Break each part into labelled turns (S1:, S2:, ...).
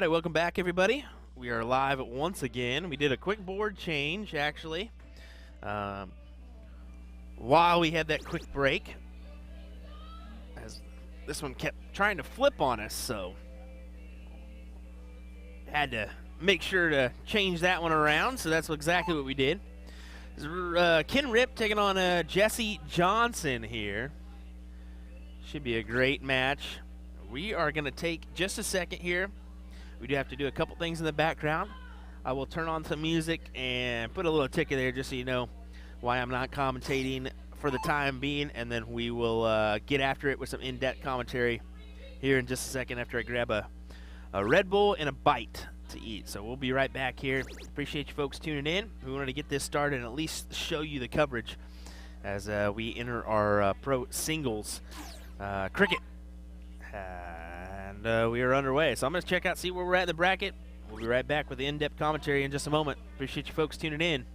S1: right, welcome back, everybody. We are live once again. We did a quick board change, actually, while we had that quick break, as this one kept trying to flip on us, so had to make sure to change that one around, so that's exactly what we did. Ken Rip taking on Jesse Johnson here. Should be a great match. We are going to take just a second here. We do have to do a couple things in the background. I will turn on some music and put a little ticker there just so you know why I'm not commentating for the time being, and then we will get after it with some in-depth commentary here in just a second after I grab a Red Bull and a bite to eat. So we'll be right back here. Appreciate you folks tuning in. We wanted to get this started and at least show you the coverage as we enter our pro singles cricket. And we are underway. So I'm going to check out, see where we're at in the bracket. We'll be right back with the in-depth commentary in just a moment. Appreciate you folks tuning in.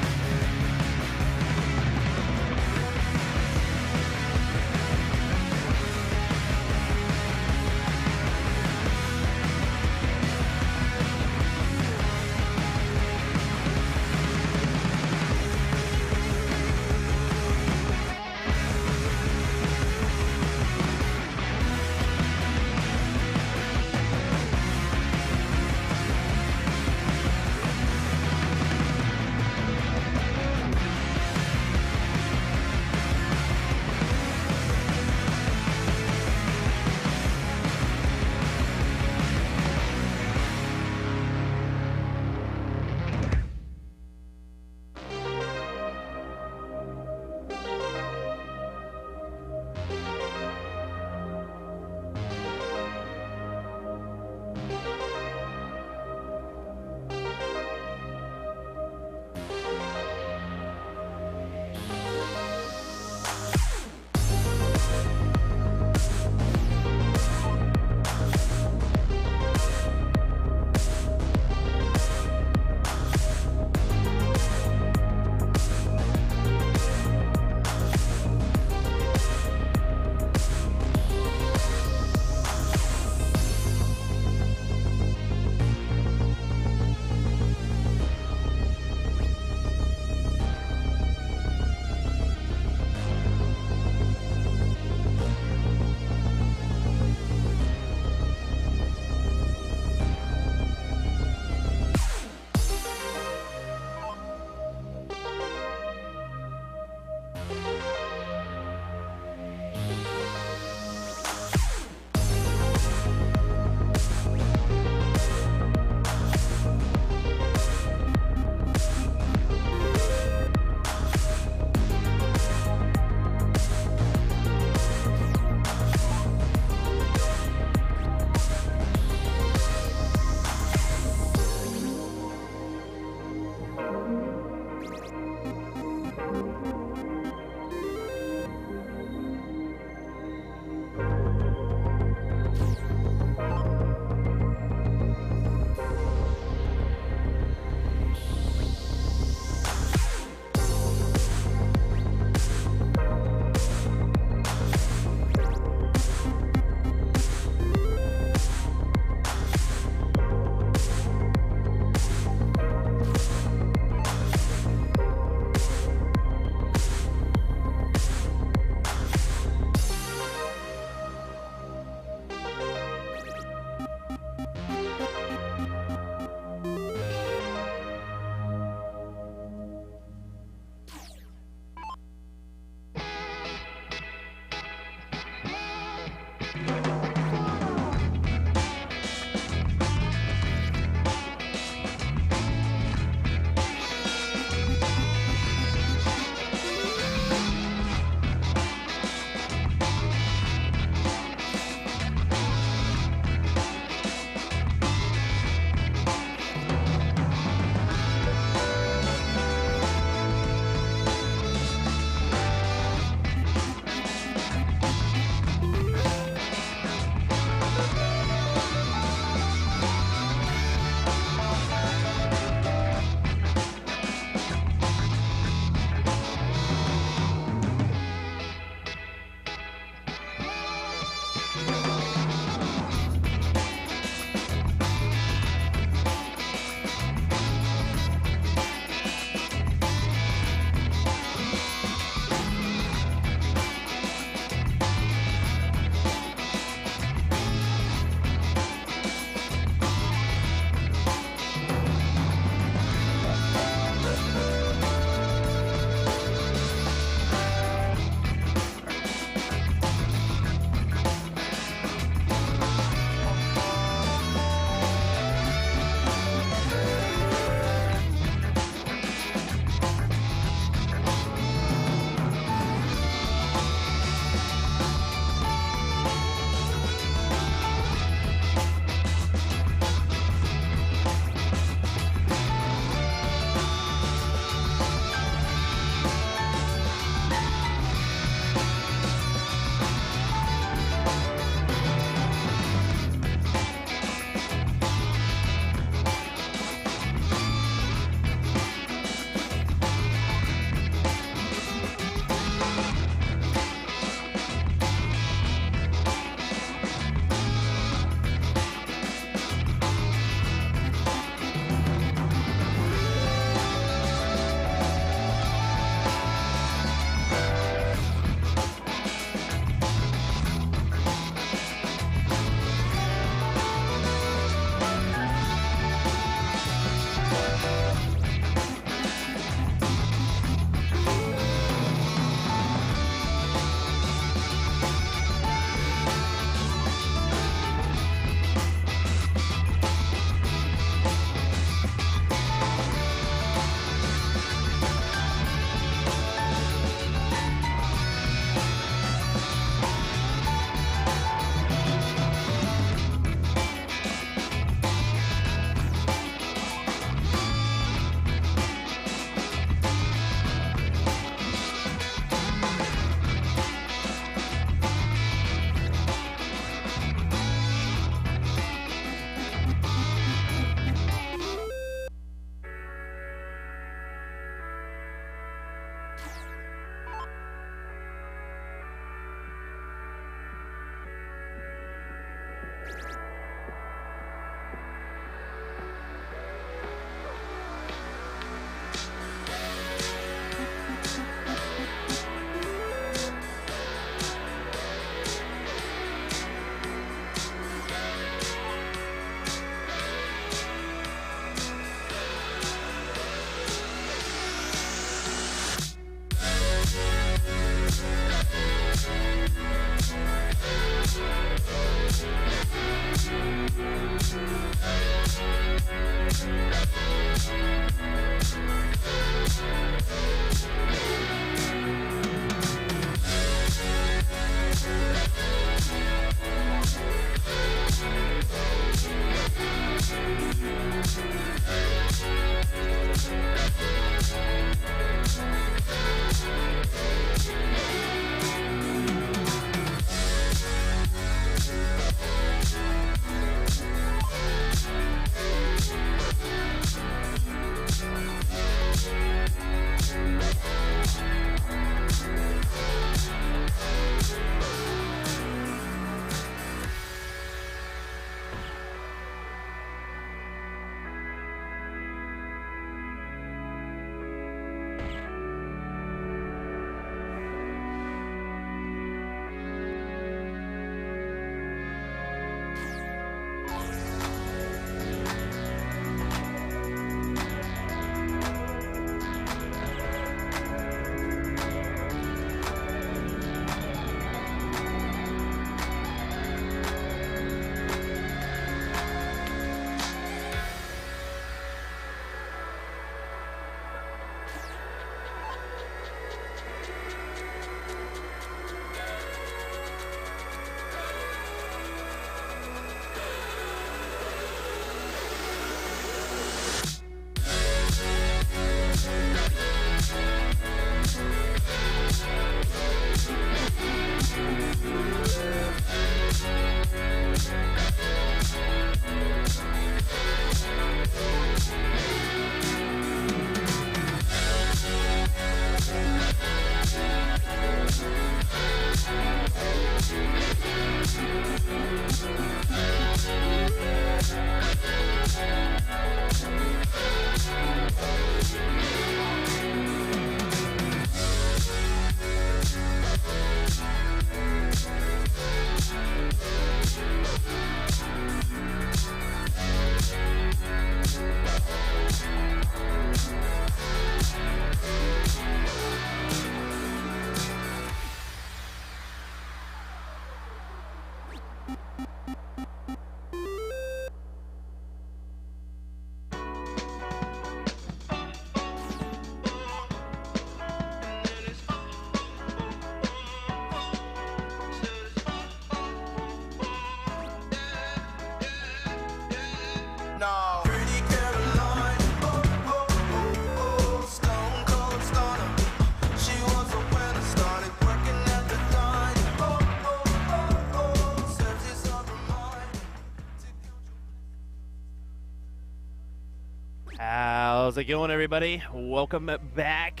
S1: How's it going, everybody? Welcome back.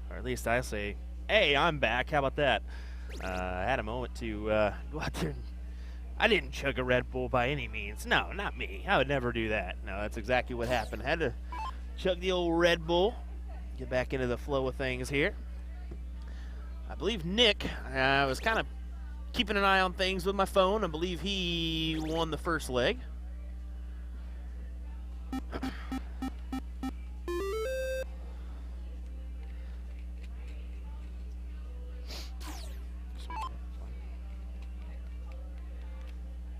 S1: Or at least I say, hey, I'm back. How about that? I had a moment to go out there. I didn't chug a Red Bull by any means. No, not me. I would never do that. No, that's exactly what happened. I had to chug the old Red Bull, get back into the flow of things here. I believe Nick was kind of keeping an eye on things with my phone. I believe he won the first leg.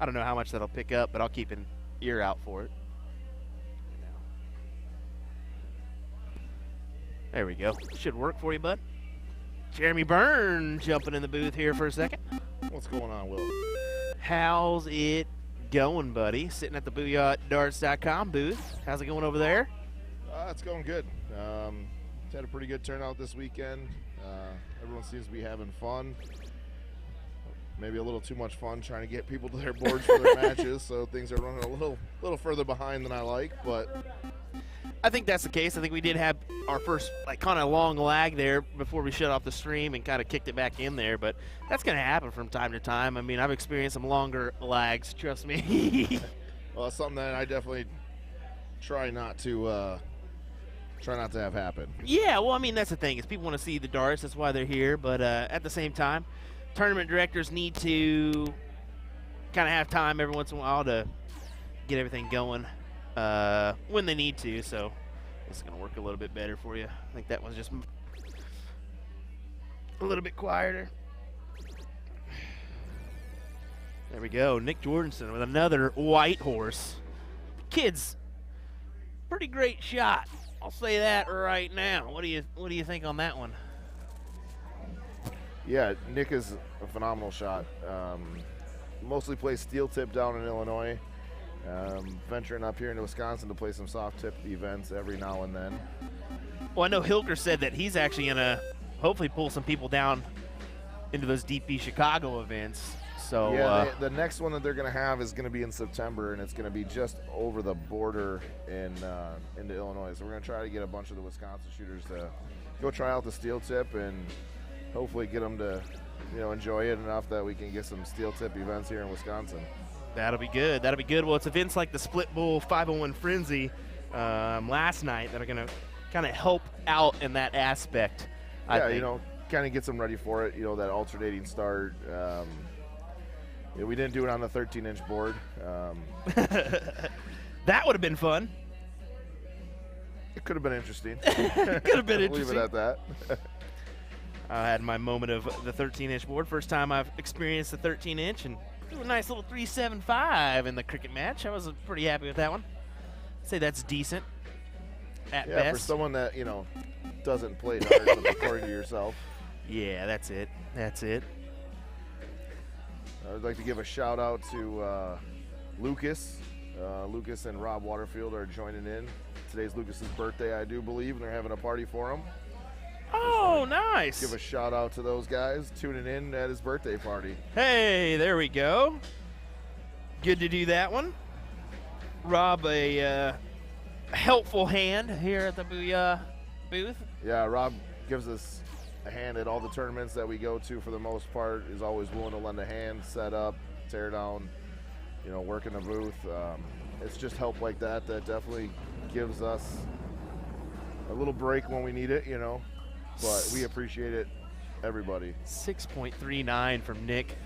S1: I don't know how much that'll pick up, but I'll keep an ear out for it. There we go. Should work for you, bud. Jeremy Byrne jumping in the booth here for a second.
S2: What's going on, Will?
S1: How's it going, buddy? Sitting at the usadartsproduction booth. How's it going over there?
S2: It's going good. Had a pretty good turnout this weekend. Everyone seems to be having fun. Maybe a little too much fun trying to get people to their boards for their matches, so things are running a little further behind than I like, but
S1: I think that's the case. I think we did have our first kind of long lag there before we shut off the stream and kind of kicked it back in there, but that's going to happen from time to time. I mean, I've experienced some longer lags, trust me.
S2: Well, it's something that I definitely try not to have happen.
S1: Yeah, well, I mean, that's the thing is people want to see the darts. That's why they're here, but at the same time, tournament directors need to kind of have time every once in a while to get everything going when they need to, so it's going to work a little bit better for you. I think that was just a little bit quieter. There we go. Nick Jordanson with another white horse. Kid's pretty great shot. I'll say that right now. What do you think on that one?
S2: Yeah, Nick is a phenomenal shot. Mostly plays steel tip down in Illinois. Venturing up here into Wisconsin to play some soft tip events every now and then.
S1: Well, I know Hilker said that he's actually going to hopefully pull some people down into those DP Chicago events. So
S2: yeah, the next one that they're going to have is going to be in September, and it's going to be just over the border into Illinois. So we're going to try to get a bunch of the Wisconsin shooters to go try out the steel tip and hopefully get them to, enjoy it enough that we can get some steel tip events here in Wisconsin.
S1: That'll be good. That'll be good. Well, it's events like the Split Bull 501 Frenzy last night that are going to kind of help out in that aspect. I think.
S2: Kind of get them ready for it. That alternating start. We didn't do it on the 13-inch board.
S1: That would have been fun.
S2: It could have been interesting.
S1: Could have been interesting.
S2: Leave it at that.
S1: I had my moment of the 13-inch board. First time I've experienced the 13-inch, and a nice little 375 in the cricket match. I was pretty happy with that one. I'd say that's decent at best.
S2: Yeah, for someone that, doesn't play darts according to yourself.
S1: Yeah, that's it. That's it.
S2: I would like to give a shout out to Lucas. Lucas and Rob Waterfield are joining in. Today's Lucas's birthday, I do believe, and they're having a party for him.
S1: Oh, nice.
S2: Give a shout out to those guys tuning in at his birthday party.
S1: Hey, there we go. Good to do that one. Rob, a helpful hand here at the Booyah booth.
S2: Yeah, Rob gives us a hand at all the tournaments that we go to for the most part. Is always willing to lend a hand, set up, tear down, work in the booth. It's just help like that definitely gives us a little break when we need it, But we appreciate it, everybody.
S1: 6.39 from Nick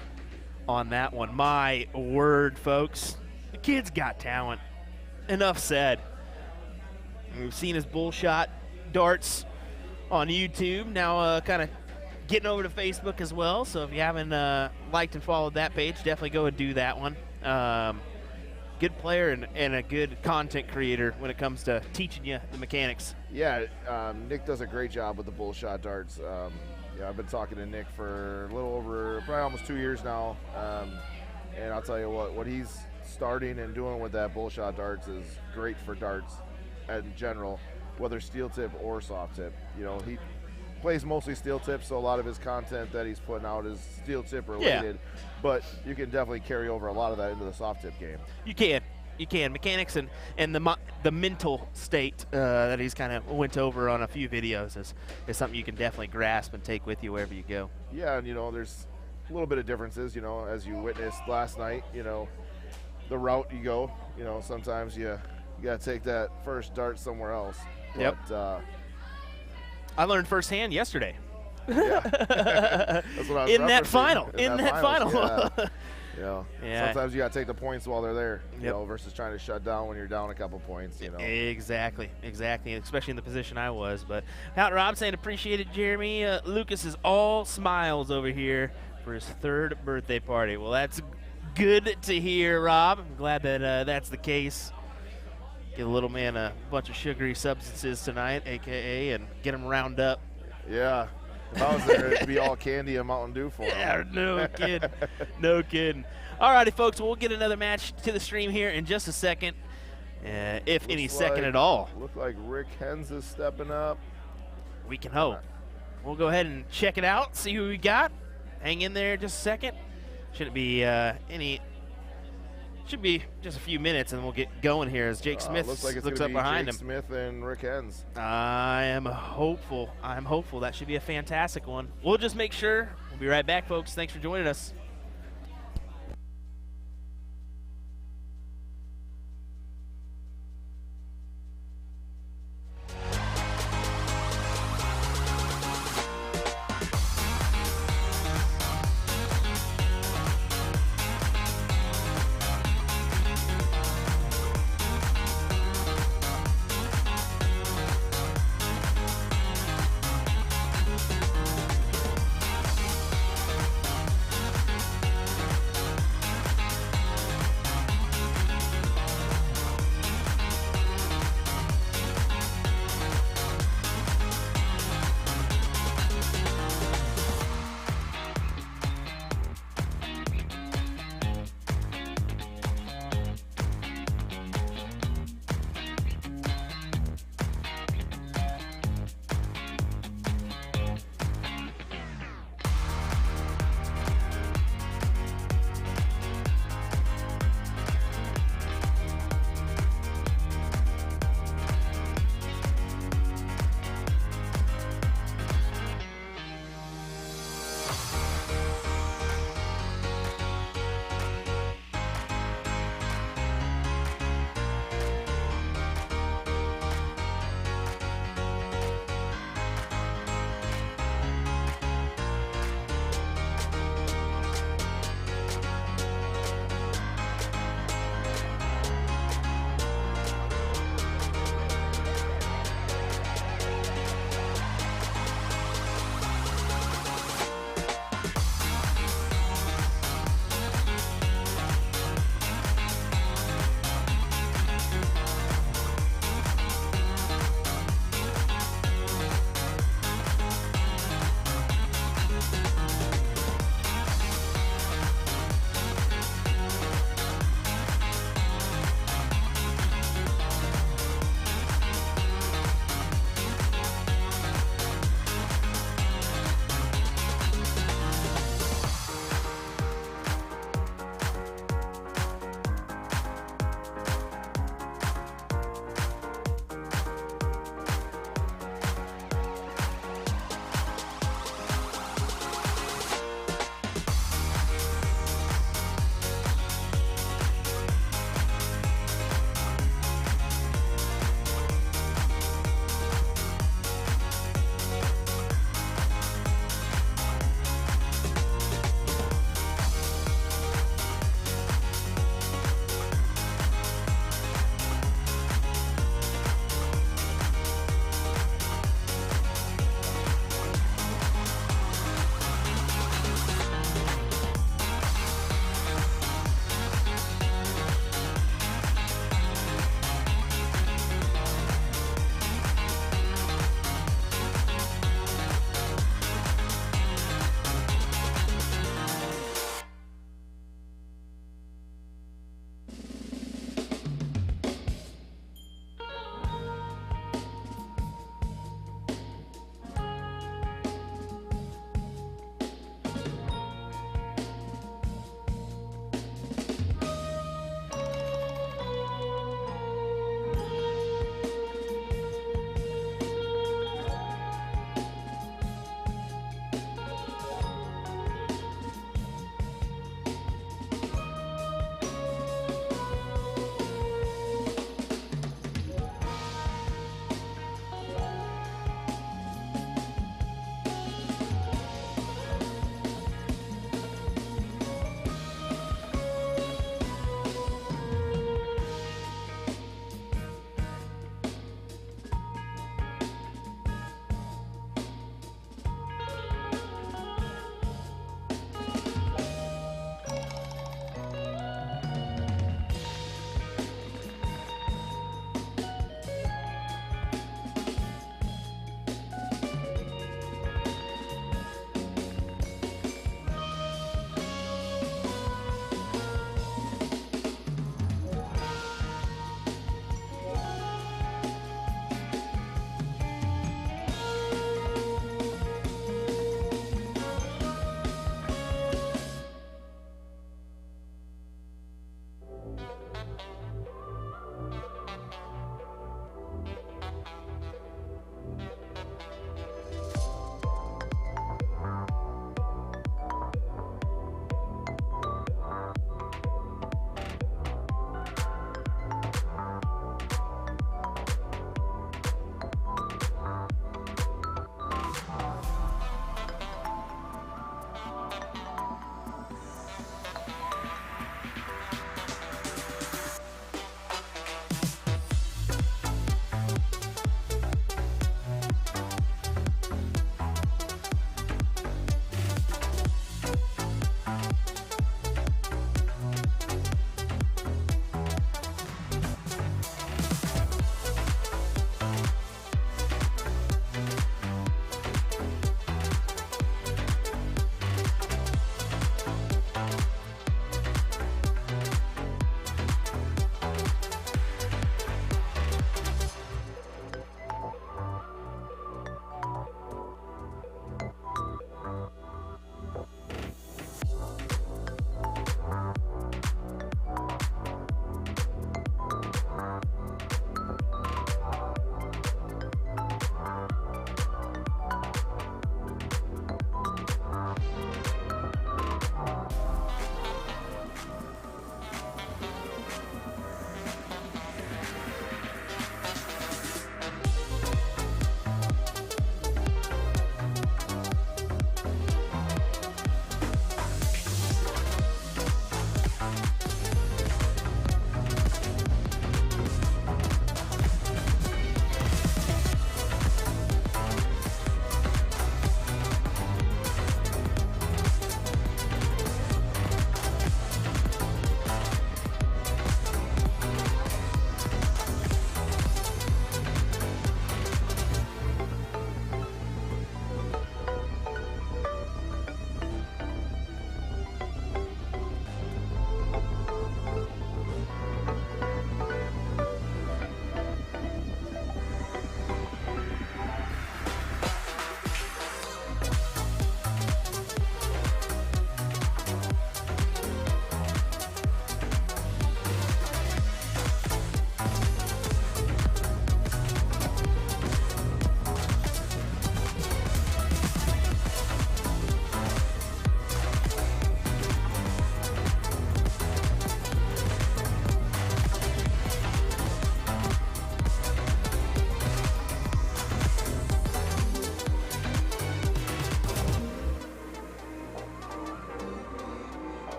S1: on that one. My word, folks. The kid's got talent. Enough said. We've seen his bullshot darts on YouTube. Now kind of getting over to Facebook as well. So if you haven't liked and followed that page, definitely go and do that one. Good player and a good content creator when it comes to teaching you the mechanics.
S2: Yeah, Nick does a great job with the bullshot darts. I've been talking to Nick for a little over, probably almost 2 years now. And I'll tell you what he's starting and doing with that bullshot darts is great for darts in general, whether steel tip or soft tip. He plays mostly steel tip, so a lot of his content that he's putting out is steel tip related. Yeah. But you can definitely carry over a lot of that into the soft tip game.
S1: You can. Mechanics and the the mental state that he's kind of went over on a few videos is something you can definitely grasp and take with you wherever you go.
S2: Yeah, and there's a little bit of differences, as you witnessed last night. The route you go, sometimes you got to take that first dart somewhere else.
S1: Yep.
S2: But,
S1: I learned firsthand yesterday.
S2: Yeah. That's what I was
S1: in that
S2: referencing.
S1: final.
S2: Yeah. Sometimes you got to take the points while they're there,
S1: Yep.
S2: versus trying to shut down when you're down a couple points.
S1: Exactly, especially in the position I was. But Howard Rob saying appreciate it, Jeremy. Lucas is all smiles over here for his 3rd birthday party. Well, that's good to hear, Rob. I'm glad that that's the case. Get a little man a bunch of sugary substances tonight, a.k.a., and get him round up.
S2: Yeah. If I was there, it'd be all candy and Mountain Dew for him.
S1: Yeah, no kidding. No kidding. All righty, folks, we'll get another match to the stream here in just a second, if any second at all.
S2: Look like Rick Hens is stepping up.
S1: We can hope. We'll go ahead and check it out, see who we got. Hang in there just a second. Shouldn't be should be just a few minutes, and we'll get going here as Jake Smith looks up behind him.
S2: Smith and Rick Hens.
S1: I am hopeful. That should be a fantastic one. We'll just make sure. We'll be right back, folks. Thanks for joining us.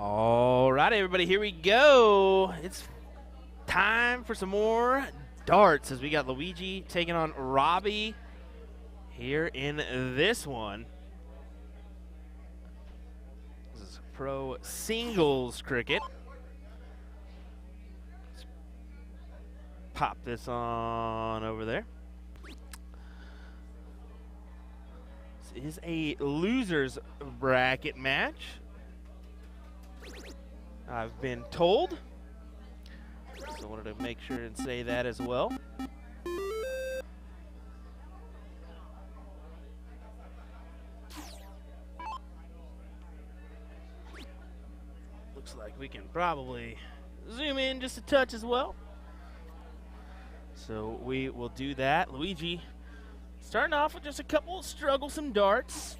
S1: All right, everybody, here we go. It's time for some more darts as we got Luigi taking on Robbie here in this one. This is pro singles cricket. Let's pop this on over there. This is a loser's bracket match, I've been told. So I wanted to make sure and say that as well. Looks like we can probably zoom in just a touch as well. So we will do that. Luigi starting off with just a couple strugglesome darts.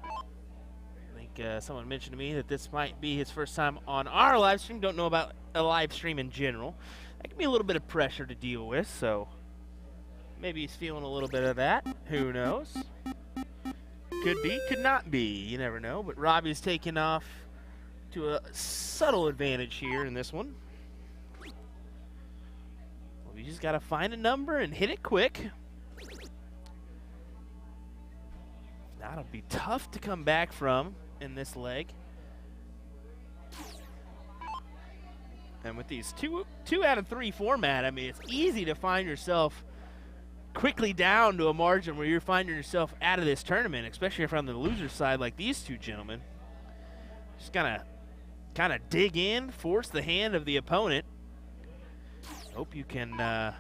S1: I think someone mentioned to me that this might be his first time on our live stream. Don't know about a live stream in general. That can be a little bit of pressure to deal with, so maybe he's feeling a little bit of that. Who knows? Could be, could not be. You never know. But Robbie's taking off to a subtle advantage here in this one. We just got to find a number and hit it quick. That'll be tough to come back from in this leg. And with these two out of three format, I mean, it's easy to find yourself quickly down to a margin where you're finding yourself out of this tournament, especially if you're on the loser side like these two gentlemen. Just kind of dig in, force the hand of the opponent. Hope you can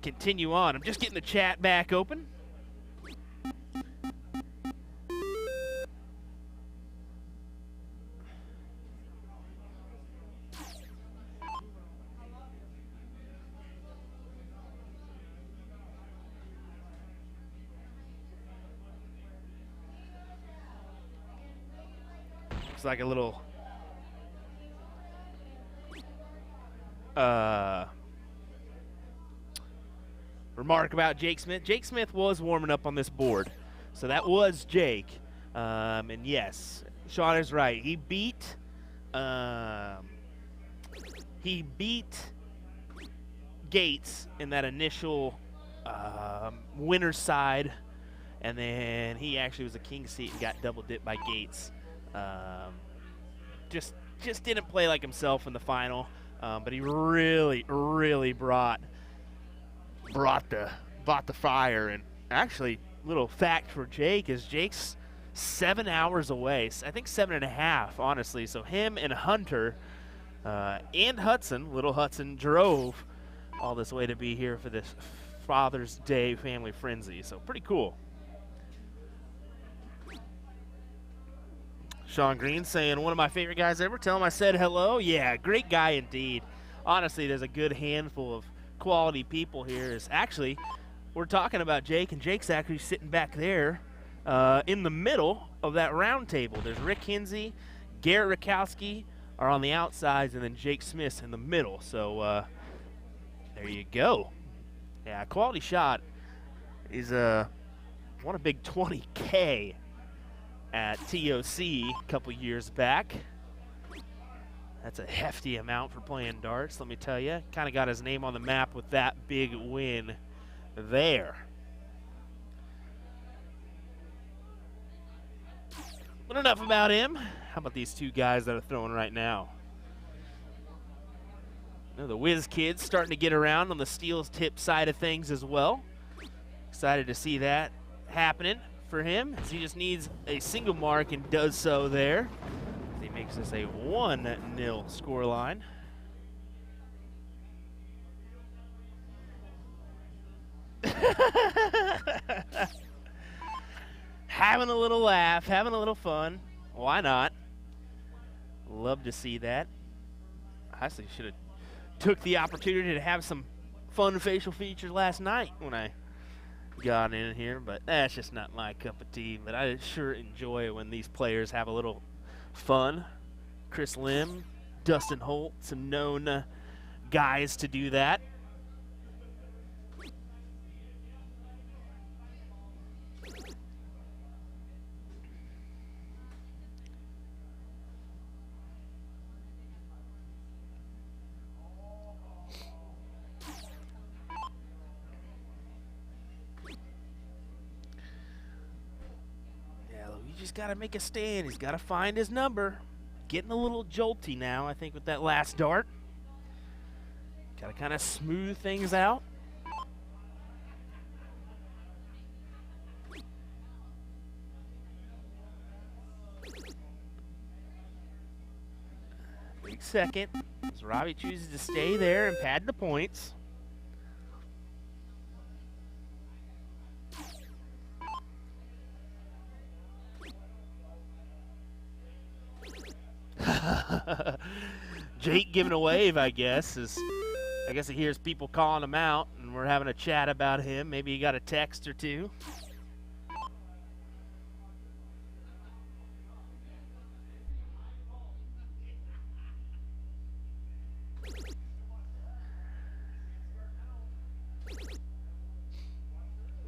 S1: continue on. I'm just getting the chat back open. Looks like a little remark about Jake Smith. Jake Smith was warming up on this board, so that was Jake. And yes, Sean is right. He beat Gates in that initial winner's side, and then he actually was a king seat and got double dipped by Gates. Just didn't play like himself in the final, but he really brought the fire. And actually, little fact for Jake is Jake's 7 hours away. I think 7.5, honestly. So him and Hunter and Hudson, little Hudson, drove all this way to be here for this Father's Day family frenzy. So pretty cool. Sean Green saying, one of my favorite guys ever. Tell him I said hello. Yeah, great guy indeed. Honestly, there's a good handful of quality people here. Actually, we're talking about Jake, and Jake's actually sitting back there in the middle of that round table. There's Rick Hinzi, Garrett Rakowski are on the outsides, and then Jake Smith's in the middle. So there you go. Yeah, quality shot. He's won a big $20K at TOC a couple years back. That's a hefty amount for playing darts, let me tell you. Kind of got his name on the map with that big win there. But enough about him. How about these two guys that are throwing right now? You know, the Whiz Kid's starting to get around on the steals tip side of things as well. Excited to see that happening for him, as he just needs a single mark and does so there. He makes this a 1-0 scoreline. Having a little laugh, having a little fun. Why not? Love to see that. I actually should have took the opportunity to have some fun facial features last night when I got in here, but that's just not my cup of tea. But I sure enjoy it when these players have a little fun. Chris Lim, Dustin Holt, some known guys to do that. Robbie's got to make a stand. He's got to find his number. Getting a little jolty now, I think, with that last dart. Got to kind of smooth things out. Big second. As Robbie chooses to stay there and pad the points. Jake giving a wave, I guess. I guess he hears people calling him out, and we're having a chat about him. Maybe he got a text or two.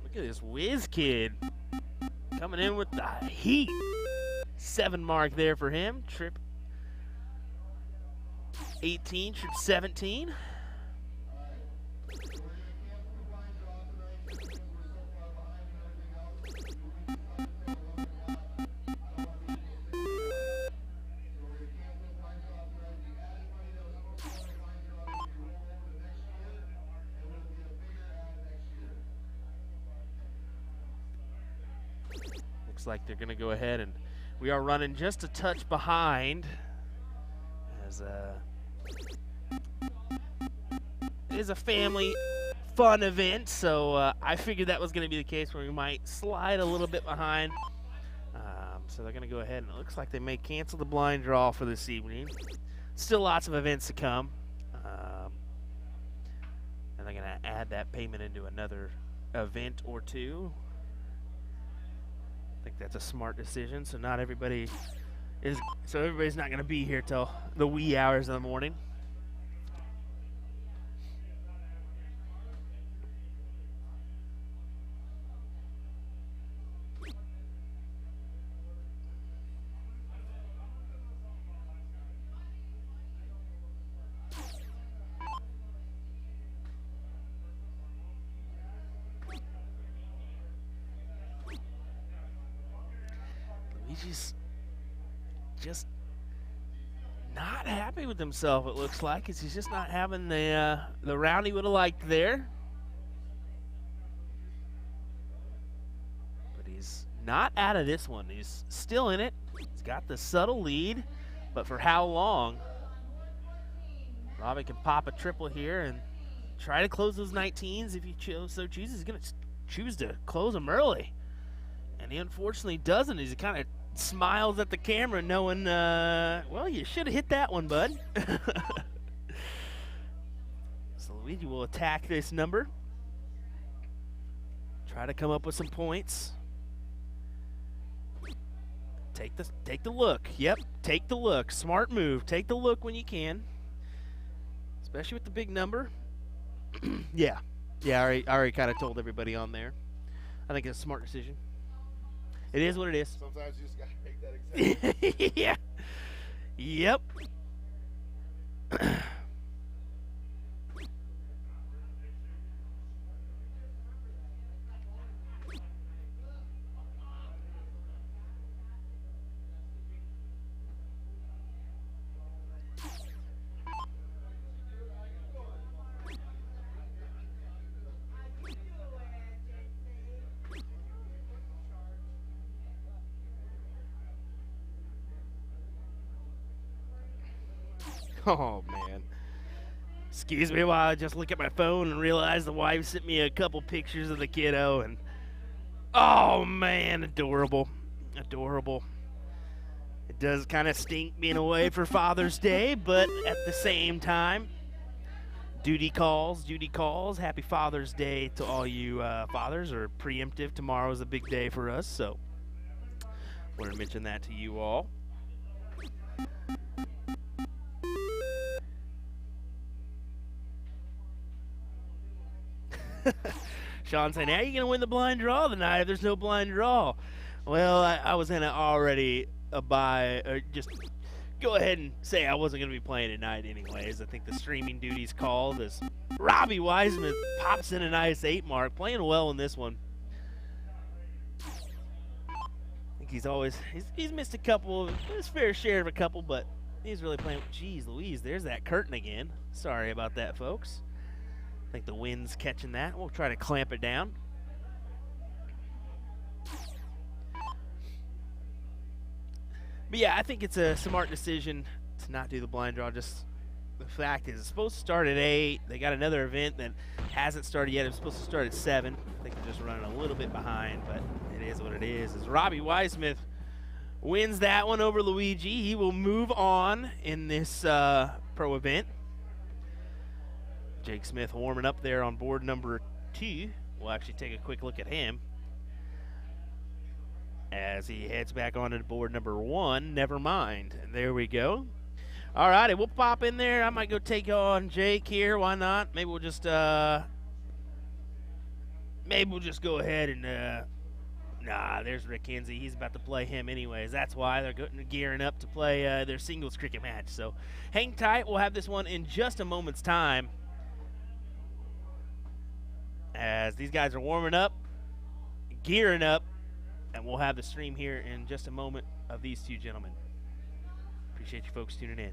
S1: Look at this whiz kid coming in with the heat. 7 mark there for him. Trip 18, trip 17. Looks like they're going to go ahead, and we are running just a touch behind as it is a family fun event, so I figured that was going to be the case where we might slide a little bit behind. So they're going to go ahead, and it looks like they may cancel the blind draw for this evening. Still lots of events to come. And they're going to add that payment into another event or two. I think that's a smart decision, so everybody's not going to be here till the wee hours of the morning. Luigi's just not happy with himself, it looks like, as he's just not having the round he would have liked there. But he's not out of this one. He's still in it. He's got the subtle lead, but for how long? Robbie can pop a triple here and try to close those 19s if he so chooses. He's going to choose to close them early. And he unfortunately doesn't. He kind of smiles at the camera knowing, well, you should have hit that one, bud. So Luigi will attack this number. Try to come up with some points. Take the look. Yep, take the look. Smart move. Take the look when you can. Especially with the big number. Yeah, I already kind of told everybody on there. I think it's a smart decision. It is what it is.
S2: Sometimes you just got to make that example.
S1: Yeah. Yep. Oh, man. Excuse me while I just look at my phone and realize the wife sent me a couple pictures of the kiddo. And oh, man, adorable. Adorable. It does kind of stink being away for Father's Day, but at the same time, duty calls, duty calls. Happy Father's Day to all you fathers, or preemptive. Tomorrow is a big day for us, so wanted to mention that to you all. Sean saying, how are you going to win the blind draw tonight if there's no blind draw? Well, I was going to already just go ahead and say I wasn't going to be playing tonight anyways. I think the streaming duty's called as Robbie Wiseman pops in a nice 8 mark. Playing well in this one. I think he's missed a couple, his fair share of a couple, but he's really playing. Geez Louise, there's that curtain again. Sorry about that, folks. I think the wind's catching that. We'll try to clamp it down. But yeah, I think it's a smart decision to not do the blind draw. Just the fact is, it's supposed to start at 8. They got another event that hasn't started yet. It's supposed to start at 7. I think they're just running a little bit behind, but it is what it is. As Robbie Weissmith wins that one over Luigi, he will move on in this pro event. Jake Smith warming up there on board number 2. We'll actually take a quick look at him as he heads back onto board number 1. Never mind. There we go. All righty, we'll pop in there. I might go take on Jake here. Why not? Maybe we'll just go ahead and nah, there's Rick Kinsey. He's about to play him anyways. That's why they're gearing up to play their singles cricket match. So hang tight. We'll have this one in just a moment's time as these guys are warming up, gearing up, and we'll have the stream here in just a moment of these two gentlemen. Appreciate you folks tuning in.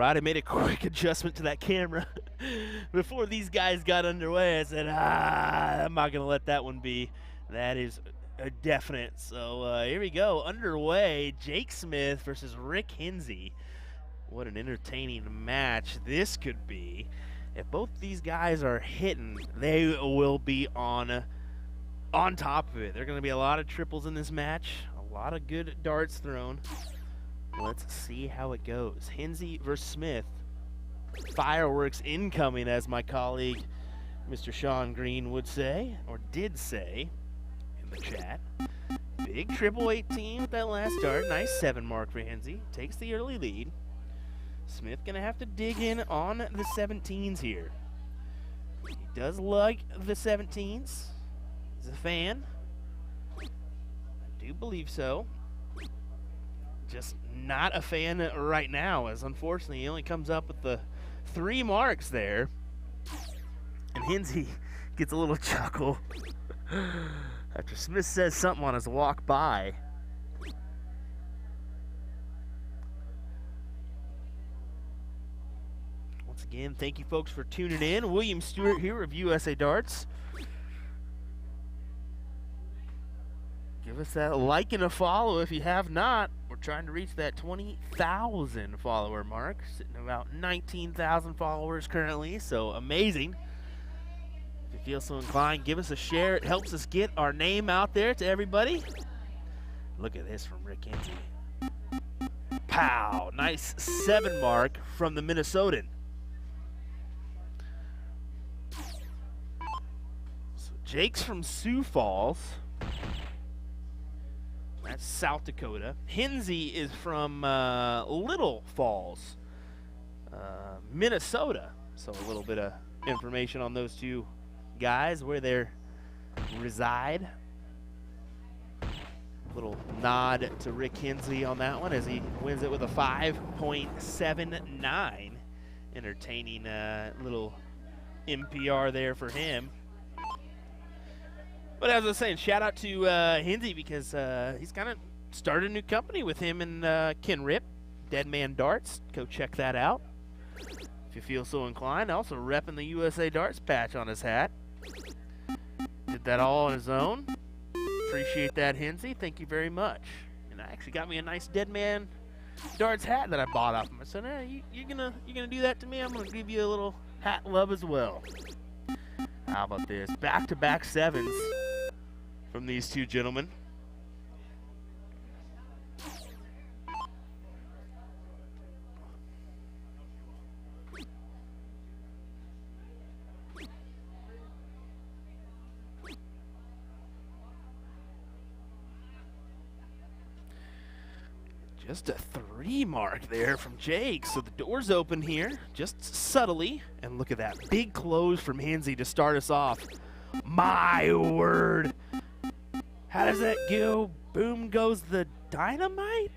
S1: I made a quick adjustment to that camera before these guys got underway. I said, I'm not going to let that one be. That is a definite. So here we go, underway. Jake Smith versus Rick Hinzi. What an entertaining match this could be. If both these guys are hitting, they will be on top of it. There are going to be a lot of triples in this match, a lot of good darts thrown. Let's see how it goes. Hinzi versus Smith. Fireworks incoming, as my colleague Mr. Sean Green would say, or did say in the chat. Big triple 18 with that last dart. Nice 7 mark for Hinzi. Takes the early lead. Smith going to have to dig in on the 17s here. He does like the 17s. He's a fan. I do believe so. Just not a fan right now, as unfortunately he only comes up with the 3 marks there. And Hinzi gets a little chuckle after Smith says something on his walk by. Once again, thank you folks for tuning in. Will Stuart here of USA Darts. Give us that like and a follow if you have not. We're trying to reach that 20,000 follower mark. Sitting at about 19,000 followers currently, so amazing. If you feel so inclined, give us a share. It helps us get our name out there to everybody. Look at this from Rick Kinsey. Pow! Nice 7 mark from the Minnesotan. So Jake's from Sioux Falls. That's South Dakota. Hinzi is from Little Falls, Minnesota. So a little bit of information on those two guys, where they reside. Little nod to Rick Hinzi on that one as he wins it with a 5.79. Entertaining little NPR there for him. But as I was saying, shout out to Hinzi, because he's kind of started a new company with him and Ken Rip, Dead Man Darts. Go check that out if you feel so inclined. Also repping the USA Darts patch on his hat. Did that all on his own. Appreciate that, Hinzi. Thank you very much. And I actually got me a nice Dead Man Darts hat that I bought off him. I said, hey, you're gonna do that to me? I'm gonna give you a little hat love as well. How about this? Back-to-back 7s from these two gentlemen. Just a 3 mark there from Jake. So the door's open here, just subtly. And look at that big close from Hinzi to start us off. My word. How does that go? Boom goes the dynamite?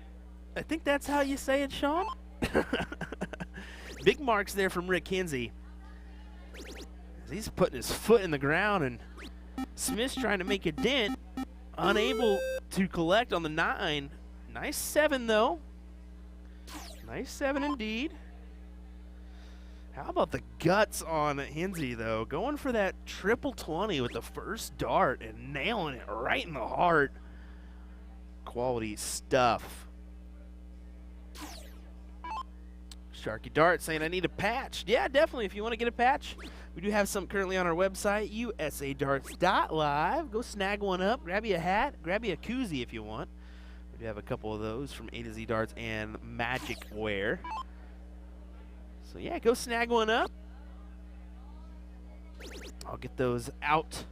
S1: I think that's how you say it, Sean. Big marks there from Rick Hinzi. He's putting his foot in the ground, and Smith's trying to make a dent. Unable to collect on the 9. Nice 7, though. Nice 7 indeed. How about the guts on Hinzi, though? Going for that triple 20 with the first dart and nailing it right in the heart. Quality stuff. Sharky Dart saying, I need a patch. Yeah, definitely. If you want to get a patch, we do have some currently on our website, usadarts.live. Go snag one up. Grab you a hat. Grab you a koozie if you want. We have a couple of those from A to Z Darts and Magic Wear. So yeah, go snag one up. I'll get those out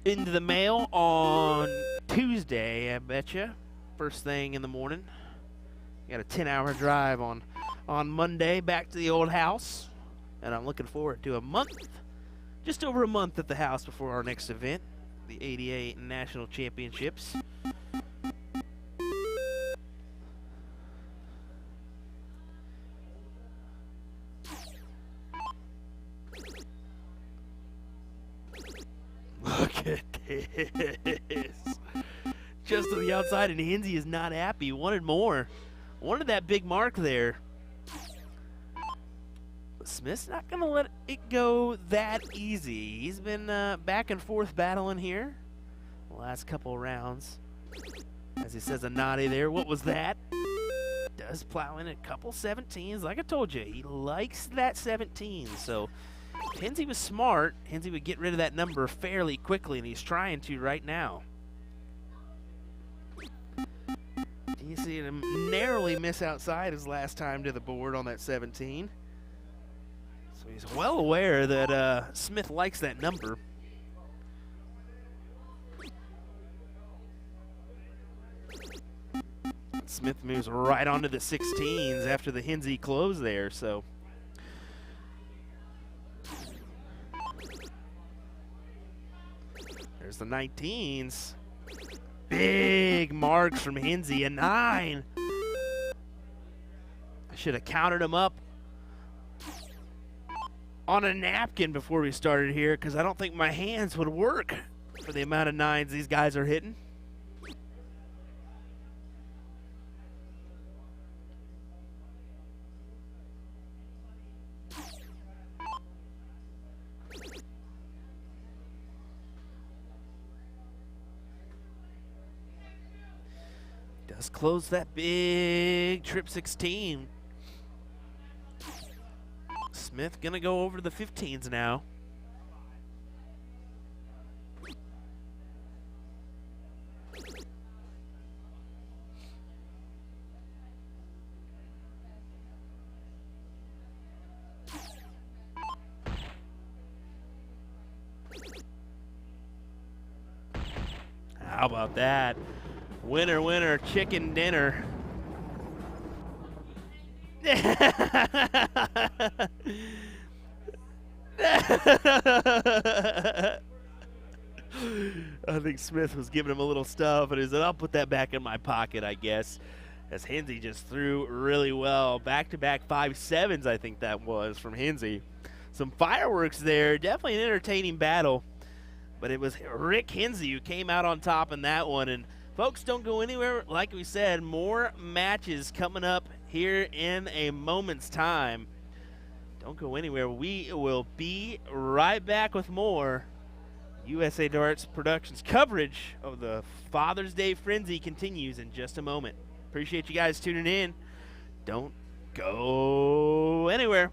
S1: into the mail on Tuesday, I betcha. First thing in the morning. Got a 10-hour drive on Monday back to the old house. And I'm looking forward to a month, just over a month at the house before our next event, the 88 National Championships. Look at this. Just to the outside, and Hinzi is not happy. He wanted more. Wanted that big mark there. But Smith's not going to let it go that easy. He's been back and forth battling here. last couple rounds. As he says a naughty there. What was that? Does plow in a couple 17s. Like I told you, he likes that 17. So if Hinzi was smart, Hinzi would get rid of that number fairly quickly, and he's trying to right now. You see him narrowly miss outside his last time to the board on that 17. So he's well aware that Smith likes that number. Smith moves right onto the 16s after the Hinzi close there, so. There's the 19s. Big marks from Hinzi, a 9. I should have counted him up on a napkin before we started here, because I don't think my hands would work for the amount of 9s these guys are hitting. Does close that big trip 16. Smith gonna go over to the 15s now. How about that? Winner, winner, chicken dinner. I think Smith was giving him a little stuff, and he said, I'll put that back in my pocket, I guess. As Hinzi just threw really well. Back-to-back 5-7s, I think that was, from Hinzi. Some fireworks there. Definitely an entertaining battle. But it was Rick Hinzi who came out on top in that one. And folks, don't go anywhere. Like we said, more matches coming up here in a moment's time. Don't go anywhere. We will be right back with more USA Darts Productions coverage of the Father's Day Frenzy continues in just a moment. Appreciate you guys tuning in. Don't go anywhere.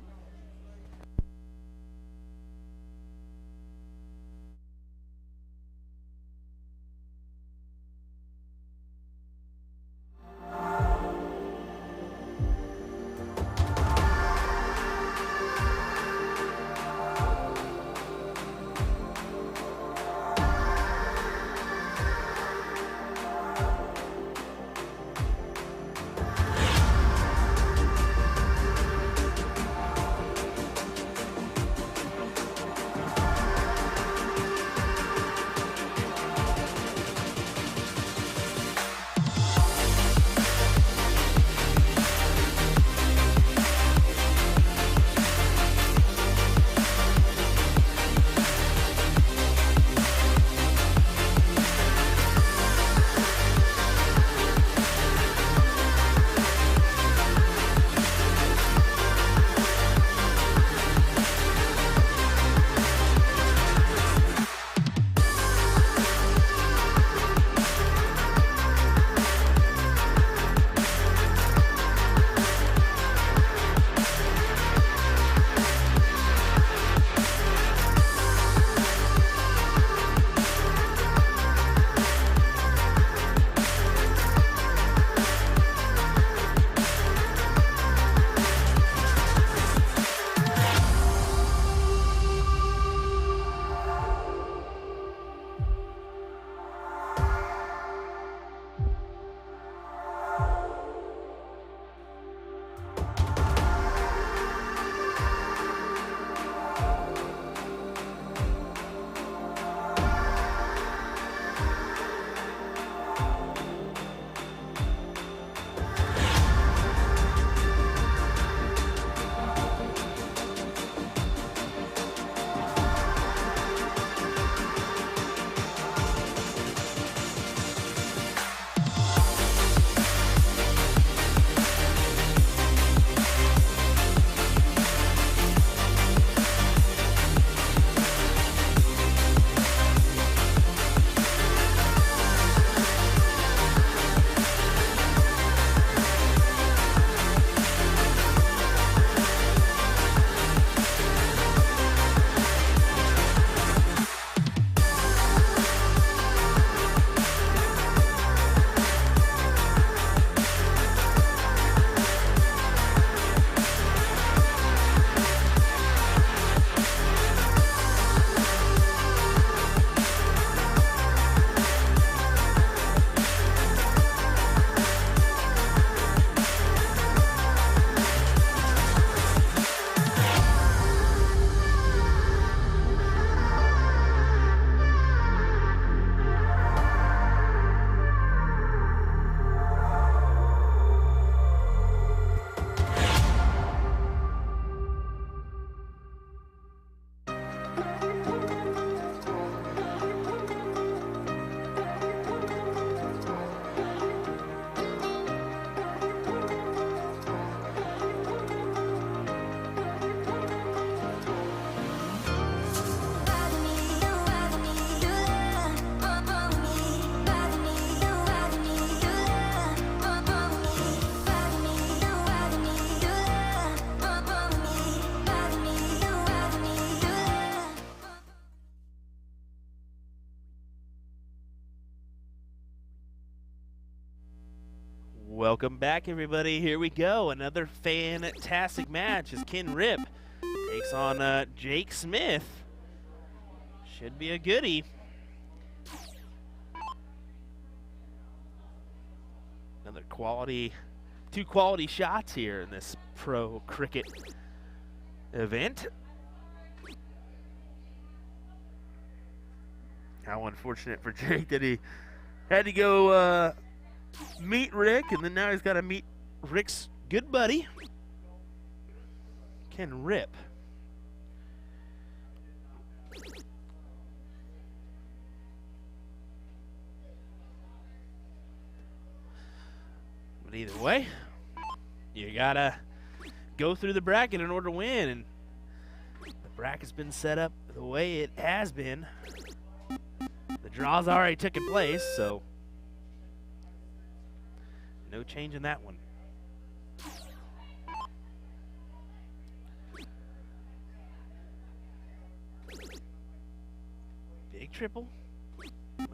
S1: Welcome back, everybody. Here we go. Another fantastic match as Ken Rip takes on Jake Smith. Should be a goodie. Another quality, 2 quality shots here in this pro cricket event. How unfortunate for Jake that he had to go meet Rick, and then now he's got to meet Rick's good buddy, Ken Rip. But either way, you gotta go through the bracket in order to win, and the bracket's been set up the way it has been. The draw's already taken place, so no change in that one. Big triple.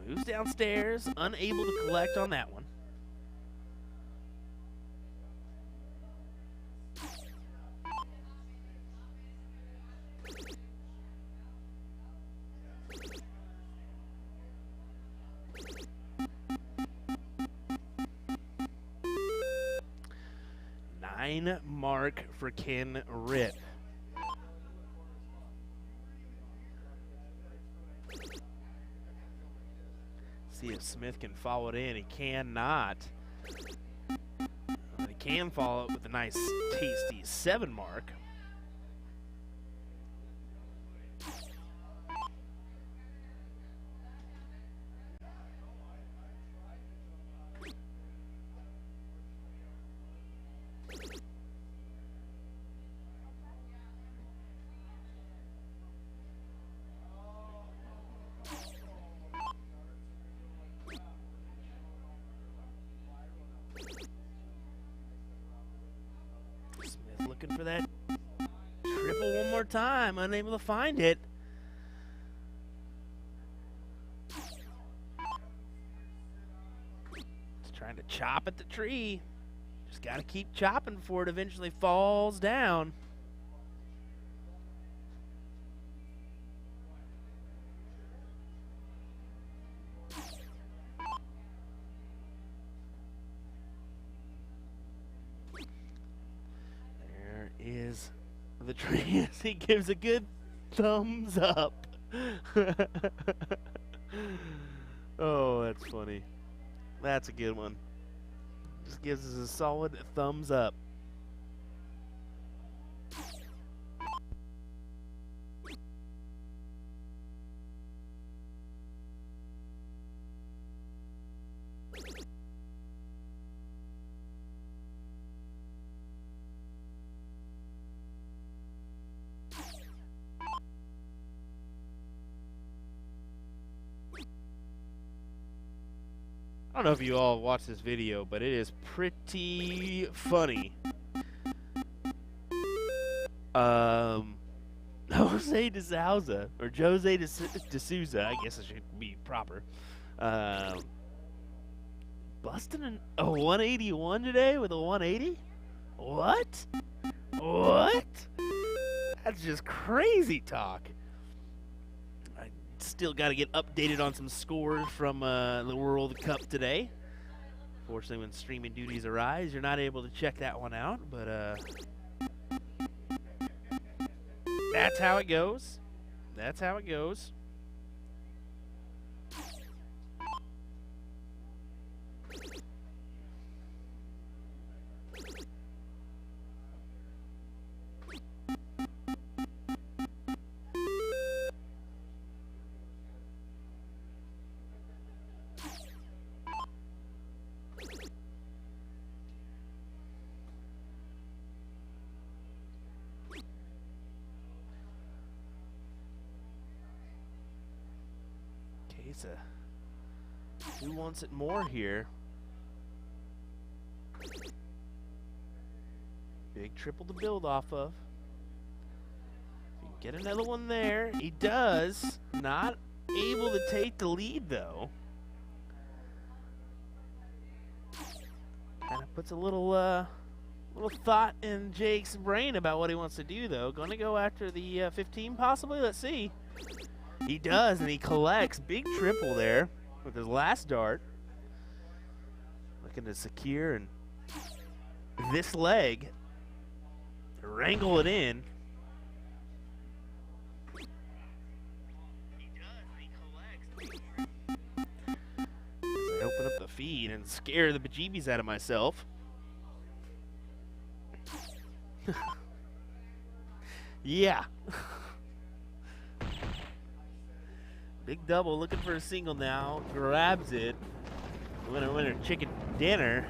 S1: Moves downstairs, unable to collect on that one. Mark for Ken Rip. See if Smith can follow it in. He cannot. But he can follow it with a nice, tasty 7 mark. Looking for that triple one more time, unable to find it. Just trying to chop at the tree. Just got to keep chopping before it eventually falls down. Is the tree as he gives a good thumbs up. Oh, that's funny. That's a good one. Just gives us a solid thumbs up. I don't know if you all watched this video, but it is pretty funny. Jose de Souza, or Jose de Souza, I guess it should be proper. Busting a 181 today with a 180? What? What? That's just crazy talk. Still got to get updated on some scores from the World Cup today. Fortunately, when streaming duties arise, you're not able to check that one out, but that's how it goes. That's how it goes. Who wants it more here? Big triple to build off of. Get another one there. He does. Not able to take the lead, though. Kind of Puts a little thought in Jake's brain about what he wants to do, though. Going to go after the 15, possibly. Let's see. He does, and he collects. Big triple there with his last dart. Looking to secure and this leg, wrangle it in. He does, and he collects. As I open up the feed and scare the bejeebies out of myself. Yeah. Big double, looking for a single now. Grabs it. Winner, winner, chicken dinner.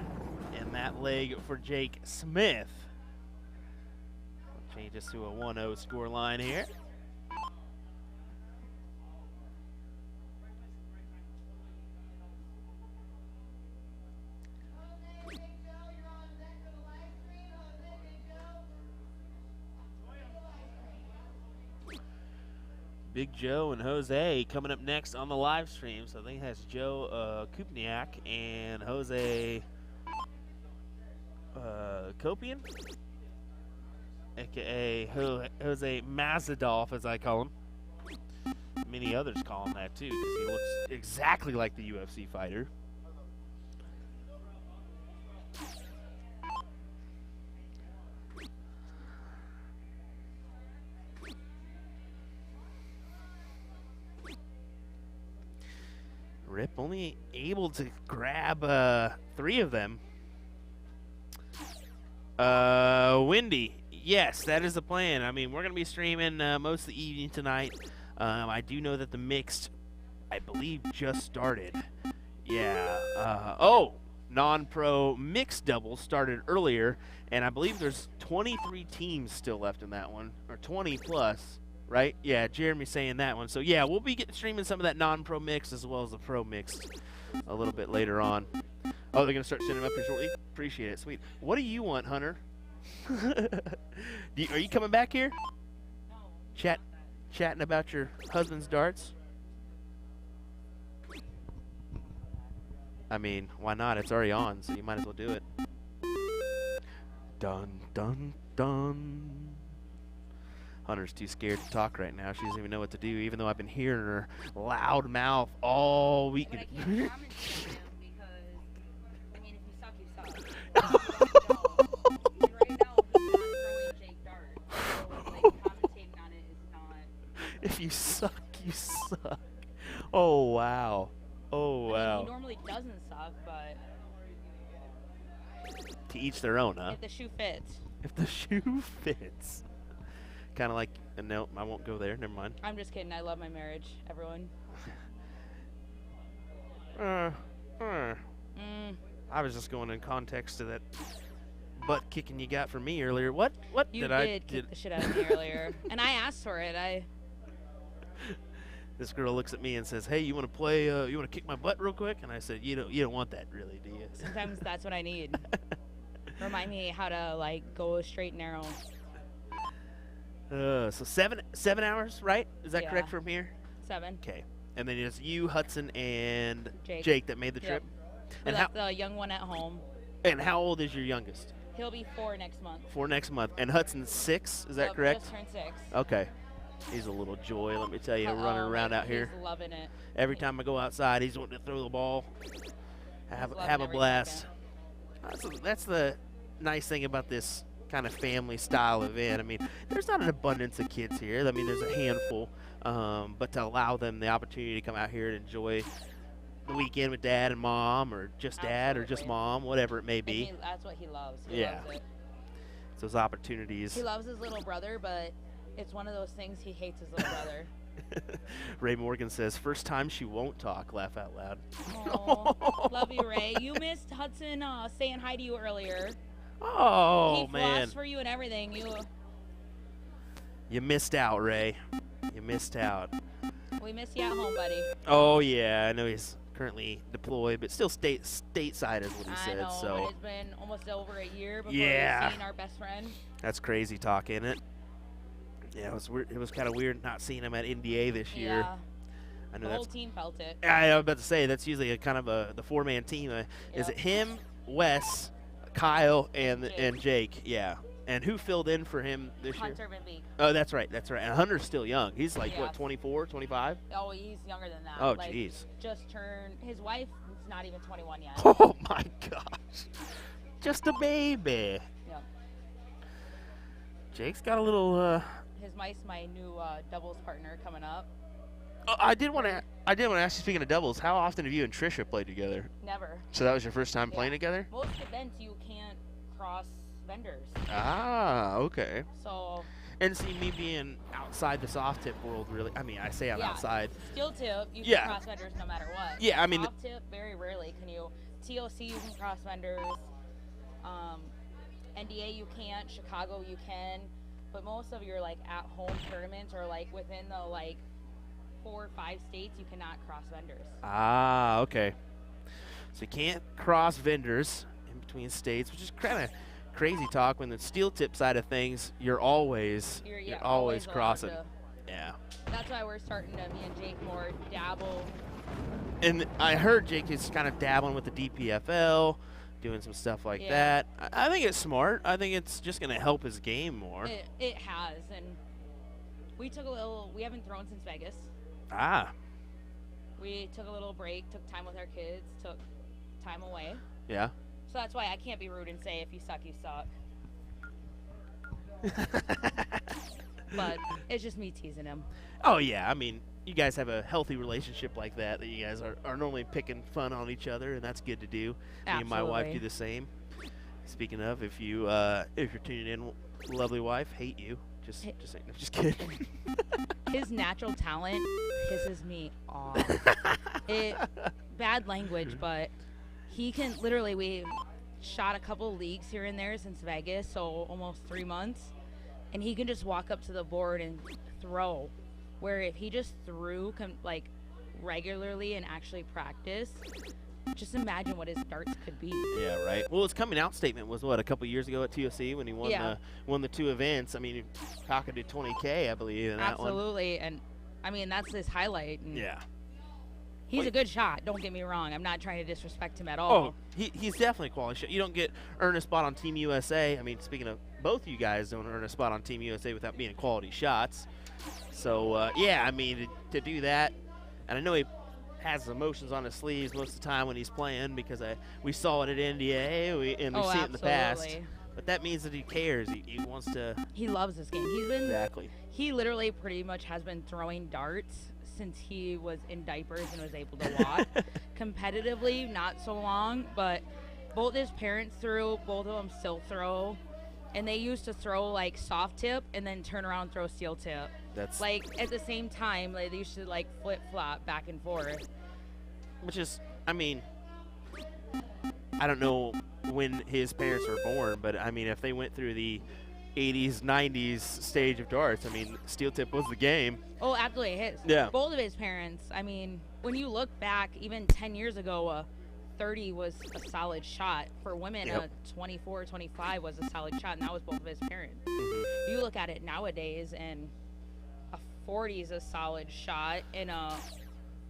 S1: And that leg for Jake Smith. We'll change this to a 1-0 score line here. Big Joe and Jose coming up next on the live stream. So I think that's Joe Kupniak and Jose Kopian, aka Jose Mazadov, as I call him. Many others call him that too, because he looks exactly like the UFC fighter. Rip only able to grab 3 of them. Windy, yes, that is the plan. I mean, we're going to be streaming most of the evening tonight. I do know that the mixed, I believe, just started. Yeah. Non-pro mixed doubles started earlier, and I believe there's 23 teams still left in that one, or 20 plus. Right? Yeah, Jeremy's saying that one. So, yeah, we'll be streaming some of that non-pro mix as well as the pro mix a little bit later on. Oh, they're going to start sending them up here shortly? Appreciate it. Sweet. What do you want, Hunter? Are you coming back here? No. Chatting about your husband's darts? I mean, why not? It's already on, so you might as well do it. Dun, dun, dun. Hunter's too scared to talk right now. She doesn't even know what to do, even though I've been hearing her loud mouth all week.
S3: But I can't promise you because, I mean, if you suck, you suck. Right now, he's not throwing Jake darts. So, like, commentating on it is not.
S1: If you suck, you suck. Oh, wow. Oh, wow.
S3: I mean, he normally doesn't suck, but.
S1: To each their own, huh?
S3: If the shoe fits.
S1: If the shoe fits. Kind of like, no, I won't go there. Never mind.
S3: I'm just kidding. I love my marriage, everyone.
S1: I was just going in context to that butt kicking you got from me earlier. What
S3: You
S1: did I
S3: kick the shit out of me earlier, and I asked for it.
S1: This girl looks at me and says, "Hey, you want to play? You want to kick my butt real quick?" And I said, "You don't want that, really, do you?"
S3: Sometimes that's what I need. Remind me how to like go straight and narrow.
S1: So seven hours, right? Is that
S3: Yeah.
S1: correct from here?
S3: 7.
S1: Okay. And then it's you, Hudson, and
S3: Jake
S1: that made the trip.
S3: We
S1: And
S3: left the young one at home.
S1: And how old is your youngest?
S3: He'll be 4 next month.
S1: 4 next month. And Hudson's 6, is that
S3: Yep,
S1: correct?
S3: Just turned 6.
S1: Okay. He's a little joy, let me tell you, running around out here.
S3: He's loving it.
S1: Every time I go outside, he's wanting to throw the ball, have a
S3: every
S1: blast. That's the nice thing about this kind of family style event. I mean, there's not an abundance of kids here. I mean, there's a handful, but to allow them the opportunity to come out here and enjoy the weekend with dad and mom, or just dad or just mom, whatever it may be.
S3: That's what he loves. He loves it.
S1: It's those opportunities.
S3: He loves his little brother, but it's one of those things he hates his little brother.
S1: Ray Morgan says, first time she won't talk, laugh out loud.
S3: Aww, love you, Ray. You missed Hudson saying hi to you earlier.
S1: Oh, man.
S3: He flossed for you and everything.
S1: You missed out, Ray. You missed out.
S3: We miss you at home, buddy.
S1: Oh, yeah. I know he's currently deployed, but still stateside is what he said.
S3: I know,
S1: so.
S3: but it's been almost over a year before
S1: Yeah.
S3: we've seen our best friend.
S1: That's crazy talk, isn't it? Yeah, it was weird. It was kind of weird not seeing him at NDA this year.
S3: Yeah.
S1: I know
S3: The whole team felt it.
S1: I was about to say, that's usually a kind of the 4-man team. Is it him, Wes, Kyle and Jake, yeah. And who filled in for him this year?
S3: Hunter Van Beek.
S1: Oh, that's right. And Hunter's still young. He's like,
S3: Yeah.
S1: what, 24, 25?
S3: Oh, he's younger than that.
S1: Oh,
S3: like,
S1: jeez.
S3: Just turned. His wife is not even 21 yet.
S1: Oh, my gosh. Just a baby.
S3: Yeah.
S1: Jake's got a little...
S3: His wife's my new doubles partner coming up.
S1: I did want to ask you, speaking of doubles, how often have you and Trisha played together?
S3: Never.
S1: So that was your first time
S3: Yeah.
S1: playing together?
S3: Most events you can't cross vendors.
S1: Ah, okay.
S3: So
S1: And see, me being outside the soft tip world, really, I mean, I say I'm
S3: yeah,
S1: outside.
S3: Steel tip, you
S1: Yeah.
S3: can cross vendors no matter what.
S1: Yeah, I mean-
S3: Soft tip, very rarely can you. TOC, you can cross vendors. NDA, you can't. Chicago, you can. But most of your like at-home tournaments or like within the like 4 or 5 states, you cannot cross vendors.
S1: Ah, okay. So you can't cross vendors in between states, which is kind of crazy talk. When the steel tip side of things, you're always
S3: allowed
S1: crossing.
S3: to-
S1: Yeah.
S3: That's why we're starting to, me and Jake, more dabble.
S1: And I heard Jake is kind of dabbling with the DPFL, doing some stuff like
S3: Yeah.
S1: that. I think it's smart. I think it's just going to help his game more.
S3: It has, and we haven't thrown since Vegas.
S1: Ah,
S3: We took a little break, took time with our kids, took time away.
S1: yeah.
S3: So that's why I can't be rude and say if you suck, you suck. But it's just me teasing him.
S1: Oh, yeah. I mean, you guys have a healthy relationship like that you guys are normally picking fun on each other, and that's good to do. Me and my wife do
S3: Absolutely.
S1: the same. Speaking of, if you're tuning in, lovely wife, hate you. Just saying. I'm just kidding.
S3: His natural talent pisses me off. Bad language, but he can literally. We shot a couple leagues here and there since Vegas, so almost 3 months, and he can just walk up to the board and throw. Where if he just threw like regularly and actually practiced, just imagine what his darts could be.
S1: Yeah, right. Well, his coming out statement was what, a couple years ago at TOC when he won the 2 events. I mean, pocketed 20K, I believe, in that one.
S3: Absolutely, and I mean that's his highlight. And
S1: Yeah.
S3: he's a good shot. Don't get me wrong. I'm not trying to disrespect him at all.
S1: Oh, he's definitely a quality shot. You don't earn a spot on Team USA. I mean, speaking of both you guys, don't earn a spot on Team USA without being quality shots. So yeah, I mean to do that, and I know he has emotions on his sleeves most of the time when he's playing because we saw it at NDA and we see it in the past.
S3: Absolutely.
S1: But that means that he cares. He wants to.
S3: He loves this game.
S1: Exactly.
S3: He literally pretty much has been throwing darts since he was in diapers and was able to walk. Competitively, not so long, but both his parents threw, both of them still throw. And they used to throw like soft tip and then turn around and throw steel tip.
S1: That's
S3: Like at the same time, like, they used to like flip flop back and forth.
S1: which is, I mean, I don't know when his parents were born, but I mean, if they went through the 80s, 90s stage of darts, I mean, steel tip was the game.
S3: Oh, absolutely.
S1: Yeah.
S3: Both of his parents. I mean, when you look back, even 10 years ago, a 30 was a solid shot. For women,
S1: Yep.
S3: a 24, 25 was a solid shot, and that was both of his parents.
S1: Mhm.
S3: You look at it nowadays, and a 40 is a solid shot, and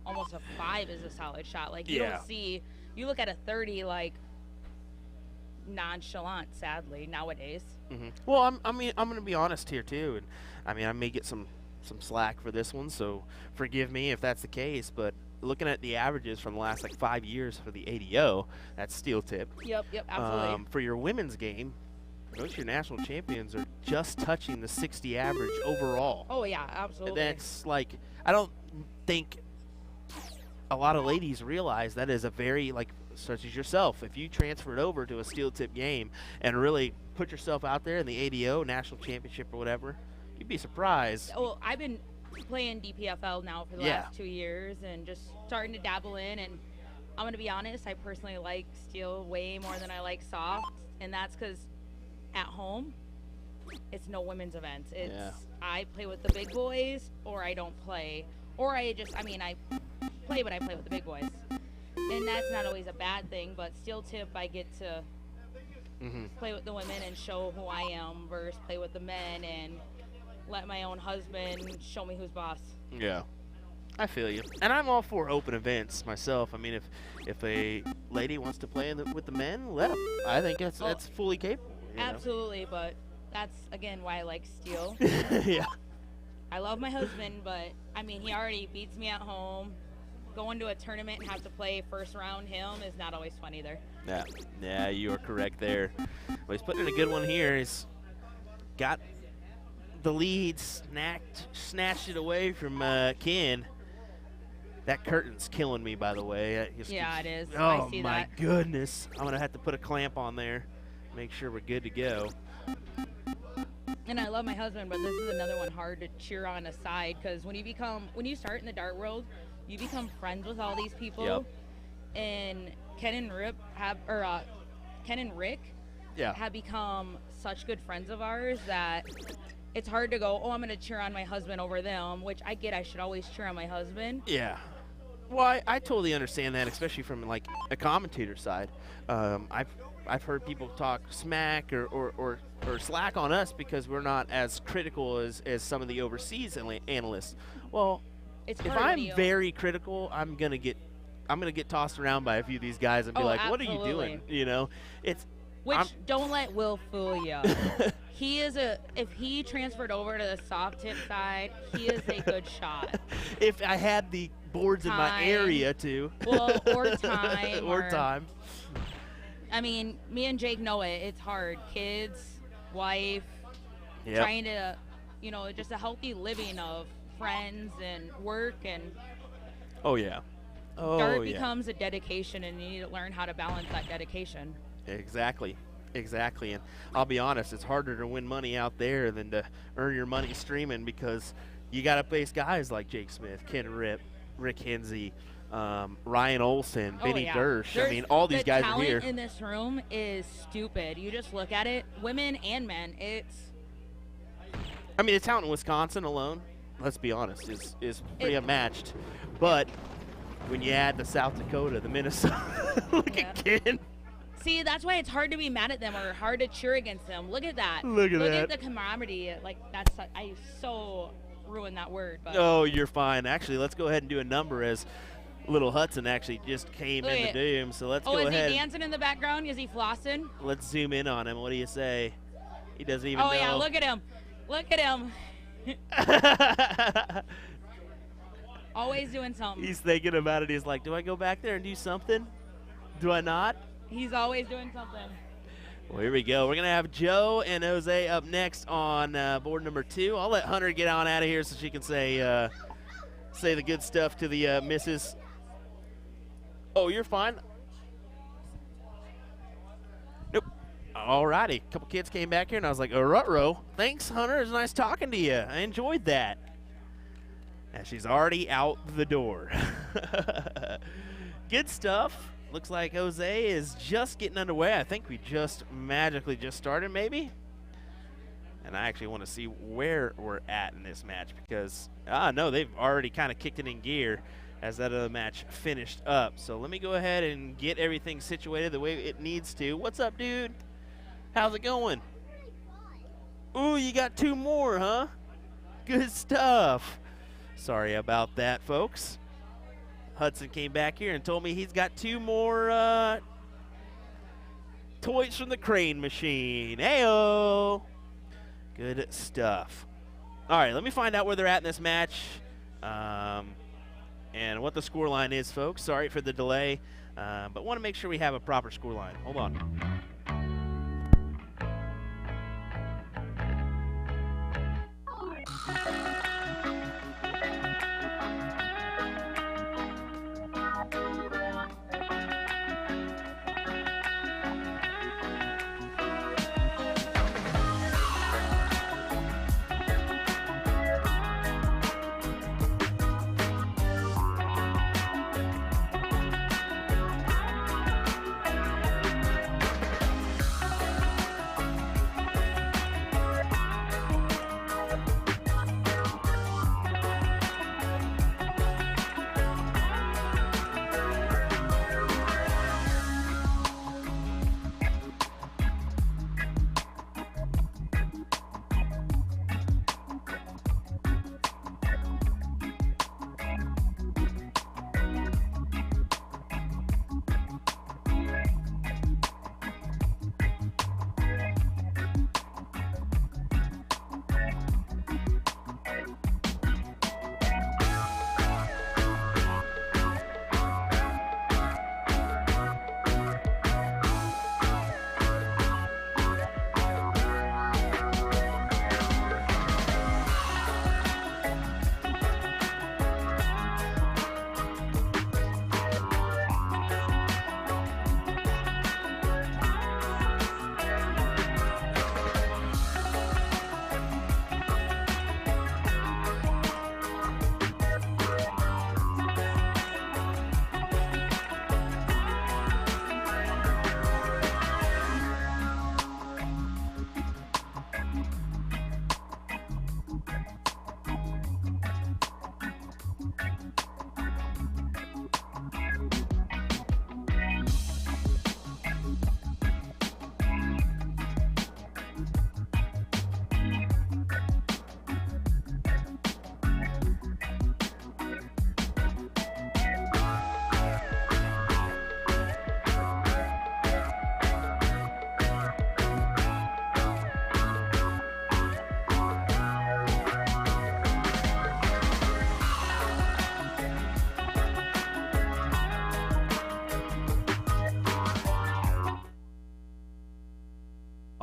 S3: almost a 5 is a solid shot. Like, you
S1: Yeah.
S3: don't see, you look at a 30, like, nonchalant, sadly, nowadays.
S1: Mhm. Well, I'm going to be honest here too, and I mean, I may get some slack for this one, so forgive me if that's the case. But looking at the averages from the last like 5 years for the ADO, that's steel tip.
S3: Yep, absolutely.
S1: For your women's game, most of your national champions are just touching the 60 average overall.
S3: Oh, yeah, absolutely.
S1: That's like, I don't think a lot of ladies realize that is a very, like, such as yourself, if you transferred over to a steel tip game and really put yourself out there in the ADO national championship or whatever, you'd be surprised.
S3: Well, I've been playing DPFL now for the
S1: Yeah.
S3: last 2 years and just starting to dabble in. And I'm going to be honest, I personally like steel way more than I like soft. And that's because at home, it's no women's events. It's I play with the big boys or I don't play. Or I play, but I play with the big boys. And that's not always a bad thing, but steel tip, I get to play with the women and show who I am versus play with the men and let my own husband show me who's boss.
S1: Yeah. I feel you. And I'm all for open events myself. I mean, if a lady wants to play with the men, let them. I think that's fully capable. You know?
S3: Absolutely, but that's, again, why I like steel.
S1: Yeah.
S3: I love my husband, but, I mean, he already beats me at home. Going to a tournament and have to play first round him is not always fun either.
S1: Yeah, you are correct there. Well, he's putting in a good one here. He's got the lead, snatched it away from Ken. That curtain's killing me, by the way.
S3: Yeah, it is.
S1: Oh,
S3: I see
S1: my
S3: that.
S1: goodness. I'm going to have to put a clamp on there, make sure we're good to go.
S3: And I love my husband, but this is another one hard to cheer on aside, because when you start in the dart world, you become friends with all these people.
S1: Yep.
S3: And Ken and Rick have become such good friends of ours that it's hard to go, oh, I'm going to cheer on my husband over them, which I get. I should always cheer on my husband.
S1: Yeah. Well, I totally understand that, especially from like a commentator side. I've heard people talk smack or slack on us because we're not as critical as some of the overseas analysts. Well,
S3: It's
S1: if
S3: hard when
S1: I'm
S3: you-
S1: very critical, I'm gonna get tossed around by a few of these guys and be
S3: Oh,
S1: like, "What are you
S3: absolutely.
S1: doing?" You know,
S3: Don't let Will fool you. If he transferred over to the soft tip side, he is a good shot.
S1: If I had the boards in my
S3: Time.
S1: area too.
S3: Well, or time.
S1: or time.
S3: I mean, me and Jake know it. It's hard. Kids, wife,
S1: Yep.
S3: trying to, just a healthy living of friends and work, and
S1: Oh yeah. Oh
S3: dart
S1: yeah.
S3: becomes a dedication, and you need to learn how to balance that dedication.
S1: Exactly. And I'll be honest, it's harder to win money out there than to earn your money streaming, because you got to face guys like Jake Smith, Ken Ripp, Rick Hinzi, Ryan Olson, Benny Dirsch. I mean, all these guys are here.
S3: The talent in this room is stupid. You just look at it, women and men.
S1: The talent in Wisconsin alone, let's be honest, is pretty unmatched. But when you add the South Dakota, the Minnesota, look at Ken.
S3: See, that's why it's hard to be mad at them or hard to cheer against them. Look at that.
S1: Look at that.
S3: Look at the camaraderie. Like, I so ruined that word. But
S1: Oh, you're fine. Actually, let's go ahead and do a number, as Little Hudson actually just came in the doom. So let's go ahead.
S3: Is he dancing in the background? Is he flossing?
S1: Let's zoom in on him. What do you say? He doesn't even know.
S3: Oh, yeah, look at him. Look at him. Always doing something.
S1: He's thinking about it. He's like, do I go back there and do something? Do I not?
S3: He's always doing something.
S1: Well, here we go. We're going to have Joe and Jose up next on board number 2. I'll let Hunter get on out of here so she can say the good stuff to the missus. Oh, you're fine. Nope. All righty. A couple kids came back here, and I was like, ruh-roh. Thanks, Hunter. It was nice talking to you. I enjoyed that. And she's already out the door. Good stuff. Looks like Jose is just getting underway. I think we just magically just started, maybe. And I actually want to see where we're at in this match, because, no, they've already kind of kicked it in gear as that other match finished up. So let me go ahead and get everything situated the way it needs to. What's up, dude? How's it going? Ooh, you got 2 more, huh? Good stuff. Sorry about that, folks. Hudson came back here and told me he's got 2 more toys from the crane machine. Heyo! Good stuff. All right, let me find out where they're at in this match and what the scoreline is, folks. Sorry for the delay, but want to make sure we have a proper scoreline. Hold on.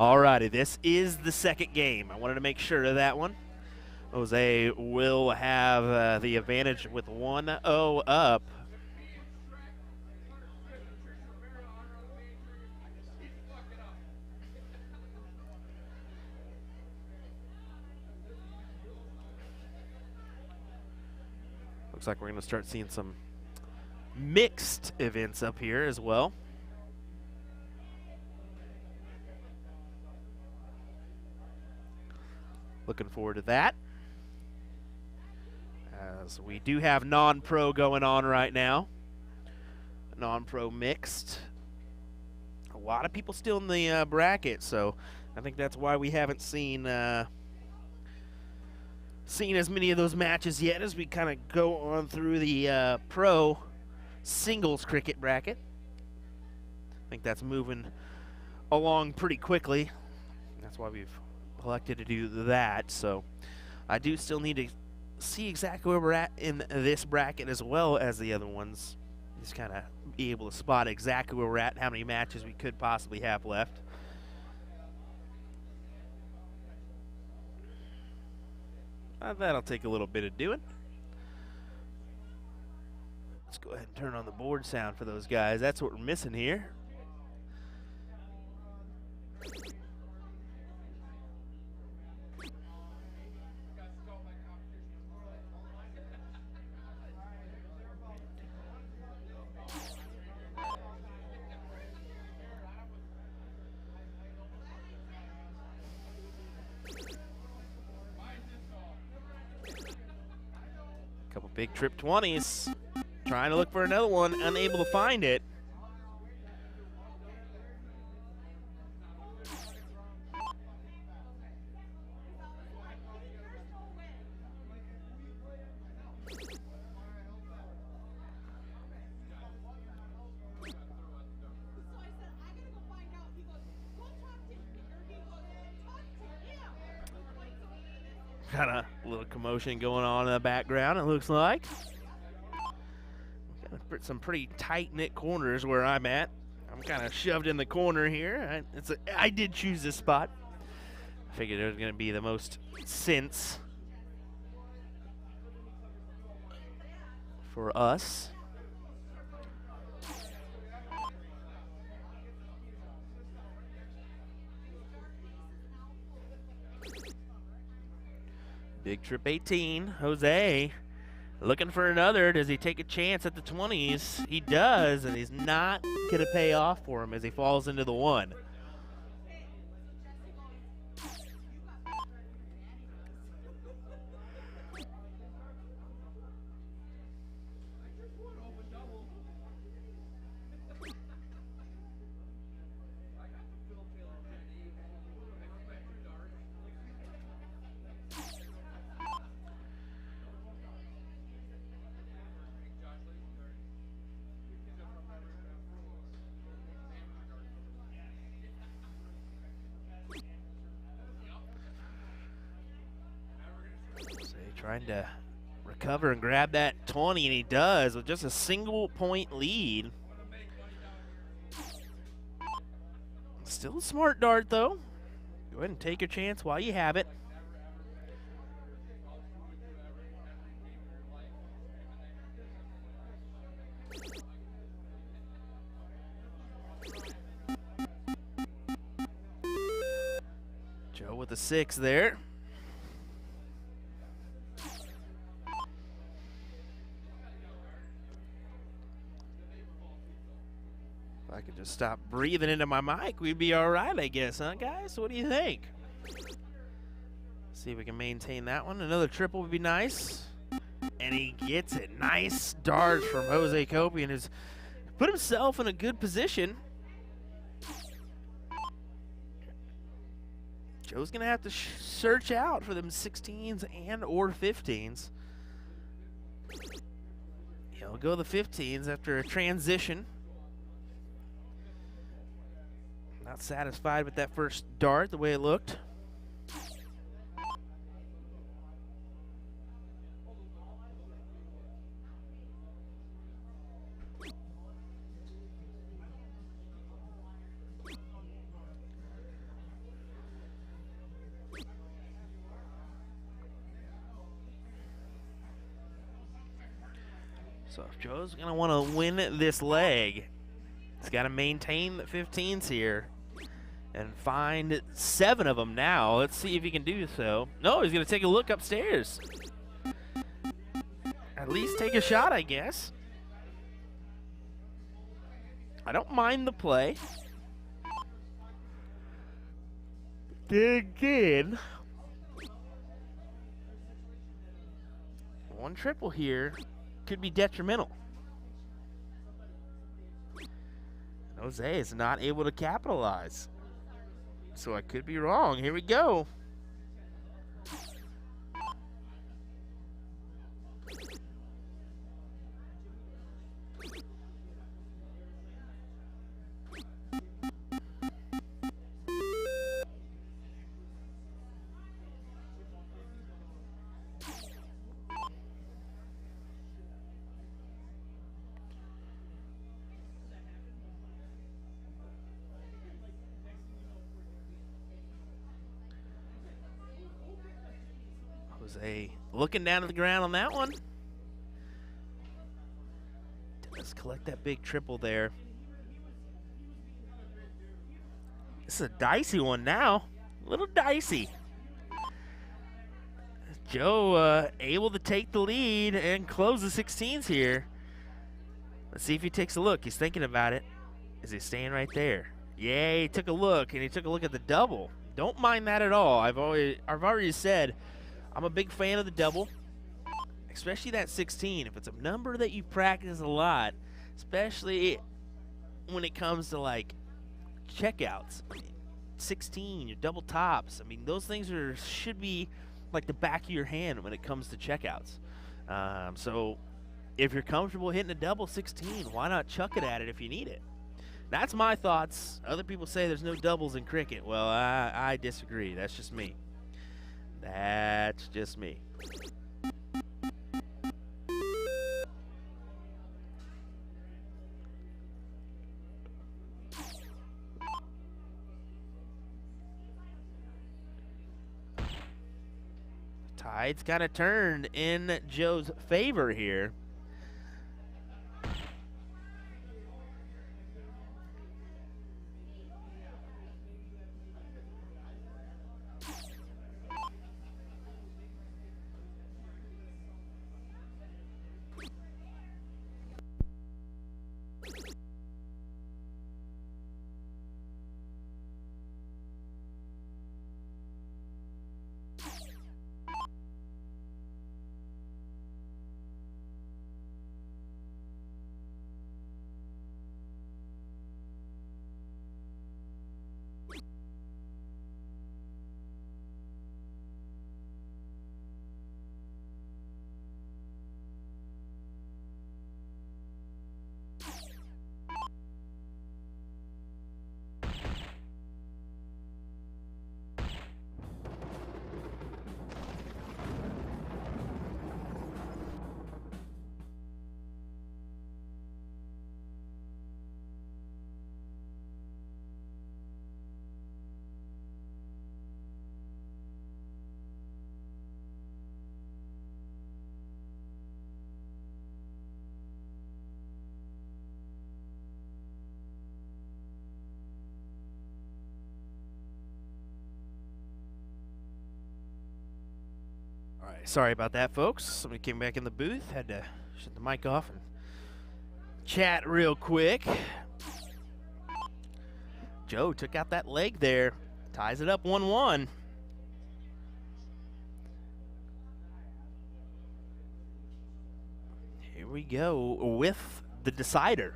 S1: Alrighty, this is the second game. I wanted to make sure of that one. Jose will have the advantage with 1-0 up. Looks like we're going to start seeing some mixed events up here as well. Looking forward to that. As we do have non-pro going on right now. Non-pro mixed. A lot of people still in the bracket, so I think that's why we haven't seen as many of those matches yet as we kind of go on through the pro singles cricket bracket. I think that's moving along pretty quickly. That's why we've elected to do that. So I do still need to see exactly where we're at in this bracket as well as the other ones. Just kind of be able to spot exactly where we're at and how many matches we could possibly have left. That'll take a little bit of doing. Let's go ahead and turn on the board sound for those guys. That's what we're missing here. Couple big trip 20s. Trying to look for another one, unable to find it. Got a little commotion going on in the background, it looks like. Got some pretty tight-knit corners where I'm at. I'm kind of shoved in the corner here. I did choose this spot. I figured it was going to be the most sense for us. Big trip 18, Jose looking for another. Does he take a chance at the 20s? He does, and he's not going to pay off for him as he falls into the one. Trying to recover and grab that 20, and he does with just a single point lead. Still a smart dart, though. Go ahead and take your chance while you have it. Joe with the 6 there. If I could just stop breathing into my mic, we'd be all right, I guess, huh, guys? What do you think? See if we can maintain that one. Another triple would be nice. And he gets it. Nice dart from Jose Copian, who's put himself in a good position. Joe's going to have to search out for them 16s and or 15s. He'll go the 15s after a transition. Not satisfied with that first dart, the way it looked. So if Joe's going to want to win this leg, he's got to maintain the 15s here and find 7 of them now. Let's see if he can do so. No, he's going to take a look upstairs. At least take a shot, I guess. I don't mind the play. Dig in. One triple here could be detrimental. Jose is not able to capitalize. So I could be wrong. Here we go. Jose looking down to the ground on that one. Let's collect that big triple there. This is a dicey one now. A little dicey. Joe able to take the lead and close the 16s here. Let's see if he takes a look. He's thinking about it. Is he staying right there? Yeah, he took a look, and he took a look at the double. Don't mind that at all. I've already said I'm a big fan of the double, especially that 16. If it's a number that you practice a lot, especially when it comes to like checkouts, 16, your double tops. I mean, those things should be like the back of your hand when it comes to checkouts. So if you're comfortable hitting a double 16, why not chuck it at it if you need it? That's my thoughts. Other people say there's no doubles in cricket. Well, I disagree. That's just me. That's just me. Tide's kind of turned in Joe's favor here. Sorry about that, folks. Somebody came back in the booth. Had to shut the mic off and chat real quick. Joe took out that leg there. Ties it up 1-1. Here we go with the decider.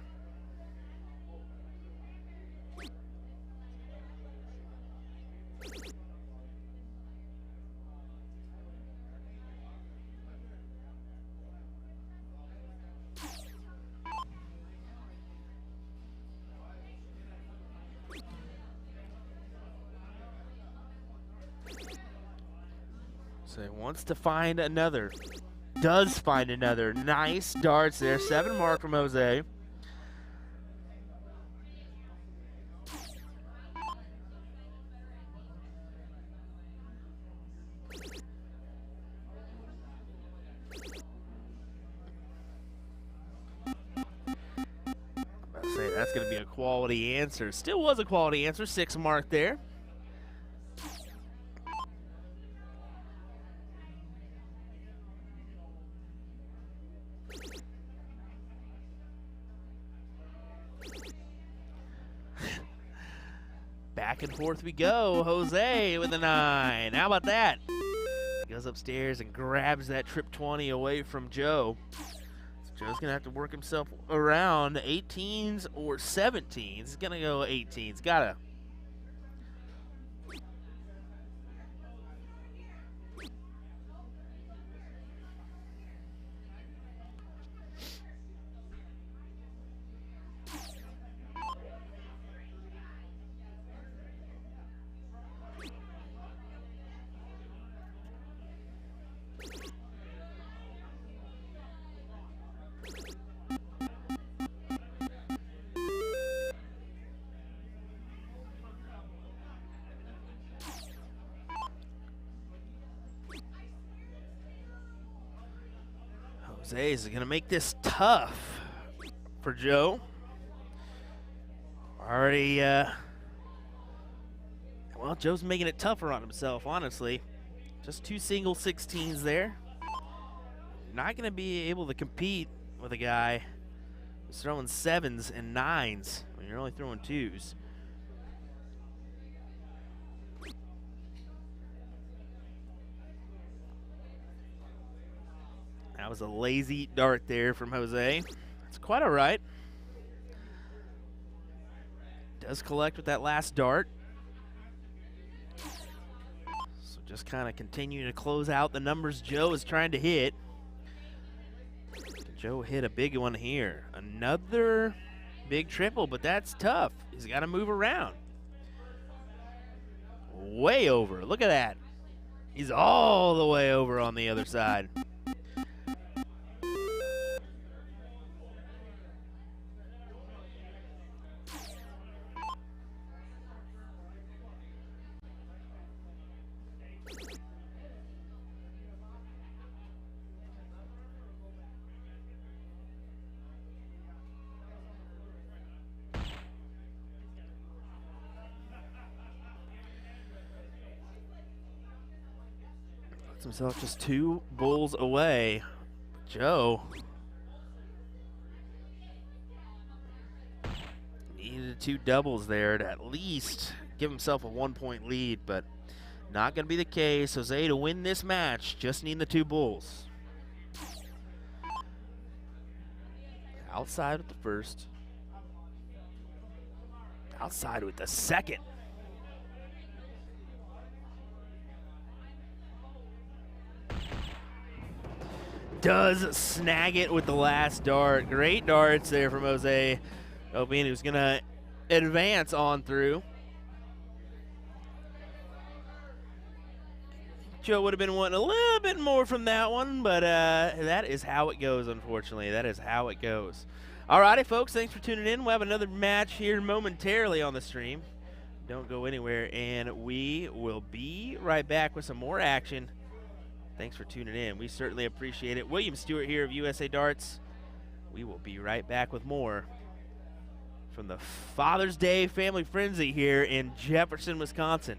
S1: So he wants to find another. Does find another. Nice darts there. 7 mark from Jose. That's going to be a quality answer. Still was a quality answer. 6 mark there. Back and forth we go. Jose with a 9. How about that? Goes upstairs and grabs that trip 20 away from Joe. So Joe's going to have to work himself around 18s or 17s. He's going to go 18s. Gotta. Jose is going to make this tough for Joe. Already, well, Joe's making it tougher on himself, honestly. Just 2 single 16s there. Not going to be able to compete with a guy who's throwing 7s and 9s when you're only throwing 2s. That was a lazy dart there from Jose. It's quite all right. Does collect with that last dart. So just kind of continue to close out the numbers Joe is trying to hit. Joe hit a big one here. Another big triple, but that's tough. He's got to move around. Way over. Look at that. He's all the way over on the other side. Himself just 2 bulls away. Joe needed 2 doubles there to at least give himself a 1-point lead, but not going to be the case. Jose to win this match, just needing the 2 bulls. Outside with the first. Outside with the second. Does snag it with the last dart. Great darts there from Jose. Hoping he was going to advance on through. Joe would have been wanting a little bit more from that one, but that is how it goes, unfortunately. That is how it goes. Alrighty, folks, thanks for tuning in. We'll have another match here momentarily on the stream. Don't go anywhere, and we will be right back with some more action. Thanks for tuning in. We certainly appreciate it. Will Stuart here of USA Darts. We will be right back with more from the Father's Day Family Frenzy here in Jefferson, Wisconsin.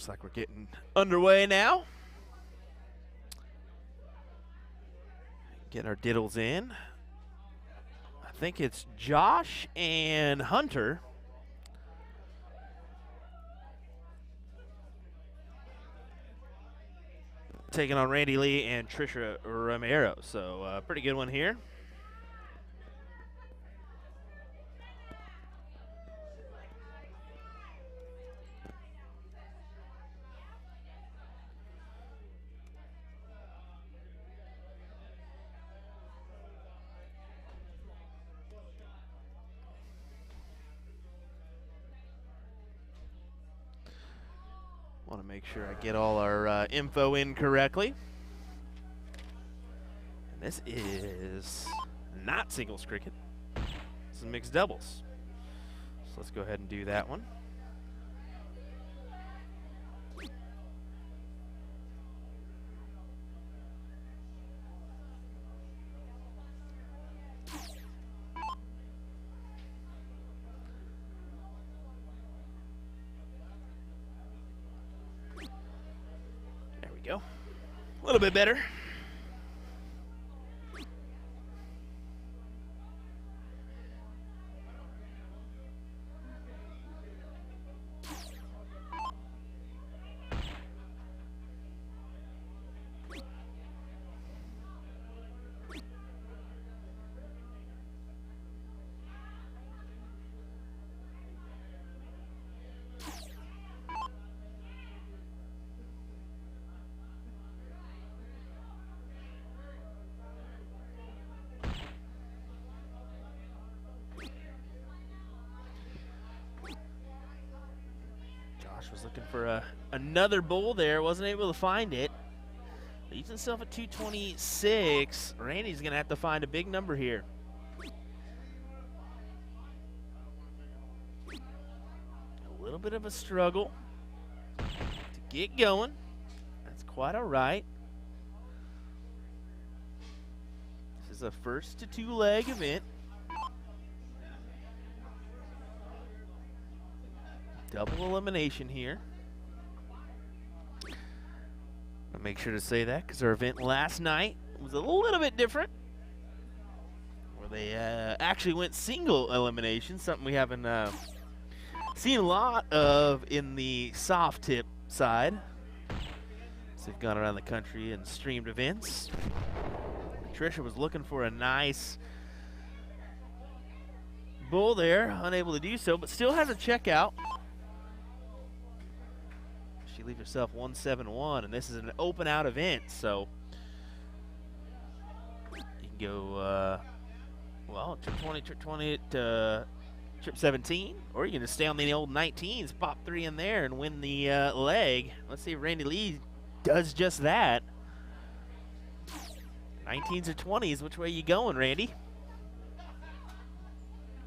S1: Looks like we're getting underway now. Get our diddles in. I think it's Josh and Hunter. Taking on Randy Lee and Trisha Romero. So pretty good one here. Want to make sure I get all our info in correctly. And this is not singles cricket. This is mixed doubles. So let's go ahead and do that one. Go. A little bit better. Was looking for another bull there, wasn't able to find it. Leaves himself at 226. Randy's going to have to find a big number here. A little bit of a struggle to get going. That's quite all right. This is a first to two leg event. Double elimination here. I'll make sure to say that because our event last night was a little bit different, where they actually went single elimination, something we haven't seen a lot of in the soft tip side. So they've gone around the country and streamed events. Trisha was looking for a nice bull there, unable to do so, but still has a checkout. She leaves herself 171, and this is an open out event, so you can go well, trip 20 to trip 17, or you can just stay on the old 19s, pop 3 in there, and win the leg. Let's see if Randy Lee does just that. 19s or 20s, which way you going, Randy?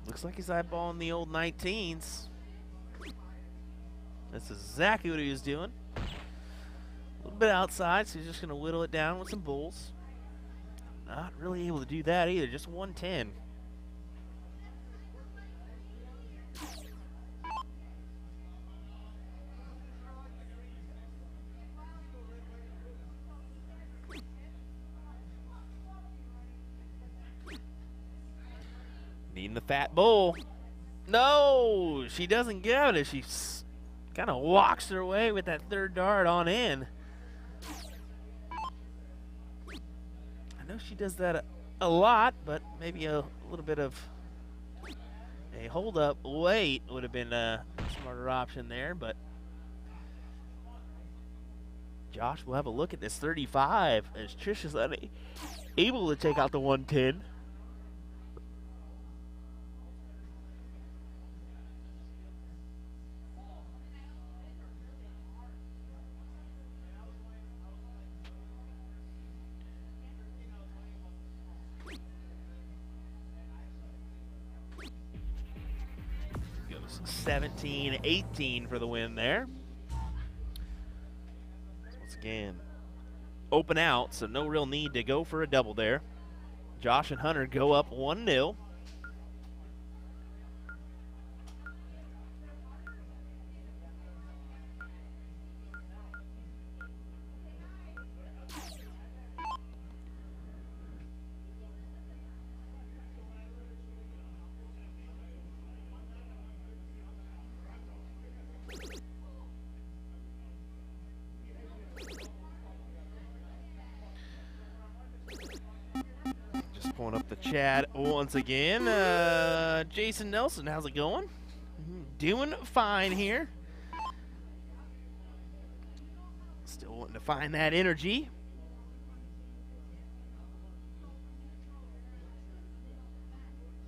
S1: Looks like he's eyeballing the old 19s. That's exactly what he was doing. A little bit outside, so he's just going to whittle it down with some bulls. Not really able to do that either, just 110. Needing the fat bull. No, she doesn't get it. She kind of walks her way with that third dart on in. I know she does that a lot, but maybe a little bit of a hold up wait would have been a smarter option there, but Josh will have a look at this 35 as Trisha's able to take out the 110. Goes 17-18 for the win there. Once again, open out, so no real need to go for a double there. Josh and Hunter go up 1-0. pulling up the chat once again. Jason Nelson, how's it going? Doing fine here. Still wanting to find that energy.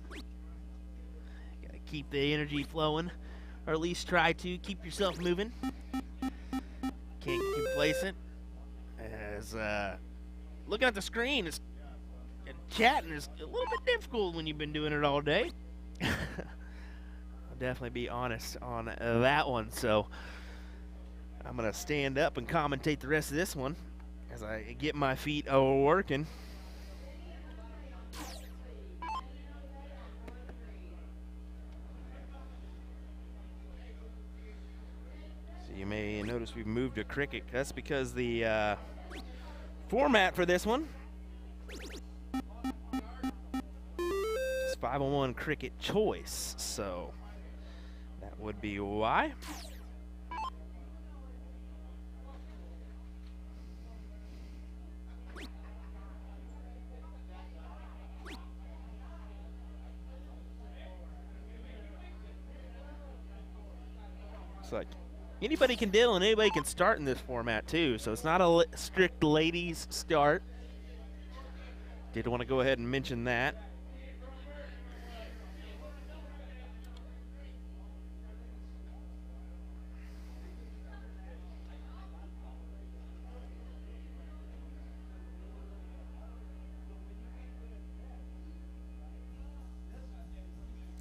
S1: Gotta keep the energy flowing, or at least try to keep yourself moving. Can't get complacent. As looking at the screen and chatting is a little bit difficult when you've been doing it all day. I'll definitely be honest on that one. So I'm going to stand up and commentate the rest of this one as I get my feet working. So you may notice we've moved to cricket. That's because the format for this one is 5-on-1 cricket choice. So that would be why. It's like anybody can deal and anybody can start in this format too, so it's not a strict ladies start. Did want to go ahead and mention that.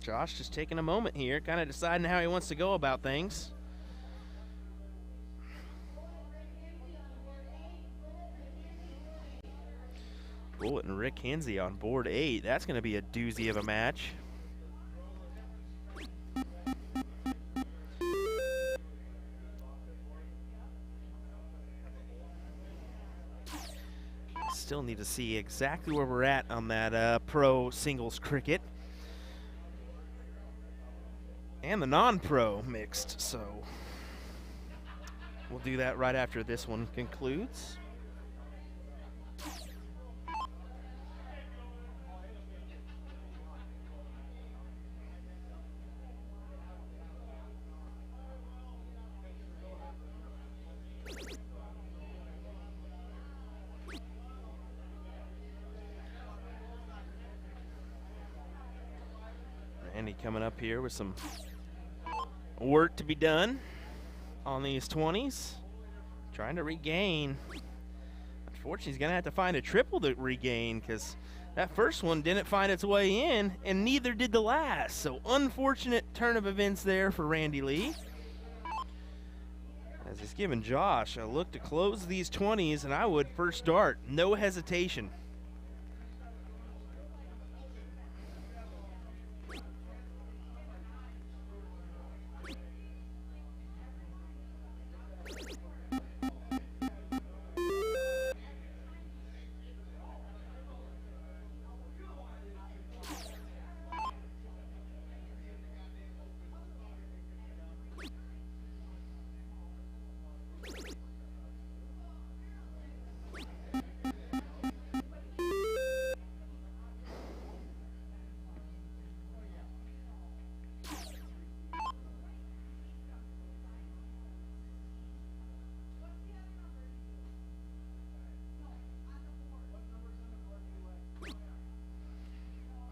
S1: Josh just taking a moment here, kind of deciding how he wants to go about things. Bullet and Rick Hinzi on board 8. That's going to be a doozy of a match. Still need to see exactly where we're at on that pro singles cricket. And the non-pro mixed, so we'll do that right after this one concludes. Andy coming up here with some work to be done on these 20s. Trying to regain. Unfortunately, he's going to have to find a triple to regain because that first one didn't find its way in, and neither did the last. So unfortunate turn of events there for Randy Lee. As he's giving Josh a look to close these 20s, and I would first dart. No hesitation.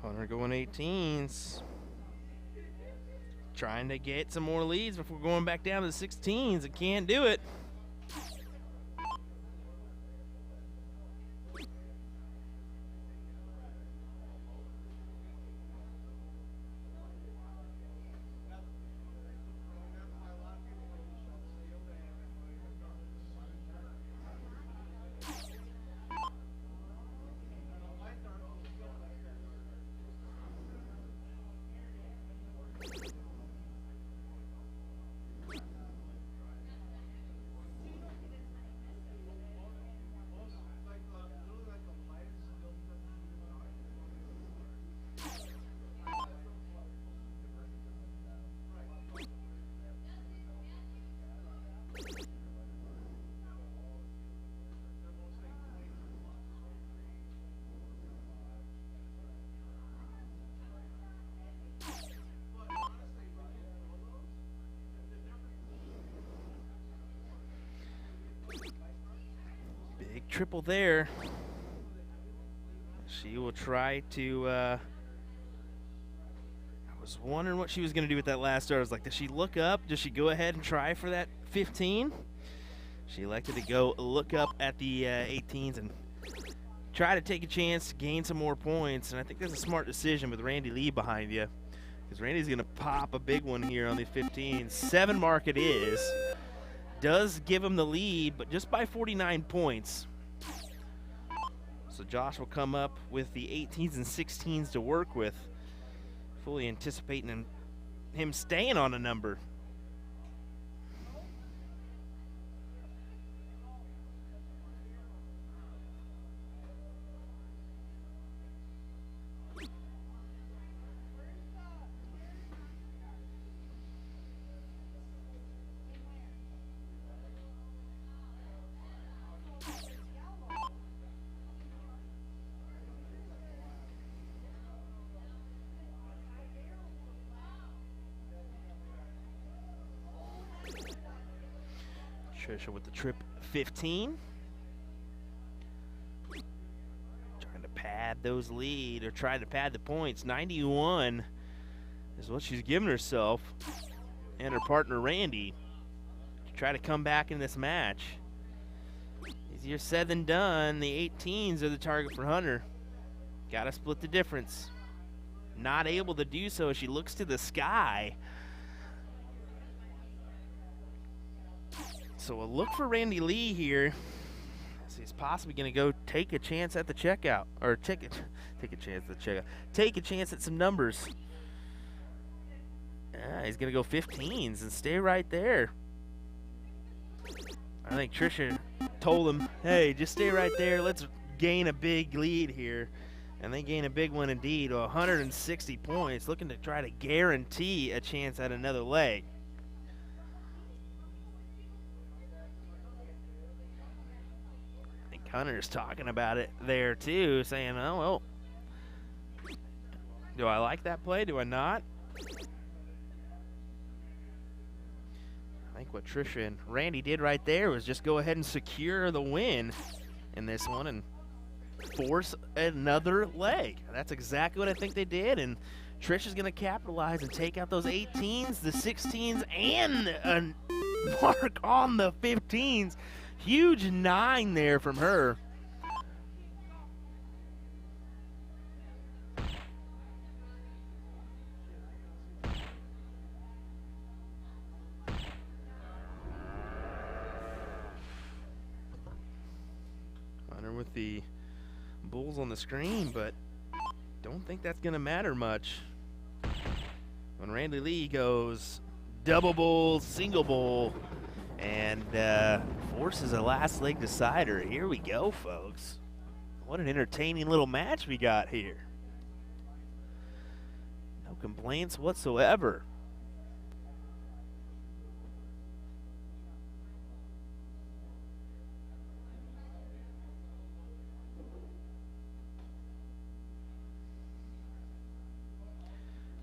S1: Hunter going 18s. Trying to get some more leads before going back down to the 16s. It can't do it. triple there. She will try to, I was wondering what she was going to do with that last dart. I was like, does she look up? Does she go ahead and try for that 15? She elected to go look up at the 18s and try to take a chance to gain some more points. And I think that's a smart decision with Randy Lee behind you, because Randy's going to pop a big one here on the 15. 7 mark it is. Does give him the lead, but just by 49 points. So Josh will come up with the 18s and 16s to work with, fully anticipating him staying on a number. Trisha with the trip 15. Trying to pad those lead, or trying to pad the points. 91 is what she's giving herself and her partner Randy to try to come back in this match. Easier said than done. The 18s are the target for Hunter. Got to split the difference. Not able to do so as she looks to the sky. So a look for Randy Lee here. He's possibly going to go take a chance at the checkout, or take a chance at the checkout. Take a chance at some numbers. He's going to go 15s and stay right there. I think Trisha told him, hey, just stay right there. Let's gain a big lead here. And they gain a big one indeed, 160 points, looking to try to guarantee a chance at another leg. Hunter's talking about it there too, saying, oh, well, do I like that play? Do I not? I think what Trisha and Randy did right there was just go ahead and secure the win in this one and force another leg. That's exactly what I think they did, and Trisha's going to capitalize and take out those 18s, the 16s, and a mark on the 15s. Huge 9 there from her. Hunter with the bulls on the screen, but don't think that's going to matter much when Randy Lee goes double bull, single bull, and forces a last leg decider. Here we go, folks. What an entertaining little match we got here. No complaints whatsoever.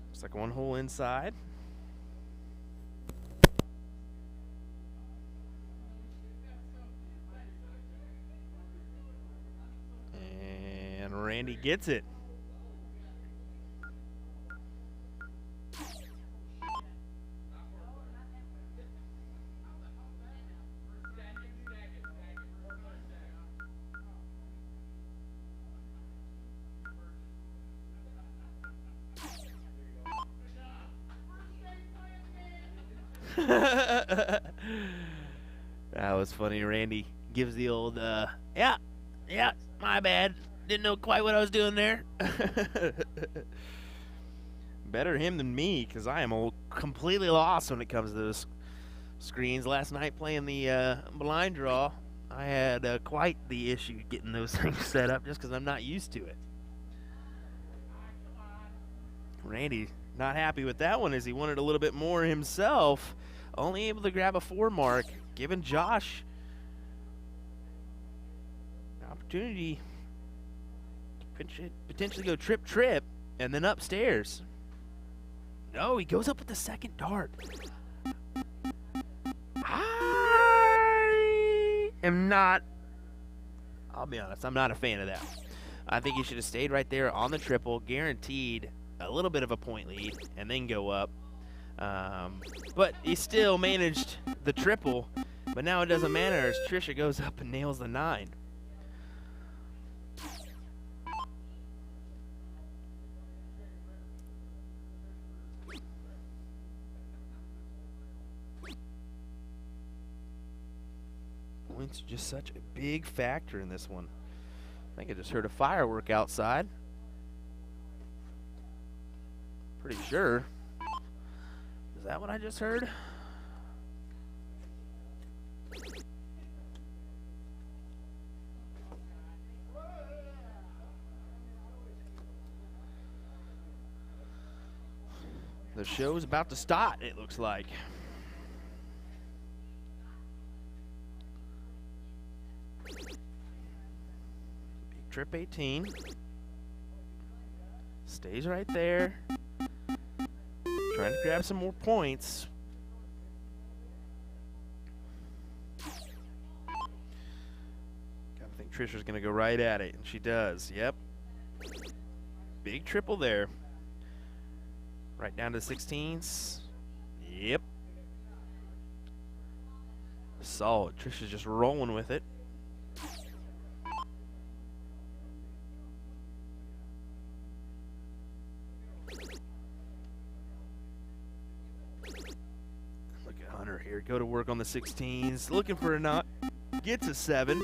S1: Looks like one hole inside. Randy gets it. That was funny. Randy gives the old, yeah, my bad. Didn't know quite what I was doing there. Better him than me, because I am completely lost when it comes to those screens. Last night playing the blind draw, I had quite the issue getting those things set up just because I'm not used to it. Randy not happy with that one as he wanted a little bit more himself. Only able to grab a 4 mark, giving Josh an opportunity to potentially go trip, and then upstairs. No, he goes up with the second dart. I am not I'll be honest, I'm not a fan of that. I think he should have stayed right there on the triple, guaranteed a little bit of a point lead, and then go up. But he still managed the triple, but now it doesn't matter as Trisha goes up and nails the 9. Points are just such a big factor in this one. I think I just heard a firework outside. Pretty sure. Is that what I just heard? The show's about to start, it looks like. Trip 18. Stays right there. Trying to grab some more points. Gotta think Trisha's gonna go right at it, and she does. Yep. Big triple there. Right down to 16s. Yep. Solid. Trisha's just rolling with it. Look at Hunter here. Go to work on the 16s. Looking for a knot. Gets a 7.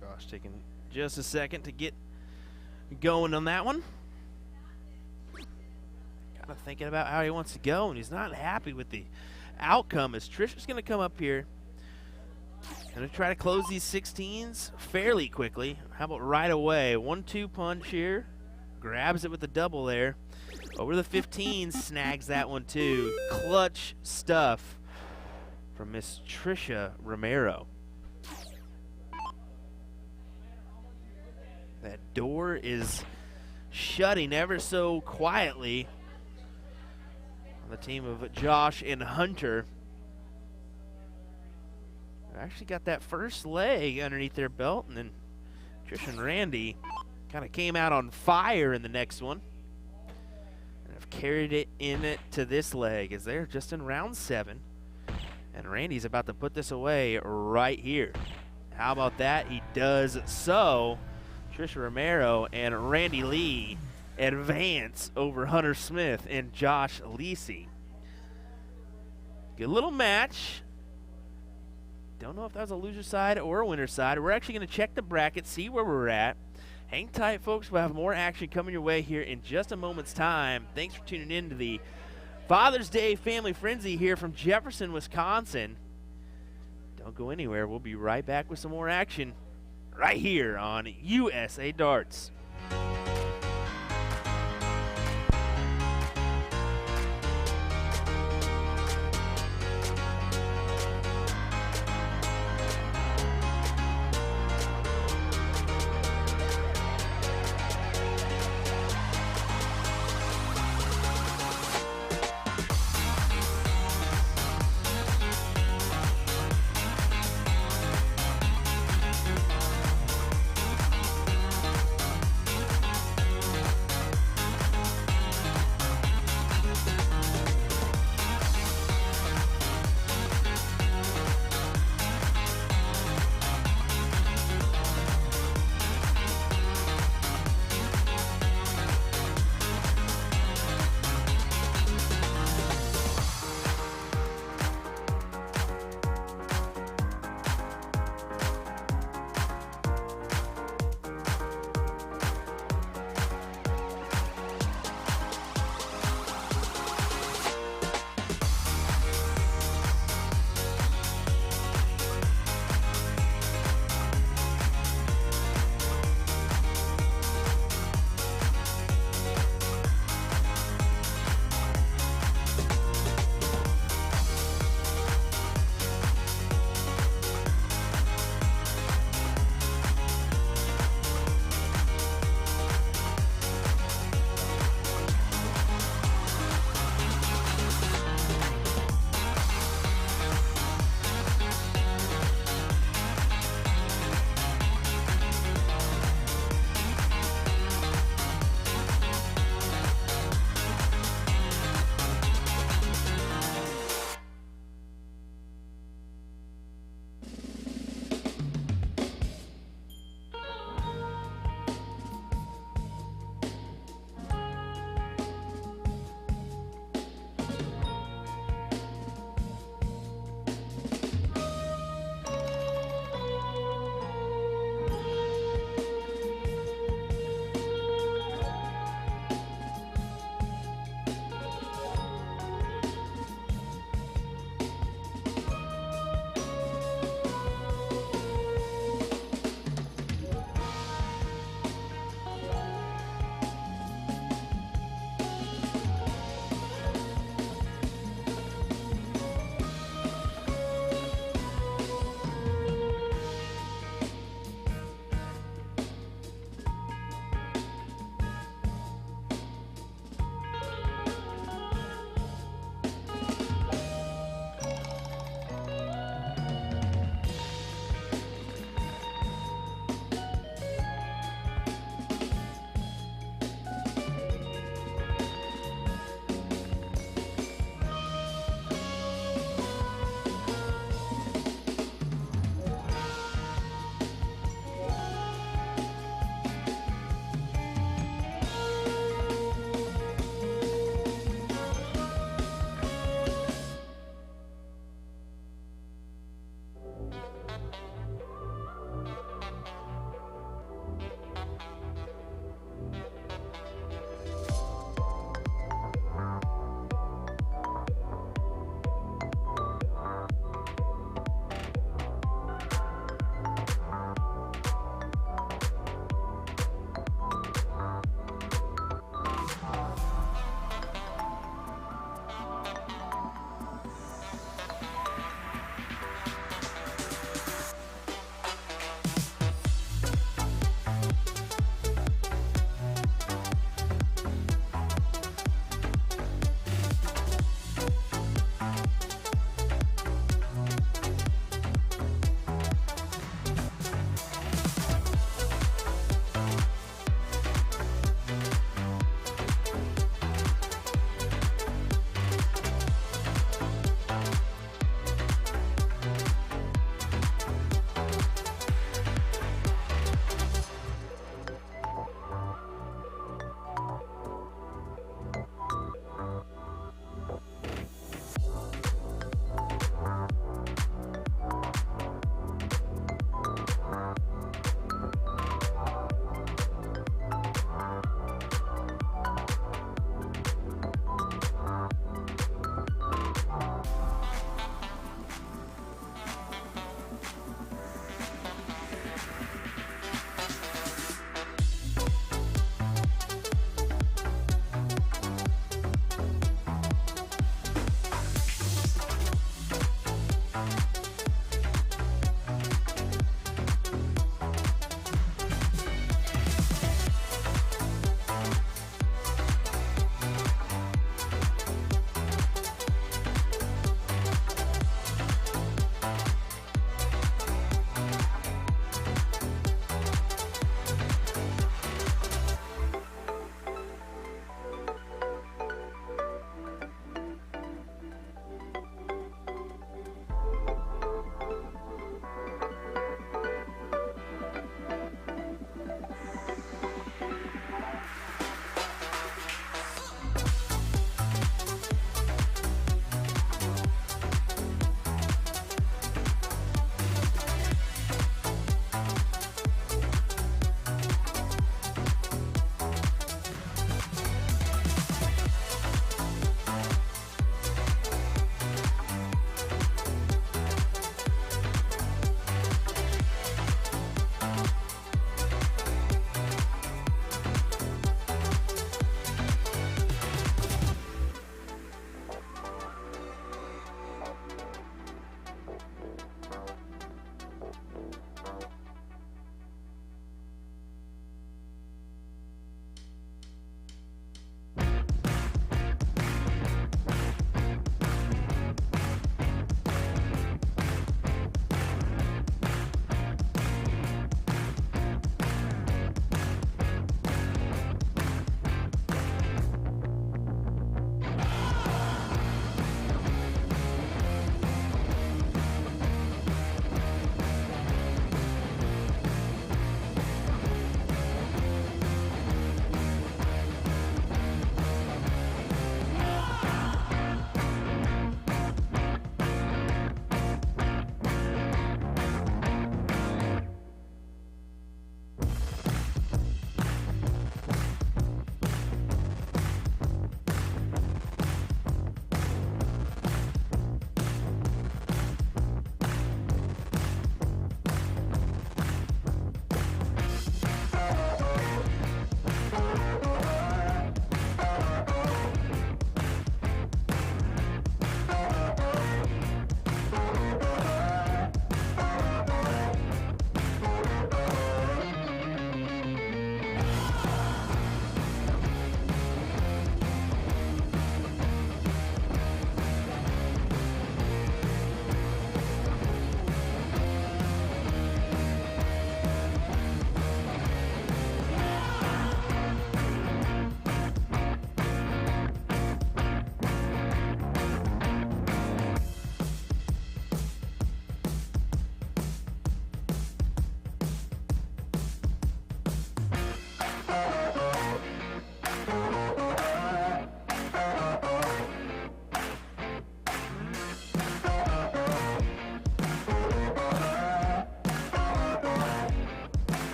S1: Josh taking just a second to get going on that one. Kind of thinking about how he wants to go, and he's not happy with the outcome as Trisha's going to come up here. Going to try to close these 16s fairly quickly. How about right away? 1-2 punch here. Grabs it with the double there. Over the 15s, snags that one too. Clutch stuff from Miss Trisha Romero. That door is shutting ever so quietly on the team of Josh and Hunter. They actually got that first leg underneath their belt, and then Trish and Randy kind of came out on fire in the next one. And have carried it to this leg as they're just in round 7. And Randy's about to put this away right here. How about that? He does so. Trisha Romero and Randy Lee advance over Hunter Smith and Josh Lisi. Good little match. Don't know if that was a loser side or a winner side. We're actually going to check the bracket, see where we're at. Hang tight, folks. We'll have more action coming your way here in just a moment's time. Thanks for tuning in to the Father's Day Family Frenzy here from Jefferson, Wisconsin. Don't go anywhere. We'll be right back with some more action right here on USA Darts.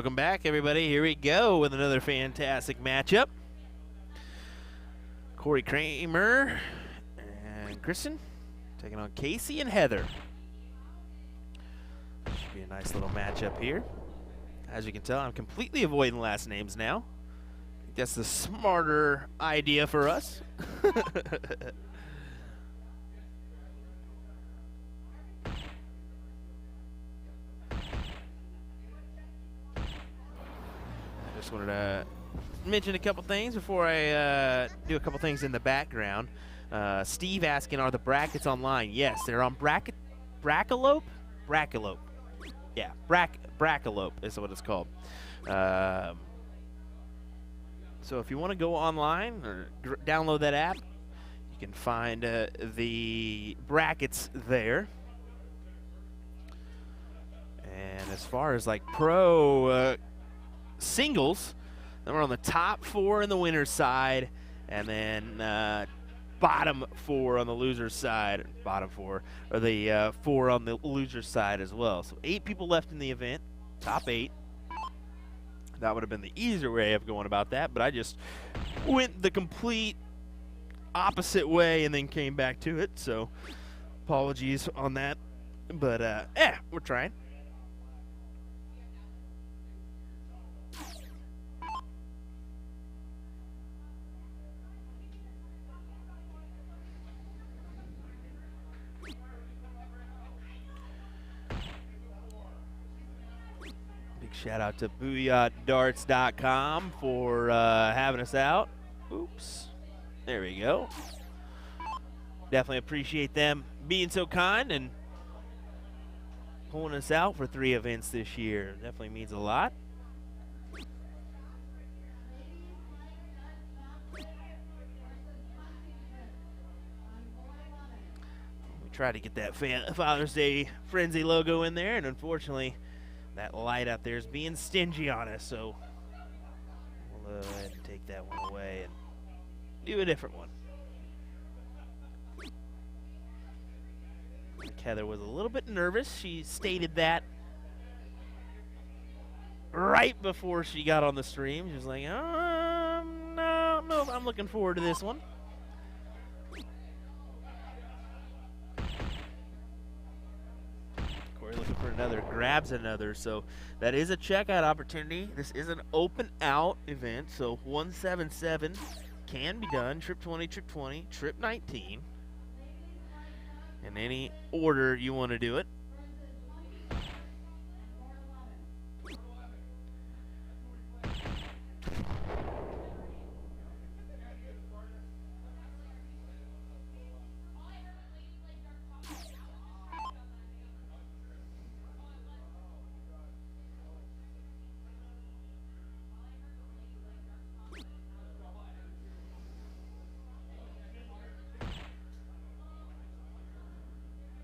S1: Welcome back, everybody. Here we go with another fantastic matchup. Corey Kramer and Kristen taking on Casey and Heather. Should be a nice little matchup here. As you can tell, I'm completely avoiding last names now. I think that's the smarter idea for us. Just wanted to mention a couple things before I do a couple things in the background. Steve asking, are the brackets online? Yes, they're on Brackalope? Brackalope. Yeah, Brackalope is what it's called. So if you want to go online or download that app, you can find the brackets there. And as far as like pro singles, then we're on the top 4 in the winner's side, and then bottom 4 on the loser's side. Bottom 4, or the 4 on the loser's side as well. So 8 people left in the event, top 8. That would have been the easier way of going about that, but I just went the complete opposite way and then came back to it. So apologies on that, but we're trying. Shout out to usadartsproduction for having us out. Oops. There we go. Definitely appreciate them being so kind and pulling us out for 3 events this year. Definitely means a lot. We tried to get that Father's Day Frenzy logo in there, and unfortunately, that light out there is being stingy on us, so we'll go ahead and take that one away and do a different one. Heather was a little bit nervous. She stated that right before she got on the stream. She was like, no, I'm looking forward to this one. Looking for another, grabs another, so that is a checkout opportunity. This is an open out event, so 177 can be done. Trip 20, trip 20, trip 19, in any order you want to do it.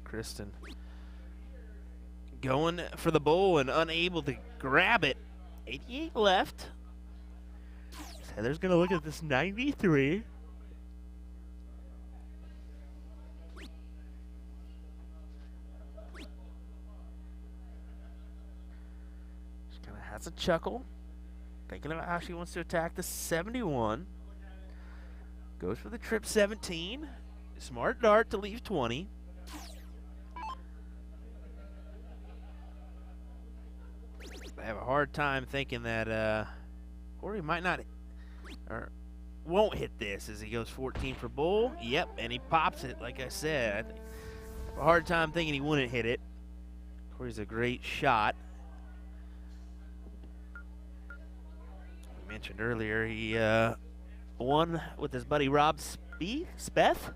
S1: Kristen going for the bowl and unable to grab it. 88 left. Heather's going to look at this 93. She kind of has a chuckle, thinking about how she wants to attack the 71. Goes for the trip 17. Smart dart to leave 20. I have a hard time thinking that Corey might not or won't hit this as he goes 14 for bull. Yep, and he pops it like I said. I have a hard time thinking he wouldn't hit it. Corey's a great shot. We mentioned earlier he won with his buddy Rob Speth.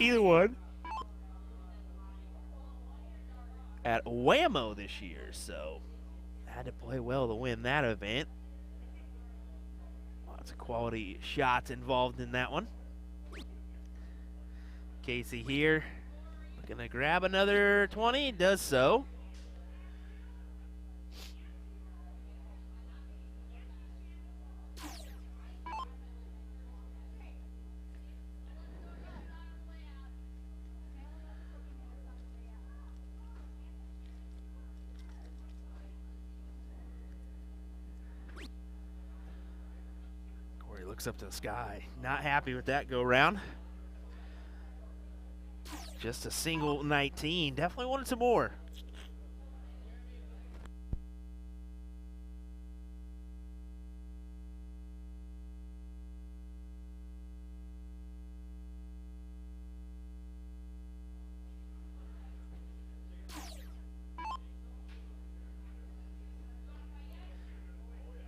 S1: Either one. At Whammo this year, so had to play well to win that event. Lots of quality shots involved in that one. Casey here, looking to grab another 20, does so. looks up to the sky. Not happy with that go round. Just a single 19. Definitely wanted some more.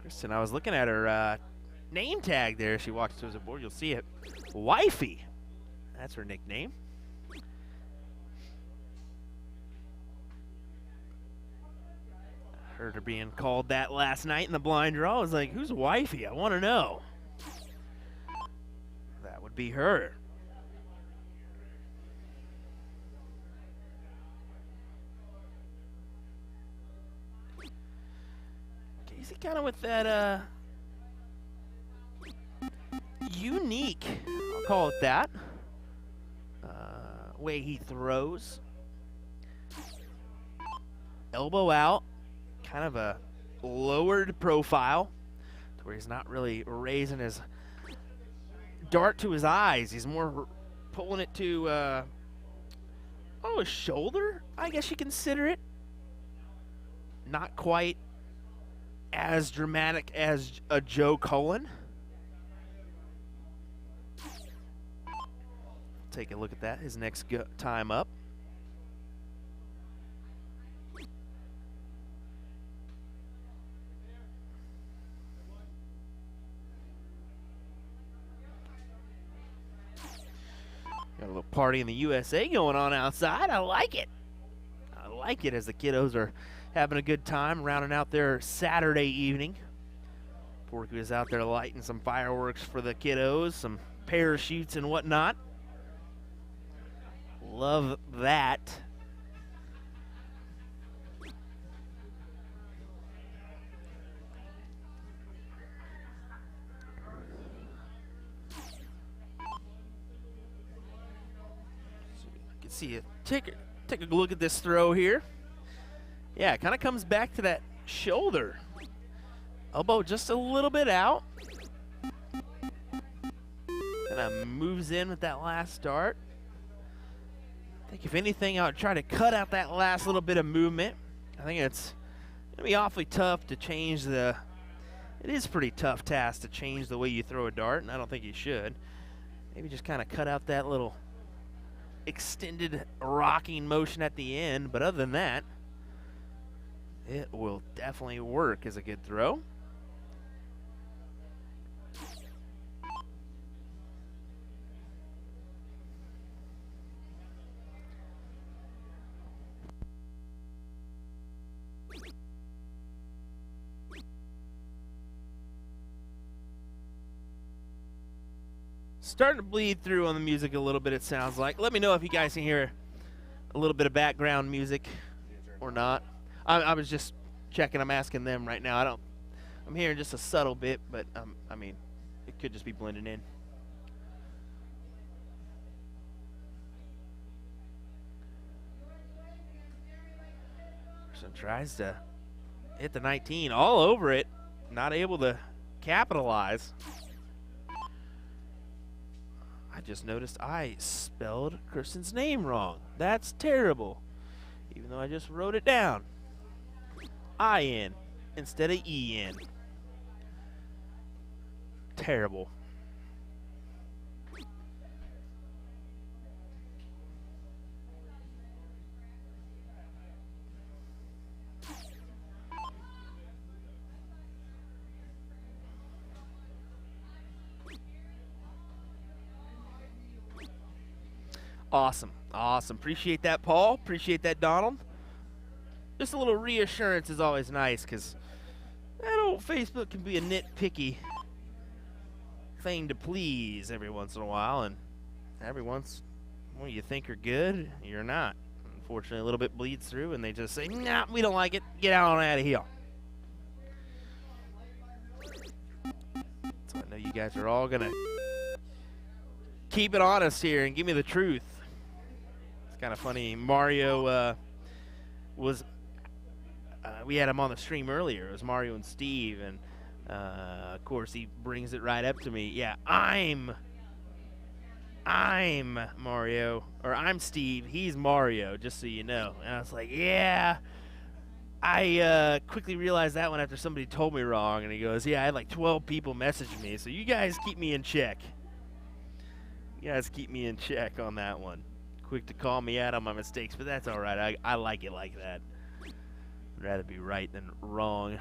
S1: Kristen, I was looking at her name tag there. She walks to the board. You'll see it. Wifey. That's her nickname. Heard her being called that last night in the blind draw. I was like, who's Wifey? I want to know. That would be her. Casey kind of with that unique, I'll call it that, way he throws. Elbow out, kind of a lowered profile to where he's not really raising his dart to his eyes. He's more pulling it to, his shoulder, I guess you consider it. Not quite as dramatic as a Joe Cullen. Take a look at that, his next time up. Got a little party in the USA going on outside. I like it. I like it as the kiddos are having a good time, rounding out their Saturday evening. Porky was out there lighting some fireworks for the kiddos, some parachutes and whatnot. Love that. See you take a look at this throw here. Yeah, it kind of comes back to that shoulder. Elbow just a little bit out. Kind of moves in with that last dart. I think if anything, I would try to cut out that last little bit of movement. I think it's going to be awfully tough to change it is a pretty tough task to change the way you throw a dart, and I don't think you should. Maybe just kind of cut out that little extended rocking motion at the end, but other than that, it will definitely work as a good throw. Starting to bleed through on the music a little bit, it sounds like. Let me know if you guys can hear a little bit of background music or not. I was just checking. I'm asking them right now. I'm hearing just a subtle bit, but I mean, it could just be blending in. Kristen tries to hit the 19 all over it, not able to capitalize. I just noticed I spelled Kristen's name wrong. That's terrible. Even though I just wrote it down. I-N instead of E-N. Terrible. Awesome. Awesome. Appreciate that, Paul. Appreciate that, Donald. Just a little reassurance is always nice, because that old Facebook can be a nitpicky thing to please every once in a while, and every once, well, you think you're good, you're not. Unfortunately, a little bit bleeds through, and they just say, nah, we don't like it. Get out of here. So I know you guys are all going to keep it honest here and give me the truth. It's kind of funny. Mario we had him on the stream earlier. It was Mario and Steve, and Of course, he brings it right up to me. Yeah, I'm Mario, or I'm Steve. He's Mario, just so you know. And I was like, yeah. I quickly realized that one after somebody told me wrong, and he goes, yeah, I had like 12 people message me, so you guys keep me in check. You guys keep me in check on that one. Quick to call me out on my mistakes, but that's all right. I like it like that. I'd rather be right than wrong.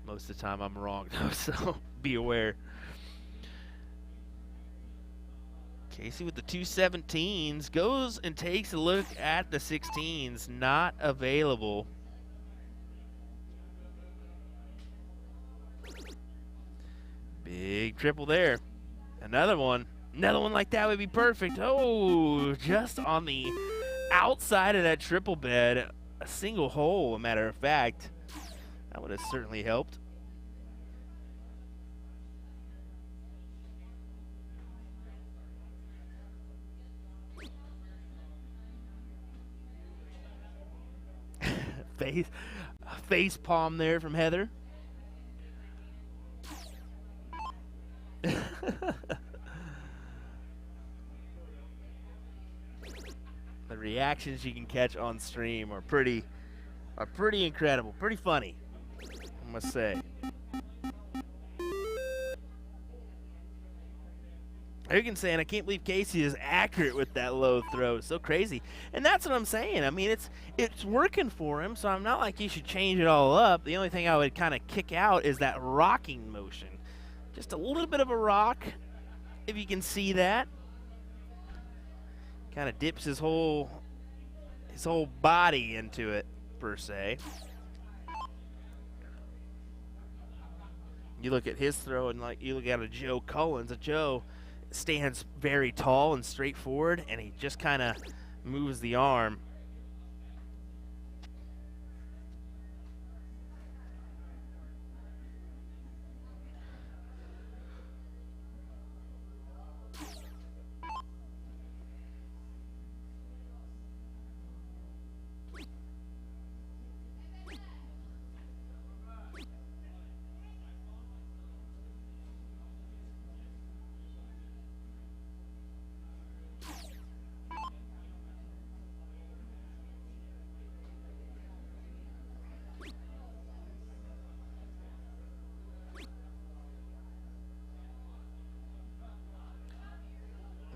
S1: Most of the time I'm wrong, though, so be aware. Casey with the 217s goes and takes a look at the 16s. Not available. Big triple there. Another one. Another one like that would be perfect. Oh, just on the outside of that triple bed. A single hole, a matter of fact. That would have certainly helped. Face palm there from Heather. The reactions you can catch on stream are pretty incredible, pretty funny, I must say. You can say, and I can't believe Casey is accurate with that low throw. It's so crazy. And that's what I'm saying. I mean, it's working for him, so I'm not like you should change it all up. The only thing I would kind of kick out is that rocking motion. Just a little bit of a rock, if you can see that. Kind of dips his whole body into it, per se. You look at his throw, and like you look at a Joe Collins. A Joe stands very tall and straightforward, and he just kind of moves the arm.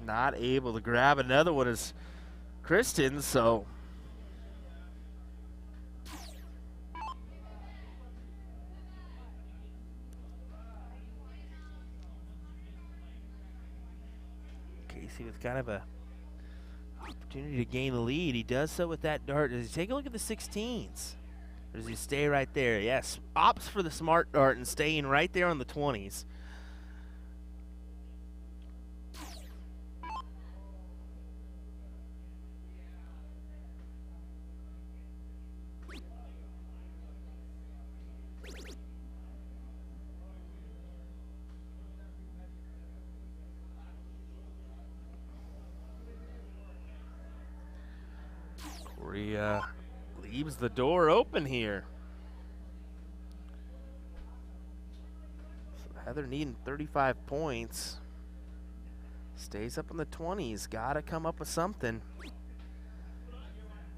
S1: Not able to grab another one is Kristen, so Casey with kind of a opportunity to gain the lead. He does so with that dart. Does he take a look at the 16s? Or does he stay right there? Yes, opts for the smart dart and staying right there on the 20s. Corey leaves the door open here. So Heather needing 35 points. Stays up in the 20s. Gotta come up with something.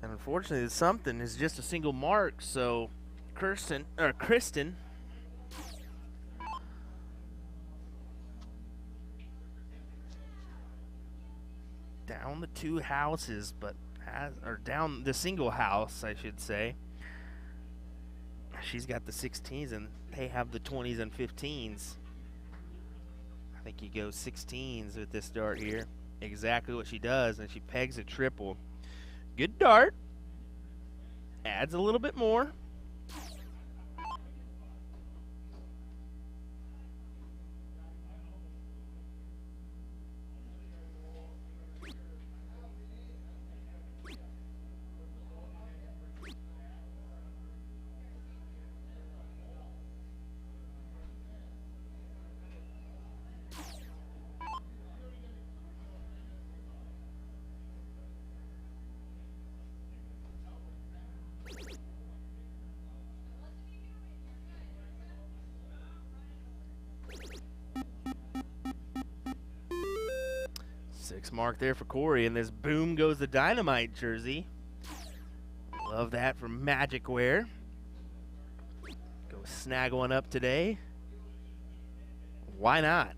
S1: And unfortunately, the something is just a single mark. So Kristen down the two houses, but or down the single house, I should say. She's got the 16s, and they have the 20s and 15s. I think you go 16s with this dart here. Exactly what she does, and she pegs a triple. Good dart. Adds a little bit more. 6 mark there for Corey, and this boom goes the Dynamite jersey. Love that from Magic Wear. Go snag one up today. Why not?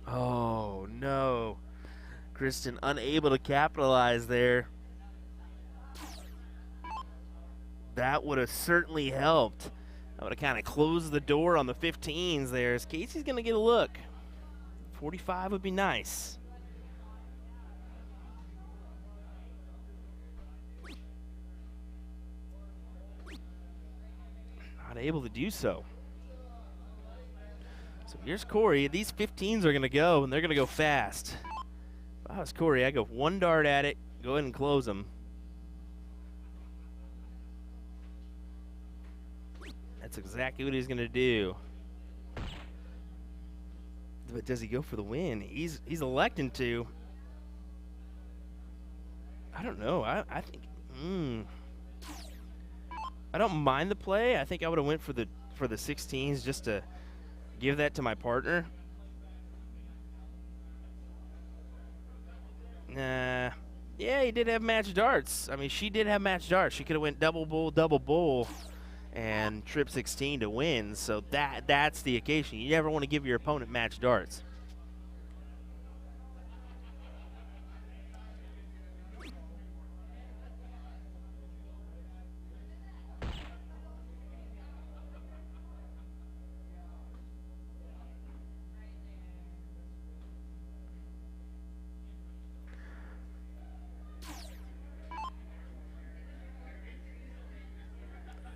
S1: Oh, no. Kristen unable to capitalize there. That would have certainly helped. That would have kind of closed the door on the 15s there. As Casey's going to get a look. 45 would be nice. Not able to do so. So here's Corey. These 15s are going to go, and they're going to go fast. If I was Corey, I'd go 1 dart at it, go ahead and close them. That's exactly what he's going to do. But does he go for the win? He's electing to. I don't know. I think I don't mind the play. I think I would have went for the 16s just to give that to my partner. Nah. Yeah, he did have match darts. I mean, she did have match darts. She could have went double bull, and trip 16 to win. So that's the occasion. You never want to give your opponent match darts.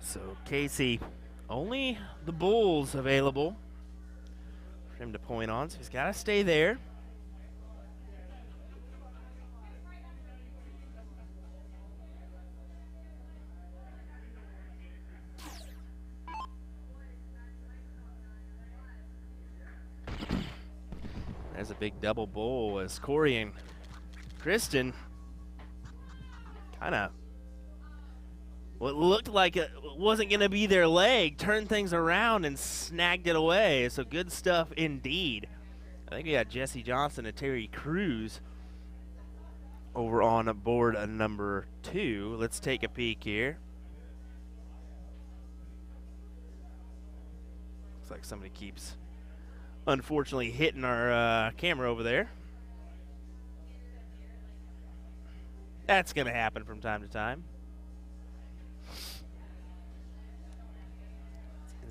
S1: So Casey, only the bulls available for him to point on, so he's got to stay there. There's a big double bull as Corey and Kristen kind of what looked like it wasn't going to be their leg, turned things around and snagged it away. So good stuff indeed. I think we got Jesse Johnson and Terry Cruz over on board number 2. Let's take a peek here. Looks like somebody keeps, unfortunately, hitting our camera over there. That's going to happen from time to time.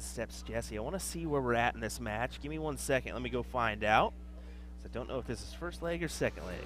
S1: Steps Jesse. I want to see where we're at in this match. Give me 1 second. Let me go find out. So I don't know if this is first leg or second leg.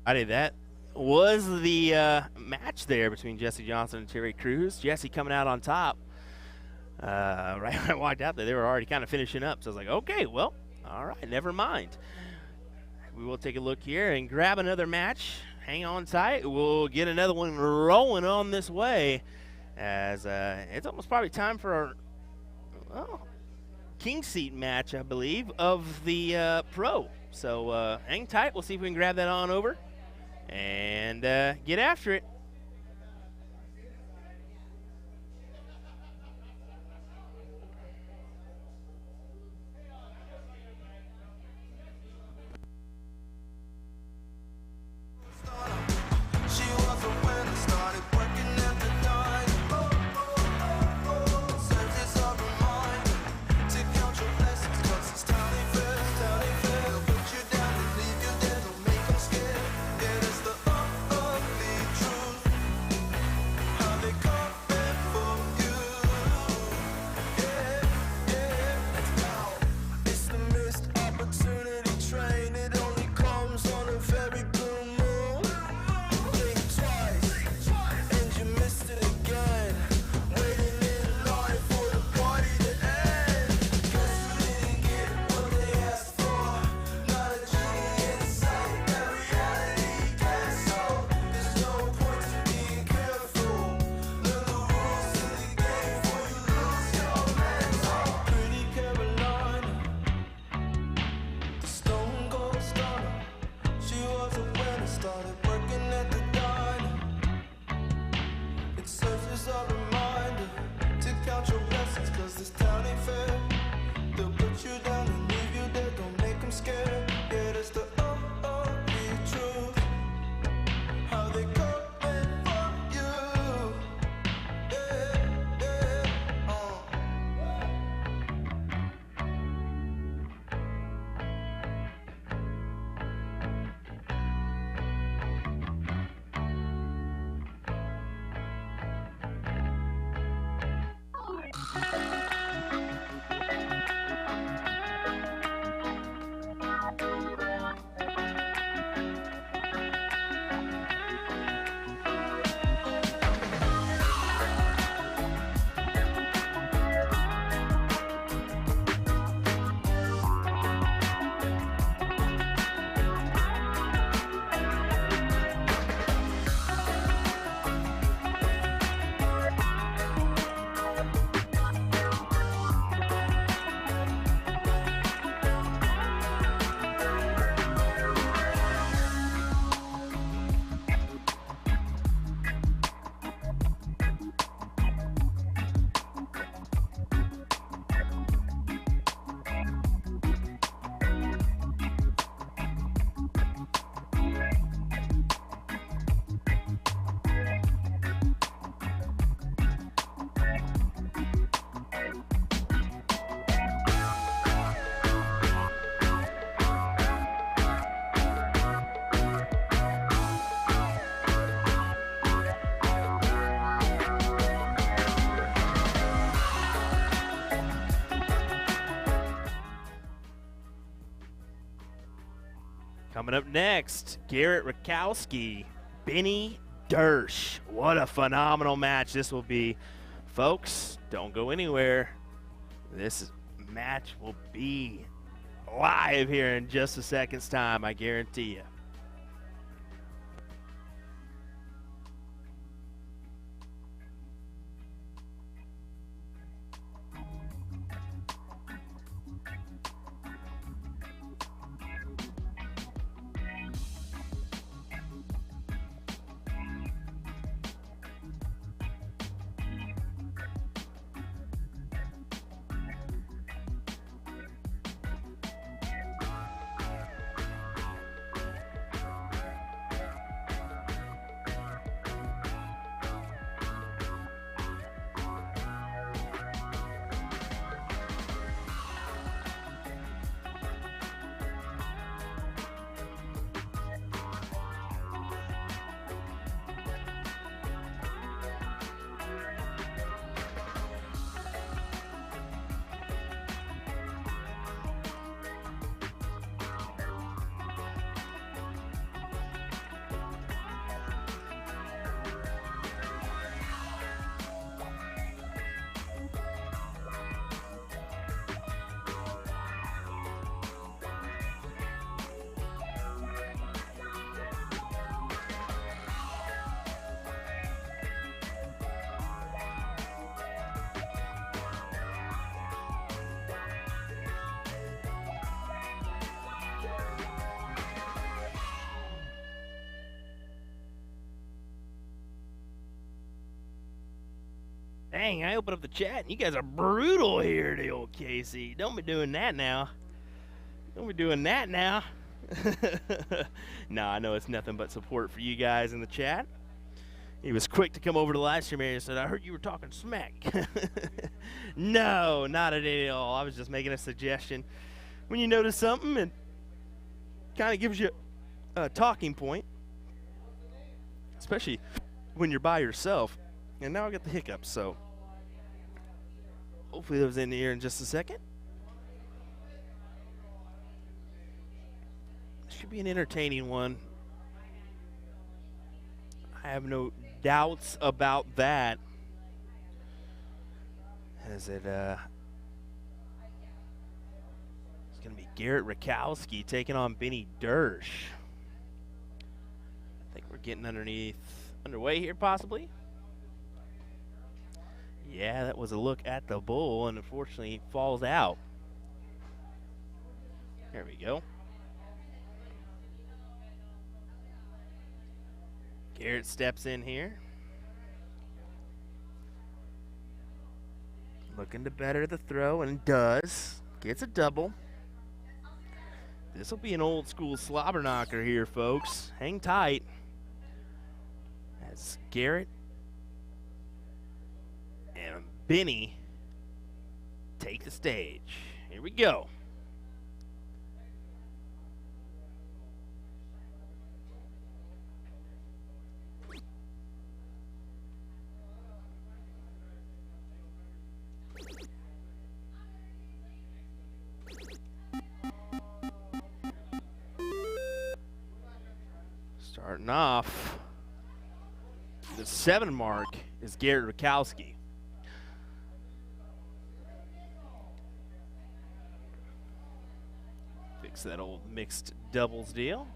S1: That was the match there between Jesse Johnson and Terry Crews. Jesse coming out on top. Right when I walked out there, they were already kind of finishing up. So I was like, okay, well, all right, never mind. We will take a look here and grab another match. Hang on tight. We'll get another one rolling on this way, as it's almost probably time for our king seat match, I believe, of the pro. So hang tight. We'll see if we can grab that on over and get after it. Coming up next, Garrett Rakowski, Benny Dirsch. What a phenomenal match this will be. Folks, don't go anywhere. This match will be live here in just a second's time, I guarantee you. Dang, I opened up the chat and you guys are brutal here at the old Casey. Don't be doing that now. Don't be doing that now. No, I know it's nothing but support for you guys in the chat. He was quick to come over to the live stream area and said, I heard you were talking smack. No, not at all. I was just making a suggestion. When you notice something, it kind of gives you a talking point, especially when you're by yourself. And now I got the hiccups, so hopefully those in here in just a second. Should be an entertaining one. I have no doubts about that. As it's going to be Garrett Rakowski taking on Benny Dirsch. I think we're getting underway here, possibly. Yeah, that was a look at the bull, and unfortunately falls out. There we go. Garrett steps in here. Looking to better the throw, and does. Gets a double. This will be an old school slobber knocker here, folks. Hang tight. As Garrett and Benny take the stage. Here we go. Starting off, the 7 mark is Garrett Rakowski. Fix that old mixed doubles deal.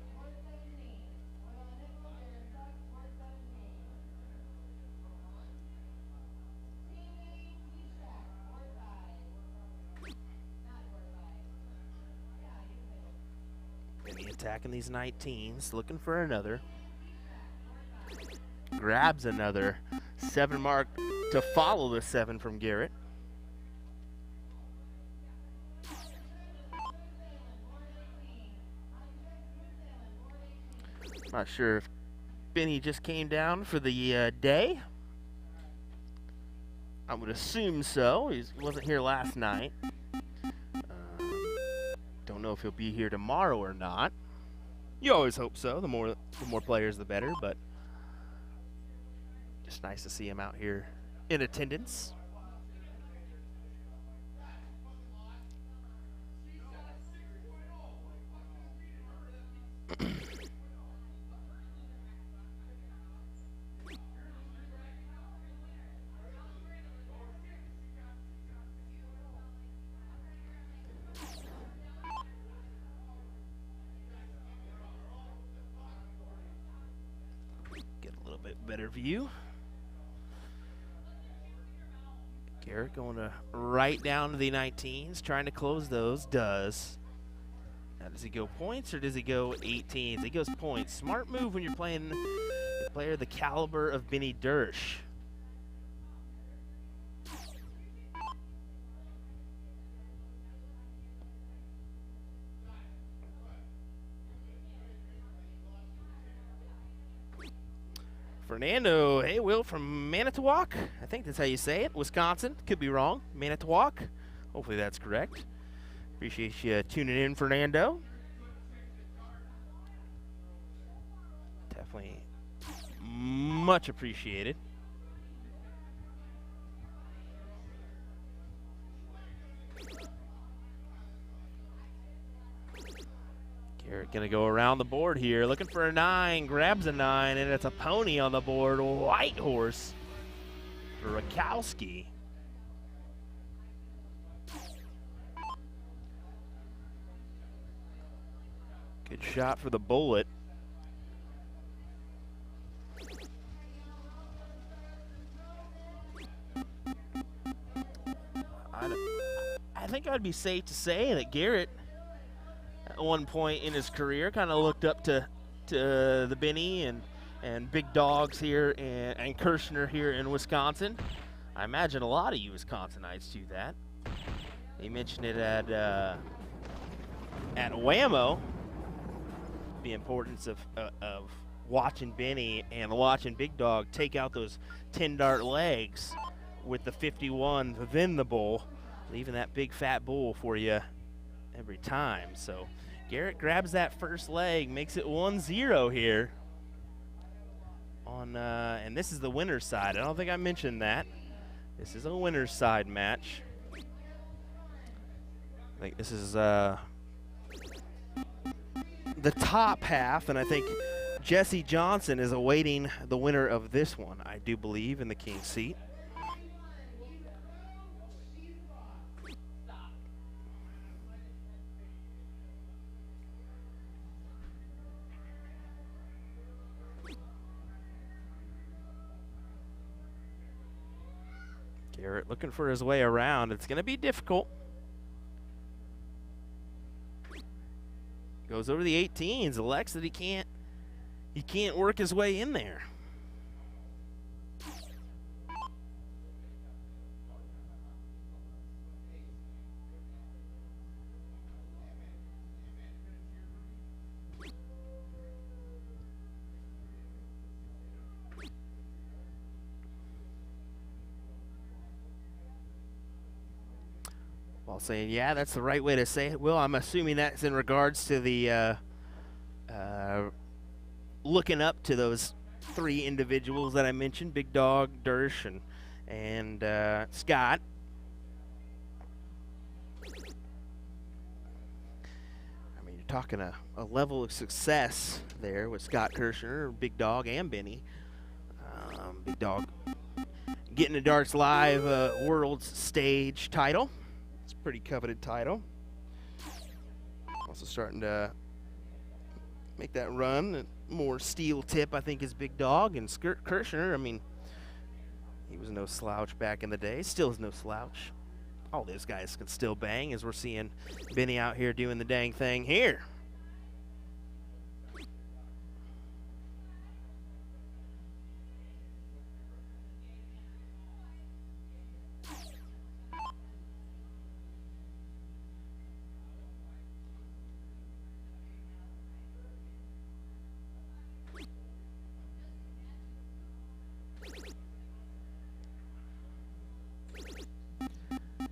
S1: Attacking these 19s, looking for another. Grabs another 7 mark to follow the 7 from Garrett. Not sure if Benny just came down for the day. I would assume so. He wasn't here last night. Don't know if he'll be here tomorrow or not. You always hope so. The more players, the better. But just nice to see him out here in attendance. Better view. Garrett going to right down to the 19s, trying to close those. Does. Now, does he go points or does he go 18s? He goes points. Smart move when you're playing a player the caliber of Benny Dirsch. Fernando, hey, Will, from Manitowoc. I think that's how you say it. Wisconsin. Could be wrong. Manitowoc. Hopefully that's correct. Appreciate you tuning in, Fernando. Definitely much appreciated. Garrett going to go around the board here, looking for a 9, grabs a 9, and it's a pony on the board, white horse for Rakowski. Good shot for the bullet. I think I'd be safe to say that Garrett, at one point in his career, kind of looked up to the Benny and big dogs here and Kirshner here in Wisconsin. I imagine a lot of you Wisconsinites do that. They mentioned it at Whammo, the importance of watching Benny and watching Big Dog take out those 10-dart legs with the 51 within the bull, leaving that big fat bull for you every time. So Garrett grabs that first leg, makes it 1-0 here. And this is the winner's side. I don't think I mentioned that. This is a winner's side match. I think this is the top half, and I think Jesse Johnson is awaiting the winner of this one, I do believe, in the king's seat. Garrett looking for his way around. It's going to be difficult. Goes over the 18s, elects that he can't work his way in there. While saying, yeah, that's the right way to say it. Well, I'm assuming that's in regards to the looking up to those three individuals that I mentioned, Big Dog, Dirsch, and Scott. I mean, you're talking a level of success there with Scott Kirshner, Big Dog, and Benny. Big Dog getting a Darts Live World Stage title. It's a pretty coveted title. Also starting to make that run. More steel tip, I think, is Big Dog. And Kirshner, I mean, he was no slouch back in the day. Still is no slouch. All those guys can still bang, as we're seeing Benny out here doing the dang thing here.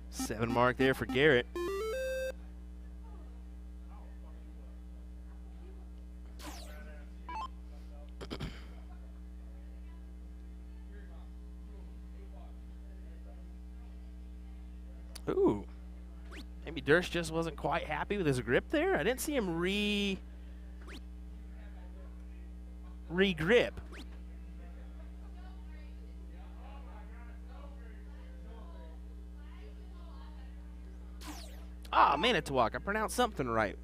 S1: Seven mark there for Garrett. Ooh. Maybe Dirsch just wasn't quite happy with his grip there. I didn't see him re-grip. Ah, Manitowoc, I pronounced something right.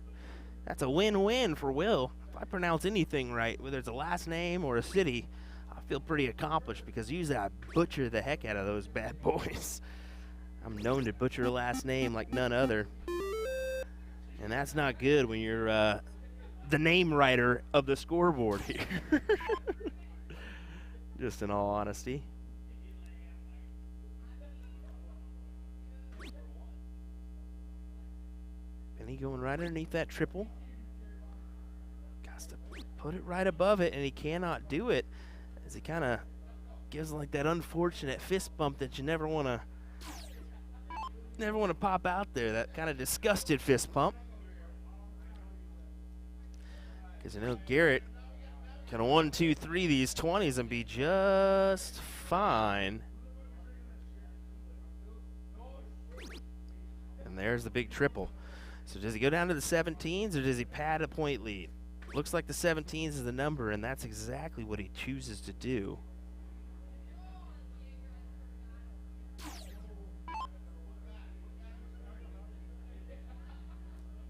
S1: That's a win-win for Will. If I pronounce anything right, whether it's a last name or a city, I feel pretty accomplished because usually I butcher the heck out of those bad boys. I'm known to butcher a last name like none other. And that's not good when you're the name writer of the scoreboard here. Just in all honesty. Benny going right underneath that triple. Got to put it right above it, and he cannot do it as he kind of gives like that unfortunate fist bump that you never want to pop out there. That kind of disgusted fist pump. Because you know Garrett can 1, 2, 3 these 20s and be just fine. And there's the big triple. So does he go down to the 17s or does he pad a point lead? Looks like the 17s is the number, and that's exactly what he chooses to do.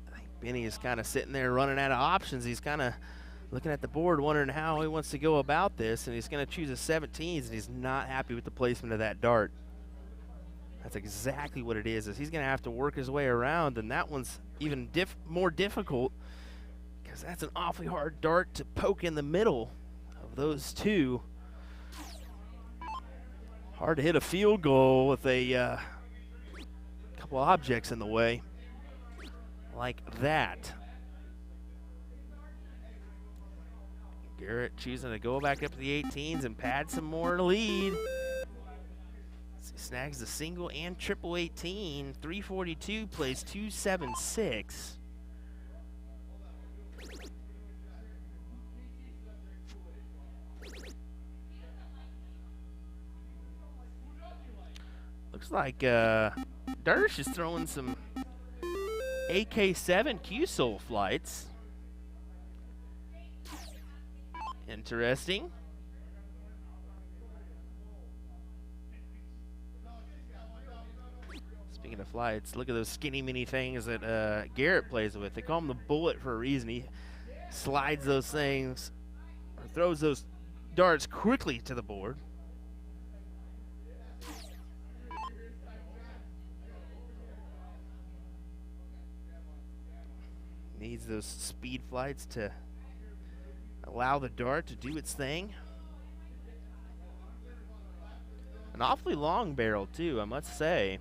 S1: I think Benny is kind of sitting there running out of options. He's kind of looking at the board wondering how he wants to go about this, and he's going to choose a 17s, and he's not happy with the placement of that dart. That's exactly what it is he's going to have to work his way around, and that one's even more difficult because that's an awfully hard dart to poke in the middle of those two. Hard to hit a field goal with a couple objects in the way like that. Garrett choosing to go back up to the 18s and pad some more lead. He snags the single and triple 18. 342 plays 276. Looks like Dirsch is throwing some AK-7 Q-Sol flights. Interesting. Speaking of flights, look at those skinny mini things that Garrett plays with. They call him the Bullet for a reason. He slides those things or throws those darts quickly to the board. Needs those speed flights to allow the dart to do its thing. An awfully long barrel too, I must say.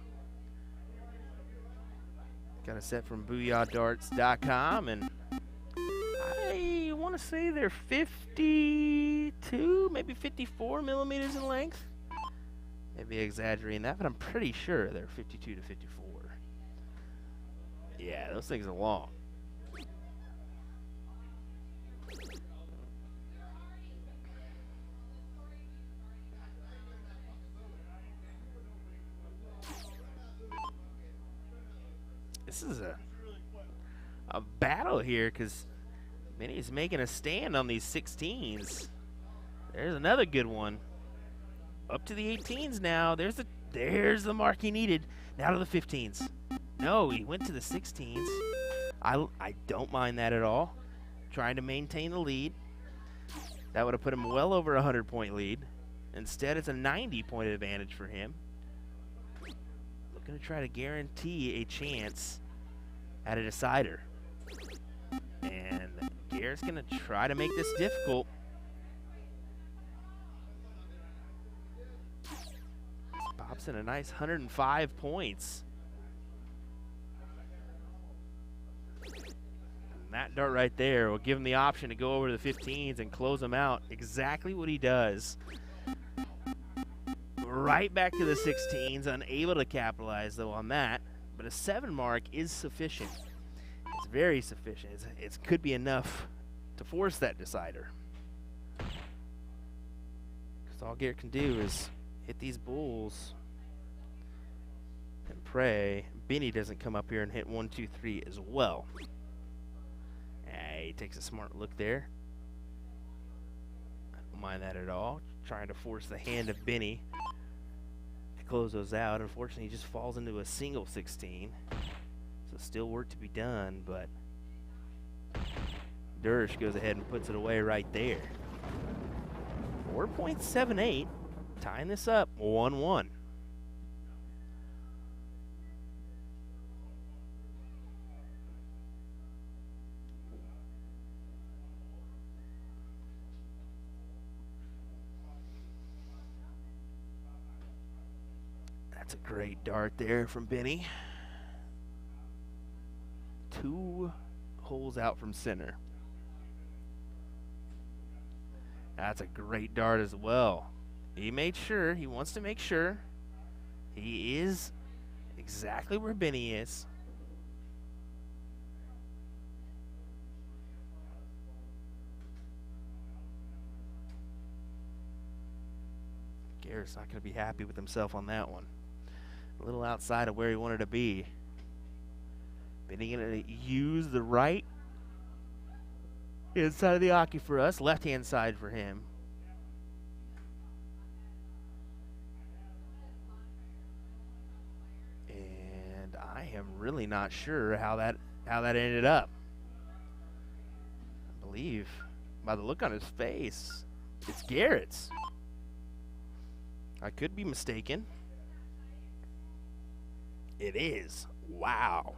S1: Got a set from BooyahDarts.com, and I want to say they're 52, maybe 54 millimeters in length. Maybe exaggerating that, but I'm pretty sure they're 52 to 54. Yeah, those things are long. This is a battle here because Minnie's making a stand on these 16s. There's another good one. Up to the 18s now. There's the mark he needed. Now to the 15s. No, he went to the 16s. I don't mind that at all. Trying to maintain the lead. That would have put him well over a 100-point lead. Instead, it's a 90-point advantage for him. Looking to try to guarantee a chance at a decider. And Garrett's going to try to make this difficult. Pops in a nice 105 points. And that dart right there will give him the option to go over to the 15s and close them out. Exactly what he does. Right back to the 16s, unable to capitalize though on that. But a 7 mark is sufficient. It's very sufficient. It could be enough to force that decider. Because all Garrett can do is hit these bulls and pray Benny doesn't come up here and hit 1, 2, 3 as well. He takes a smart look there. I don't mind that at all. Trying to force the hand of Benny to close those out. Unfortunately, he just falls into a single 16. So still work to be done, but Dirsch goes ahead and puts it away right there. 4.78, tying this up 1-1. That's a great dart there from Benny. 2 holes out from center. That's a great dart as well. He made sure, he wants to make sure he is exactly where Benny is. Garrett's not going to be happy with himself on that one. A little outside of where he wanted to be. Benny going to use the right inside of the hockey for us, left-hand side for him. And I am really not sure how that ended up. I believe by the look on his face, it's Garrett's. I could be mistaken. It is. Wow.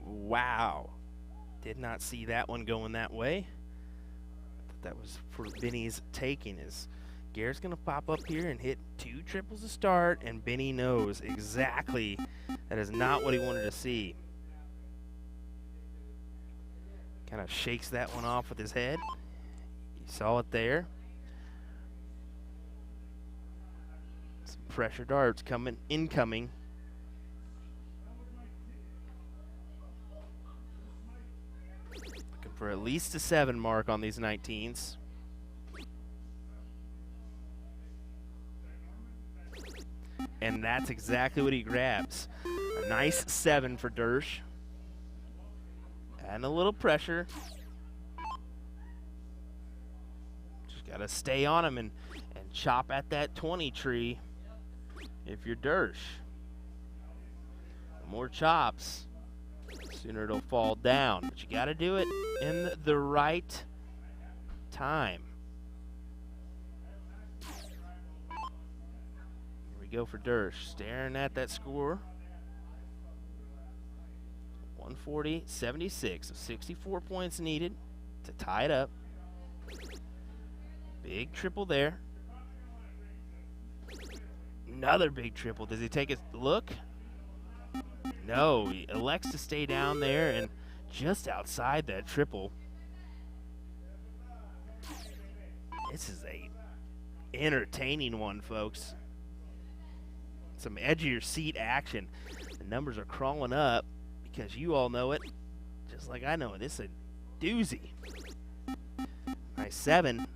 S1: Wow. Did not see that one going that way. I thought that was for Benny's taking, as Garrett's going to pop up here and hit 2 triples to start, and Benny knows exactly that is not what he wanted to see. Kind of shakes that one off with his head. You saw it there. Some pressure darts incoming. Looking for at least a 7 mark on these 19s. And that's exactly what he grabs. A nice 7 for Dirsch. And a little pressure. Just got to stay on him and chop at that 20 tree if you're Dirsch. The more chops, the sooner it'll fall down. But you got to do it in the right time. Go for Dirsch, staring at that score. 140-76, so 64 points needed to tie it up. Big triple there. Another big triple. Does he take a look? No, he elects to stay down there and just outside that triple. This is a entertaining one, folks. Some edge of your seat action. The numbers are crawling up because you all know it, just like I know it. This is a doozy. Nice 7.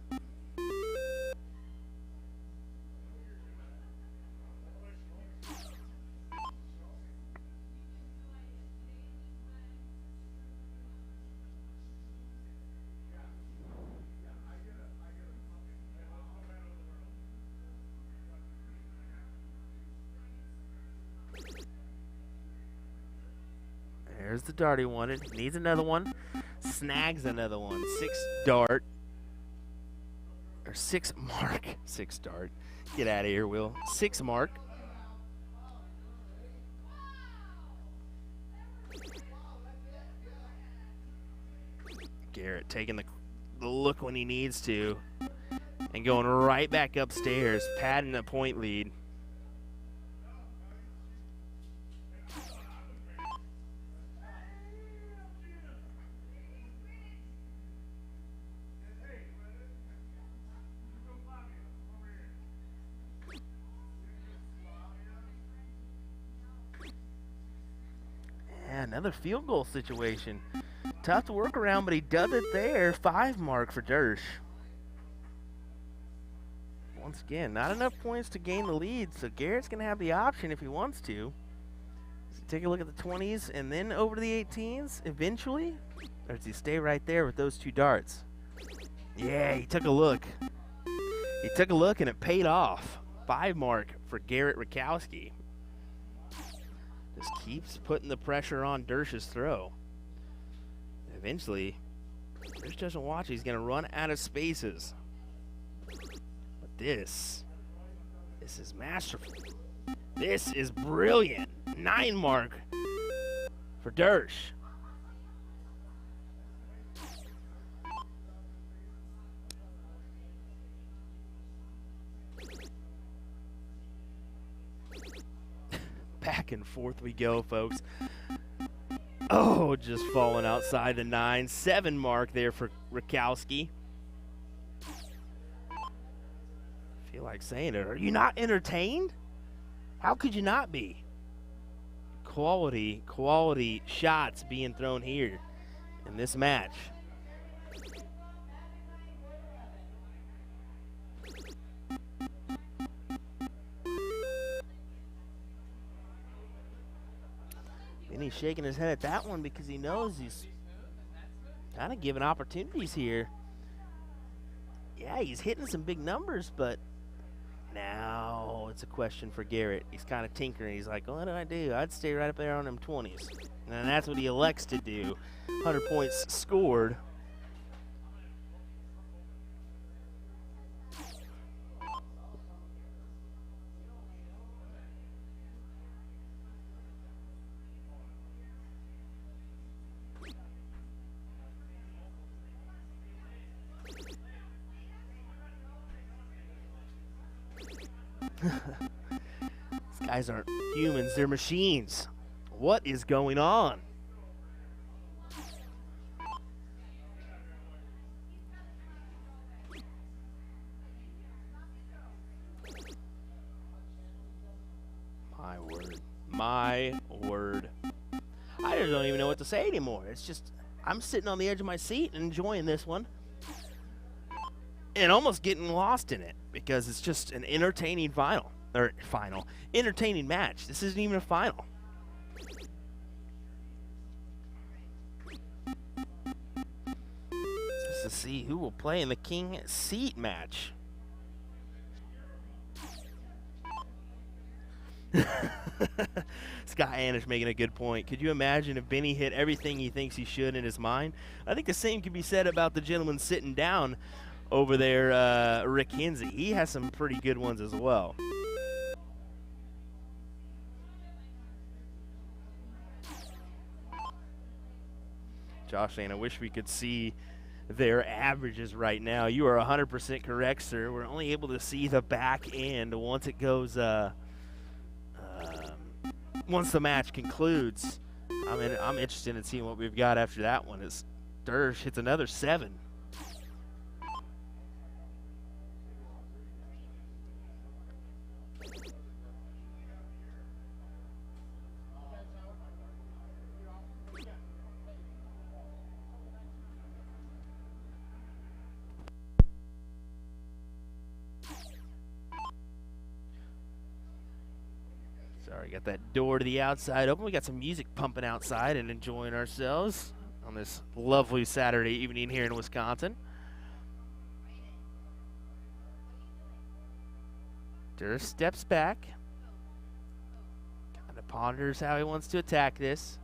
S1: There's the dart he wanted. Needs another one. Snags another one. 6 dart. Or 6 mark. 6 dart. Get out of here, Will. 6 mark. Garrett taking the look when he needs to. And going right back upstairs. Padding a point lead. Another field goal situation. Tough to work around, but he does it there. 5 mark for Dirsch. Once again, not enough points to gain the lead, so Garrett's going to have the option if he wants to. Does he take a look at the 20s and then over to the 18s eventually? Or does he stay right there with those 2 darts? Yeah, he took a look. He took a look and it paid off. 5 mark for Garrett Rakowski. Just keeps putting the pressure on Dirsch's throw. Eventually, Dirsch doesn't watch. He's going to run out of spaces. But this is masterful. This is brilliant. 9 mark for Dirsch. Back and forth we go, folks. Oh, just falling outside the 9. 7 mark there for Rakowski. Feel like saying it. Are you not entertained? How could you not be? Quality shots being thrown here in this match. And he's shaking his head at that one because he knows he's kind of giving opportunities here. Yeah, he's hitting some big numbers, but now it's a question for Garrett. He's kind of tinkering. He's like, what do I do? I'd stay right up there on them 20s. And that's what he elects to do. 100 points scored. These guys aren't humans, they're machines. What is going on? My word. My word. I just don't even know what to say anymore. It's just, I'm sitting on the edge of my seat and enjoying this one. And almost getting lost in it because it's just an entertaining entertaining match. This isn't even a final. Just to see who will play in the King Seat match. Scott Anish making a good point. Could you imagine if Benny hit everything he thinks he should in his mind? I think the same could be said about the gentleman sitting down over there, Rick Hinzi. He has some pretty good ones as well. Josh saying, I wish we could see their averages right now. You are 100% correct, sir. We're only able to see the back end once it goes, once the match concludes. I'm interested in seeing what we've got after that one as Dirsch hits another 7. Sorry, got that door to the outside open. We got some music pumping outside and enjoying ourselves on this lovely Saturday evening here in Wisconsin. Dirsch steps back. Kind of ponders how he wants to attack this.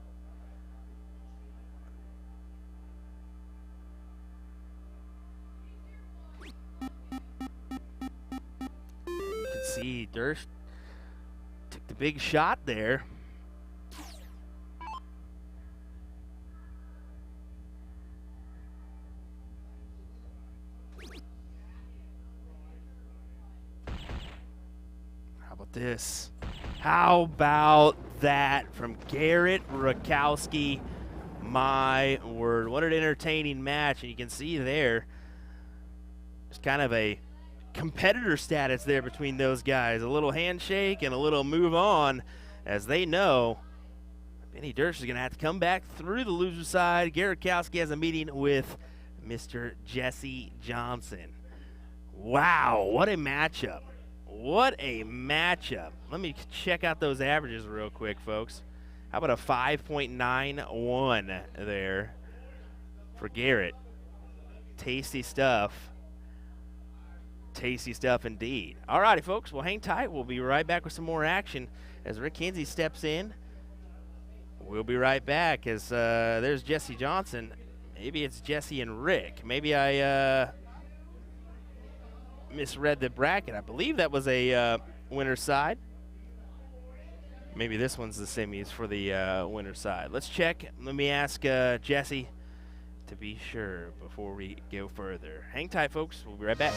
S1: And you can see Dirsch took the big shot there. How about this? How about that from Garrett Rakowski? My word, what an entertaining match. And you can see there, there's kind of a competitor status there between those guys. A little handshake and a little move on, as they know Benny Dirsch is going to have to come back through the loser side. Garrett Rakowski has a meeting with Mr. Jesse Johnson. Wow, what a matchup. What a matchup. Let me check out those averages real quick, folks. How about a 5.91 there for Garrett? Tasty stuff. Tasty stuff indeed. All righty, folks. Well, hang tight. We'll be right back with some more action as Rick Kinsey steps in. We'll be right back as there's Jesse Johnson. Maybe it's Jesse and Rick. Maybe I misread the bracket. I believe that was a winner's side. Maybe this one's the semis for the winner's side. Let's check. Let me ask Jesse to be sure before we go further. Hang tight, folks. We'll be right back.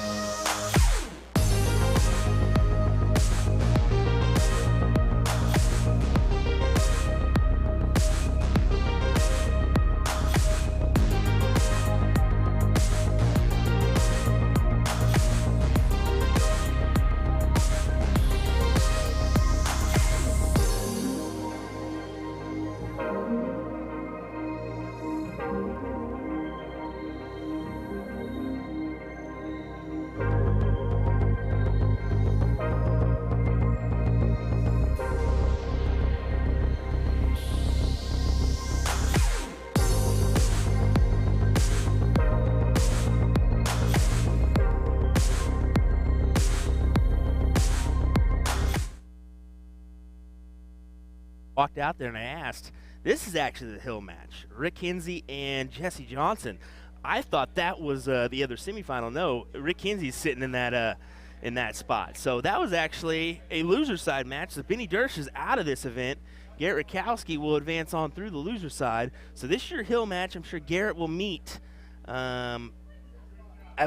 S1: Walked out there and I asked, this is actually the Hill match. Rick Kinsey and Jesse Johnson. I thought that was the other semifinal. No, Rick Kinsey's sitting in that spot. So that was actually a loser side match. So Benny Dirsch is out of this event. Garrett Rakowski will advance on through the loser side. So this year Hill match, I'm sure Garrett will meet. I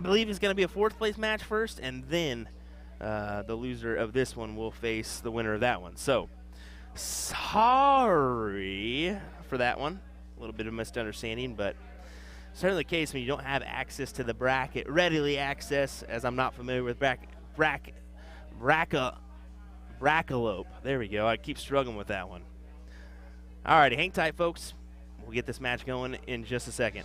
S1: believe it's going to be a fourth place match first, and then The loser of this one will face the winner of that one. So, sorry for that one. A little bit of misunderstanding, but certainly the case when you don't have access to the bracket, readily access, as I'm not familiar with Brackalope. There we go. I keep struggling with that one. All righty, hang tight, folks. We'll get this match going in just a second.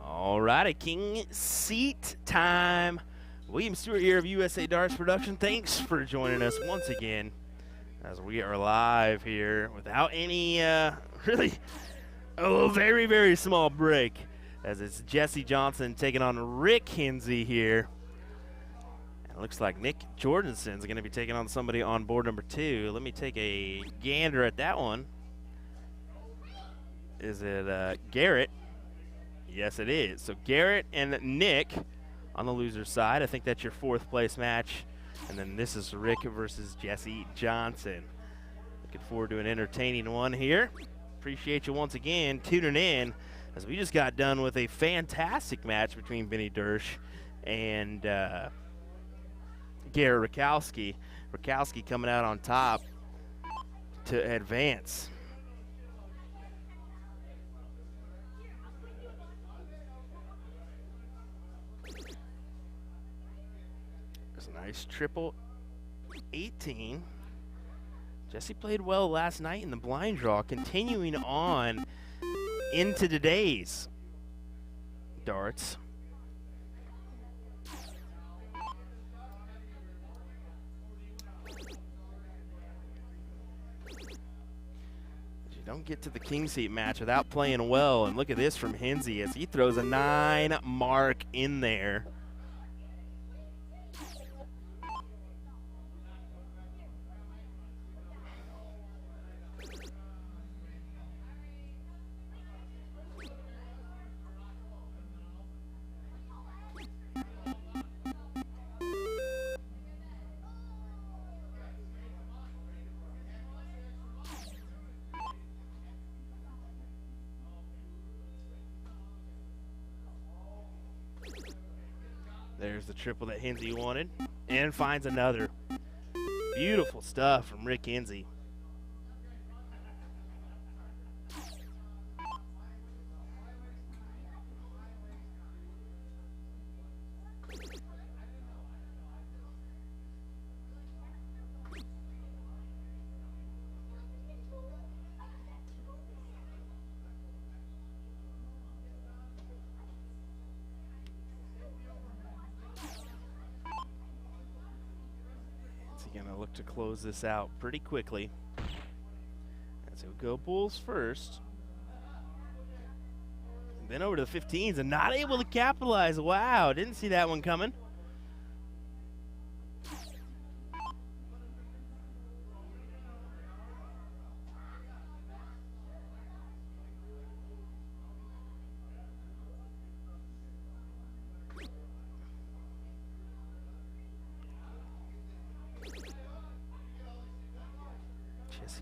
S1: Alrighty, King Seat time. William Stuart here of USA Darts Production. Thanks for joining us once again as we are live here without any really very, very small break, as it's Jesse Johnson taking on Rick Hinzi here. And it looks like Nick Jordansen's going to be taking on somebody on board number 2. Let me take a gander at that one. Is it Garrett? Yes, it is. So Garrett and Nick on the loser's side. I think that's your 4th place match. And then this is Rick versus Jesse Johnson. Looking forward to an entertaining one here. Appreciate you once again tuning in, as we just got done with a fantastic match between Vinny Dirsch and Garrett Rakowski. Rakowski coming out on top to advance. Nice triple 18. Jesse played well last night in the blind draw, continuing on into today's darts. You don't get to the king seat match without playing well, and look at this from Hinzi as he throws a 9 mark in there. There's the triple that Hinzi wanted, and finds another. Beautiful stuff from Rick Hinzi. Gonna look to close this out pretty quickly. As he'll go Bulls first. And then over to the 15s and not able to capitalize. Wow, didn't see that one coming.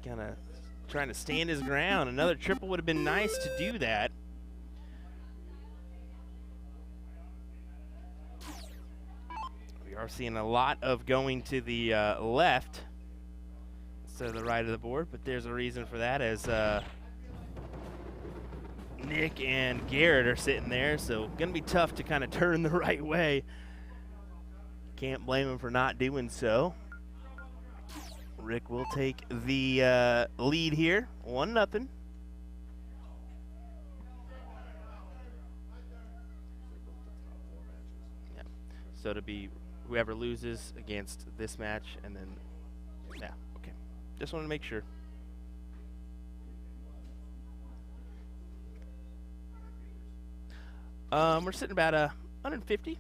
S1: Kind of trying to stand his ground. Another triple would have been nice to do that. We are seeing a lot of going to the left instead of the right of the board, but there's a reason for that, as Nick and Garrett are sitting there, so gonna be tough to kind of turn the right way. Can't blame him for not doing so. Rick will take the lead here, 1-0. Yeah. So it'll be whoever loses against this match, and then, yeah, okay. Just wanted to make sure. We're sitting about 150.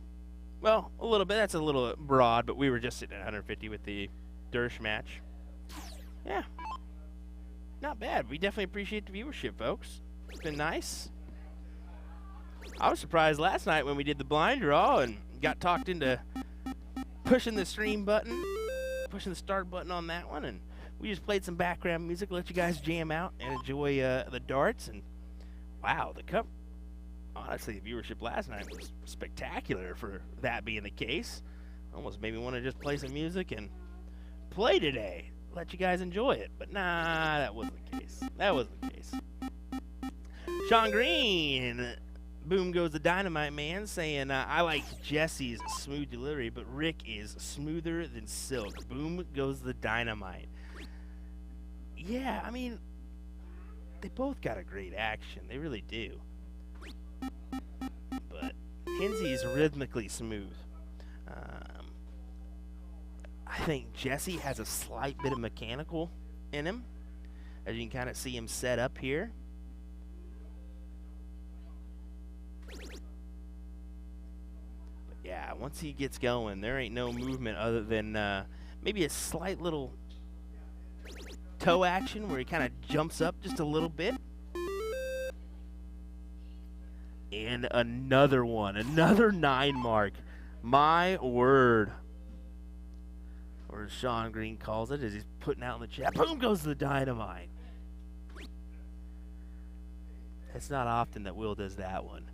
S1: Well, a little bit. That's a little broad, but we were just sitting at 150 with the Dirsch match. Yeah. Not bad. We definitely appreciate the viewership, folks. It's been nice. I was surprised last night when we did the blind draw and got talked into pushing the stream button, pushing the start button on that one, and we just played some background music, let you guys jam out and enjoy the darts. And wow, the cover. Honestly, the viewership last night was spectacular for that being the case. Almost made me want to just play some music and play today. Let you guys enjoy it. But nah, that wasn't the case. That wasn't the case. Sean Green, boom goes the Dynamite Man, saying, I like Jesse's smooth delivery, but Rick is smoother than silk. Boom goes the Dynamite. Yeah, I mean, they both got a great action. They really do. But Hinzi is rhythmically smooth. I think Jesse has a slight bit of mechanical in him, as you can kind of see him set up here. But yeah, once he gets going, there ain't no movement other than maybe a slight little toe action where he kind of jumps up just a little bit. And another one, another 9 mark. My word. Or as Sean Green calls it, as he's putting out in the chat, boom goes the Dynamite. It's not often that Will does that one.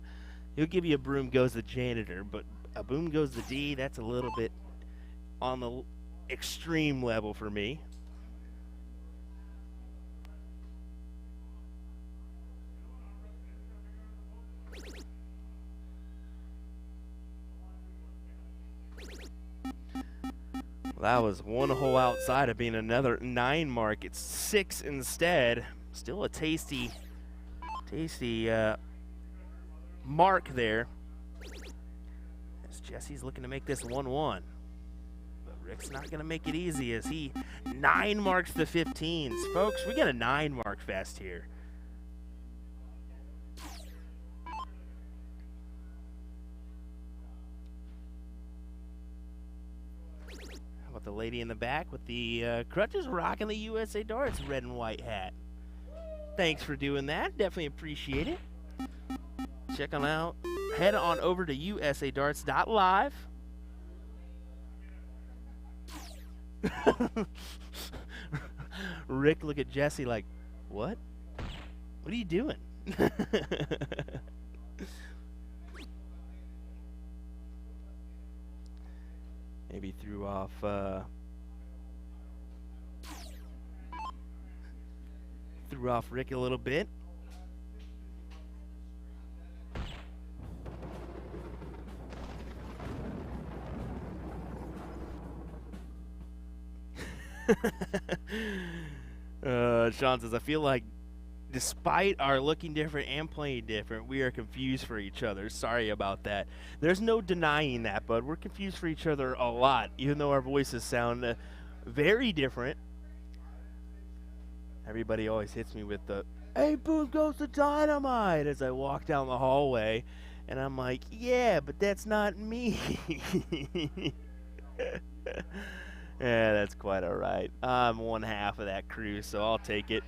S1: He'll give you a broom goes the Janitor, but a boom goes the D, that's a little bit on the extreme level for me. That was one hole outside of being another 9 mark. It's 6 instead. Still a tasty mark there. As Jesse's looking to make this 1-1. But Rick's not going to make it easy as he 9 marks the 15s. Folks, we got a 9 mark fest here. The lady in the back with the crutches rocking the USA Darts red and white hat. Thanks for doing that. Definitely appreciate it. Check them out. Head on over to usadarts.live. Rick, look at Jesse like, what? What are you doing? Maybe threw off Rick a little bit. Sean says, I feel like despite our looking different and playing different, we are confused for each other. Sorry about that. There's no denying that, bud. We're confused for each other a lot, even though our voices sound very different. Everybody always hits me with the, hey, boom goes the Dynamite, as I walk down the hallway. And I'm like, yeah, but that's not me. Yeah, that's quite all right. I'm 1/2 of that crew, so I'll take it.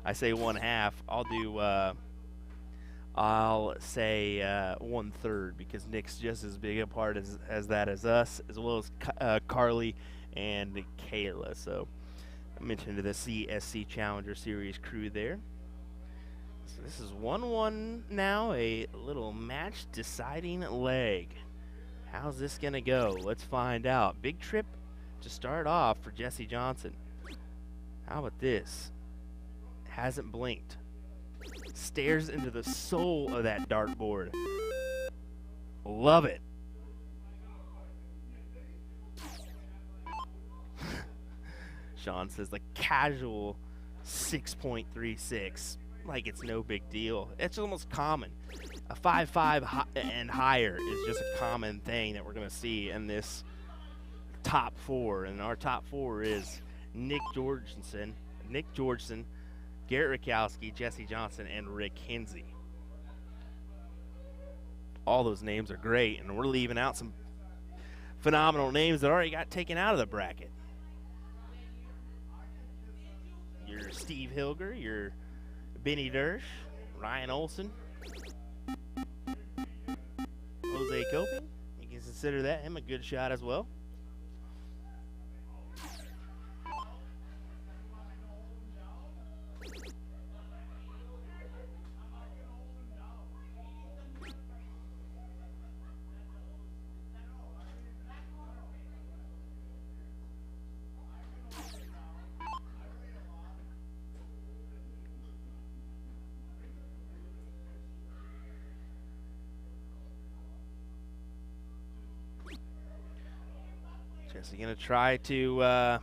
S1: I say 1/2. I'll say 1/3 because Nick's just as big a part as that as us, as well as Carly and Kayla. So I mentioned the CSC Challenger Series crew there. So this is 1-1 now, a little match deciding leg. How's this gonna go? Let's find out. Big trip to start off for Jesse Johnson. How about this? Hasn't blinked. Stares into the soul of that dartboard. Love it. Sean says the casual 6.36, like it's no big deal. It's almost common. A 5.5 and higher is just a common thing that we're going to see in this top 4. And our top 4 is Nick Georgeson, Garrett Rakowski, Jesse Johnson, and Rick Hinzi. All those names are great, and we're leaving out some phenomenal names that already got taken out of the bracket. Your Steve Hilger, your Benny Dirsch, Ryan Olson, Jose Coping. You can consider that him a good shot as well. Jesse gonna try to for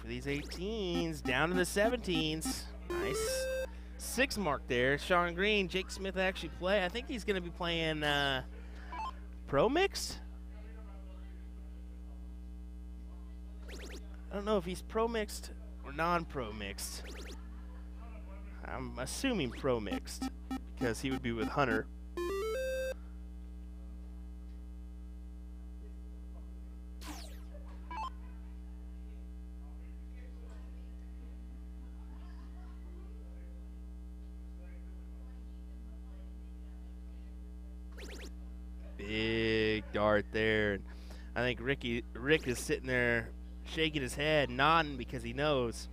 S1: these 18s down to the 17s. Nice 6 mark there. Sean Green, Jake Smith actually play. I think he's gonna be playing pro mixed. I don't know if he's pro mixed or non-pro mixed. I'm assuming pro mixed because he would be with Hunter. Big dart there. And I think Rick is sitting there shaking his head, nodding because he knows.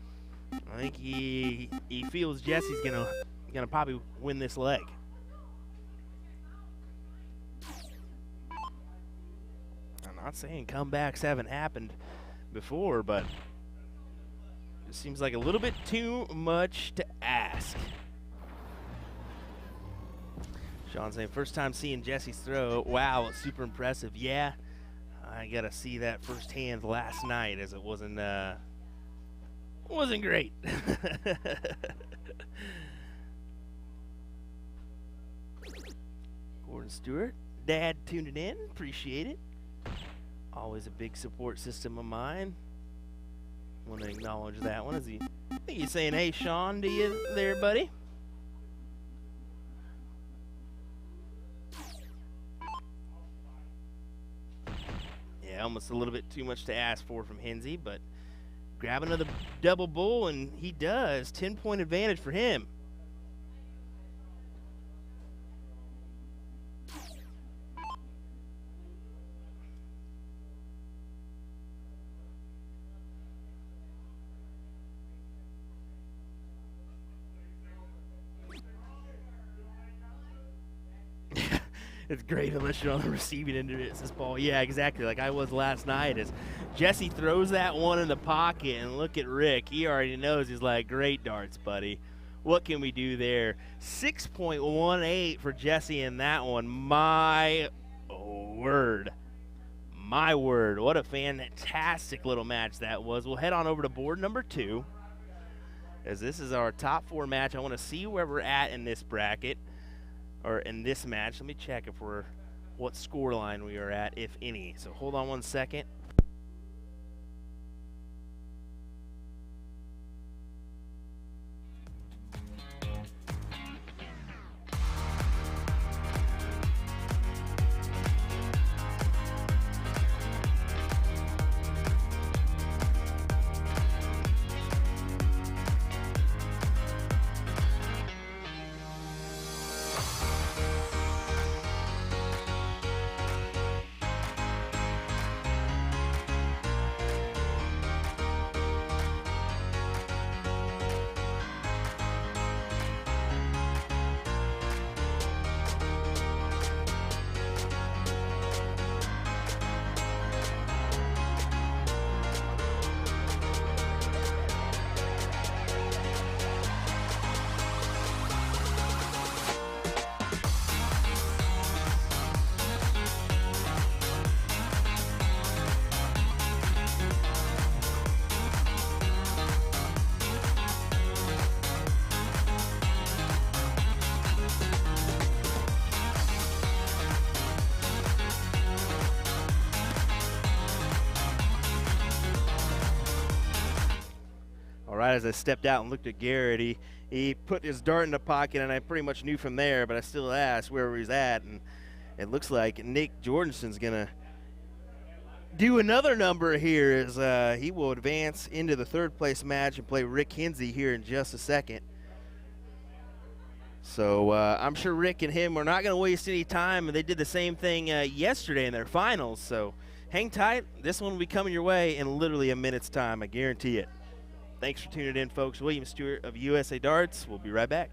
S1: I think he feels Jesse's gonna probably win this leg. I'm not saying comebacks haven't happened before, but it seems like a little bit too much to ask. Sean saying, first time seeing Jesse's throw. Wow, it's super impressive. Yeah, I got to see that firsthand last night as it wasn't great. Gordon Stewart, Dad tuned in. Appreciate it. Always a big support system of mine. Want to acknowledge that one. I think he's saying, hey, Sean, to you there, buddy. Almost a little bit too much to ask for from Hinzi, but grab another double bull, and he does. 10-point advantage for him. It's great unless you're on the receiving end of it, says Paul. Yeah, exactly, like I was last night. As Jesse throws that one in the pocket, and look at Rick. He already knows. He's like, great darts, buddy. What can we do there? 6.18 for Jesse in that one. My word. My word. What a fantastic little match that was. We'll head on over to board number 2, as this is our top 4 match. I want to see where we're at in this bracket. Or in this match. Let me check if what score line we are at, if any. So hold on one second. right as I stepped out and looked at Garrett, he put his dart in the pocket, and I pretty much knew from there, but I still asked where he's at, and it looks like Nick Jorgensen's going to do another number here as he will advance into the third-place match and play Rick Hinzi here in just a second. So I'm sure Rick and him are not going to waste any time, and they did the same thing yesterday in their finals. So hang tight. This one will be coming your way in literally a minute's time. I guarantee it. Thanks for tuning in, folks. Will Stuart of USA Darts. We'll be right back.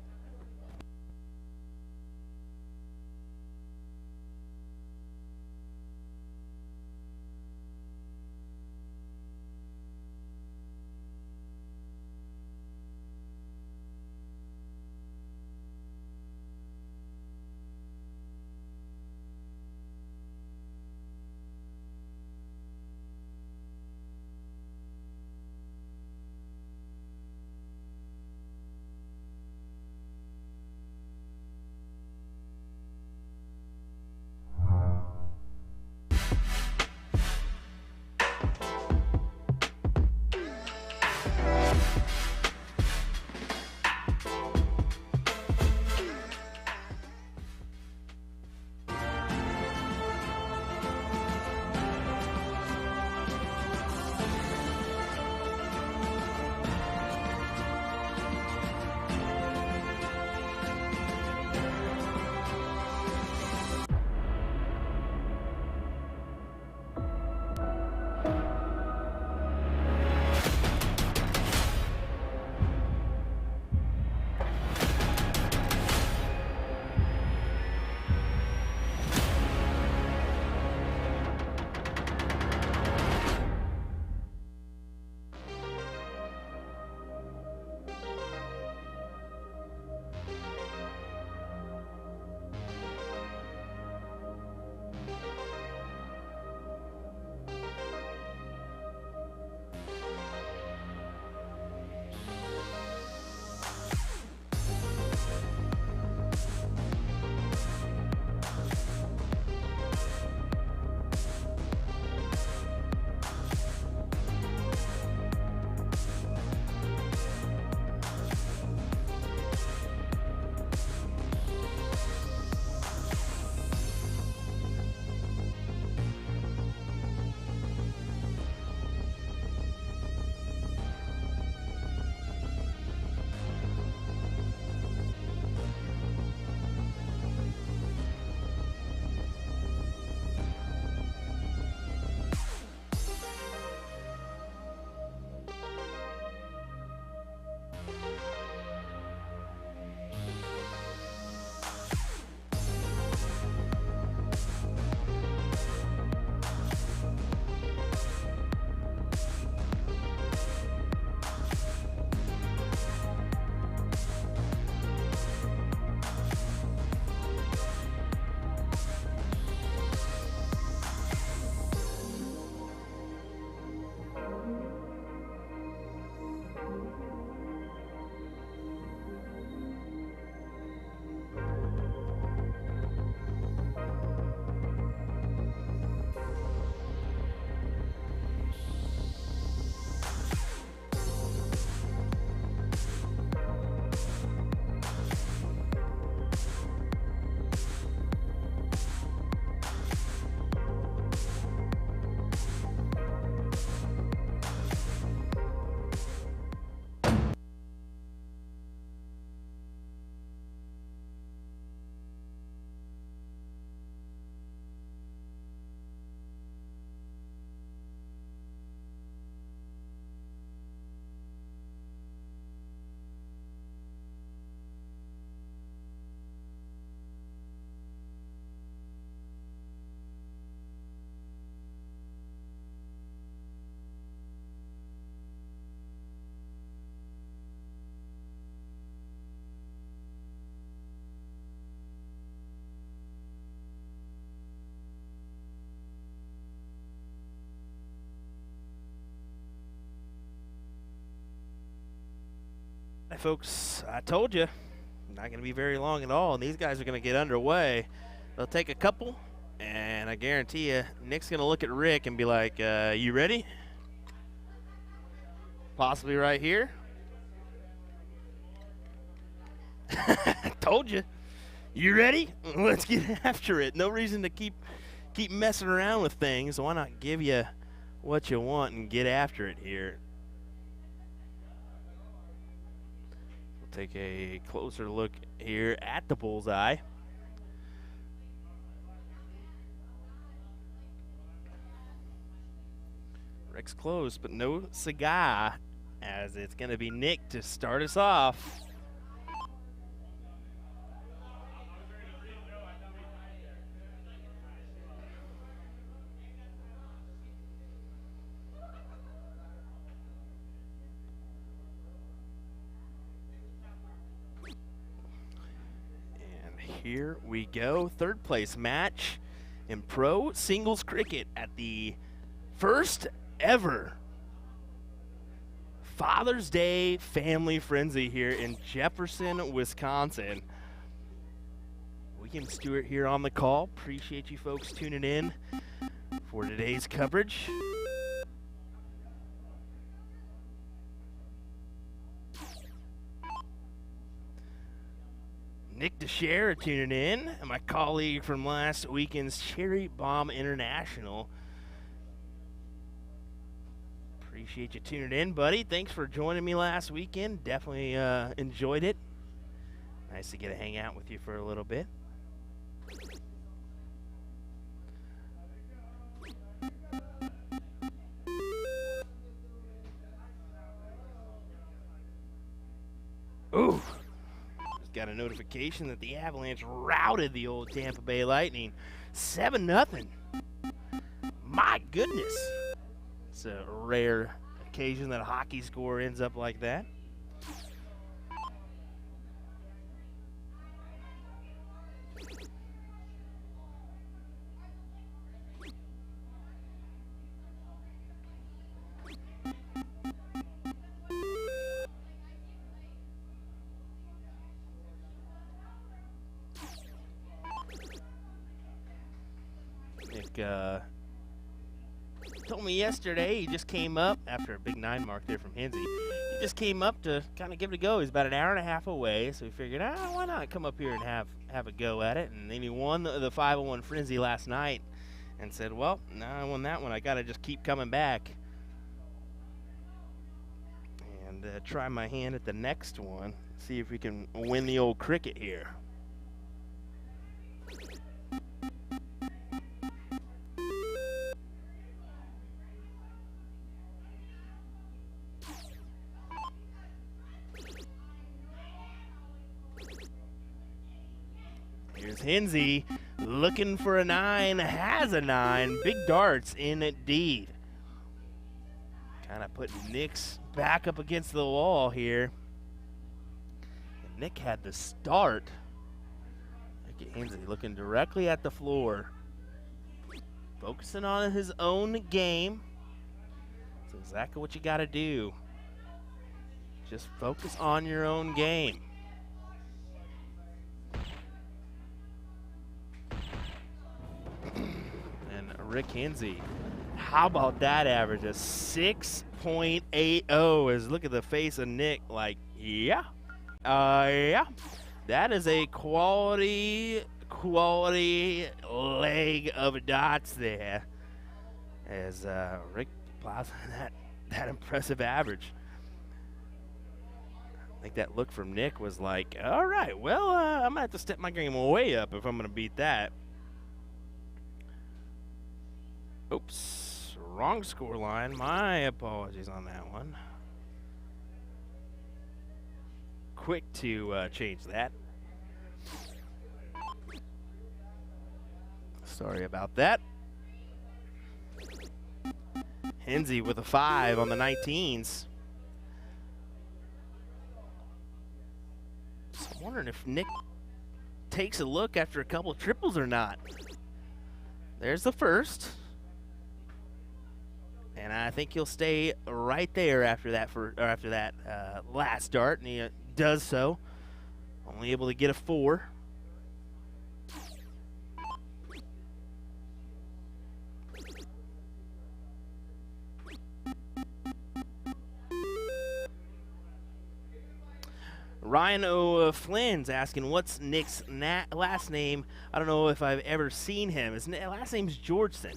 S1: Hey folks, I told you, not going to be very long at all, and these guys are going to get underway. They'll take a couple, and I guarantee you, Nick's going to look at Rick and be like, you ready? Possibly right here. Told you. You ready? Let's get after it. No reason to keep messing around with things. Why not give you what you want and get after it here? We'll take a closer look here at the bullseye. Rick's close, but no cigar, as it's going to be Nick to start us off. Here we go. Third place match in pro singles cricket at the first ever Father's Day family frenzy here in Jefferson, Wisconsin. Will Stuart here on the call. Appreciate you folks tuning in for today's coverage. Nick DeShare tuning in, and my colleague from last weekend's Cherry Bomb International. Appreciate you tuning in, buddy. Thanks for joining me last weekend. Definitely enjoyed it. Nice to get to hang out with you for a little bit. Ooh. Got a notification that the Avalanche routed the old Tampa Bay Lightning 7-0. My goodness. It's a rare occasion that a hockey score ends up like that. Told me yesterday he just came up after a big 9 mark there from Hinzi. He just came up to kind of give it a go. He's about an hour and a half away, so we figured, why not come up here and have a go at it? And then he won the 501 frenzy last night and said, well, now I won that one. I got to just keep coming back and try my hand at the next one. See if we can win the old cricket here. Here's Hinzi looking for a 9, has a 9. Big darts indeed. Kind of putting Nick's back up against the wall here. And Nick had the start. Look at Hinzi looking directly at the floor. Focusing on his own game. That's exactly what you got to do. Just focus on your own game. Rick Kinsey, how about that average? A 6.80. Is look at the face of Nick like, yeah. That is a quality leg of dots there. As Rick plows that impressive average. I think that look from Nick was like, all right, well, I'm going to have to step my game way up if I'm going to beat that. Oops, wrong score line. My apologies on that one. Quick to change that. Sorry about that. Hinzi with a 5 on the 19s. So I'm wondering if Nick takes a look after a couple of triples or not. There's the first. And I think he'll stay right there after that last dart, and he does so. Only able to get a 4. Ryan O'Flynn's asking, what's Nick's last name? I don't know if I've ever seen him. His last name's Georgeson.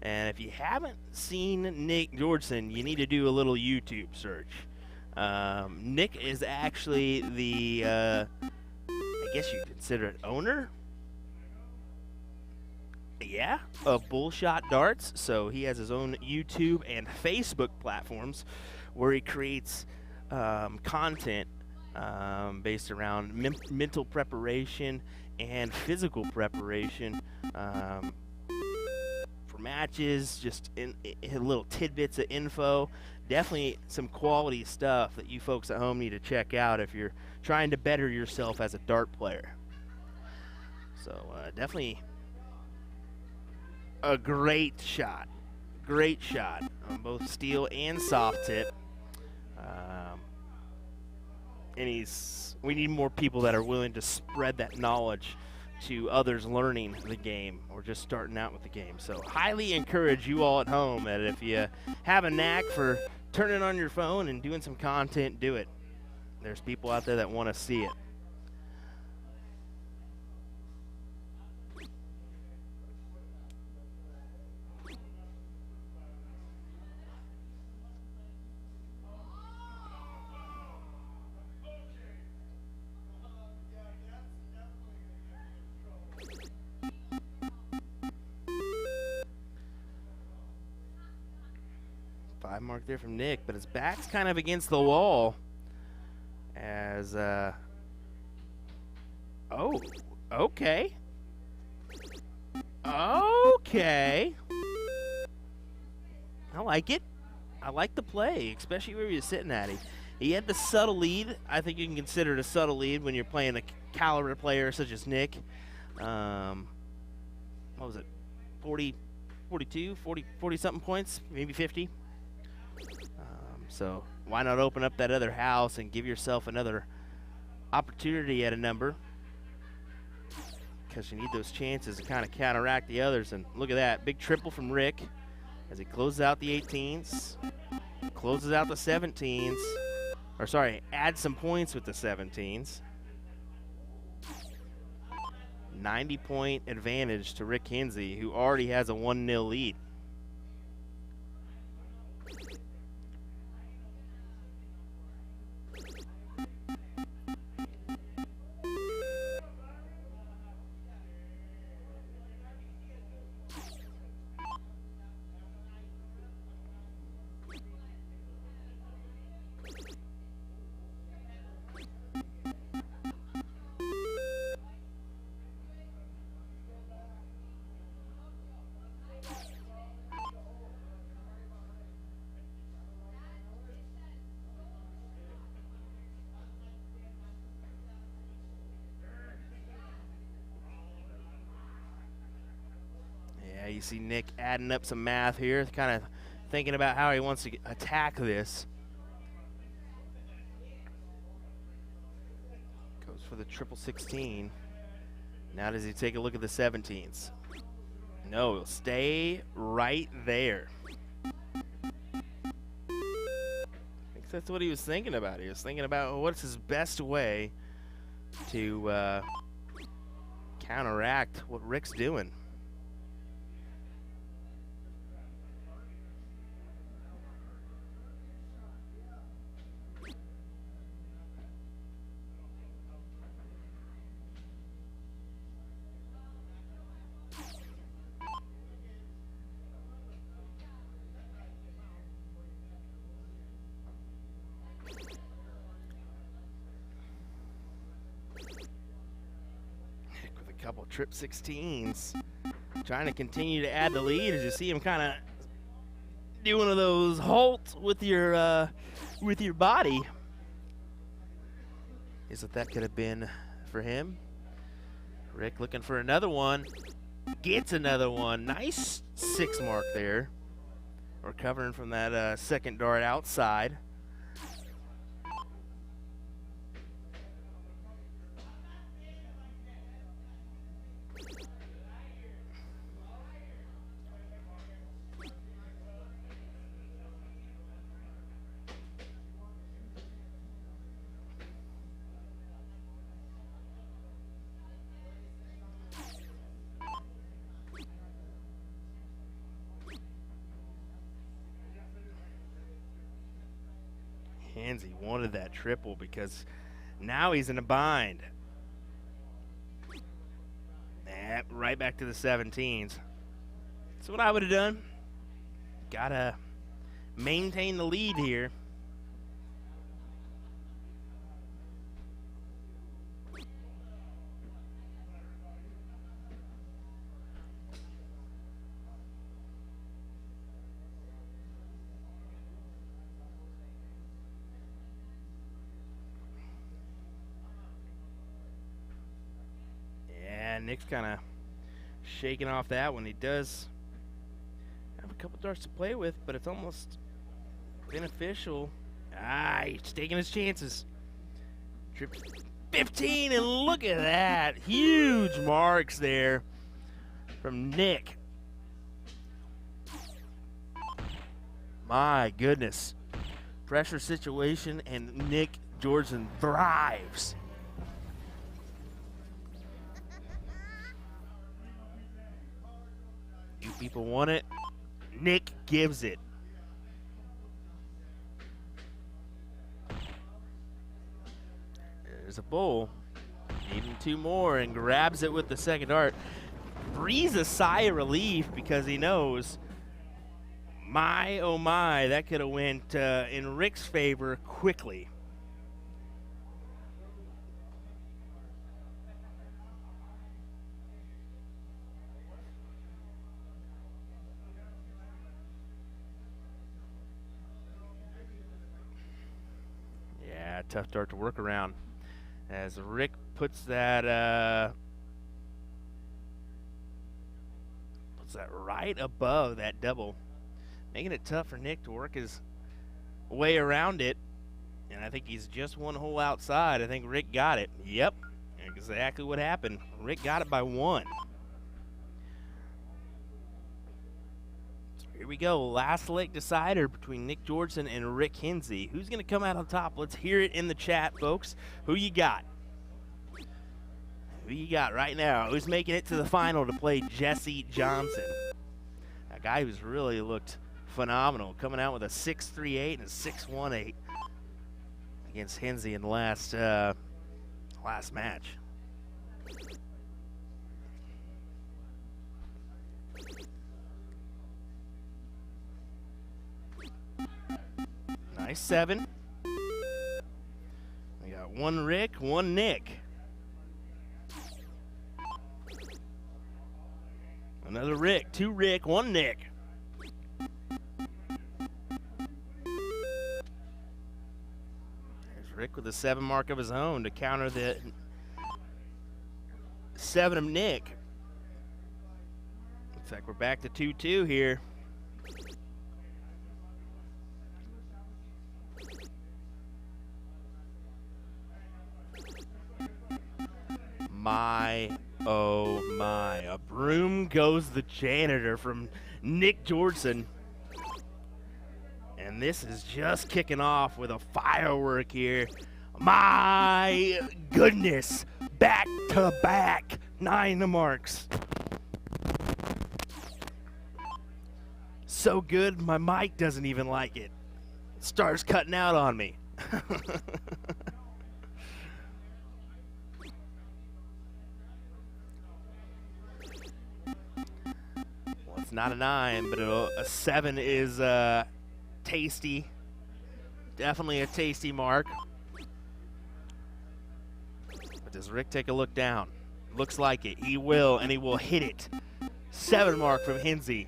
S1: And if you haven't seen Nick Georgeson, you need to do a little YouTube search. Nick is actually the, I guess you consider it owner? Yeah, of Bullshot Darts. So he has his own YouTube and Facebook platforms where he creates content based around mental preparation and physical preparation for matches, just in little tidbits of info. Definitely some quality stuff that you folks at home need to check out if you're trying to better yourself as a dart player. So definitely a great shot on both steel and soft tip. And we need more people that are willing to spread that knowledge to others learning the game or just starting out with the game. So highly encourage you all at home that if you have a knack for turning on your phone and doing some content, do it. There's people out there that want to see it. Five mark there from Nick, but his back's kind of against the wall as oh, okay. I like it. I like the play, especially where he was sitting at. He had the subtle lead. I think you can consider it a subtle lead when you're playing a caliber player such as Nick. What was it? 40 something points, maybe 50. So why not open up that other house and give yourself another opportunity at a number? Because you need those chances to kind of counteract the others. And look at that, big triple from Rick as he closes out the 18s, closes out the 17s, or sorry, adds some points with the 17s. 90-point advantage to Rick Kinsey, who already has a 1-0 lead. You see Nick adding up some math here, kind of thinking about how he wants to attack this. Goes for the triple 16. Now does he take a look at the 17s? No, he'll stay right there. I think that's what he was thinking about. He was thinking about what's his best way to counteract what Rick's doing. Couple trip 16s, trying to continue to add the lead as you see him kind of do one of those halts with your body. Is what that could have been for him. Rick looking for another one, gets another one. Nice 6 mark there. Recovering from that second dart outside. Kinsey wanted that triple because now he's in a bind. Right back to the 17s. That's what I would have done. Gotta maintain the lead here. Yeah, Nick's kind of shaking off that one. He does have a couple darts to play with, but it's almost beneficial. He's taking his chances. Trip 15, and look at that. Huge marks there from Nick. My goodness. Pressure situation, and Nick Georgeson thrives. You people want it. Nick gives it. There's a bull. Needing two more, and grabs it with the second dart. Breathes a sigh of relief because he knows, my oh my, that could have went in Rick's favor quickly. Yeah, tough dart to work around as Rick puts that right above that double, making it tough for Nick to work his way around it. And I think he's just one hole outside. I think Rick got it. Yep, exactly what happened. Rick got it by one. So here we go, last leg decider between Nick Georgeson and Rick Hinzi. Who's going to come out on top? Let's hear it in the chat, folks. Who you got? Who you got right now? Who's making it to the final to play Jesse Johnson? A guy who's really looked phenomenal, coming out with a 6.38 and a 6.18 against Hinzi in the last match. Nice 7. We got one Rick, one Nick. Another Rick, 2 Rick, 1 Nick. There's Rick with a 7 mark of his own to counter the 7 of Nick. Looks like we're back to 2-2 here. My, oh my. A broom goes the janitor from Nick Georgeson. And this is just kicking off with a firework here. My goodness. Back to back. 9 marks. So good, my mic doesn't even like it. It starts cutting out on me. It's not a 9, but a 7 is tasty. Definitely a tasty mark. But does Rick take a look down? Looks like it. He will, and he will hit it. 7 mark from Hinzi.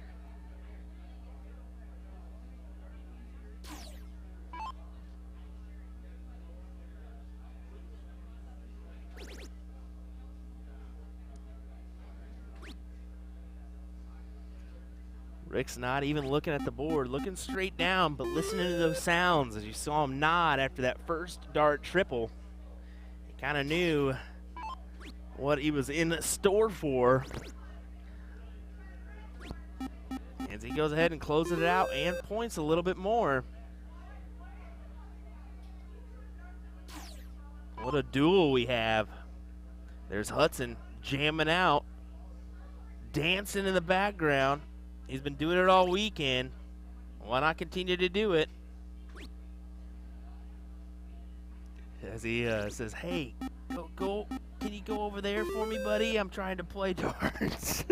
S1: Rick's not even looking at the board, looking straight down, but listening to those sounds as you saw him nod after that first dart triple. He kind of knew what he was in store for. As he goes ahead and closes it out and points a little bit more. What a duel we have. There's Hudson jamming out, dancing in the background. He's been doing it all weekend. Why not continue to do it? as he says, "Hey, go, can you go over there for me, buddy? I'm trying to play darts."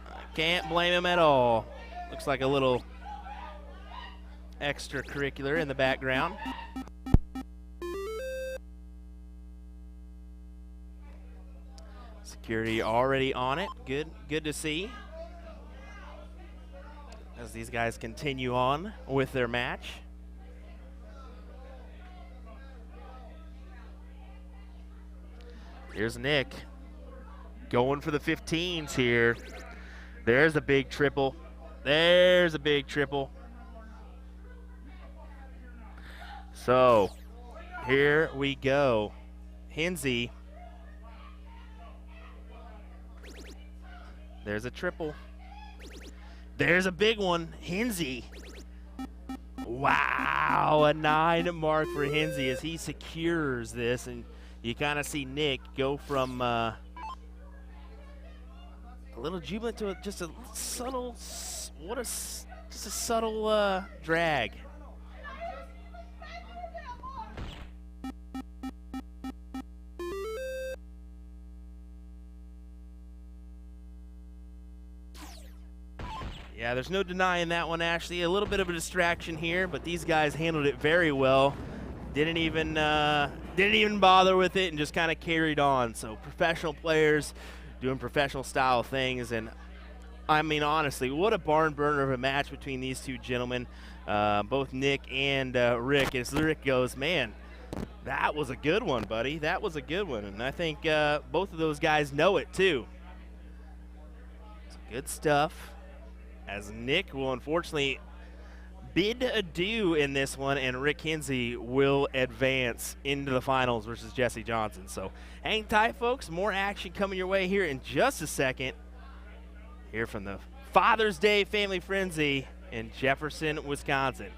S1: I can't blame him at all. Looks like a little extracurricular in the background. Security already on it. Good to see. As these guys continue on with their match. Here's Nick going for the 15s here. There's a big triple. There's a big triple. So here we go. Hinzi. There's a triple. There's a big one. Hinzi. Wow, a 9 mark for Hinzi as he secures this, and you kind of see Nick go from a little jubilant to just a subtle, just a subtle drag. Yeah, there's no denying that one, Ashley. A little bit of a distraction here, but these guys handled it very well. Didn't even bother with it and just kind of carried on. So professional players doing professional style things, and I mean, honestly, what a barn burner of a match between these two gentlemen, both Nick and Rick. As Rick goes, man, that was a good one, buddy. That was a good one, and I think both of those guys know it too. It's good stuff. As Nick will unfortunately bid adieu in this one, and Rick Kinsey will advance into the finals versus Jesse Johnson. So hang tight, folks. More action coming your way here in just a second. Here from the Father's Day Family Frenzy in Jefferson, Wisconsin.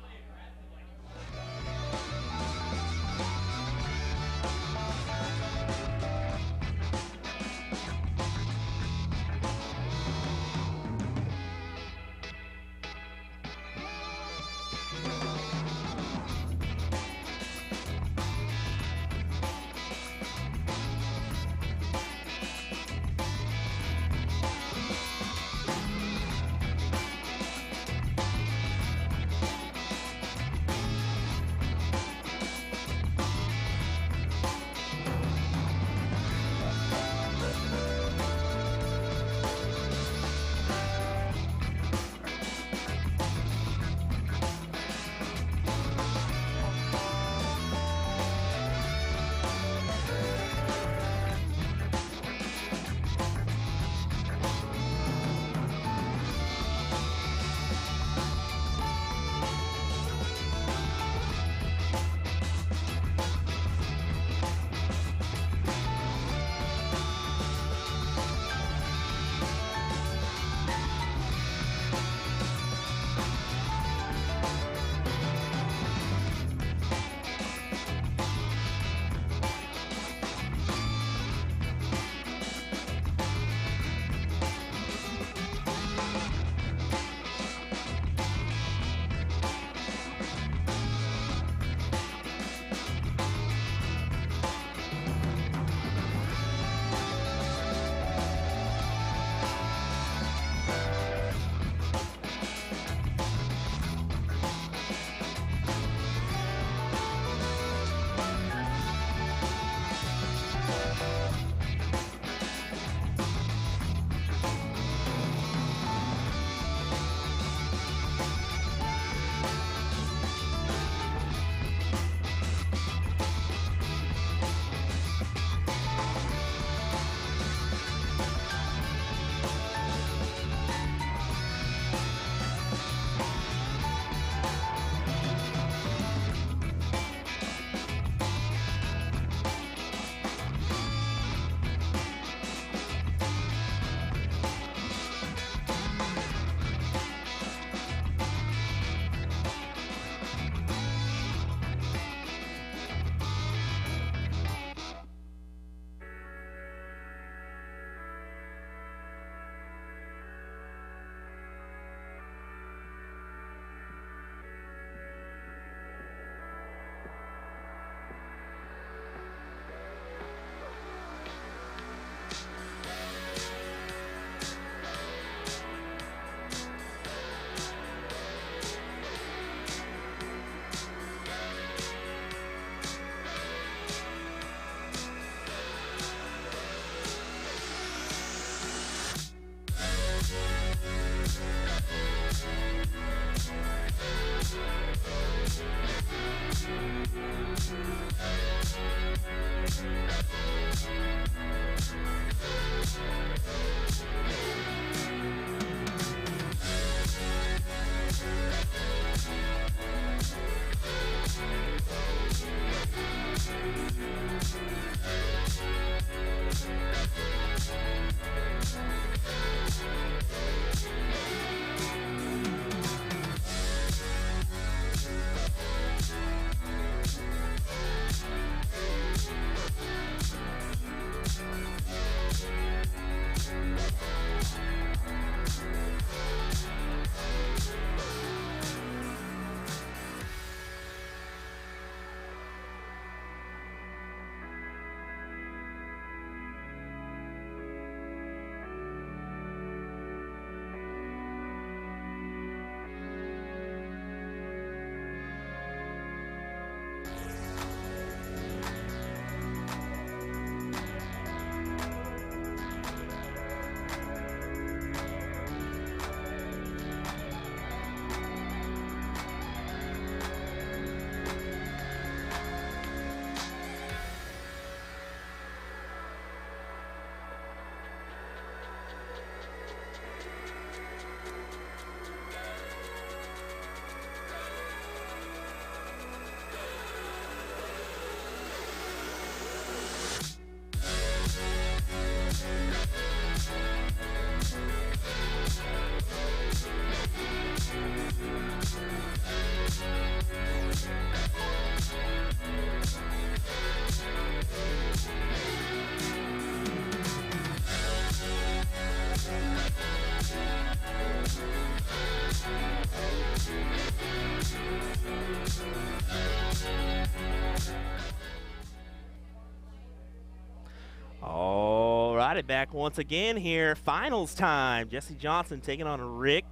S1: right, it back once again here. Finals time. Jesse Johnson taking on Rick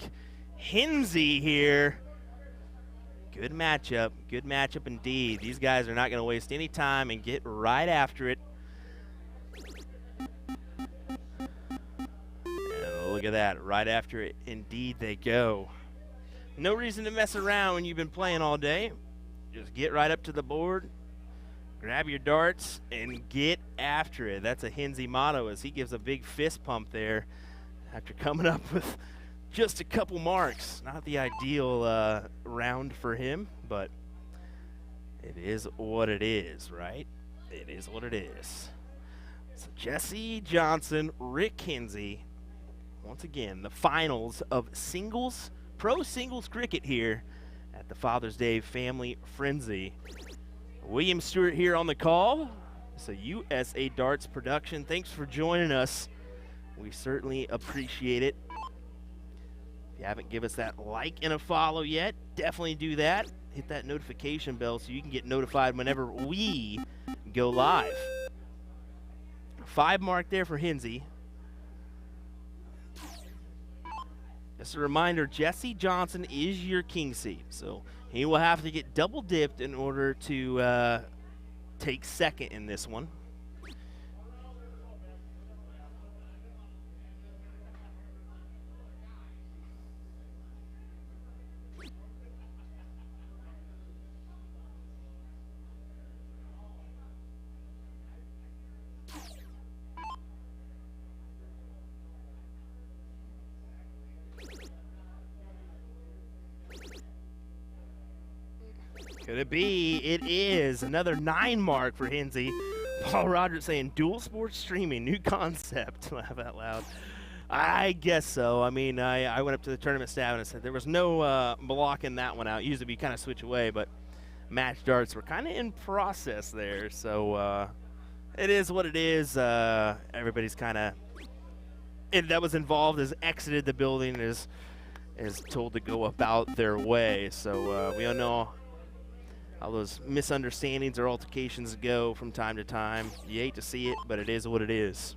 S1: Hinzi here. Good matchup. Good matchup indeed. These guys are not going to waste any time and get right after it. And look at that. Right after it, indeed they go. No reason to mess around when you've been playing all day. Just get right up to the board, grab your darts, and get after it. That's a Hinzi motto as he gives a big fist pump there after coming up with just a couple marks. Not the ideal round for him, but it is what it is, right? It is what it is. So Jesse Johnson, Rick Kinsey, once again, the finals of singles, pro singles cricket here at the Father's Day Family Frenzy. Will Stuart here on the call. It's a USA Darts production. Thanks for joining us. We certainly appreciate it. If you haven't given us that like and a follow yet, definitely do that. Hit that notification bell so you can get notified whenever we go live. 5 mark there for Hinzi. Just a reminder, Jesse Johnson is your Kinsey, so he will have to get double dipped in order to take second in this one. Could it be? It is. Another 9 mark for Hinzi. Paul Rogers saying dual sports streaming, new concept. Laugh out loud. I guess so. I mean, I went up to the tournament staff and I said there was no blocking that one out. Usually we kind of switch away, but match darts were kind of in process there. So it is what it is. Everybody's kind of that was involved has exited the building and is told to go about their way. So we all know how those misunderstandings or altercations go from time to time. You hate to see it, but it is what it is.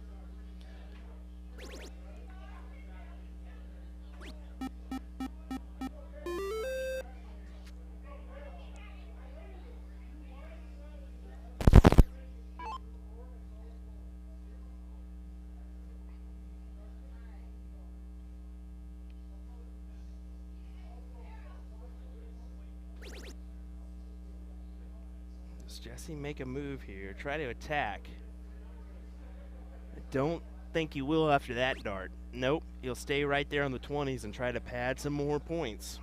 S1: Jesse make a move here, try to attack. I don't think he will after that dart. Nope, he'll stay right there on the 20s and try to pad some more points.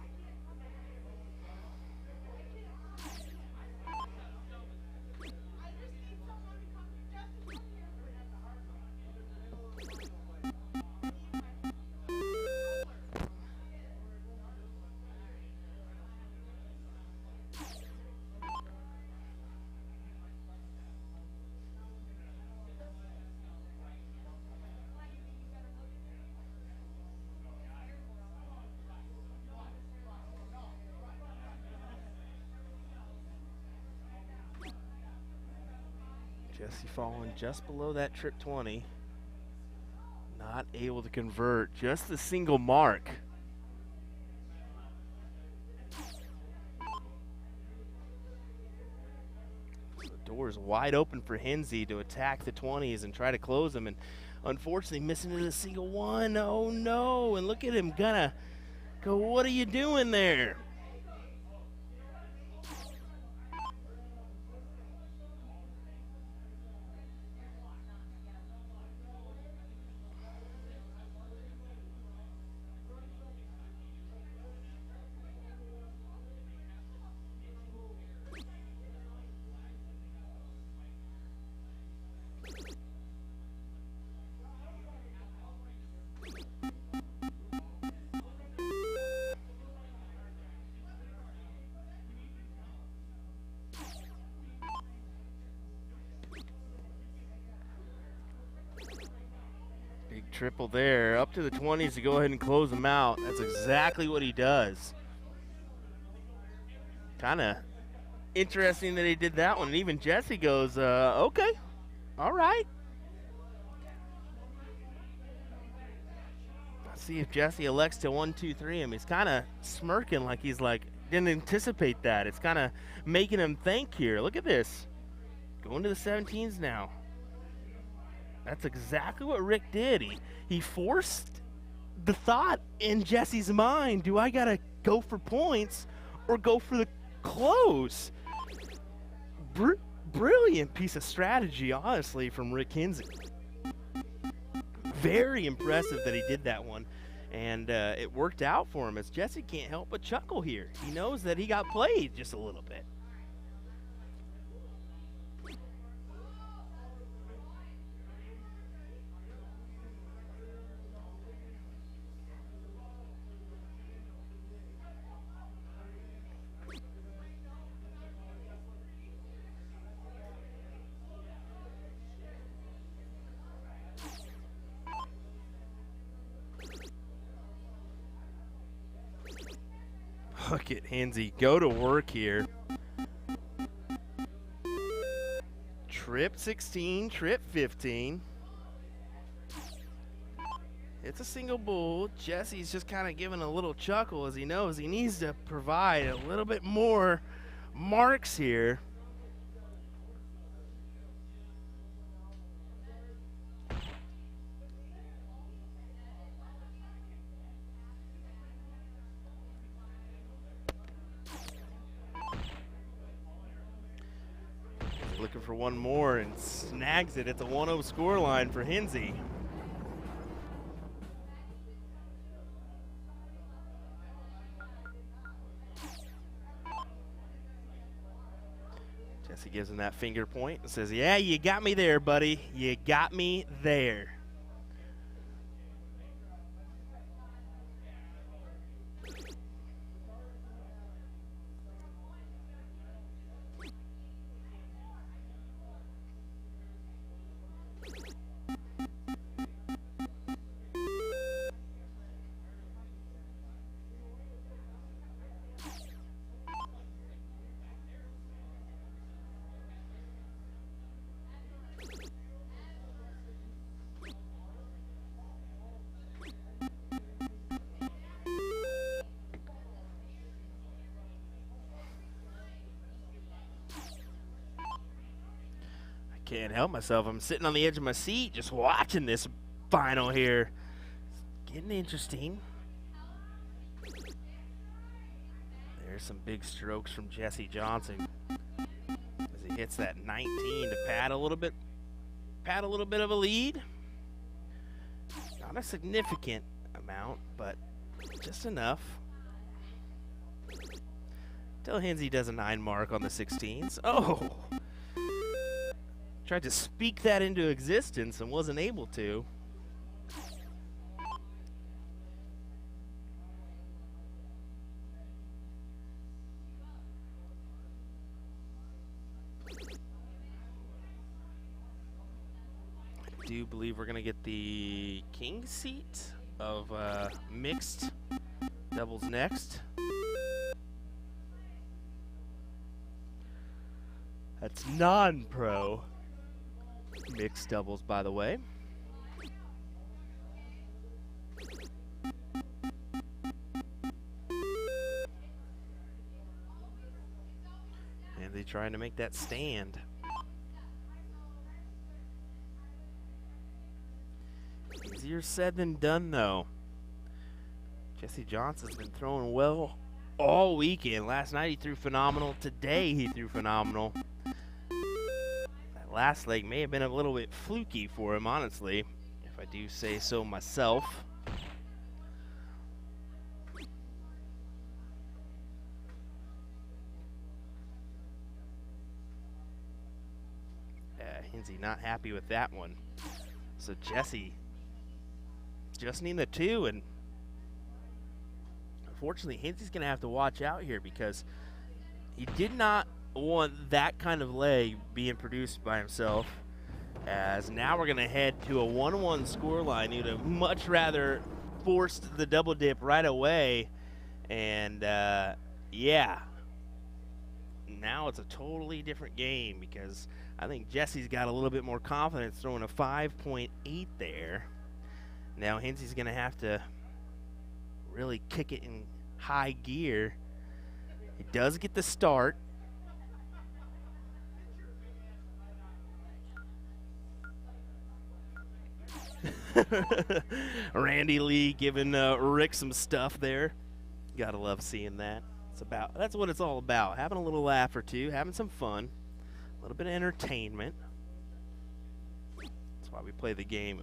S1: Jesse falling just below that trip 20. Not able to convert, just the single mark. The door is wide open for Hinzi to attack the 20s and try to close them, and unfortunately missing it a single one. Oh no, and look at him gonna go, what are you doing there? Triple there, up to the 20s to go ahead and close them out. That's exactly what he does. Kind of interesting that he did that one. And even Jesse goes, okay, all right. See if Jesse elects to 1-2-3 him. He's kind of smirking like he's like, didn't anticipate that. It's kind of making him think here. Look at this. Going to the 17s now. That's exactly what Rick did. He forced the thought in Jesse's mind, do I got to go for points or go for the close? Brilliant piece of strategy, honestly, from Rick Kinsey. Very impressive that he did that one. And it worked out for him, as Jesse can't help but chuckle here. He knows that he got played just a little bit. Look at Hinzi go to work here. Trip 16, trip 15. It's a single bull. Jesse's just kind of giving a little chuckle as he knows he needs to provide a little bit more marks here. Looking for one more and snags it. It's a 1-0 scoreline for Hinzi. Jesse gives him that finger point and says, yeah, you got me there, buddy. You got me there. Can't help myself. I'm sitting on the edge of my seat just watching this final here. It's getting interesting. There's some big strokes from Jesse Johnson as he hits that 19 to pad a little bit of a lead. Not a significant amount, but just enough. Till Hinzi does a 9 mark on the 16s. Oh! Tried to speak that into existence and wasn't able to. I do believe we're going to get the king seat of mixed doubles next. That's non-pro. Mixed doubles, by the way. And they trying to make that stand. Easier said than done, though. Jesse Johnson's been throwing well all weekend. Last night he threw phenomenal. Today he threw phenomenal. Last leg may have been a little bit fluky for him, honestly, if I do say so myself. Hinzi not happy with that one. So Jesse just needing the 2, and unfortunately Hinzi's going to have to watch out here because he did not want that kind of leg being produced by himself, as now we're going to head to a 1-1 scoreline. He would have much rather forced the double dip right away, and yeah, now it's a totally different game because I think Jesse's got a little bit more confidence throwing a 5.8 there. Now Hinzi's going to have to really kick it in high gear. He does get the start. Randy Lee giving Rick some stuff there. Gotta love seeing that. That's what it's all about. Having a little laugh or two, having some fun, a little bit of entertainment. That's why we play the game.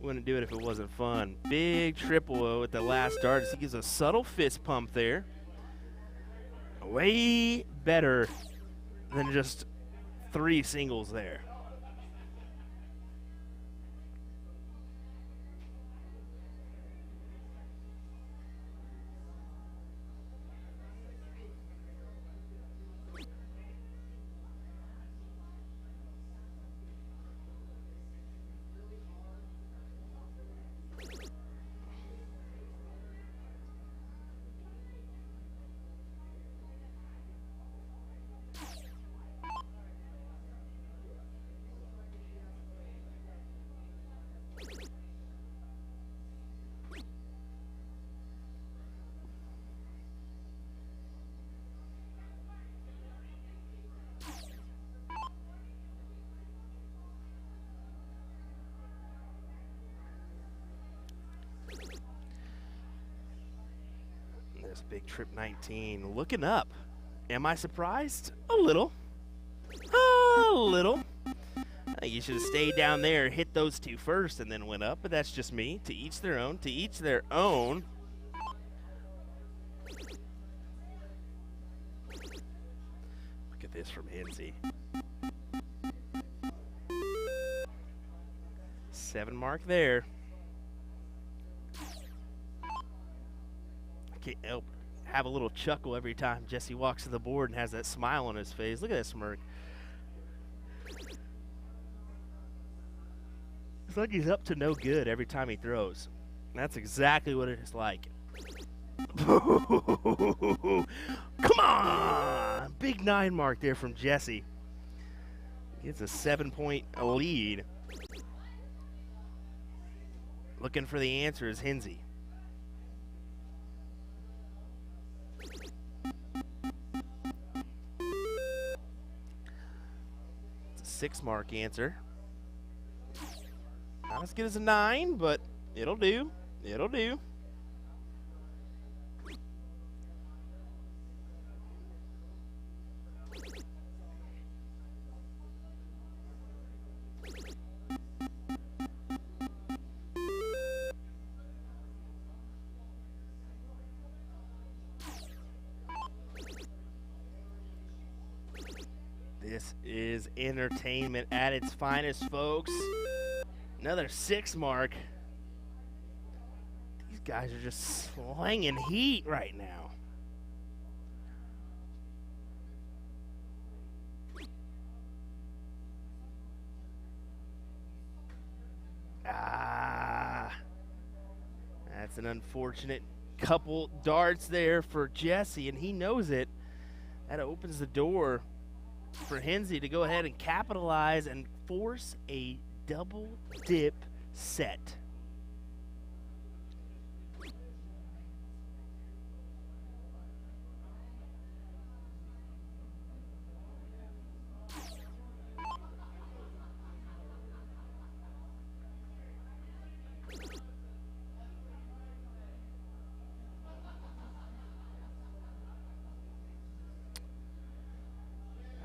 S1: We wouldn't do it if it wasn't fun. Big triple at the last dart. He gives a subtle fist pump there. Way better than just 3 singles there. There's big trip 19 looking up. Am I surprised? A little. A little. I think you should have stayed down there, hit those 2 first, and then went up. But that's just me. To each their own. To each their own. Look at this from Hinzi. 7 mark there. Can't help have a little chuckle every time Jesse walks to the board and has that smile on his face. Look at that smirk. It's like he's up to no good every time he throws. And that's exactly what it's like. Come on! Big 9 mark there from Jesse. Gets a 7-point lead. Looking for the answer is Hinzi. It's a 6 mark answer. Not as good as a 9, but it'll do. It'll do. This is entertainment at its finest, folks. Another 6 mark. These guys are just slanging heat right now. That's an unfortunate couple darts there for Jesse, and he knows it. That opens the door for Hinzi to go ahead and capitalize and force a double dip set.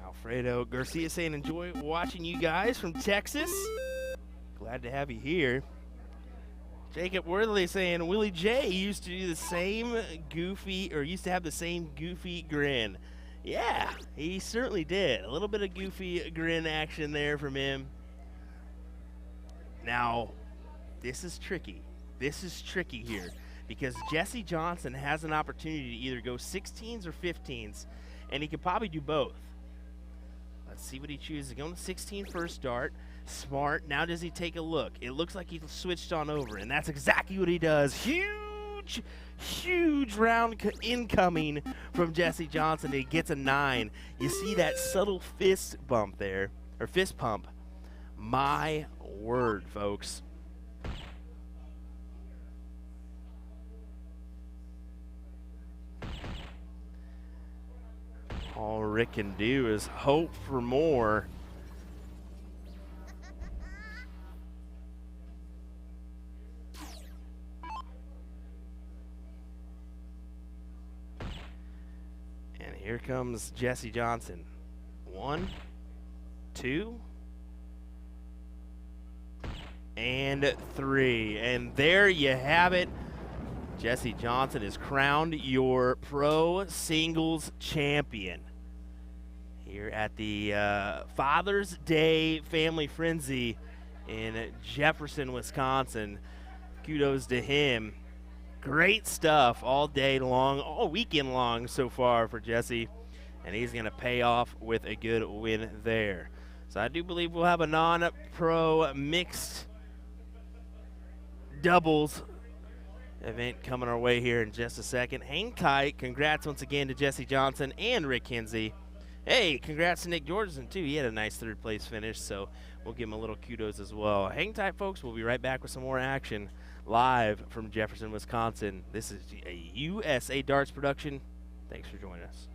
S1: Alfredo Garcia saying, enjoy watching you guys from Texas. Glad to have you here. Jacob Worthley saying, Willie J used to do the same goofy, or used to have the same goofy grin. Yeah, he certainly did. A little bit of goofy grin action there from him. Now, this is tricky. This is tricky here because Jesse Johnson has an opportunity to either go 16s or 15s, and he could probably do both. Let's see what he chooses. Going to 16 first dart. Smart. Now does he take a look? It looks like he switched on over, and that's exactly what he does. Huge, huge round incoming from Jesse Johnson. He gets a 9. You see that subtle fist bump there, or fist pump. My word, folks. Rick can do is hope for more. And here comes Jesse Johnson. 1, 2, and 3. And there you have it. Jesse Johnson is crowned your pro singles champion here at the Father's Day Family Frenzy in Jefferson, Wisconsin. Kudos to him. Great stuff all day long, all weekend long so far for Jesse, and he's going to pay off with a good win there. So I do believe we'll have a non-pro mixed doubles event coming our way here in just a second. Hang tight. Congrats once again to Jesse Johnson and Rick Kinsey. Hey, congrats to Nick Jorgensen, too. He had a nice third-place finish, so we'll give him a little kudos as well. Hang tight, folks. We'll be right back with some more action live from Jefferson, Wisconsin. This is a USA Darts production. Thanks for joining us.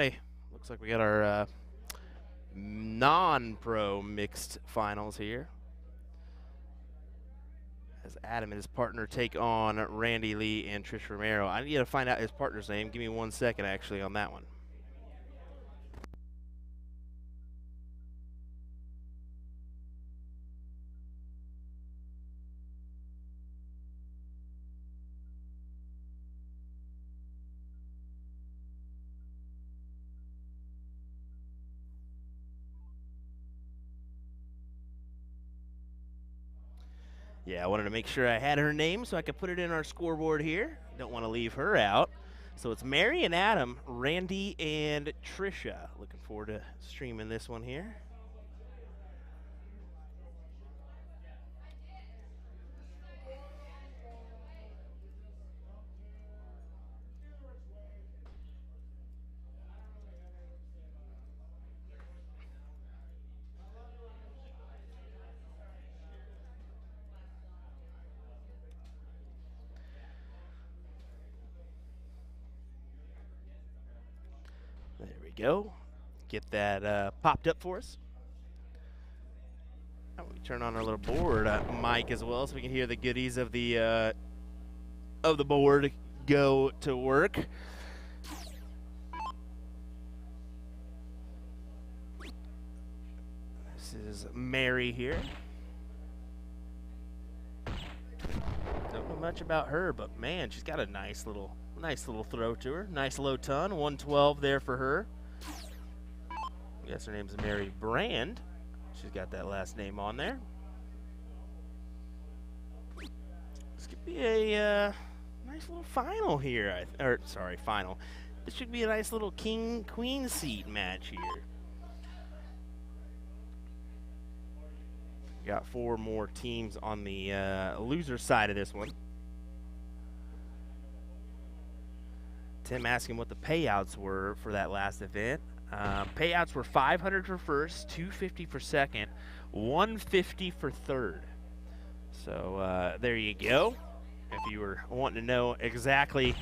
S1: Hey, looks like we got our non-pro mixed finals here. As Adam and his partner take on Randy Lee and Trish Romero. I need to find out his partner's name. Give me 1 second, actually, on that one. Yeah, I wanted to make sure I had her name so I could put it in our scoreboard here. Don't want to leave her out. So it's Mary and Adam, Randy and Trisha. Looking forward to streaming this one here. There we go. Get that popped up for us. We turn on our little board mic as well so we can hear the goodies of the board go to work. This is Mary here. Don't know much about her, but man, she's got a nice little throw to her. Nice low ton, 112 there for her. Yes, her name's Mary Brand. She's got that last name on there. This could be a nice little final here. Final. This should be a nice little king-queen seat match here. Got 4 more teams on the loser side of this one. Tim asking what the payouts were for that last event. Payouts were $500 for first, $250 for second, $150 for third. So there you go. If you were wanting to know exactly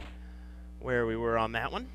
S1: where we were on that one.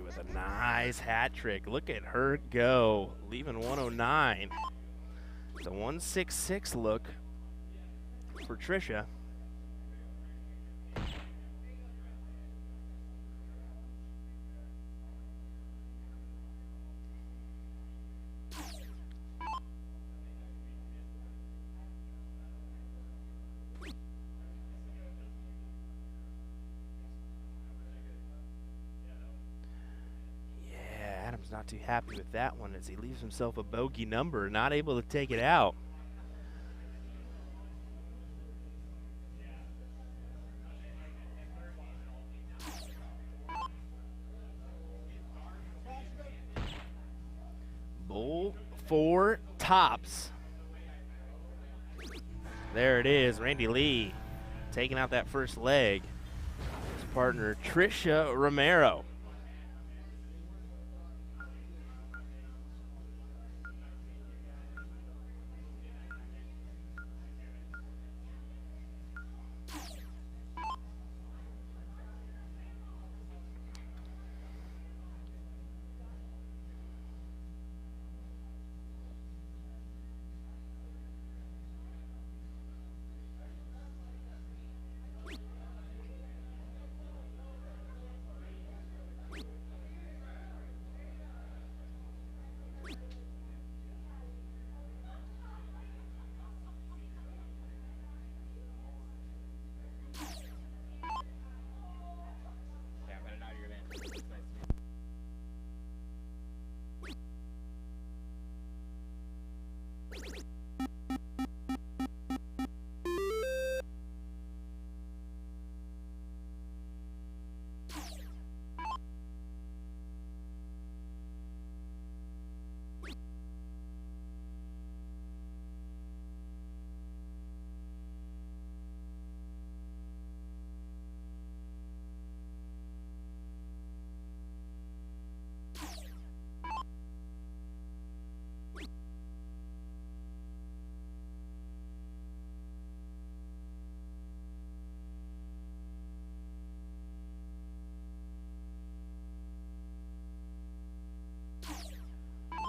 S1: With a nice hat trick. Look at her go, leaving 109. It's a 166 look for Trisha. Not too happy with that one as he leaves himself a bogey number, not able to take it out. Bull 4 tops. There it is, Randy Lee taking out that first leg. His partner Trisha Romero.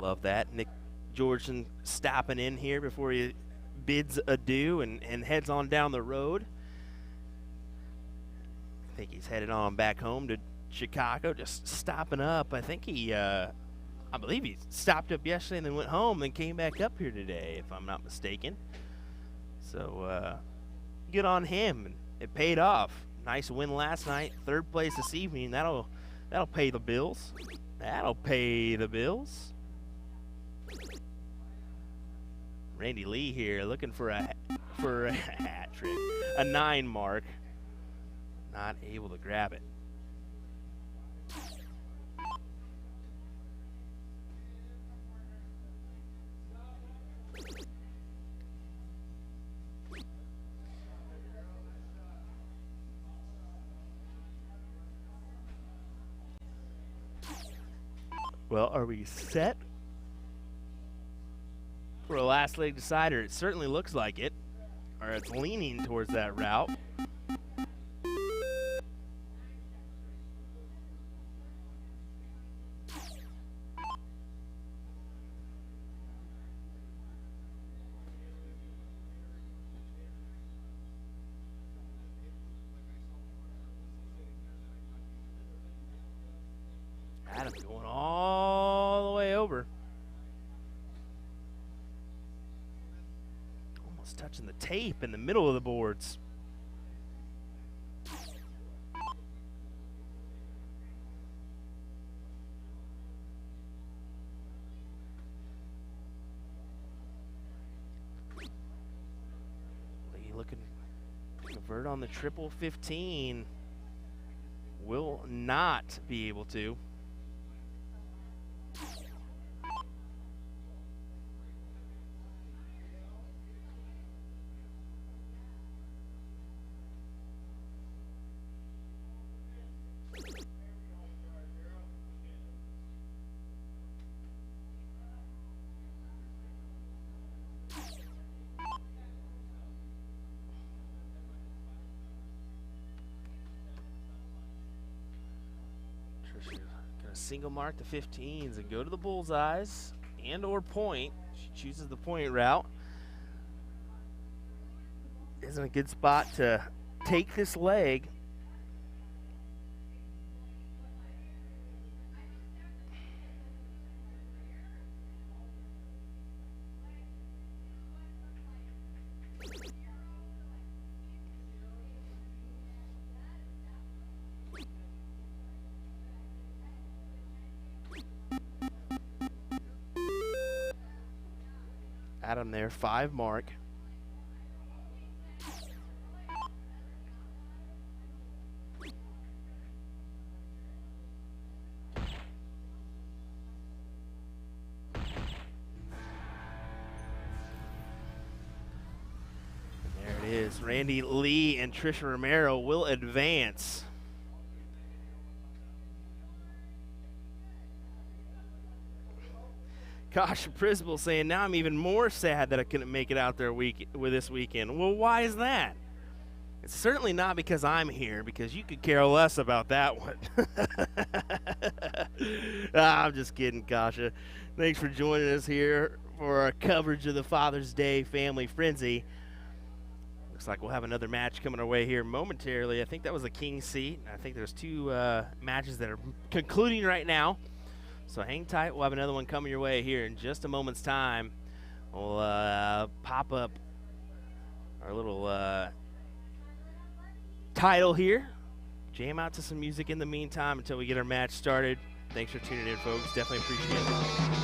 S1: Love that. Nick Georgeson stopping in here before he bids adieu and heads on down the road. I think he's headed on back home to Chicago, just stopping up. I think I believe he stopped up yesterday and then went home, then came back up here today, if I'm not mistaken. So good on him. It paid off. Nice win last night. 3rd place this evening. That'll pay the bills. That'll pay the bills. Randy Lee here looking for a hat trick, a 9 mark. Not able to grab it. Well, are we set for a last leg decider? It certainly looks like it, or it's leaning towards that route. Adam's going all the way over. Almost touching the tape in the middle of the boards. Lee looking to convert on the triple 15. Will not be able to. Single mark the 15s and go to the bullseyes and or point. She chooses the point route. Isn't a good spot to take this leg. Adam there, 5 mark. There it is. Randy Lee and Trisha Romero will advance. Gosh, Prisbel saying, now I'm even more sad that I couldn't make it out there this weekend. Well, why is that? It's certainly not because I'm here, because you could care less about that one. I'm just kidding, Kasha. Thanks for joining us here for our coverage of the Father's Day Family Frenzy. Looks like we'll have another match coming our way here momentarily. I think that was a king seat. I think there's 2 matches that are concluding right now. So hang tight. We'll have another one coming your way here in just a moment's time. We'll pop up our little title here. Jam out to some music in the meantime until we get our match started. Thanks for tuning in, folks. Definitely appreciate it.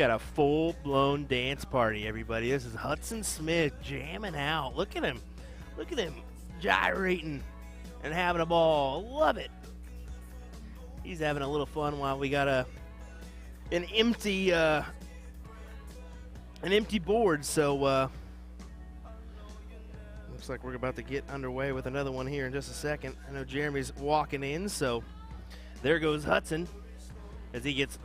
S1: got a full-blown dance party, everybody. This is Hudson Smith jamming out. Look at him. Look at him gyrating and having a ball. Love it. He's having a little fun while we got an empty board. So looks like we're about to get underway with another one here in just a second. I know Jeremy's walking in, so there goes Hudson as he gets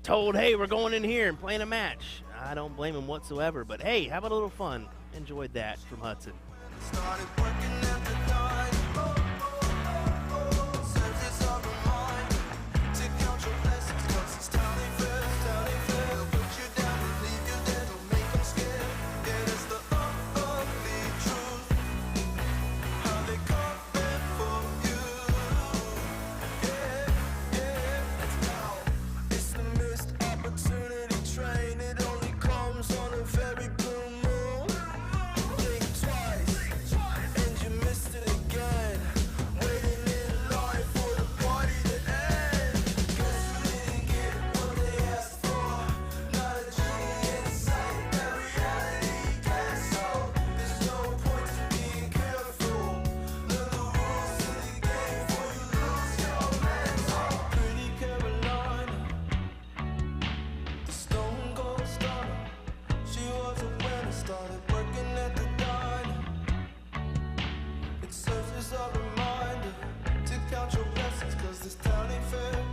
S1: told, hey, we're going in here and playing a match. I don't blame him whatsoever, but hey, have a little fun. Enjoyed that from Hudson.
S4: Started working at the time. Says it's on my mind. To count your blessings, 'cause it's time they fail. They'll put you down and leave you there. Don't make them scared. Yeah, that's the ugly truth. How they come in for you. Yeah. It's the missed opportunity train. It only comes on a very blue moon. Think twice, and you missed it again. Waiting in line for the party to end. Guess you didn't get what they asked for. Not a genie in sight, that reality castle. There's no point to being careful. Learn the rules of the game before you lose your mental. Pretty Carolina, the stone cold stunner. She was a winner, started working at the diner. It serves as a reminder to count your blessings, 'cause this town ain't fair.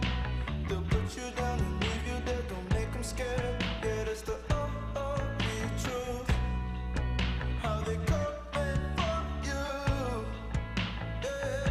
S4: They'll put you down and leave you there, don't make them scared. Yeah, that's the ugly truth. How they come in for you. Yeah.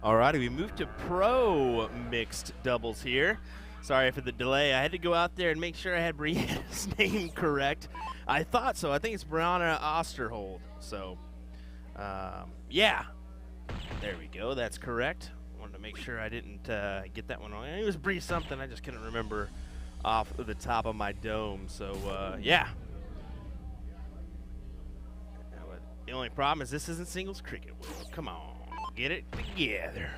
S1: Alrighty, we moved to pro mixed doubles here. Sorry for the delay. I had to go out there and make sure I had Brianna's name correct. I thought so. I think it's Brianna Osterhold. So, yeah. There we go. That's correct. Wanted to make sure I didn't get that one wrong. It was Bree something. I just couldn't remember off the top of my dome. So, yeah. The only problem is this isn't singles cricket, Will. Come on. Get it together.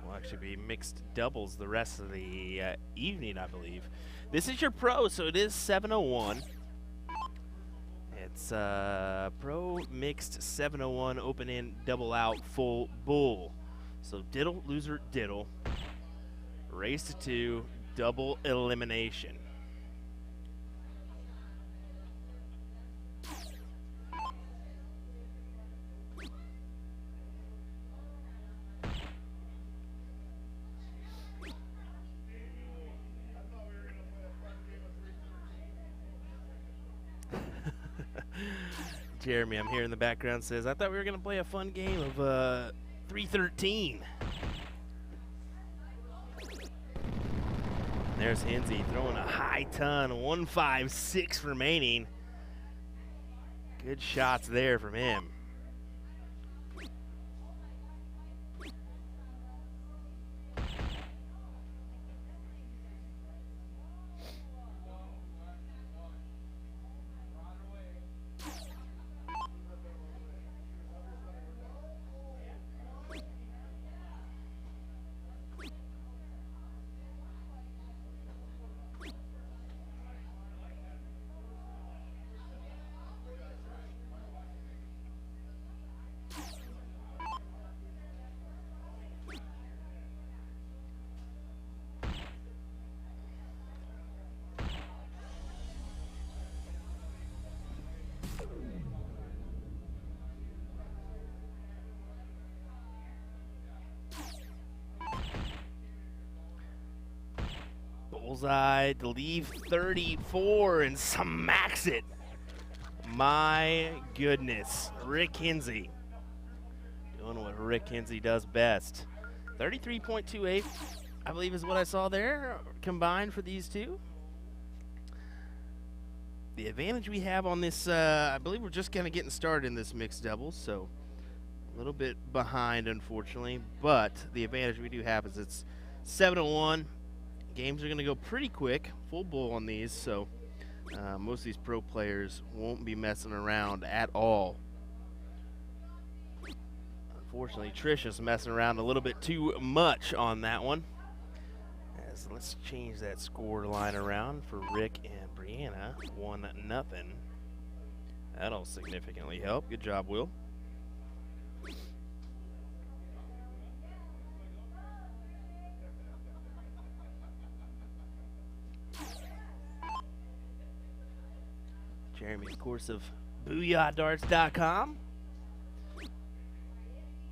S1: We'll actually be mixed doubles the rest of the evening, I believe. This is your pro, so it is 7:01. It's pro mixed 7:01 open in double out full bull. So diddle, loser, diddle. Race to 2, double elimination. Jeremy, I'm here in the background, says, I thought we were going to play a fun game of 313. There's Hinzi throwing a high ton, 156 remaining. Good shots there from him. Bullseye to leave 34 and smacks it. My goodness. Rick Kinsey doing what Rick Kinsey does best. 33.28, I believe is what I saw there combined for these two. The advantage we have on this, I believe we're just kind of getting started in this mixed doubles, so a little bit behind, unfortunately. But the advantage we do have is it's 7-1. Games are going to go pretty quick, full bull on these, so most of these pro players won't be messing around at all. Unfortunately, Trisha's messing around a little bit too much on that one. As let's change that score line around for Rick and Brianna. 1-0. That'll significantly help. Good job, Will. Jeremy, of course, of usadartsproduction.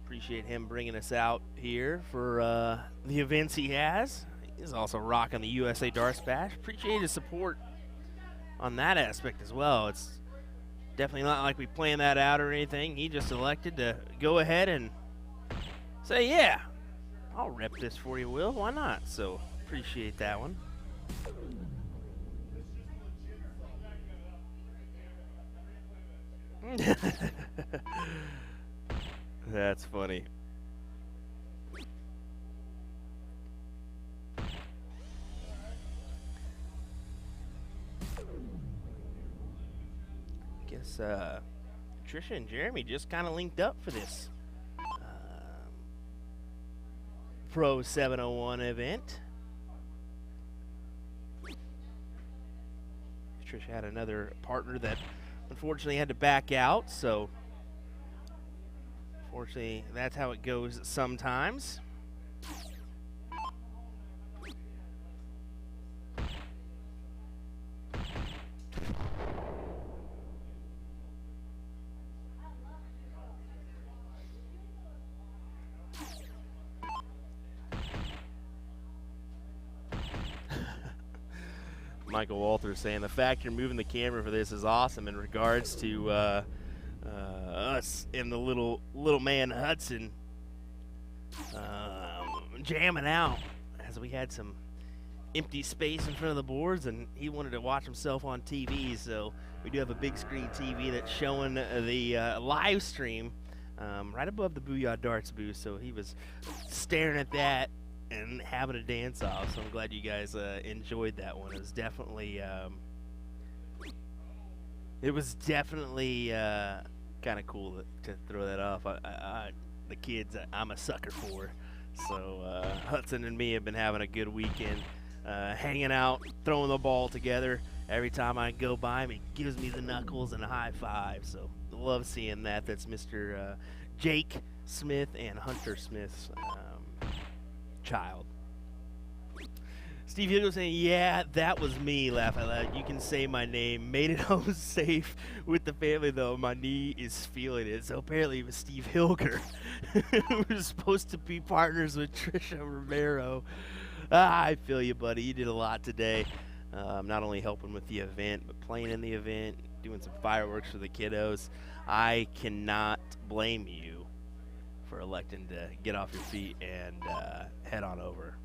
S1: Appreciate him bringing us out here for the events he has. He's also rocking the USA Darts Bash. Appreciate his support on that aspect as well. It's definitely not like we planned that out or anything. He just elected to go ahead and say, yeah, I'll rep this for you, Will. Why not? So appreciate that one. That's funny. I guess Trisha and Jeremy just kind of linked up for this Pro 701 event. Trisha had another partner that unfortunately had to back out, so unfortunately that's how it goes sometimes. Michael Walters saying the fact you're moving the camera for this is awesome in regards to us and the little man Hudson jamming out as we had some empty space in front of the boards, and he wanted to watch himself on TV. So we do have a big screen TV that's showing the live stream right above the Booyah Darts booth. So he was staring at that and having a dance off. So I'm glad you guys enjoyed that one. It was definitely kind of cool to throw that off. The kids, I'm a sucker for. So Hudson and me have been having a good weekend, hanging out, throwing the ball together. Every time I go by him, he gives me the knuckles and a high five. So I love seeing that. That's Mr. Jake Smith and Hunter Smith's child. Steve Hugo saying, yeah, that was me, laugh out loud. You can say my name. Made it home safe with the family, though. My knee is feeling it. So apparently it was Steve Hilger, who was supposed to be partners with Trisha Romero. I feel you, buddy. You did a lot today. Not only helping with the event, but playing in the event, doing some fireworks for the kiddos. I cannot blame you for electing to get off your feet and head on over.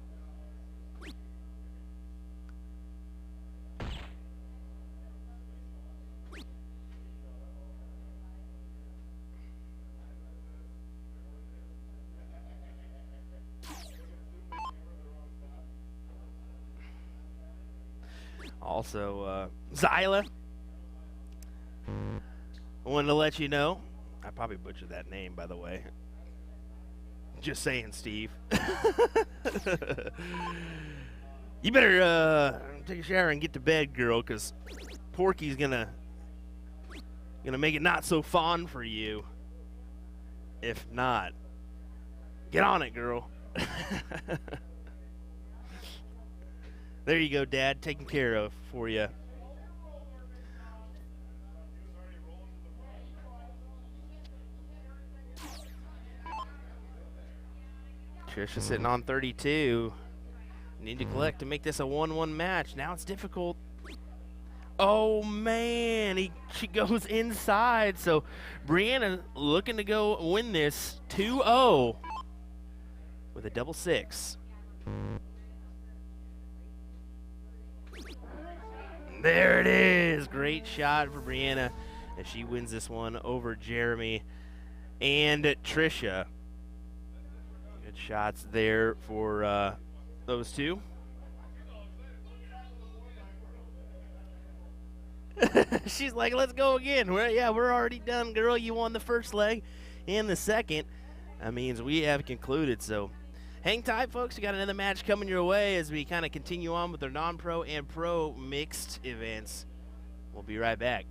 S1: Also, Zyla, I wanted to let you know, I probably butchered that name, by the way. Just saying, Steve. You better take a shower and get to bed, girl, because Porky's gonna make it not so fun for you. If not, get on it, girl. There you go, Dad. Taken care of for you. Trisha sitting on 32. Need to collect to make this a 1-1 match. Now it's difficult. Oh, man. She goes inside. So Brianna looking to go win this 2-0 with a double six. There it is. Great shot for Brianna as she wins this one over Jeremy and Trisha. Good shots there for those two. She's like, let's go again. We're already done, girl. You won the first leg and the second. That means we have concluded. So hang tight, folks. We got another match coming your way as we kind of continue on with our non-pro and pro mixed events. We'll be right back.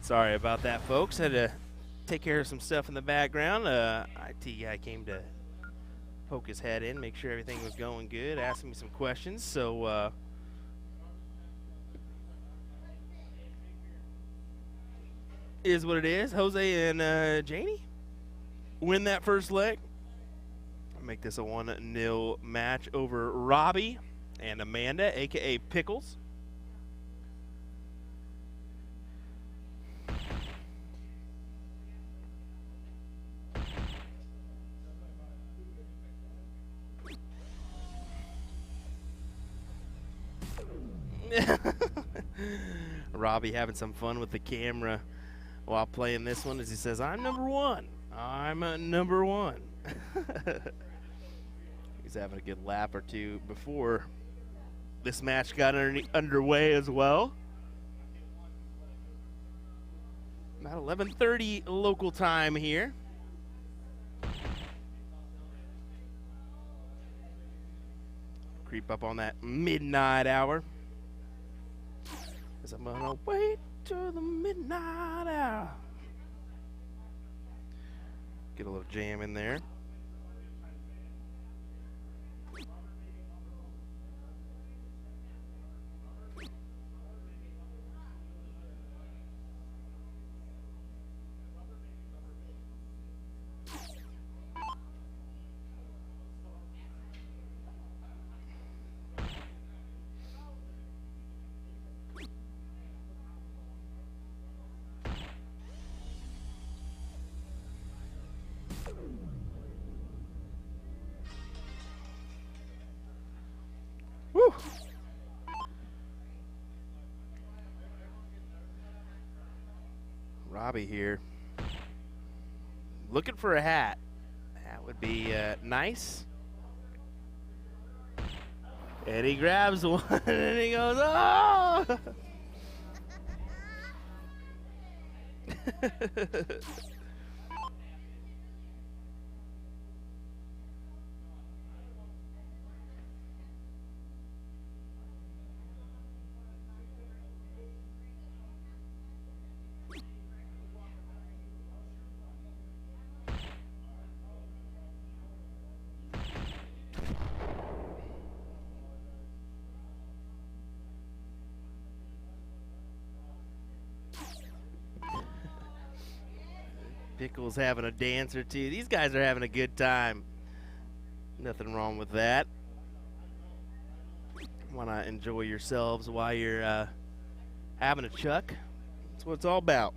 S1: Sorry about that, folks. Had to take care of some stuff in the background. IT guy came to poke his head in, make sure everything was going good, asking me some questions. So, is what it is. Jose and Janie win that first leg. Make this a 1-0 match over Robbie and Amanda, a.k.a. Pickles. Robbie having some fun with the camera while playing this one as he says, I'm number one. I'm number one. He's having a good lap or two before this match got underway as well. About 11:30 local time here. Creep up on that midnight hour. As I'm gonna wait till the midnight hour. Get a little jam in there. Woo. Robbie here. Looking for a hat. That would be nice. And he grabs one and he goes, oh! Pickles having a dance or two. These guys are having a good time. Nothing wrong with that. Why not enjoy yourselves while you're having a chuck? That's what it's all about.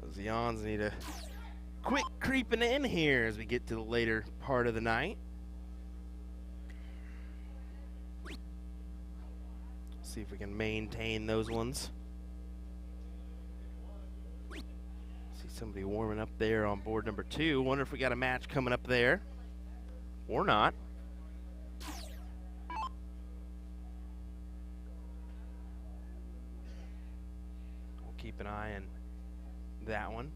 S1: Those yawns need a quick creeping in here as we get to the later part of the night. See if we can maintain those ones. See somebody warming up there on board number 2. Wonder if we got a match coming up there or not. We'll keep an eye on that one.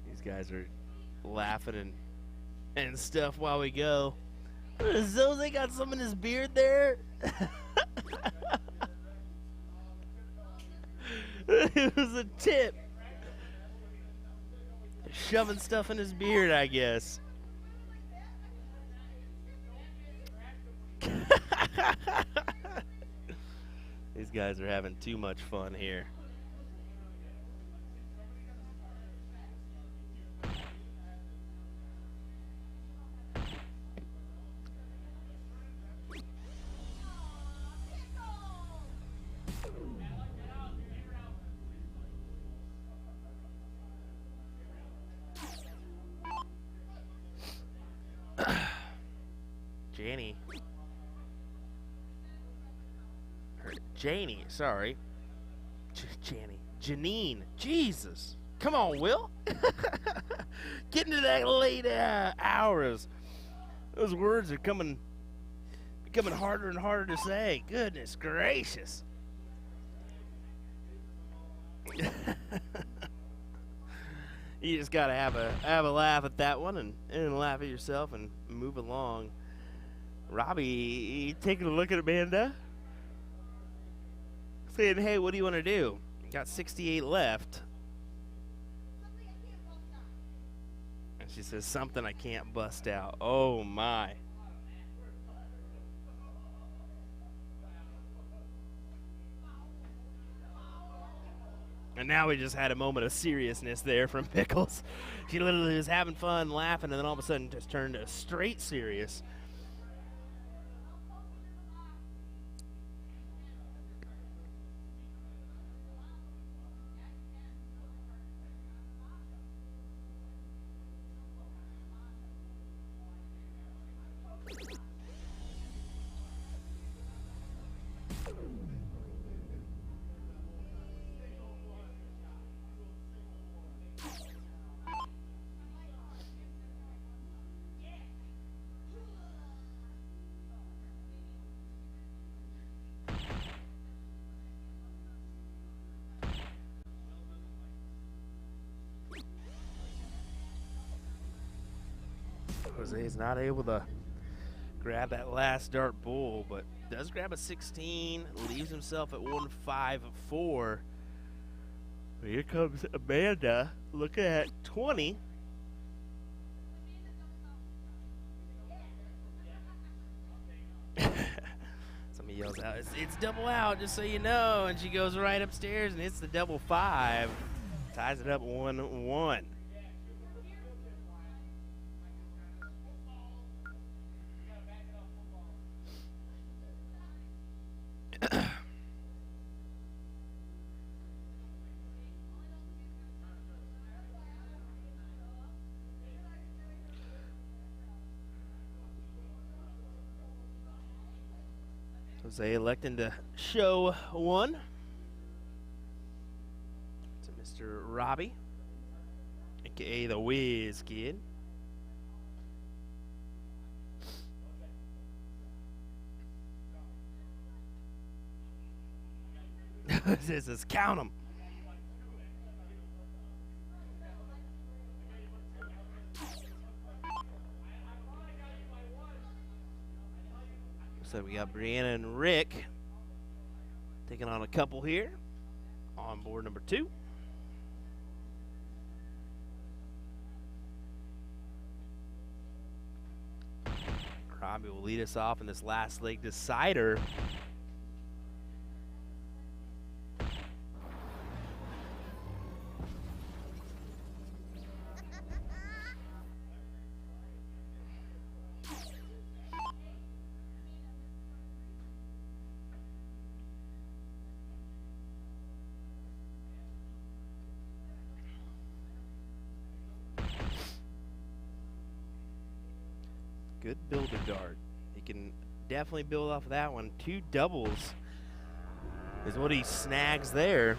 S1: These guys are laughing and stuff while we go. Jose got some in his beard there. It was a tip. Shoving stuff in his beard, I guess. These guys are having too much fun here. Janie. Or Janie, sorry. Janie. Janine. Jesus. Come on, Will. Getting to that late hours. Those words are becoming harder and harder to say. Goodness gracious. You just gotta have a laugh at that one and laugh at yourself and move along. Robbie taking a look at Amanda, saying, "Hey, what do you want to do? Got 68 left." And she says, "Something I can't bust out." Oh my. And now we just had a moment of seriousness there from Pickles. She literally was having fun, laughing, and then all of a sudden just turned to straight serious. Jose is not able to grab that last dart bull, but does grab a 16, leaves himself at 154. Here comes Amanda looking at 20. Somebody yells out, it's double out, just so you know. And she goes right upstairs and hits the double 5. Ties it up 1-1. Jose electing to show one to Mr. Robbie, aka the Whiz Kid. This is count 'em. So we got Brianna and Rick taking on a couple here on board number 2. Robbie will lead us off in this last leg decider. Good builder dart. He can definitely build off of that one. 2 doubles is what he snags there.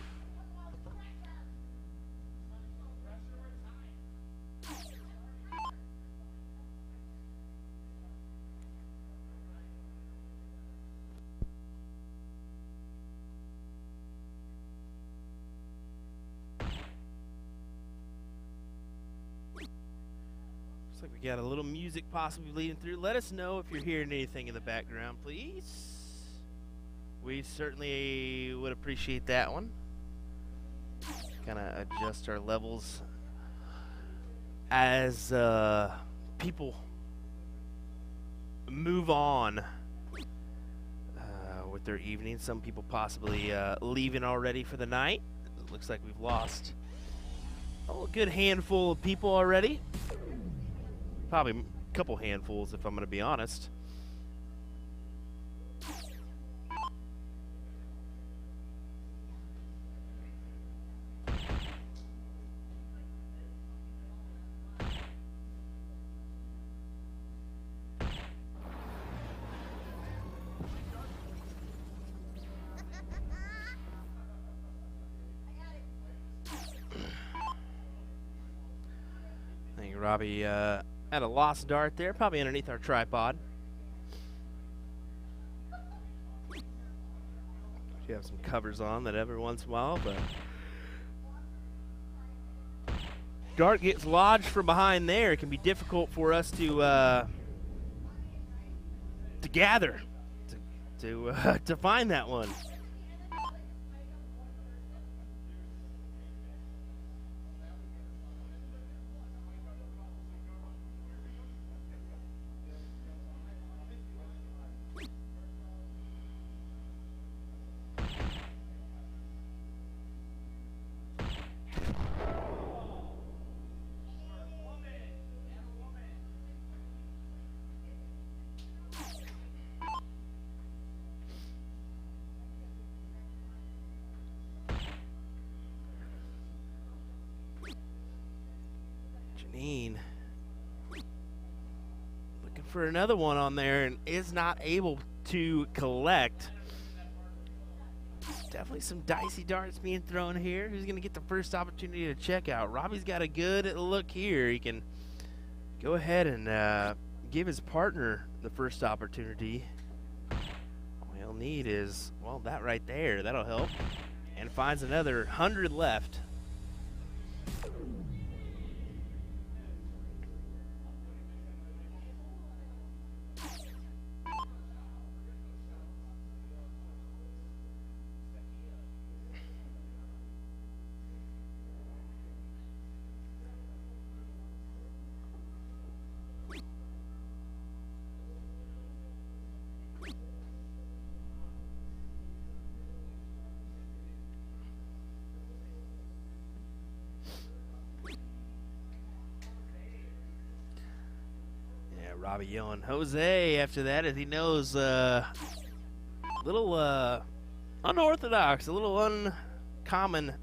S1: We got a little music possibly leading through. Let us know if you're hearing anything in the background, please. We certainly would appreciate that one. Kind of adjust our levels as people move on with their evening. Some people possibly leaving already for the night. It looks like we've lost a good handful of people already. Probably a couple handfuls, if I'm going to be honest. Robbie had a lost dart there, probably underneath our tripod. You have some covers on that every once in a while, but dart gets lodged from behind there. It can be difficult for us to gather, to find that one. Looking for another one on there and is not able to collect. Definitely some dicey darts being thrown here. Who's going to get the first opportunity to check out? Robbie's got a good look here. He can go ahead and give his partner the first opportunity. All he'll need is, well, that right there. That'll help. And finds another 100 left. Robbie yelling Jose after that, as he knows a little unorthodox, a little uncommon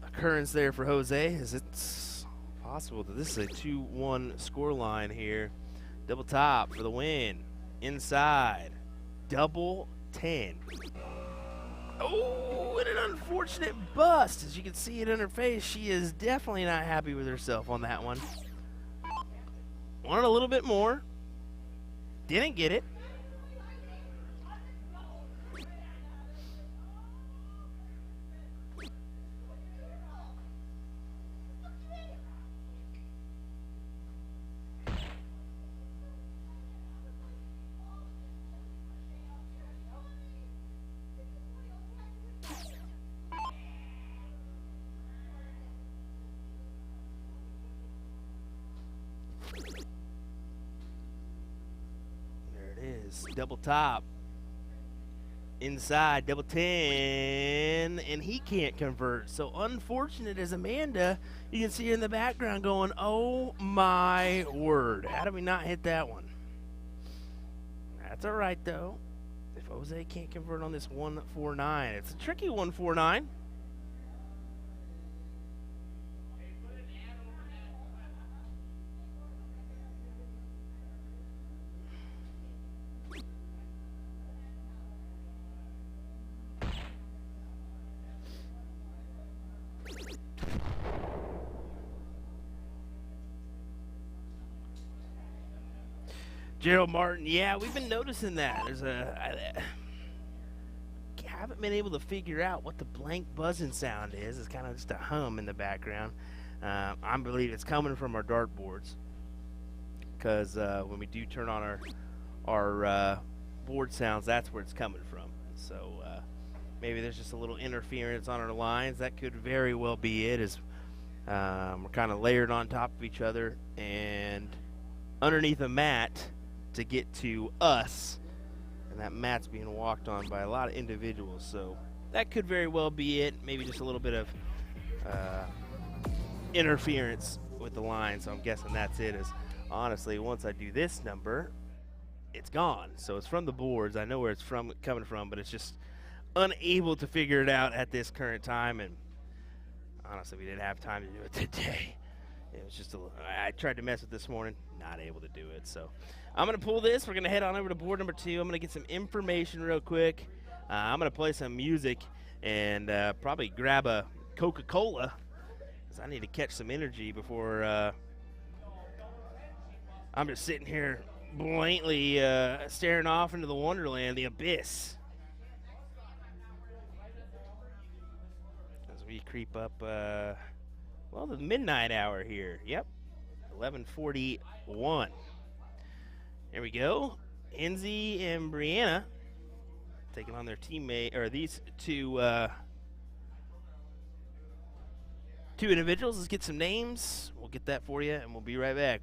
S1: occurrence there for Jose, as it's possible that this is a 2-1 score line here. Double top for the win. Inside. Double 10. Oh, and an unfortunate bust. As you can see it in her face, she is definitely not happy with herself on that one. Wanted a little bit more. Didn't get it. Double top. Inside, double 10, and he can't convert. So unfortunate as Amanda, you can see her in the background going, oh my word. How did we not hit that one? That's all right, though. If Jose can't convert on this 149, it's a tricky 149. Gerald Martin, yeah, we've been noticing that. I haven't been able to figure out what the blank buzzing sound is. It's kind of just a hum in the background. I believe it's coming from our dartboards, because when we do turn on our board sounds, that's where it's coming from. So maybe there's just a little interference on our lines. That could very well be it, as we're kind of layered on top of each other and underneath a mat to get to us, and that mat's being walked on by a lot of individuals, so that could very well be it. Maybe just a little bit of interference with the line, so I'm guessing that's it. As honestly, once I do this number, it's gone. So it's from the boards. I know where it's coming from, but it's just unable to figure it out at this current time, and honestly, we didn't have time to do it today. It was just I tried to mess with this morning, not able to do it. So I'm going to pull this. We're going to head on over to board number 2. I'm going to get some information real quick. I'm going to play some music and probably grab a Coca-Cola. 'cause I need to catch some energy before I'm just sitting here blankly staring off into the wonderland, the abyss. As we creep up, well, the midnight hour here. Yep, 11:41. There we go. Hinzi and Brianna taking on their teammate, or these two individuals. Let's get some names. We'll get that for you, and we'll be right back.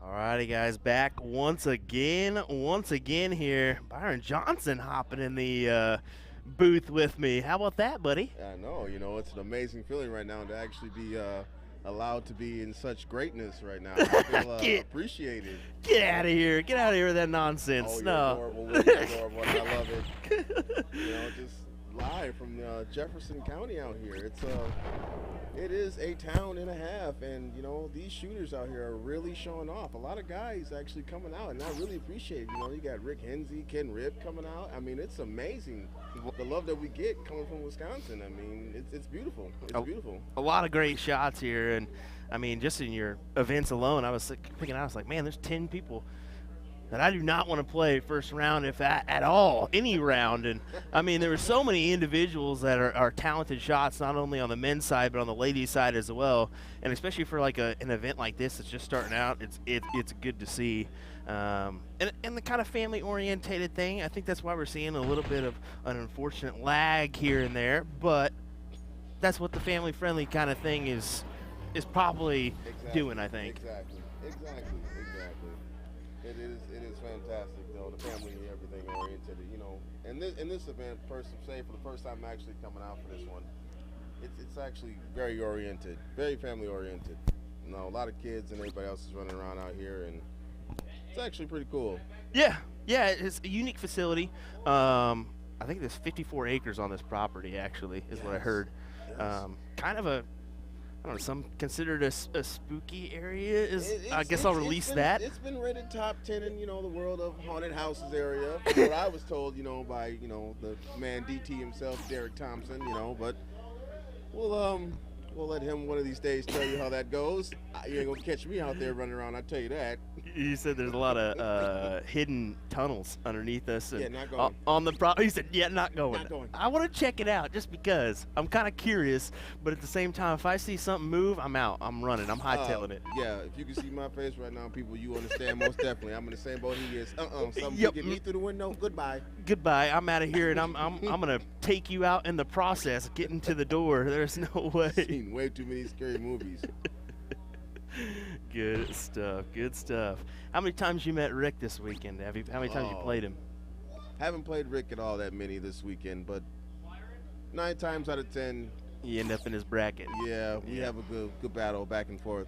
S1: Alrighty, guys, back once again here. Byron Johnson hopping in the booth with me. How about that, buddy?
S5: I know, it's an amazing feeling right now to actually be allowed to be in such greatness right now. I feel appreciated.
S1: Get out of here. Get out of here with that nonsense.
S5: Oh, you're
S1: no.
S5: adorable. Will. You're adorable. I love it. Just live from Jefferson County out here. It is a town and a half, and these shooters out here are really showing off. A lot of guys actually coming out, and I really appreciate it. You got Rick Hinzi, Ken Rip coming out. I mean, it's amazing the love that we get coming from Wisconsin. I mean, it's beautiful. It's beautiful.
S1: A lot of great shots here, and I mean, just in your events alone, I was picking out. I was like, man, there's 10 people that I do not want to play first round, if at all, any round. And I mean, there were so many individuals that are talented shots, not only on the men's side but on the ladies' side as well. And especially for like an event like this that's just starting out, it's good to see. And the kind of family-orientated thing, I think that's why we're seeing a little bit of an unfortunate lag here and there. But that's what the family-friendly kind of thing is probably doing, I think.
S5: Exactly. It is fantastic, though, the family and everything oriented, And this event, for the first time actually coming out for this one, it's actually very oriented, very family oriented. A lot of kids and everybody else is running around out here, and it's actually pretty cool.
S1: Yeah, it's a unique facility. I think there's 54 acres on this property, actually, is what I heard.
S5: Yes.
S1: Kind of I don't know, some consider it a spooky area. I guess I'll release that.
S5: It's been rated top 10 in, the world of haunted houses area. From what I was told, by, the man DT himself, Derek Thompson, but we'll let him one of these days tell you how that goes. You ain't gonna catch me out there running around, I tell you that.
S1: You said there's a lot of hidden tunnels underneath us. And
S5: not going.
S1: On the property. He said, not going.
S5: Not going.
S1: I want to check it out just because. I'm kind of curious, but at the same time, if I see something move, I'm out. I'm running. I'm hightailing it.
S5: Yeah, if you can see my face right now, people, you understand most definitely. I'm in the same boat he is. Something get me through the window. Goodbye.
S1: I'm out of here, and I'm gonna take you out in the process, getting to the door. There's no way.
S5: Seen way too many scary movies.
S1: Good stuff. How many times you met Rick this weekend? How many times you played him?
S5: Haven't played Rick at all that many this weekend, but 9 times out of 10,
S1: you end up in his bracket.
S5: Yeah, we have a good battle back and forth.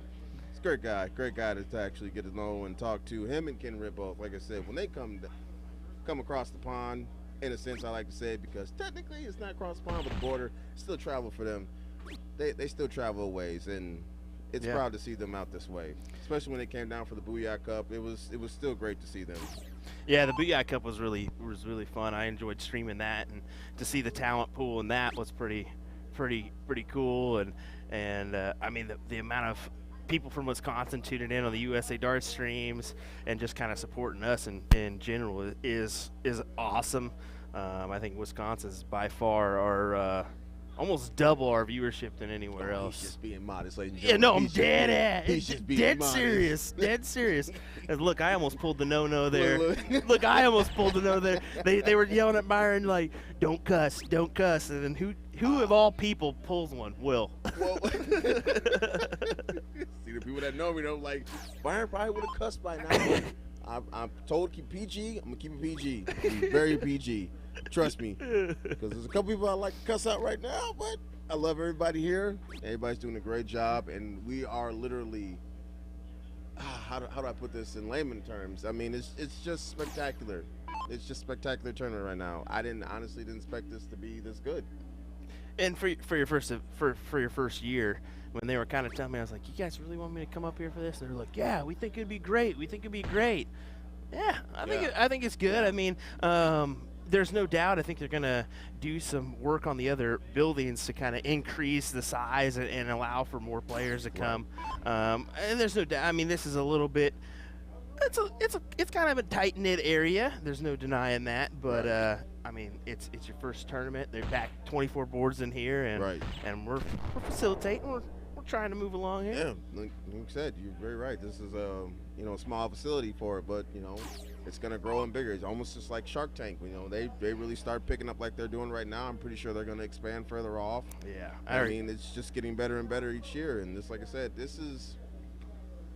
S5: It's a great guy to actually get to know and talk to. Him and Ken Rip both, like I said, when they come across the pond, in a sense I like to say it, because technically it's not across the pond but the border, still travel for them. They still travel a ways, and it's proud to see them out this way, especially when they came down for the Booyah Cup. It was still great to see them. Yeah, the Booyah Cup was really fun. I enjoyed streaming that, and to see the talent pool in that was pretty cool. And I mean the amount of people from Wisconsin tuning in on the USA Darts streams and just kind of supporting us in general is awesome. I think Wisconsin's by far our almost double our viewership than anywhere else. He's just being modest, ladies and
S1: Yeah,
S5: gentlemen.
S1: no, I'm dead at.
S5: He's just being
S1: dead
S5: modest.
S1: serious. Dead serious. And look, I almost pulled the no there. Look, I almost pulled the no there. They were yelling at Byron like, "Don't cuss, don't cuss." And then who of all people pulls one? Will.
S5: Well, see, the people that know me know, like, Byron probably would have cussed by now. I'm told to keep PG. I'm gonna keep it PG. Be very PG. Trust me, because there's a couple people I like to cuss out right now, but I love everybody here. Everybody's doing a great job, and we are literally, how do I put this in layman terms? I mean, it's just spectacular. It's just spectacular tournament right now. I honestly didn't expect this to be this good.
S1: And for your first year, when they were kind of telling me, I was like, "You guys really want me to come up here for this?" And they're like, "Yeah, we think it'd be great. We think it'd be great." Yeah, I think it's good. I mean, there's no doubt. I think they're gonna do some work on the other buildings to kind of increase the size and allow for more players to come. And there's no doubt. I mean, this is a little bit. It's kind of a tight knit area. There's no denying that. But I mean, it's your first tournament. They packed 24 boards in here, and we're facilitating. We're trying to move along here.
S5: Yeah, like you said, you're very right. This is a small facility for it, but it's gonna grow and bigger. It's almost just like Shark Tank. They really start picking up like they're doing right now. I'm pretty sure they're gonna expand further off.
S1: Yeah,
S5: I mean, it's just getting better and better each year. And just like I said, this is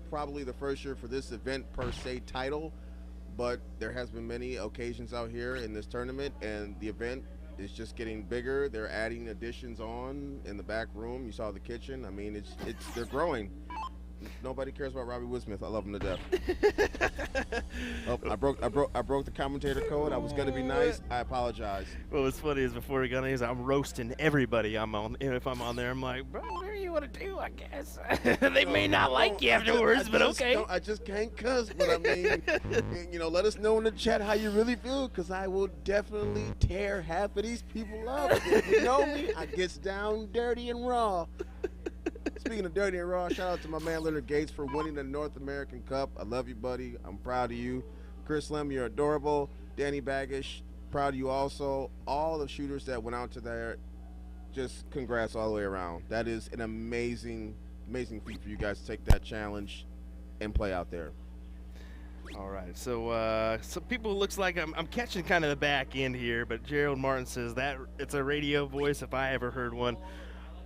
S5: probably the first year for this event per se title, but there has been many occasions out here in this tournament, and the event is just getting bigger. They're adding additions on in the back room. You saw the kitchen. I mean, they're growing. Nobody cares about Robbie Woodsmith. I love him to death. Oh, I broke the commentator code. I was gonna be nice. I apologize.
S1: Well, what's funny is before we got in, I'm roasting everybody. If I'm on there, I'm like, bro, whatever you want to do, I guess. They may not like you afterwards, but okay.
S5: I just can't cuss, but I mean, let us know in the chat how you really feel, because I will definitely tear half of these people up. If you know me, I gets down dirty and raw. Speaking of dirty and raw, shout out to my man Leonard Gates for winning the North American Cup. I love you, buddy. I'm proud of you. Chris Lem, you're adorable. Danny Baggish, proud of you also. All the shooters that went out to there, just congrats all the way around. That is an amazing, amazing feat for you guys to take that challenge and play out there.
S1: All right, so people, looks like I'm catching kind of the back end here, but Gerald Martin says that it's a radio voice if I ever heard one.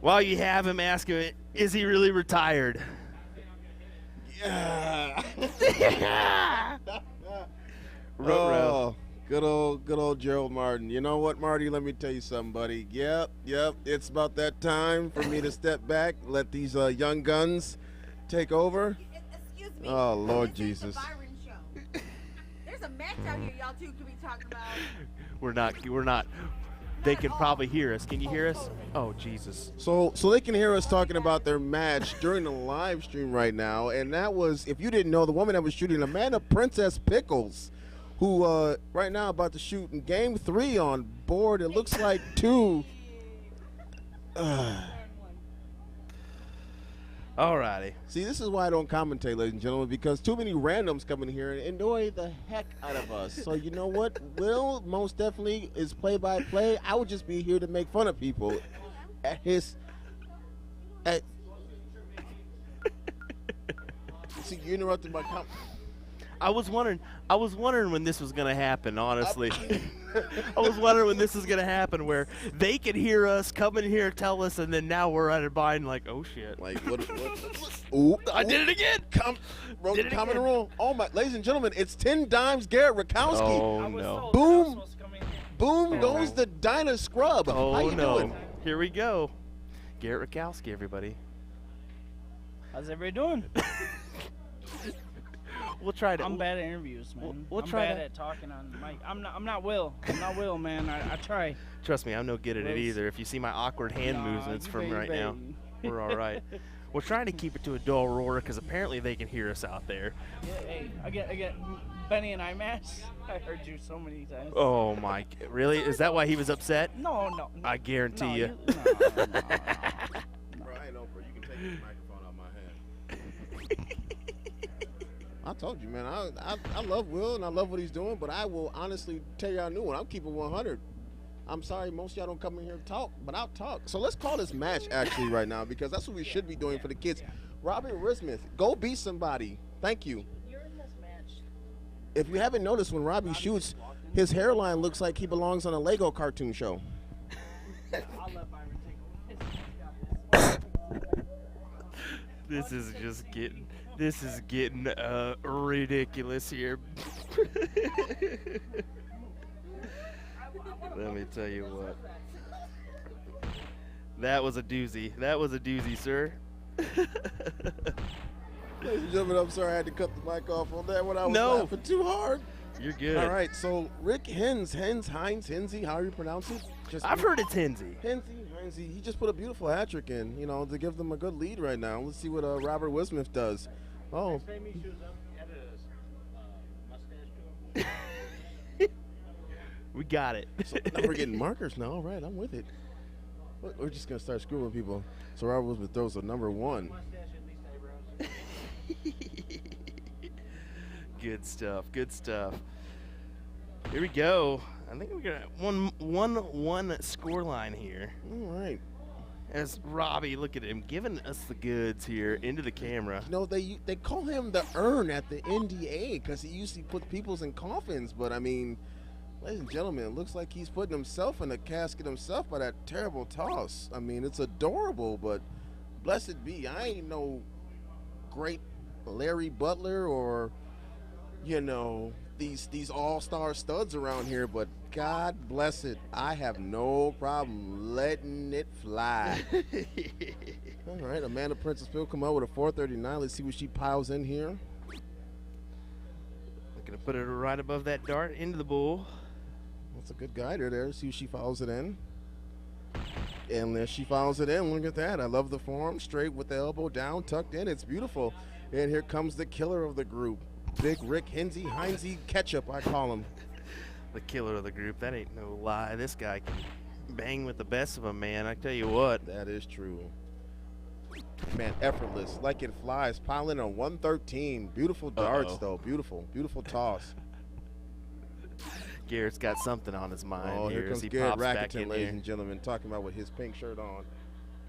S1: While you have him, ask him, is he really retired?
S5: Yeah.
S1: Oh,
S5: good old Gerald Martin. You know what, Marty? Let me tell you something, buddy. Yep. It's about that time for me to step back, let these young guns take over.
S6: Excuse me.
S5: Oh, Lord
S6: This
S5: Jesus.
S6: Is the Byron show. There's a match out here, y'all two could be talking about.
S1: We're not. They can probably hear us. Can you hear us? Oh, Jesus.
S5: So they can hear us talking about their match during the live stream right now, and that was, if you didn't know, the woman that was shooting, Amanda Princess Pickles, who right now about to shoot in Game 3 on board. It looks like 2.
S1: Alrighty.
S5: See, this is why I don't commentate, ladies and gentlemen, because too many randoms come in here and annoy the heck out of us. So you know what? Will most definitely is play-by-play. I would just be here to make fun of people at his. See, you interrupted my comment.
S1: I was wondering when this was gonna happen. Honestly, I was wondering when this was gonna happen, where they could hear us, come in here, tell us, and then now we're at a bind. Like, oh shit!
S5: Like what? Ooh,
S1: I did it again.
S5: Wrote the comment wrong. Oh my, ladies and gentlemen, it's 10 dimes Garrett Rakowski.
S1: Oh no!
S5: Boom, boom goes the Dinah Scrub.
S1: Oh
S5: How you
S1: no!
S5: doing?
S1: Here we go. Garrett Rakowski, everybody.
S7: How's everybody doing?
S1: We'll try to.
S7: I'm bad at interviews, man.
S1: We'll
S7: I'm
S1: try
S7: bad
S1: to-
S7: at talking on mic. I'm not Will. I'm not Will, man. I try.
S1: Trust me, I'm no good at it
S7: Will's-
S1: either. If you see my awkward hand
S7: Nah,
S1: movements
S7: you
S1: from
S7: bet,
S1: right
S7: you
S1: now,
S7: bet.
S1: we're all right. We're trying to keep it to a dull roar because apparently they can hear us out there.
S7: Yeah, hey, I get Benny and IMAX. I heard you so many times.
S1: Oh my! Really? Is that why he was upset?
S7: No.
S1: I guarantee
S7: no,
S1: you.
S7: No.
S5: Bro, I ain't over. You can take this microphone out my hand. I told you, man. I love Will and I love what he's doing, but I will honestly tell y'all a new one. I'm keeping 100. I'm sorry, most of y'all don't come in here to talk, but I'll talk. So let's call this match actually right now, because that's what we should be doing for the kids. Robbie Woodsmith, go beat somebody. Thank you.
S7: You're in this match.
S5: If you haven't noticed, when Robbie shoots, his hairline looks like he belongs on a Lego cartoon show.
S7: I'll let Byron take over.
S1: This is just getting. This is getting ridiculous here. Let me tell you what. That was a doozy. That was a doozy, sir.
S5: Ladies and gentlemen, I'm sorry I had to cut the mic off on that one. I was
S1: No.
S5: laughing too hard.
S1: You're good.
S5: All right, so Rick Hinzi, how you pronounce it?
S1: I've heard it's Hinzi.
S5: Hinzi, he just put a beautiful hat trick in, to give them a good lead right now. Let's see what Robert Woodsmith does. Oh.
S1: We got it.
S5: So now we're getting markers now. All right, I'm with it. We're just going to start screwing people. So Robert Woodsmith throws a number 1.
S1: Good stuff. Good stuff. Here we go. I think we got 1-1 score line here.
S5: All right.
S1: As Robbie, look at him, giving us the goods here into the camera.
S5: They call him the urn at the NDA because he usually puts people's in coffins. But, I mean, ladies and gentlemen, it looks like he's putting himself in a casket himself by that terrible toss. I mean, it's adorable, but blessed be. I ain't no great Larry Butler or, you know, these all-star studs around here, but God bless it, I have no problem letting it fly. All right, Amanda Princess Pill come out with a 439. Let's see what she piles in here.
S1: Gonna put it right above that dart into the bull.
S5: That's a good guider there. See if she follows it in. And there she follows it in. Look at that. I love the form. Straight with the elbow down, tucked in. It's beautiful. And here comes the killer of the group. Big Rick Hinzi Ketchup, I call him.
S1: The killer of the group. That ain't no lie. This guy can bang with the best of them, man. I tell you what.
S5: That is true. Man, effortless, like it flies. Piling on 113. Beautiful darts, though. Beautiful, beautiful toss.
S1: Garrett's got something on his mind
S5: Oh,
S1: here
S5: here
S1: as
S5: comes
S1: he
S5: Garrett
S1: pops back
S5: Rakowski,
S1: in
S5: ladies
S1: here.
S5: and gentlemen, talking about with his pink shirt on.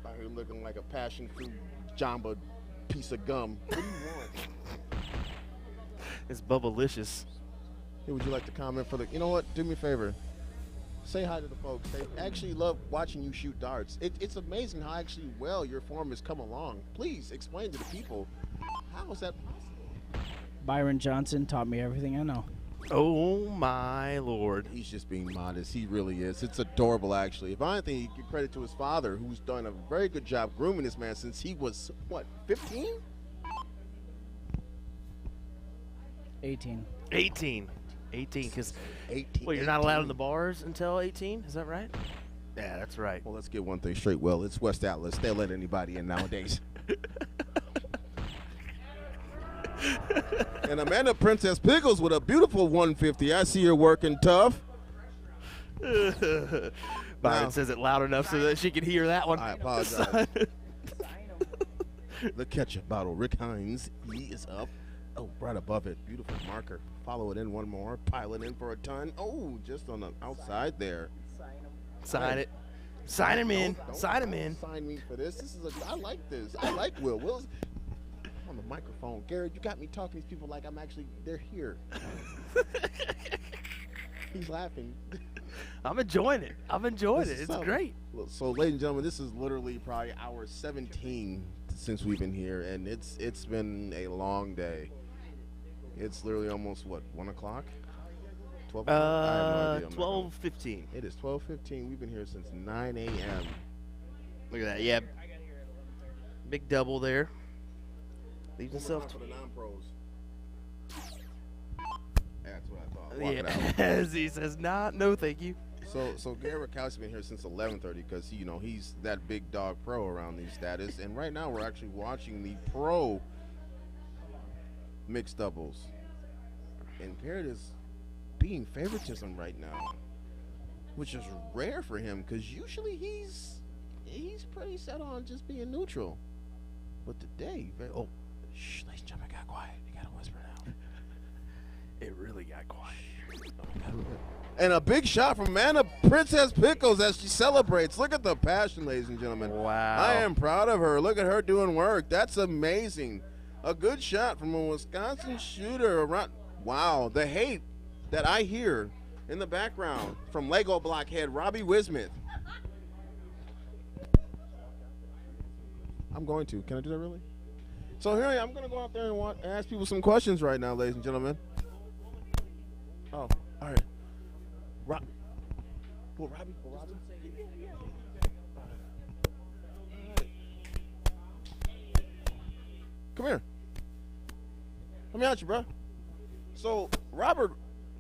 S5: Out here looking like a passion fruit jamba piece of gum. What do you want?
S1: It's Bubblicious.
S5: Hey, would you like to comment for the? You know what? Do me a favor. Say hi to the folks. They actually love watching you shoot darts. It's amazing how actually well your form has come along. Please explain to the people, how is that possible?
S7: Byron Johnson taught me everything I know.
S1: Oh, my Lord.
S5: He's just being modest. He really is. It's adorable, actually. If anything, you give credit to his father, who's done a very good job grooming this man since he was, what, 15?
S7: 18.
S1: 18, because
S5: 18.
S1: well, you're not allowed in the bars until 18. Is that right? Yeah, that's right.
S5: Well, let's get one thing straight. Well, it's West Atlas. They'll let anybody in nowadays. And Amanda Princess Pickles with a beautiful 150. I see her working tough.
S1: Byron
S5: Now-
S1: says it loud enough so that she can hear that one.
S5: I apologize. The ketchup bottle. Rick Hines. He is up. Oh, right above it. Beautiful marker. Follow it in one more. Pile it in for a ton. Oh, just on the outside there.
S1: Sign it. Sign him in.
S5: Don't
S1: Sign him in.
S5: Sign me for this. I like this. I like Will. Will's on the microphone. Garrett, you got me talking to these people like they're here. He's laughing.
S1: I'm enjoying it. I'm enjoying
S5: This
S1: it.
S5: is
S1: It's
S5: something.
S1: great.
S5: So, ladies and gentlemen, this is literally probably hour 17 since we've been here, and it's been a long day. It's literally almost, what, 1 o'clock? 12 o'clock? I have no idea. I'm not
S1: 12:15.
S5: It is 12:15. We've been here since 9 a.m.
S1: Look at that. Yeah. Big double there. Leaves himself.
S5: For the non-pros. That's what I thought. Walk it out.
S1: Yeah. He says, "Nah, no, thank you."
S5: So Garrett Rakowski been here since 11:30 because he's that big dog pro around these status, and right now we're actually watching the pro mixed doubles, and Garrett is being favoritism right now, which is rare for him because usually he's pretty set on just being neutral, but today, shh, ladies and gentlemen, got quiet. You gotta whisper now.
S1: It really got quiet.
S5: And a big shot from Amanda Princess Pickles as she celebrates. Look at the passion, ladies and gentlemen.
S1: Wow.
S5: I am proud of her. Look at her doing work. That's amazing. A good shot from a Wisconsin shooter around. Wow, the hate that I hear in the background from Lego blockhead Robbie Wismith. I'm going to. Can I do that really? So here I am. I'm going to go out there and ask people some questions right now, ladies and gentlemen. Oh, all right. Robbie? Come here. Let me ask you, bro. So Robert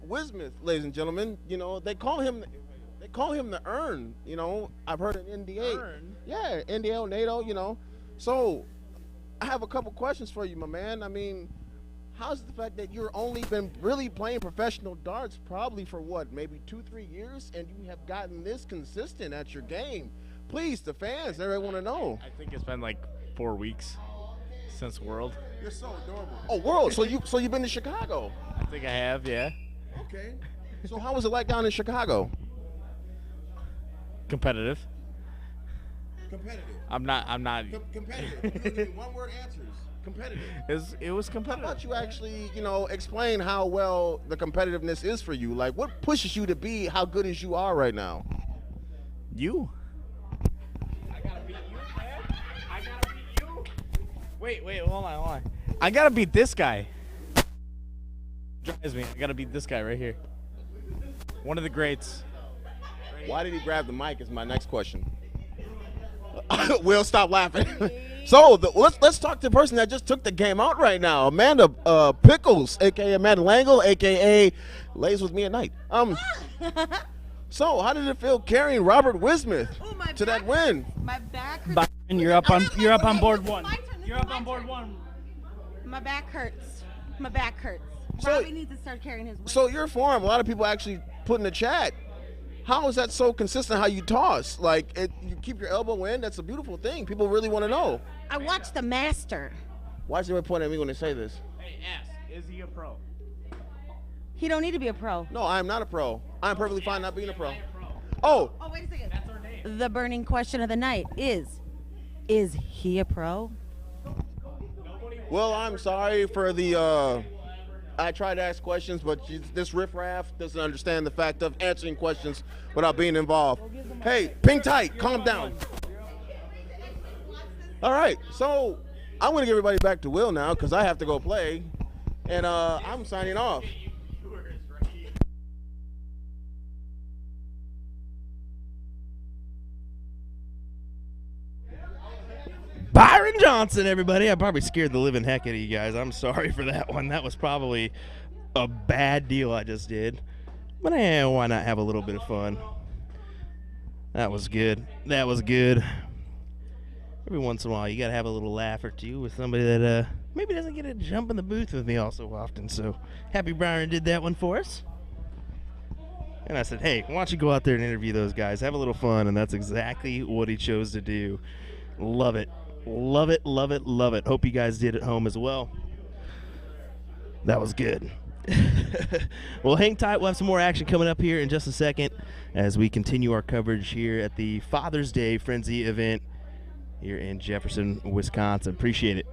S5: Wismith, ladies and gentlemen, they call him the Earn. I've heard an NDA.
S7: Earn?
S5: Yeah, NDA, NATO. So I have a couple questions for you, my man. I mean, how's the fact that you're only been really playing professional darts probably for what, maybe 2-3 years, and you have gotten this consistent at your game? Please, the fans, they want to know.
S8: I think it's been like 4 weeks since World.
S5: You're so adorable. Oh, World. So you've been to Chicago.
S8: I think I have, yeah.
S5: Okay. So how was it like down in Chicago?
S8: Competitive.
S5: Competitive.
S8: I'm not.
S5: Competitive. Give me one-word answers. Competitive.
S8: It was
S5: How
S8: competitive.
S5: about you actually, explain how well the competitiveness is for you? Like, what pushes you to be how good as you are right now?
S8: You. I gotta beat you, man. I gotta beat you. Wait, hold on. I gotta beat this guy. Drives me. I gotta beat this guy right here. One of the greats.
S5: Why did he grab the mic is my next question. Will, stop laughing. So let's talk to the person that just took the game out right now, Amanda Pickles, aka Amanda Langle, aka lays with me at night. So how did it feel carrying Robert Wismith to that win?
S6: My back hurts.
S7: Byron, you're up on board one.
S6: My turn.
S7: You're up on board one.
S6: My back hurts. My back hurts.
S5: So-
S6: Robbie needs to start carrying his weight.
S5: So your form, a lot of people actually put in the chat. How is that so consistent? How you toss? Like you keep your elbow in. That's a beautiful thing. People really want to know.
S6: I watched the master.
S5: Why is everyone pointing at me when they say this?
S8: Hey, ask. Is he a pro?
S6: He don't need to be a pro.
S5: No, I am not a pro. I'm perfectly fine not being a pro. Oh,
S6: Oh, wait a second. That's our name. The burning question of the night is he a pro?
S5: well, I'm sorry for the. I try to ask questions, but this riffraff doesn't understand the fact of answering questions without being involved. Hey, ping tight, calm down. All right, so I'm going to give everybody back to Will now because I have to go play, and I'm signing off.
S1: Byron Johnson, everybody. I probably scared the living heck out of you guys. I'm sorry for that one. That was probably a bad deal I just did. But why not have a little bit of fun? That was good. That was good. Every once in a while, you got to have a little laugh or two with somebody that maybe doesn't get to jump in the booth with me all so often. So happy Byron did that one for us. And I said, hey, why don't you go out there and interview those guys? Have a little fun. And that's exactly what he chose to do. Love it. Love it, love it, love it. Hope you guys did at home as well. That was good. Well, hang tight. We'll have some more action coming up here in just a second as we continue our coverage here at the Father's Day Frenzy event here in Jefferson, Wisconsin. Appreciate it.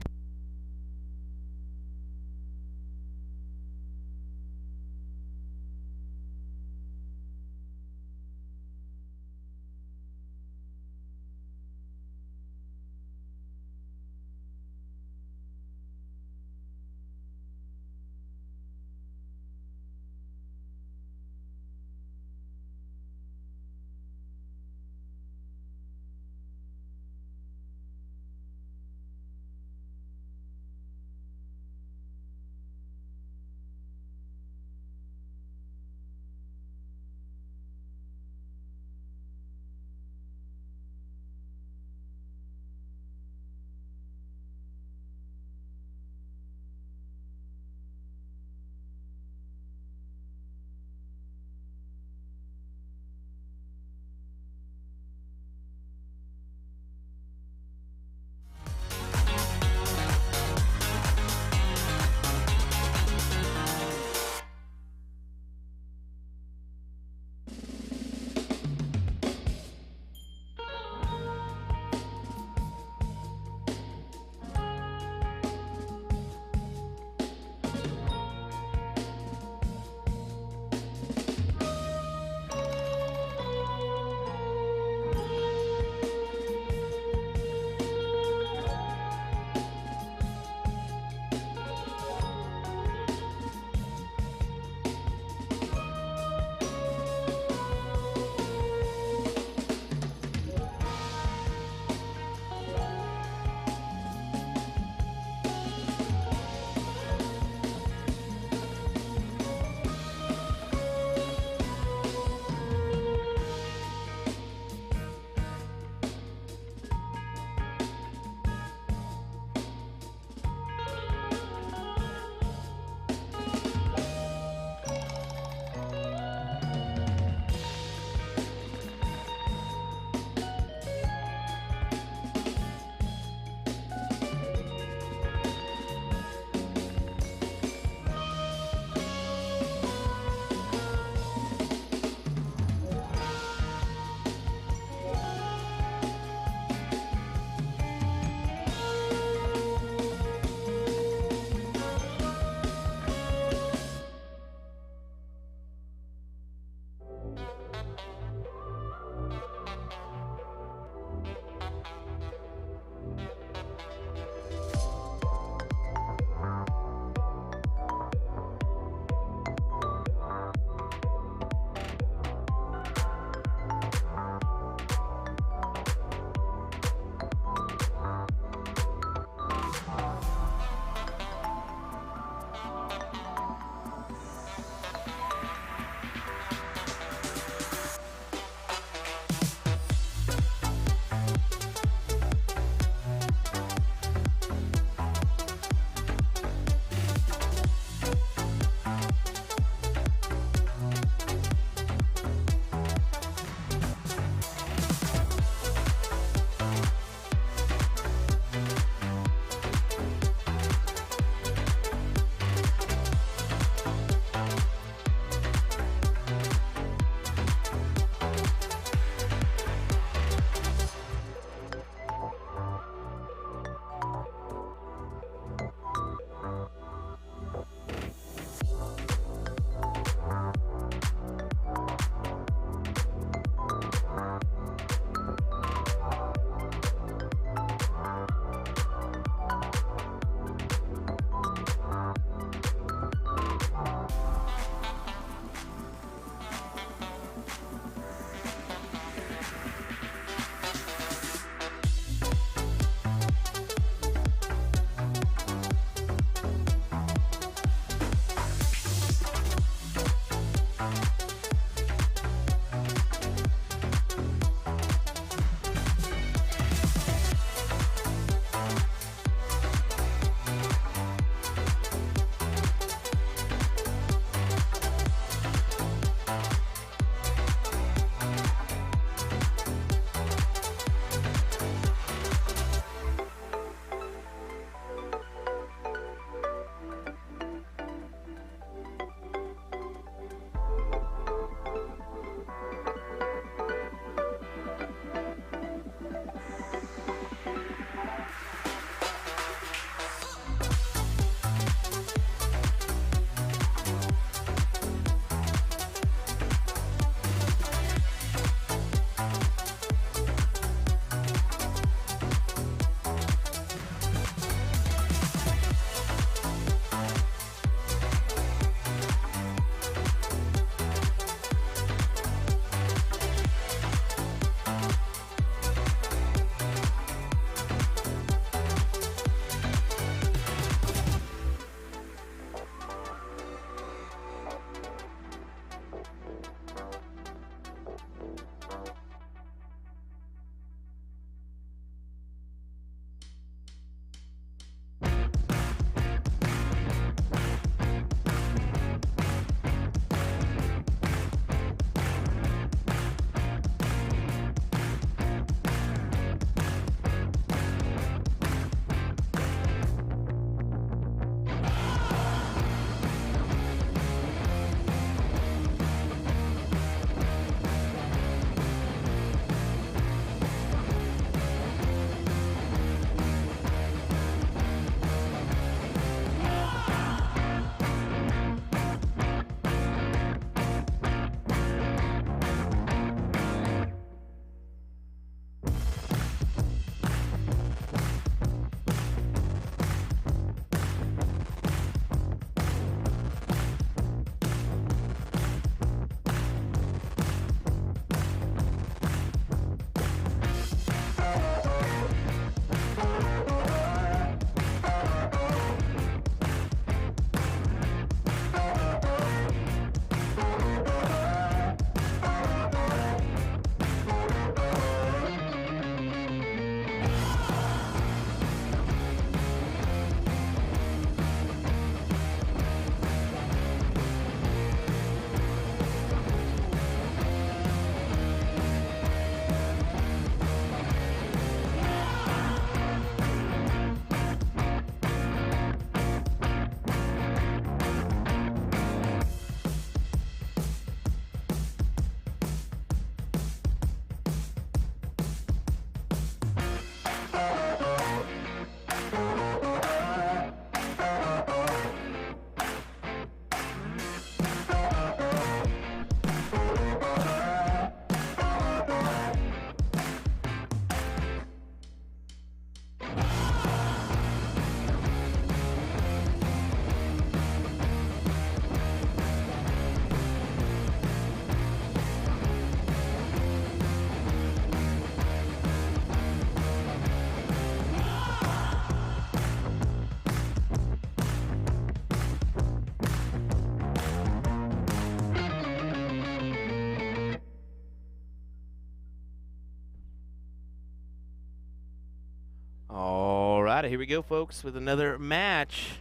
S1: here we go, folks, with another match.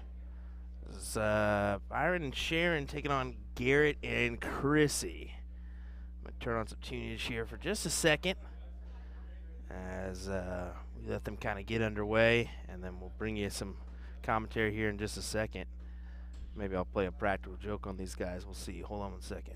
S1: This is Byron and Sharon taking on Garrett and Chrissy. I'm going to turn on some tunage here for just a second as we let them kind of get underway, and then we'll bring you some commentary here in just a second. Maybe I'll play a practical joke on these guys. We'll see. Hold on one second.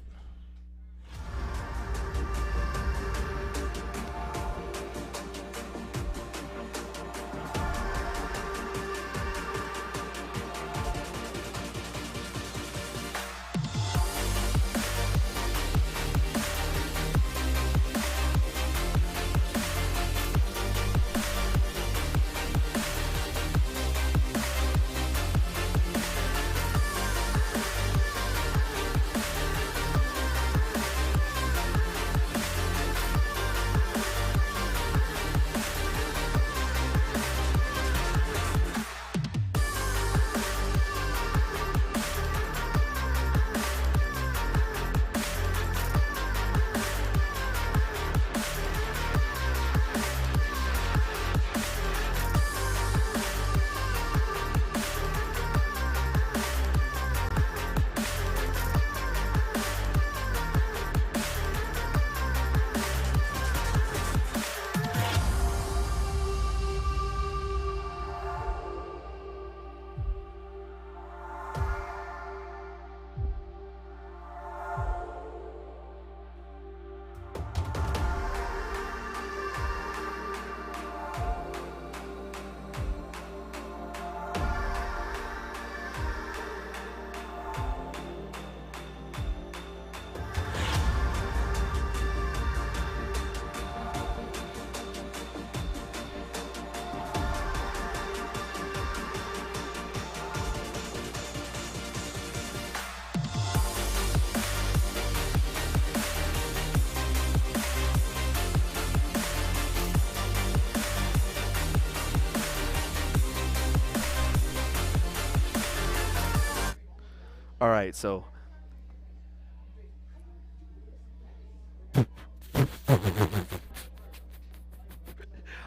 S1: All right, so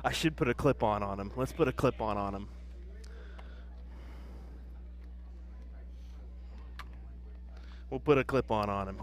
S1: I should put a clip on him. Let's put a clip on him. We'll put a clip on him.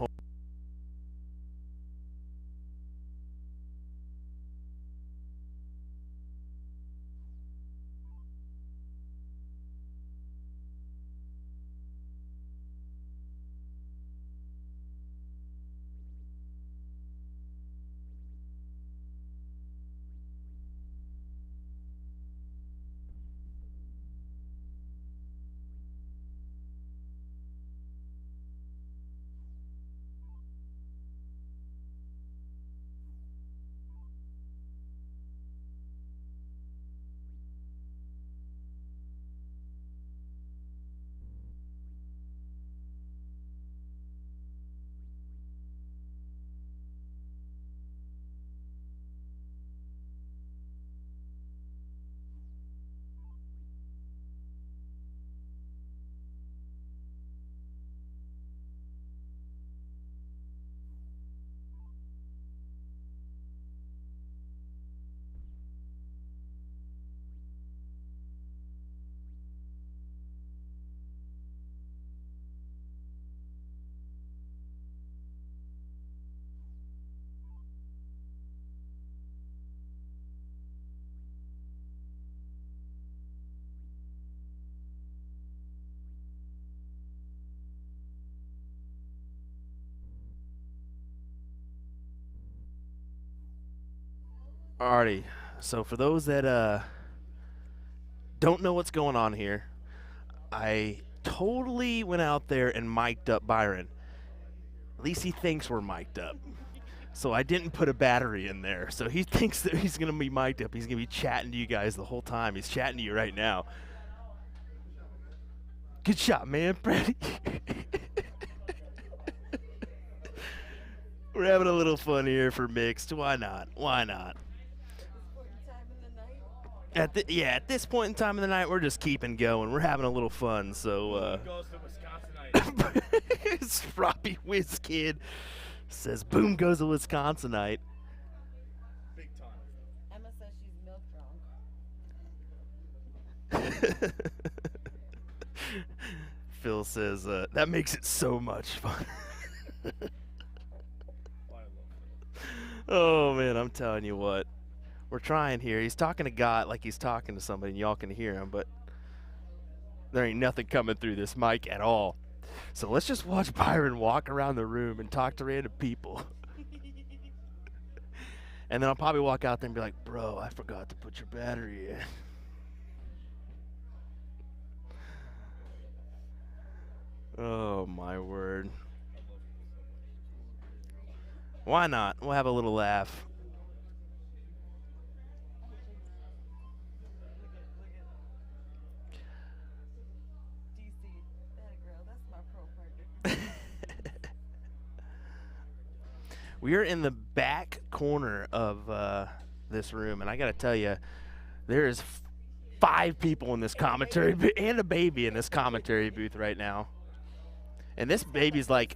S1: Alrighty, so for those that don't know what's going on here, I totally went out there and mic'd up Byron. At least he thinks we're mic'd up. So I didn't put a battery in there. So he thinks that he's going to be mic'd up. He's going to be chatting to you guys the whole time. He's chatting to you right now. Good shot, man, Brady. We're having a little fun here for mixed. Why not? Why not? At this point in time of the night, we're just keeping going. We're having a little fun. So,
S8: Goes to Wisconsinite.
S1: Sproppy Whiz Kid says, "Boom goes a Wisconsinite."
S8: Big time.
S6: Emma says she's milk drunk.
S1: Phil says, that makes it so much fun. Oh, man, I'm telling you what. We're trying here. He's talking to God like he's talking to somebody, and y'all can hear him, but there ain't nothing coming through this mic at all. So let's just watch Byron walk around the room and talk to random people. And then I'll probably walk out there and be like, bro, I forgot to put your battery in. Oh, my word. Why not? We'll have a little laugh. We are in the back corner of this room, and I got to tell you, there is 5 people in this commentary booth and a baby in this commentary booth right now. And this baby's like,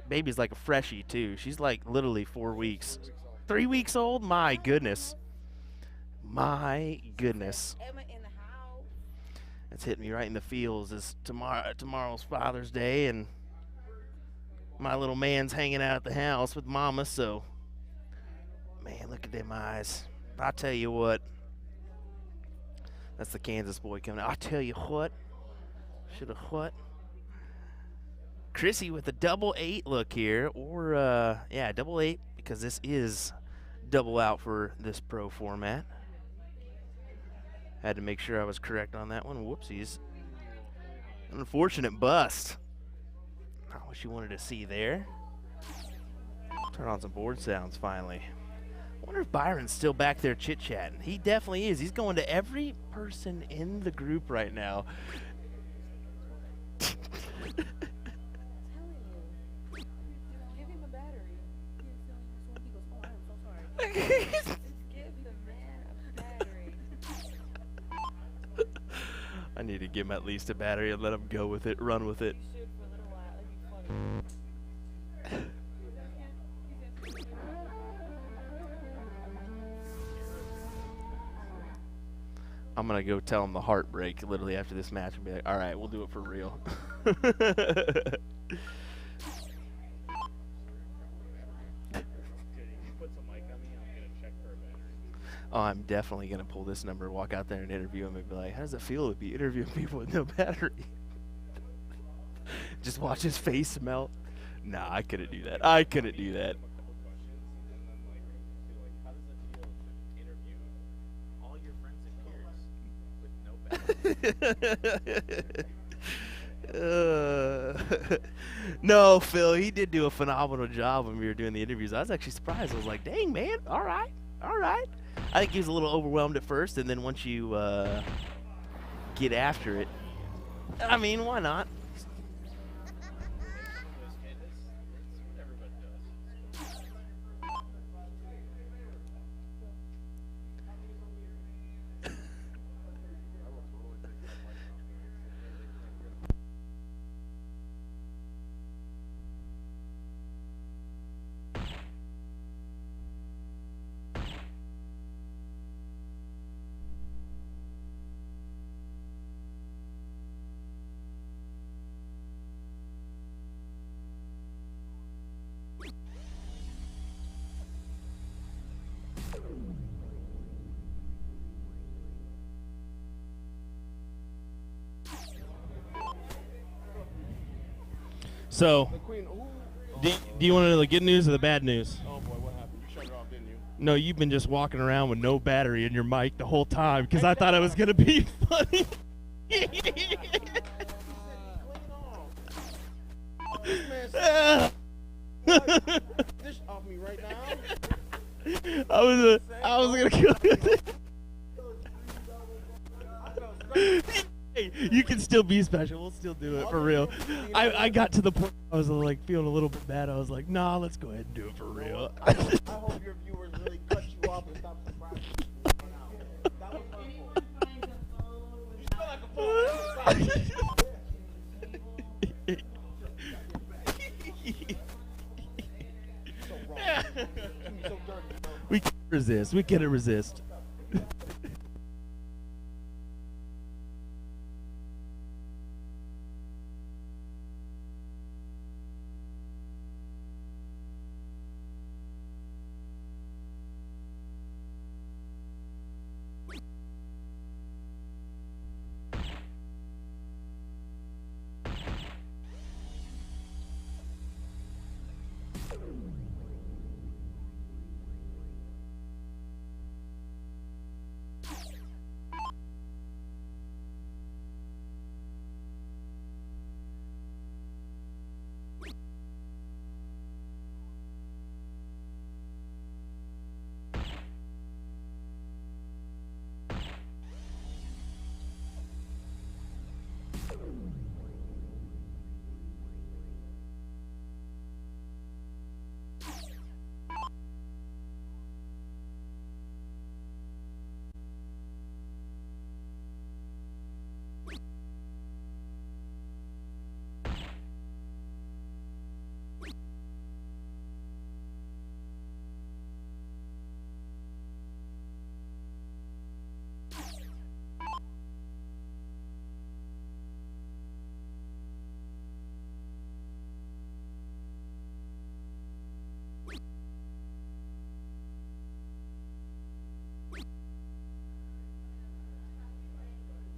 S1: baby's like a freshie too. She's like literally 4 weeks, 3 weeks old. My goodness, my goodness. It's hitting me right in the feels. As tomorrow's Father's Day, and my little man's hanging out at the house with Mama. So, man, look at them eyes. I tell you what. That's the Kansas boy coming out. I tell you what. Should have what? Chrissy with a double 8 look here, or yeah, double 8, because this is double out for this pro format. Had to make sure I was correct on that one. Whoopsies. Unfortunate bust. Not what you wanted to see there. Turn on some board sounds finally. I wonder if Byron's still back there chit-chatting. He definitely is. He's going to every person in the group right now. I need to give him at least a battery and let him go with it, run with it. I'm going to go tell him the heartbreak literally after this match and be like, all right, we'll do it for real. Oh, I'm definitely going to pull this number, walk out there and interview him and be like, how does it feel to be interviewing people with no battery? Just watch his face melt. Nah, I couldn't do that. I couldn't do that. No, Phil, he did do a phenomenal job when we were doing the interviews. I was actually surprised. I was like, dang, man, all right. I think he was a little overwhelmed at first, and then once you get after it, I mean, why not? So, do you want to know the good news or the bad news?
S5: Oh boy, what happened? You shut it off, didn't you?
S1: No, you've been just walking around with no battery in your mic the whole time because I thought it was going to be funny.
S5: This off me right now.
S1: I was going to kill you. Hey, you can still be special. We'll still do it for real. I got to the point I was like feeling a little bit bad. I was like, nah, let's go ahead and do it for real.
S5: I hope your viewers really cut you off and stop surprising you. That was you smell like a so wrong. So dirty, bro.
S1: We can't resist. We can't resist.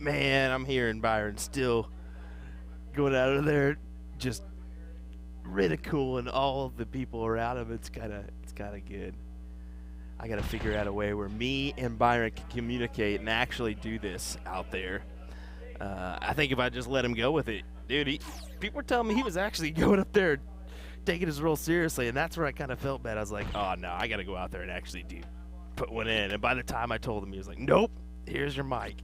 S1: man, I'm hearing Byron still going out of there just ridiculing all of the people around him. It's kind of good. I got to figure out a way where me and Byron can communicate and actually do this out there. I think if I just let him go with it, dude, people were telling me he was actually going up there taking his role seriously, and that's where I kind of felt bad. I was like, oh, no, I got to go out there and actually put one in. And by the time I told him, he was like, nope, here's your mic.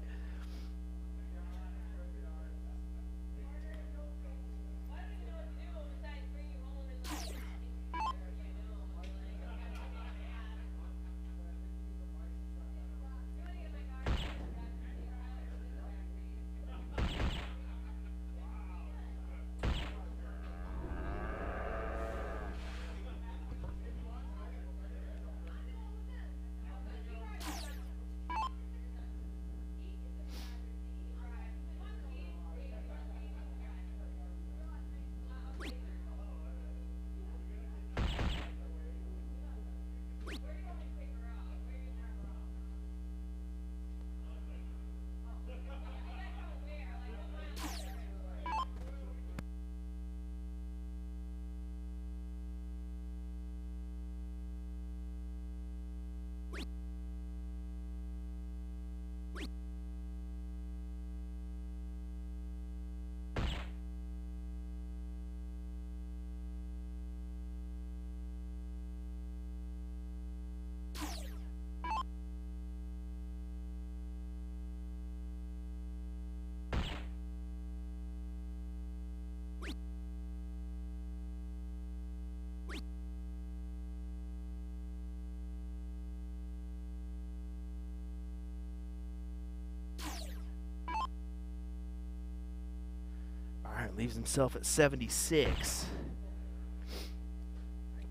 S1: Leaves himself at 76.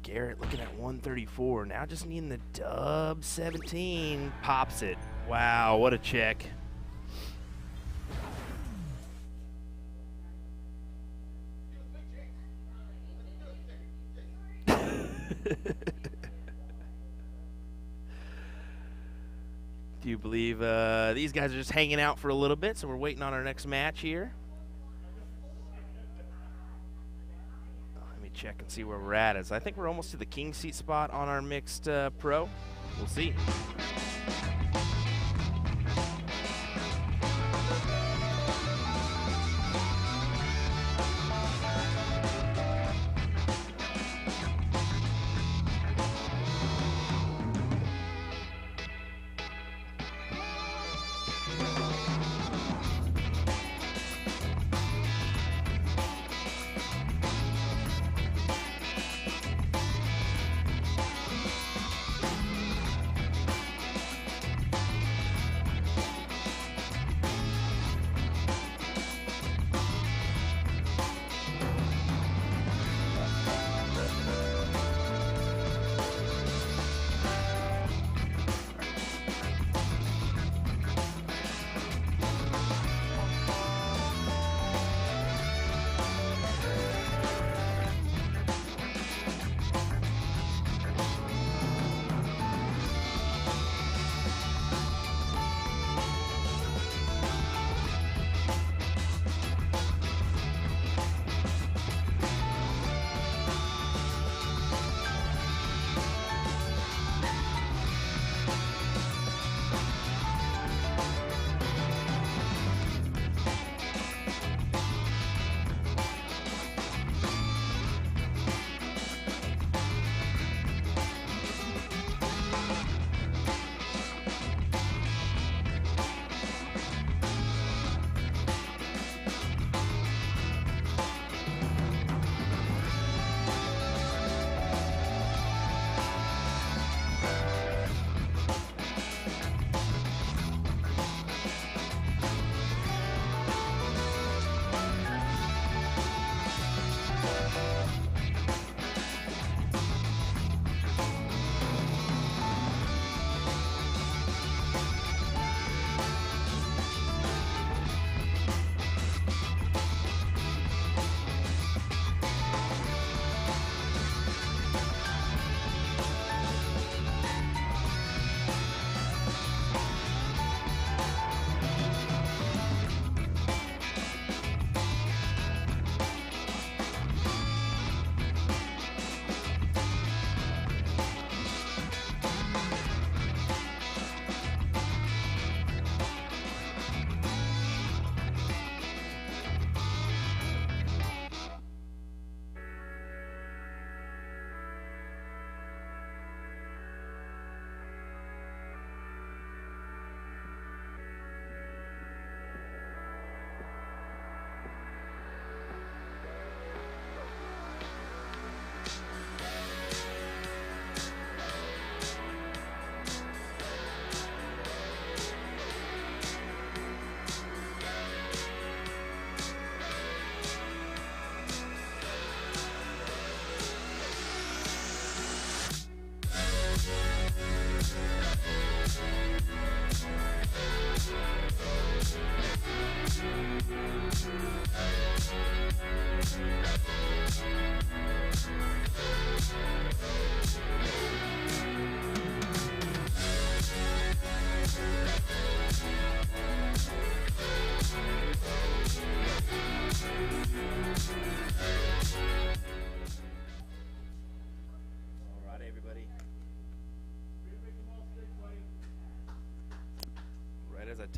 S1: Garrett looking at 134. Now just needing the dub. 17. Pops it. Wow, what a check. Do you believe these guys are just hanging out for a little bit, so we're waiting on our next match here? Check and see where we're at. As I think we're almost to the king seat spot on our mixed pro. We'll see.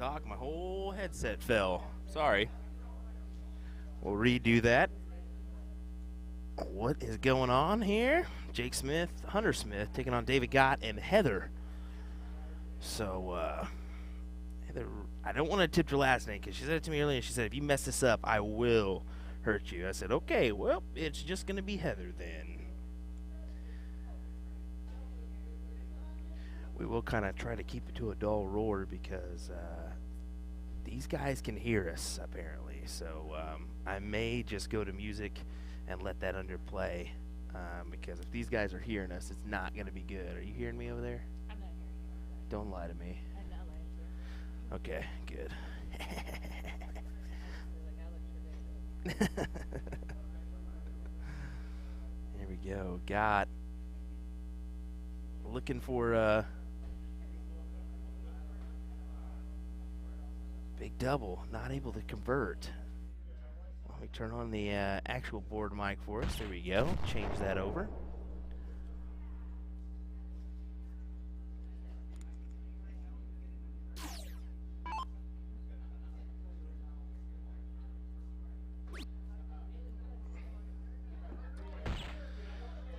S1: talk, my whole headset fell. Sorry. We'll redo that. What is going on here? Jake Smith, Hunter Smith, taking on David Gott and Heather. So, Heather, I don't want to tip your last name because she said it to me earlier. She said, if you mess this up, I will hurt you. I said, okay, well, it's just going to be Heather then. We will kind of try to keep it to a dull roar because these guys can hear us, apparently. So I may just go to music and let that underplay because if these guys are hearing us, it's not going to be good. Are you hearing me over there?
S3: I'm not hearing you.
S1: Don't lie to me.
S3: I'm not lying to you.
S1: Okay, good. Here we go. Got looking for big double, not able to convert. Let me turn on the actual board mic for us. There we go. Change that over.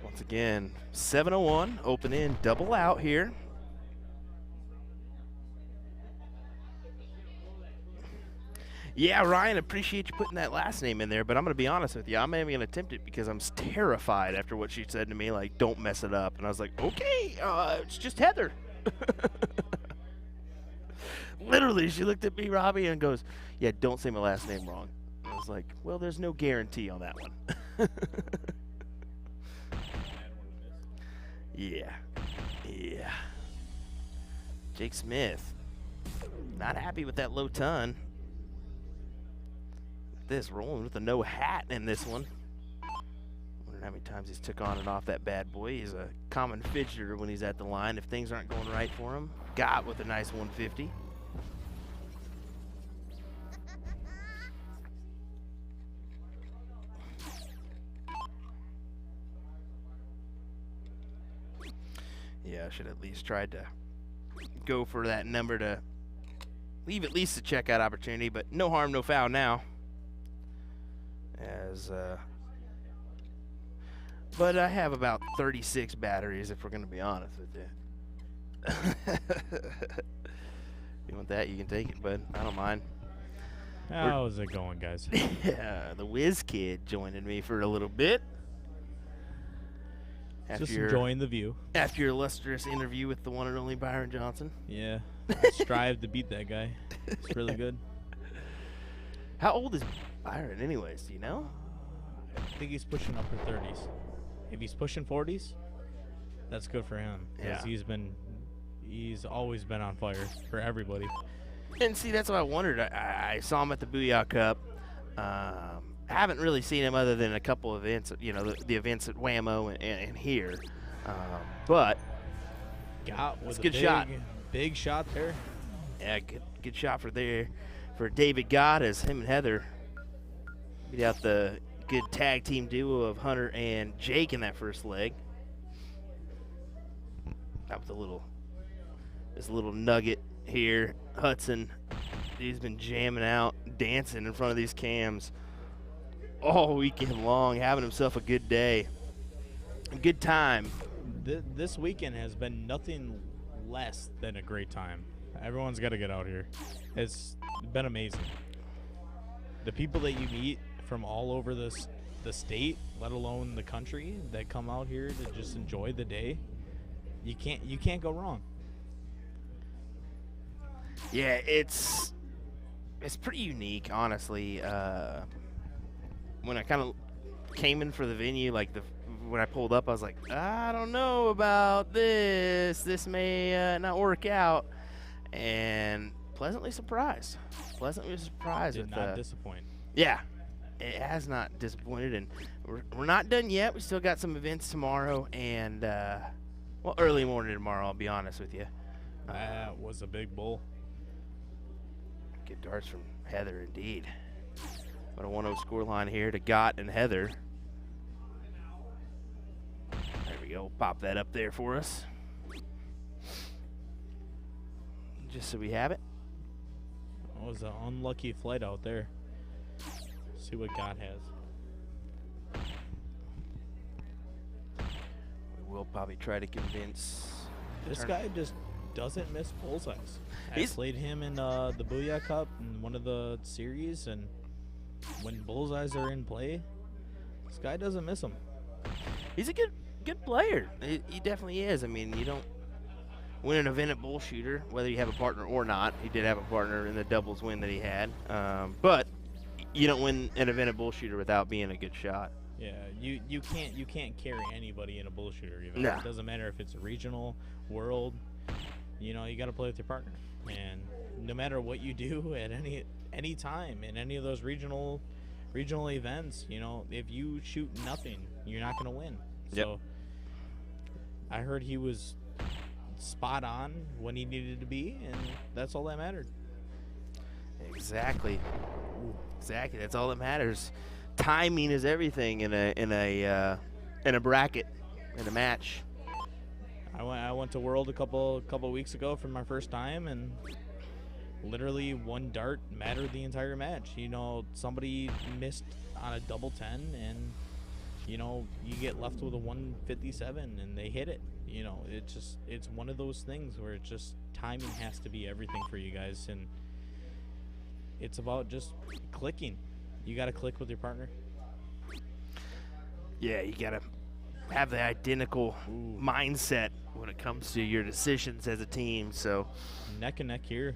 S1: Once again, 701, open in, double out here. Yeah, Ryan, appreciate you putting that last name in there, but I'm going to be honest with you. I'm not even going to attempt it because I'm terrified after what she said to me, like, don't mess it up. And I was like, okay, it's just Heather. Literally, she looked at me, Robbie, and goes, yeah, don't say my last name wrong. I was like, well, there's no guarantee on that one. Yeah. Jake Smith, not happy with that low ton. This rolling with a no hat in this one. Wondering how many times he's took on and off that bad boy. He's a common fidgeter when he's at the line if things aren't going right for him. Got with a nice 150. Yeah, I should at least tried to go for that number to leave at least a checkout opportunity, but no harm, no foul now. But I have about 36 batteries if we're going to be honest with you. You want that, you can take it, but I don't mind.
S8: How's it going, guys?
S1: Yeah, the Whiz Kid joining me for a little bit.
S8: Just enjoying the view.
S1: After your illustrious interview with the one and only Byron Johnson.
S8: Yeah, I strive to beat that guy. It's really good.
S1: How old is Byron anyways, do you know?
S8: I think he's pushing upper 30s. If he's pushing 40s, that's good for him. Because he's always been on fire for everybody.
S1: And see, that's what I wondered. I saw him at the Booyah Cup. I haven't really seen him other than a couple events, you know, the events at Whammo and here. But
S8: Got with
S1: it's a good shot.
S8: Big shot there.
S1: Yeah, good shot for David Gott as him and Heather beat out the good tag team duo of Hunter and Jake in that first leg. Got with this little nugget here. Hudson, he's been jamming out, dancing in front of these cams all weekend long, having himself a good day, a good time.
S8: This weekend has been nothing less than a great time. Everyone's got to get out here. It's been amazing. The people that you meet from all over the state, let alone the country, that come out here to just enjoy the day, you can't go wrong.
S1: Yeah, it's pretty unique, honestly. When I kind of came in for the venue, like when I pulled up, I was like, I don't know about this. This may not work out. And pleasantly surprised.
S8: Did not disappoint.
S1: Yeah, it has not disappointed, and we're not done yet. We still got some events tomorrow, and early morning tomorrow. I'll be honest with you.
S8: That was a big bull.
S1: Good darts from Heather, indeed. But a 1-0 scoreline here to Gott and Heather. There we go. Pop that up there for us. Just so we have it.
S8: That was an unlucky flight out there. See what God has.
S1: We will probably try to convince.
S8: This guy just doesn't miss bullseyes. I
S1: He's-
S8: played him in the Booyah Cup in one of the series, and when bullseyes are in play, this guy doesn't miss them.
S1: He's a good player. He definitely is. I mean, you don't win an event at bull shooter, whether you have a partner or not. He did have a partner in the doubles win that he had. But you don't win an event at bull shooter without being a good shot.
S8: Yeah, you can't carry anybody in a bull shooter event.
S1: Nah.
S8: It doesn't matter if it's a regional, world. You know, you got to play with your partner, and no matter what you do at any time in any of those regional events, you know, if you shoot nothing, you're not going to win.
S1: Yep.
S8: So I heard he was spot on when he needed to be, and that's all that mattered.
S1: Exactly. Exactly. That's all that matters. Timing is everything in a bracket, in a match.
S8: I went to World a couple weeks ago for my first time, and literally one dart mattered the entire match. You know, somebody missed on a double 10, and you know, you get left with a 157, and they hit it. You know, it's one of those things where it's just timing has to be everything for you guys, and it's about just clicking. You got to click with your partner.
S1: Yeah, you got to have the identical mindset when it comes to your decisions as a team. So
S8: Neck and neck here.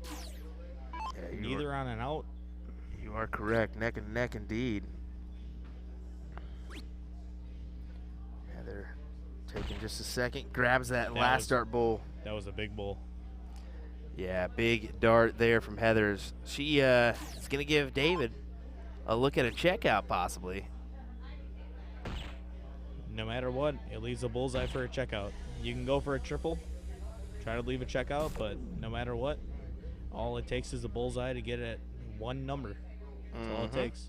S1: yeah,
S8: Neither on an out.
S1: You are correct. Neck and neck indeed. Heather taking just a second. Grabs that last
S8: was-
S1: dart bull.
S8: That was a big bull.
S1: Yeah, big dart there from Heather's. She is going to give David a look at a checkout possibly.
S8: No matter what, it leaves a bullseye for a checkout. You can go for a triple, try to leave a checkout, but no matter what, all it takes is a bullseye to get at one number. That's all it takes.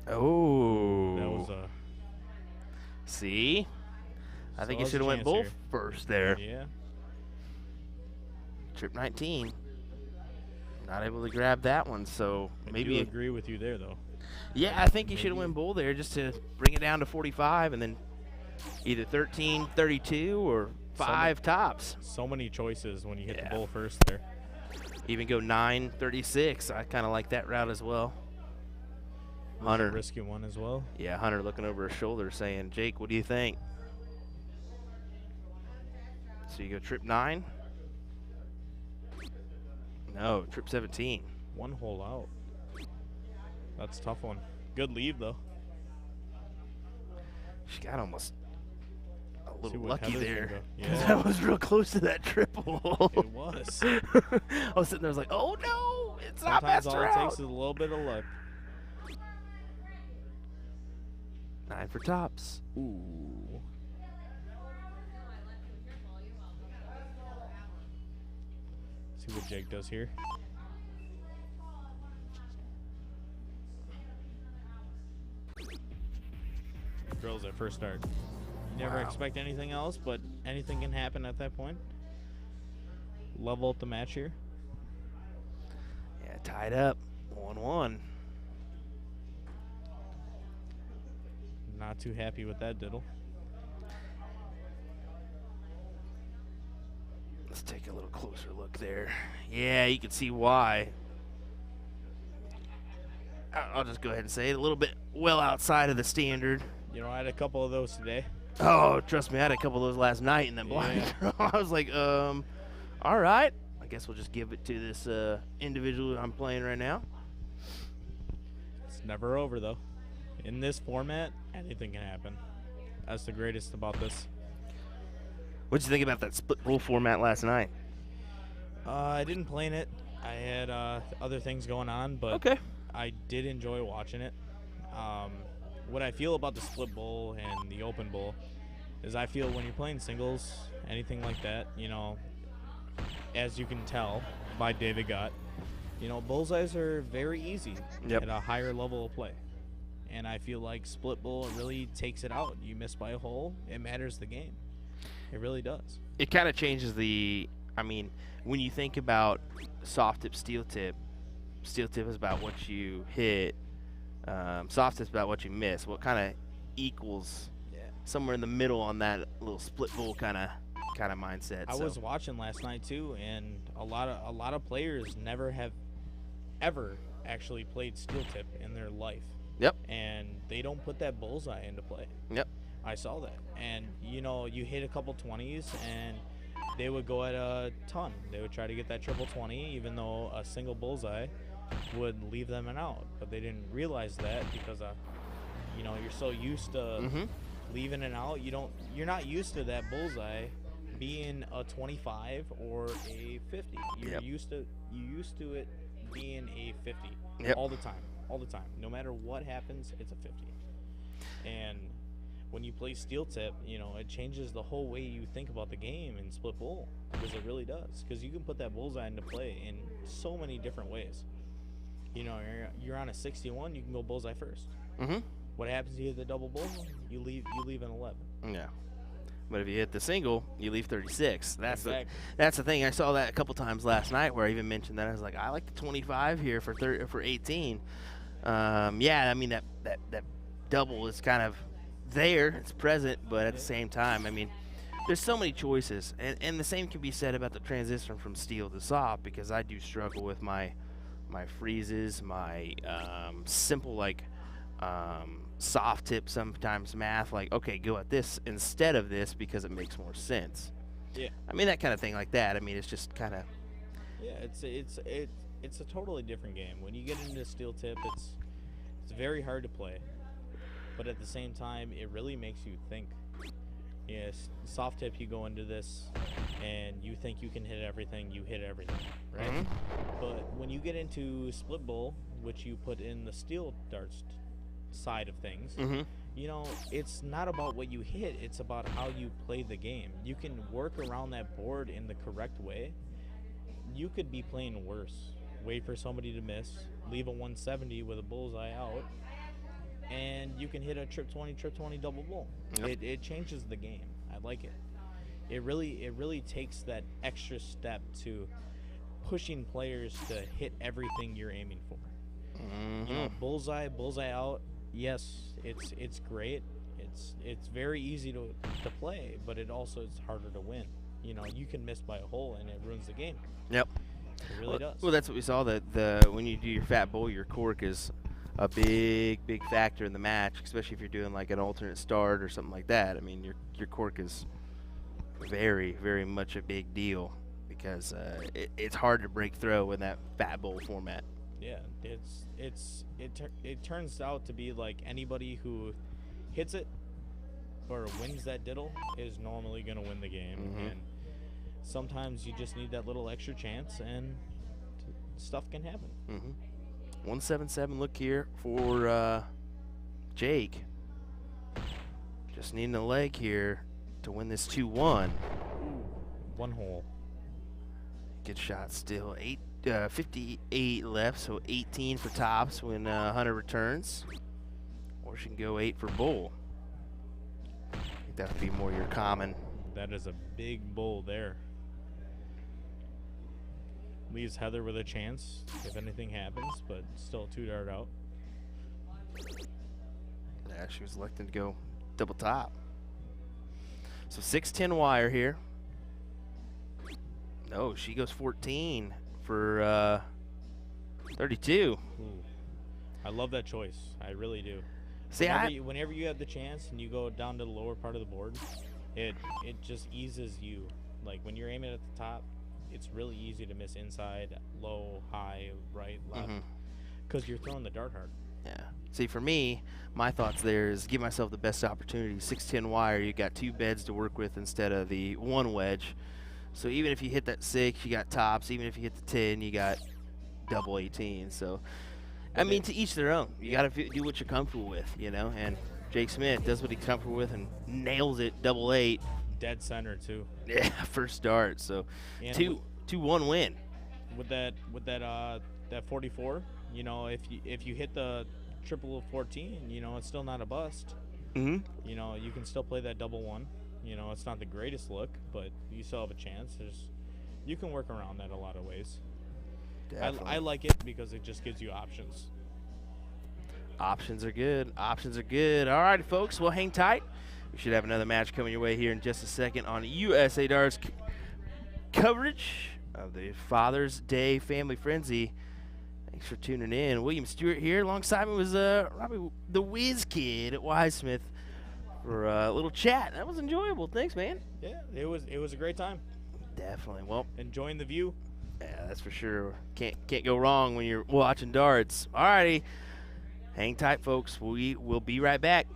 S1: Oh.
S8: That was a
S1: See? I think
S8: So
S1: you should have went
S8: chance
S1: bull
S8: here.
S1: first there.
S8: yeah.
S1: Trip 19. Not able to grab that one, so
S8: I
S1: maybe.
S8: do agree with you there, though.
S1: Yeah, I think you should have went bull there just to bring it down to 45 and then either 13, 32 or 5 tops.
S8: So many choices when you hit
S1: Yeah.
S8: the bull first there.
S1: Even go 9, 36. I kind of like that route as well.
S8: Was a
S1: Hunter.
S8: risky one as well.
S1: Yeah, Hunter looking over his shoulder saying, Jake, what do you think? So you go trip 9? No, trip 17.
S8: One hole out. That's a tough one. Good leave, though.
S1: She got almost a
S8: See
S1: little
S8: what
S1: lucky
S8: Heather's gonna
S1: there.
S8: go.
S1: 'Cause
S8: Yeah.
S1: that was real close to that triple.
S8: It was.
S1: I was sitting there, I was like, oh no, it's not
S8: Sometimes
S1: best
S8: all it
S1: route.
S8: takes is a little bit of luck.
S1: 9 for tops.
S8: Ooh. See what Jake does here. Drills at first start. You never
S1: Wow.
S8: expect anything else, but anything can happen at that point. Level up the match here.
S1: Yeah, tied up. 1-1.
S8: Not too happy with that diddle.
S1: Let's take a little closer look there. Yeah, you can see why. I'll just go ahead and say it. A little bit well outside of the standard.
S8: You know, I had a couple of those today.
S1: Oh, trust me, I had a couple of those last night in that blind
S8: Yeah.
S1: draw. I was like, all right. I guess we'll just give it to this individual I'm playing right now.
S8: It's never over, though. In this format, anything can happen. That's the greatest about this.
S1: What'd you think about that split bull format last night?
S8: I didn't play in it. I had other things going on, but
S1: Okay.
S8: I did enjoy watching it. What I feel about the split bowl and the open bowl is I feel when you're playing singles, anything like that, you know, as you can tell by David Gott, you know, bullseyes are very easy
S1: Yep.
S8: at a higher level of play. And I feel like split bowl really takes it out. You miss by a hole, it matters the game. It really does.
S1: It kind of changes the. I mean, when you think about soft tip, steel tip is about what you hit. Soft tip's about what you miss. What kind of equals somewhere in the middle on that little split bowl kind of mindset.
S8: I was watching last night too, and a lot of players never have ever actually played steel tip in their life.
S1: Yep.
S8: And they don't put that bullseye into play.
S1: Yep.
S8: I saw that. And you hit a couple 20s and they would go at a ton. They would try to get that triple 20 even though a single bullseye would leave them an out. But they didn't realize that because you're so used to leaving an out. You're not used to that bullseye being a 25 or a 50. You're used to it being a 50 all the time. No matter what happens, it's a 50. And when you play steel tip, it changes the whole way you think about the game in split bull, because it really does. Because you can put that bullseye into play in so many different ways. You're on a 61, you can go bullseye first. What happens if you hit the double bull? You leave an 11.
S1: Yeah. But if you hit the single, you leave 36. That's the thing. I saw that a couple times last night where I even mentioned that. I was like, I like the 25 here for 18. I mean that double is kind of there. It's present, but at the same time, I mean, there's so many choices. And the same can be said about the transition from steel to soft, because I do struggle with my freezes, my simple soft tip sometimes math, like, okay, go at this instead of this because it makes more sense.
S8: Yeah.
S1: I mean, that kind of thing like that. I mean, it's just kind of.
S8: Yeah, it's a totally different game. When you get into steel tip, it's very hard to play, but at the same time, it really makes you think. Yes, soft tip, you go into this and you think you can hit everything, you hit everything, right? But when you get into split bowl, which you put in the steel darts side of things, it's not about what you hit, it's about how you play the game. You can work around that board in the correct way. You could be playing worse, wait for somebody to miss, leave a 170 with a bullseye out, and you can hit a trip 20 double bull. It changes the game. I like it. It really takes that extra step to pushing players to hit everything you're aiming for. Bullseye out. Yes, it's great. It's very easy to play, but it's harder to win. You can miss by a hole and it ruins the game.
S1: Yep.
S8: It really does.
S1: Well, that's what we saw. That when you do your fat bull, your cork is a big factor in the match, especially if you're doing like an alternate start or something like that. I mean, your cork is very, very much a big deal because it's hard to break through in that fat bull format.
S8: Yeah, it turns out to be like anybody who hits it or wins that diddle is normally going to win the game. And sometimes you just need that little extra chance and stuff can happen.
S1: 177 look here for Jake. Just needing a leg here to win this 2-1.
S8: One hole.
S1: Good shot still. 58 left, so 18 for tops when Hunter returns. Or she can go 8 for bull. I think that would be more your common.
S8: That is a big bull there. Leaves Heather with a chance if anything happens, but still a 2-dart out.
S1: Yeah, she was electing to go double top. So 6-10 wire here. No, she goes 14 for 32.
S8: Ooh. I love that choice. I really do.
S1: See,
S8: whenever you have the chance and you go down to the lower part of the board, it just eases you. Like when you're aiming at the top, it's really easy to miss inside, low, high, right, left, because you're throwing the dart hard.
S1: Yeah. See, for me, my thoughts there is give myself the best opportunity. 6-10 wire, you got 2 beds to work with instead of the 1 wedge. So even if you hit that 6, you got tops. Even if you hit the 10, you got double 18. So, I mean, to each their own. You got to do what you're comfortable with, And Jake Smith does what he's comfortable with and nails it, double 8.
S8: Dead center too.
S1: Yeah, first start. So, 2-1 win.
S8: With that 44, if you hit the triple of 14, it's still not a bust. You can still play that double 1. You know, it's not the greatest look, but you still have a chance. You can work around that a lot of ways. I like it because it just gives you options.
S1: Options are good. Options are good. All right, folks. Well, hang tight. We should have another match coming your way here in just a second on USA Darts coverage of the Father's Day Family Frenzy. Thanks for tuning in. William Stewart here. Alongside me was Robbie the Whiz Kid at Wisemith for a little chat. That was enjoyable. Thanks, man.
S8: Yeah, it was a great time.
S1: Definitely. Well,
S8: enjoying the view.
S1: Yeah, that's for sure. Can't go wrong when you're watching darts. All righty. Hang tight, folks. We will be right back.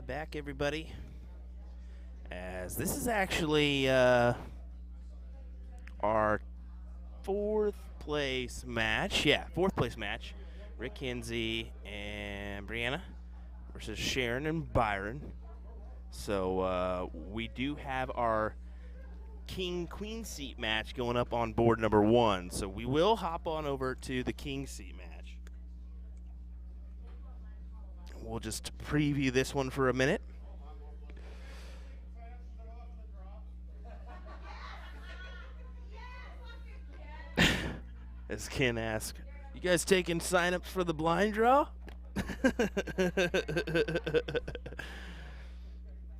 S1: Howdy back, everybody. As this is actually our fourth place match. Yeah, fourth place match. Rick Kinsey and Brianna versus Sharon and Byron. So we do have our king-queen seat match going up on board number 1. So we will hop on over to the king seat match. We'll just preview this one for a minute. As Ken asks, you guys taking sign-ups for the blind draw?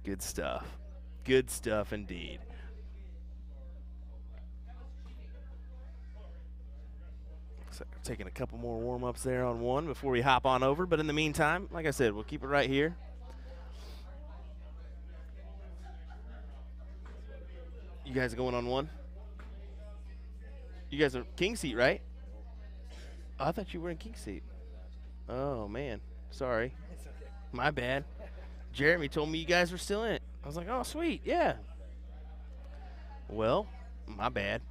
S1: Good stuff. Good stuff indeed. So taking a couple more warm-ups there on 1 before we hop on over. But in the meantime, like I said, we'll keep it right here. You guys are going on 1? You guys are king seat, right? Oh, I thought you were in king seat. Oh, man. Sorry. My bad. Jeremy told me you guys were still in it. I was like, oh, sweet. Yeah. Well, my bad.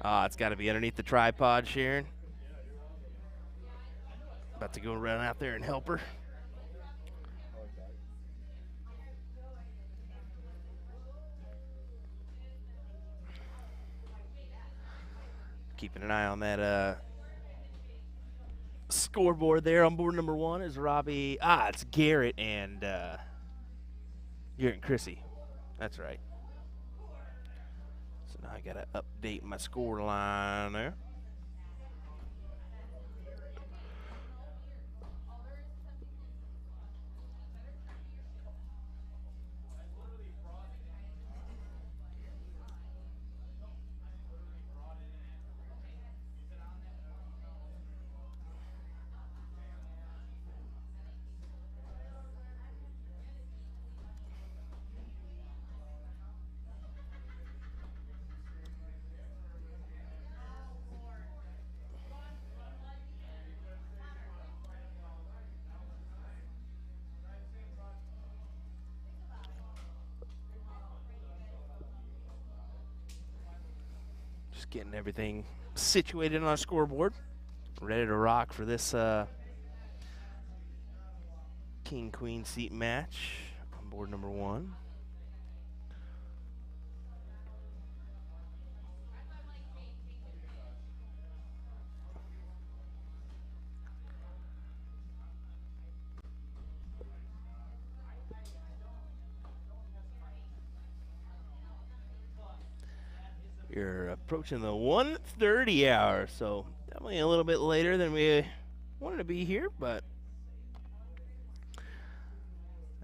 S1: It's got to be underneath the tripod, Sharon. About to go run out there and help her. Keeping an eye on that scoreboard there on board number 1 is Robbie. It's Garrett and Chrissy. That's right. So now I got to update my score line there. Just getting everything situated on our scoreboard. Ready to rock for this king-queen seat match on board number 1. You're approaching the 1:30 hour, so definitely a little bit later than we wanted to be here, but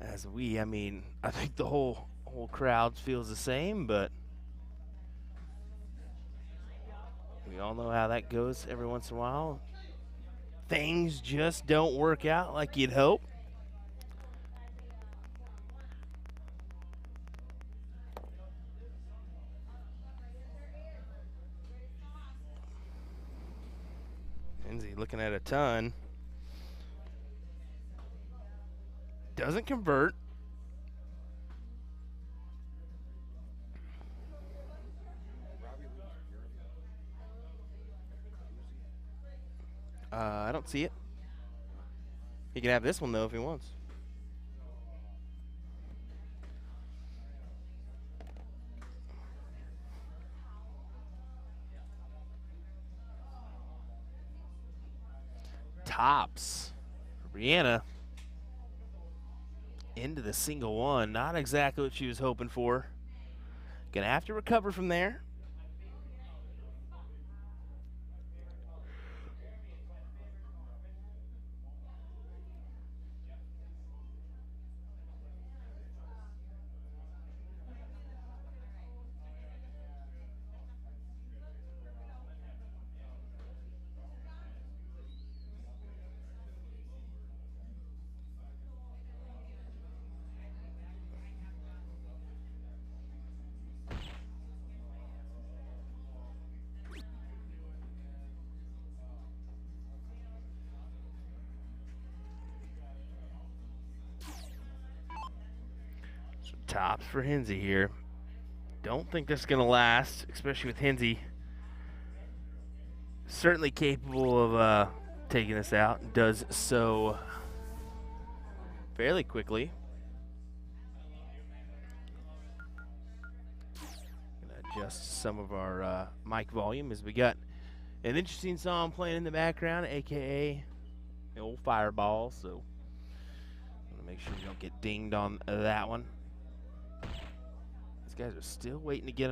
S1: I think the whole crowd feels the same, but we all know how that goes every once in a while. Things just don't work out like you'd hope. Hinzi looking at a ton. Doesn't convert. I don't see it. He can have this one, though, if he wants. Tops. Brianna into the single 1. Not exactly what she was hoping for. Gonna have to recover from there. tops for Hinzi here. Don't think this is going to last, especially with Hinzi certainly capable of taking this out, and does so fairly quickly. Gonna adjust some of our mic volume as we got an interesting song playing in the background, aka the old Fireball. So I'm gonna make sure you don't get dinged on that one. These guys are still waiting to get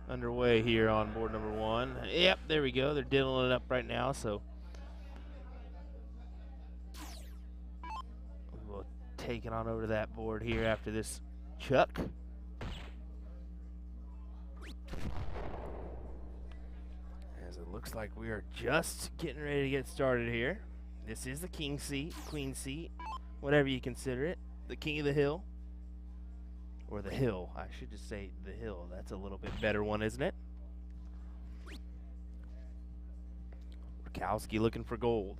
S1: underway here on board number 1. Yep, there we go. They're diddling it up right now, so we'll take it on over to that board here after this chuck. As it looks like we are just getting ready to get started here. This is the king seat, queen seat, whatever you consider it, the king of the hill. Or the hill. I should just say the hill. That's a little bit better one, isn't it? Rakowski looking for gold.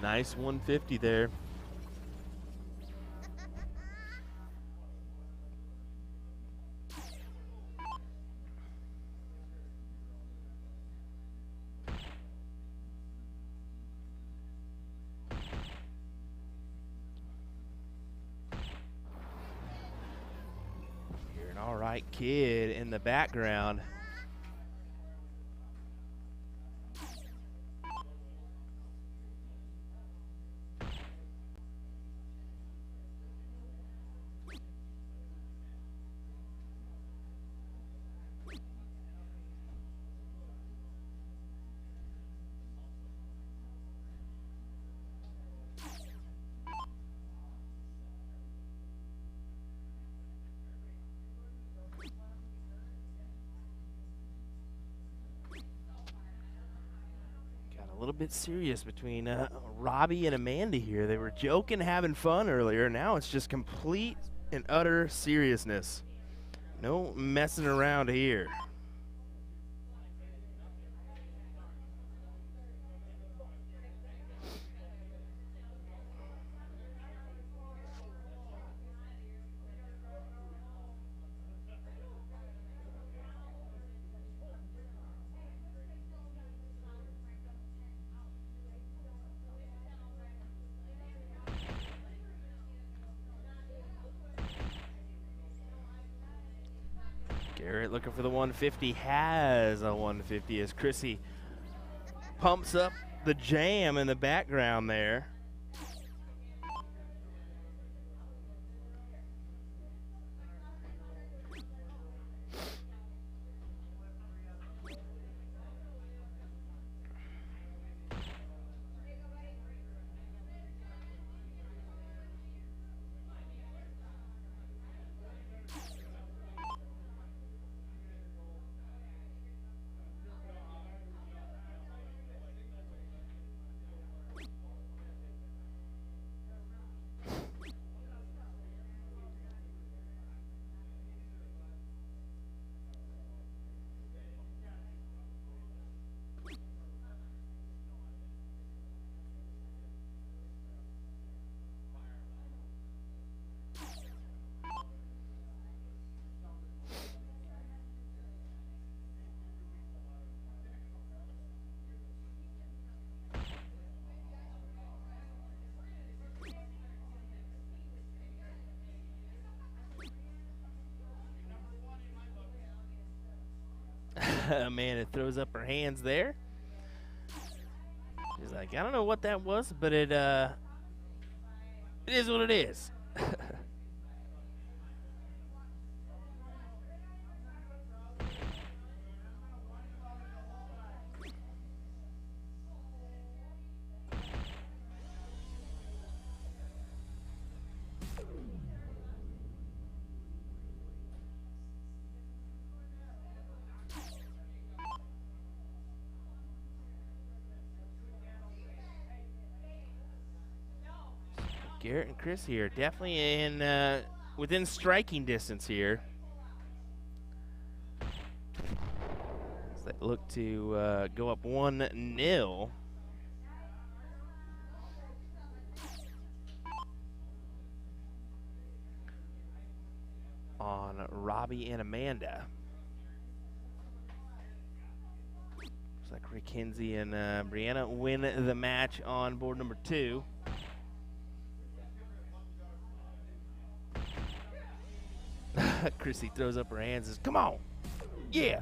S1: Nice 150 there. All right, kid in the background. A little bit serious between Robbie and Amanda here. They were joking, having fun earlier. Now it's just complete and utter seriousness. No messing around here. Garrett looking for the 150, has a 150 as Chrissy pumps up the jam in the background there. Amanda throws up her hands there. She's like, I don't know what that was, but it is what it is. Garrett and Chris here, definitely in within striking distance here. As they look to go up 1-0. on Robbie and Amanda. Looks like Rick Kinsey and Brianna win the match on board number 2. Chrissy throws up her hands and says, "Come on, yeah."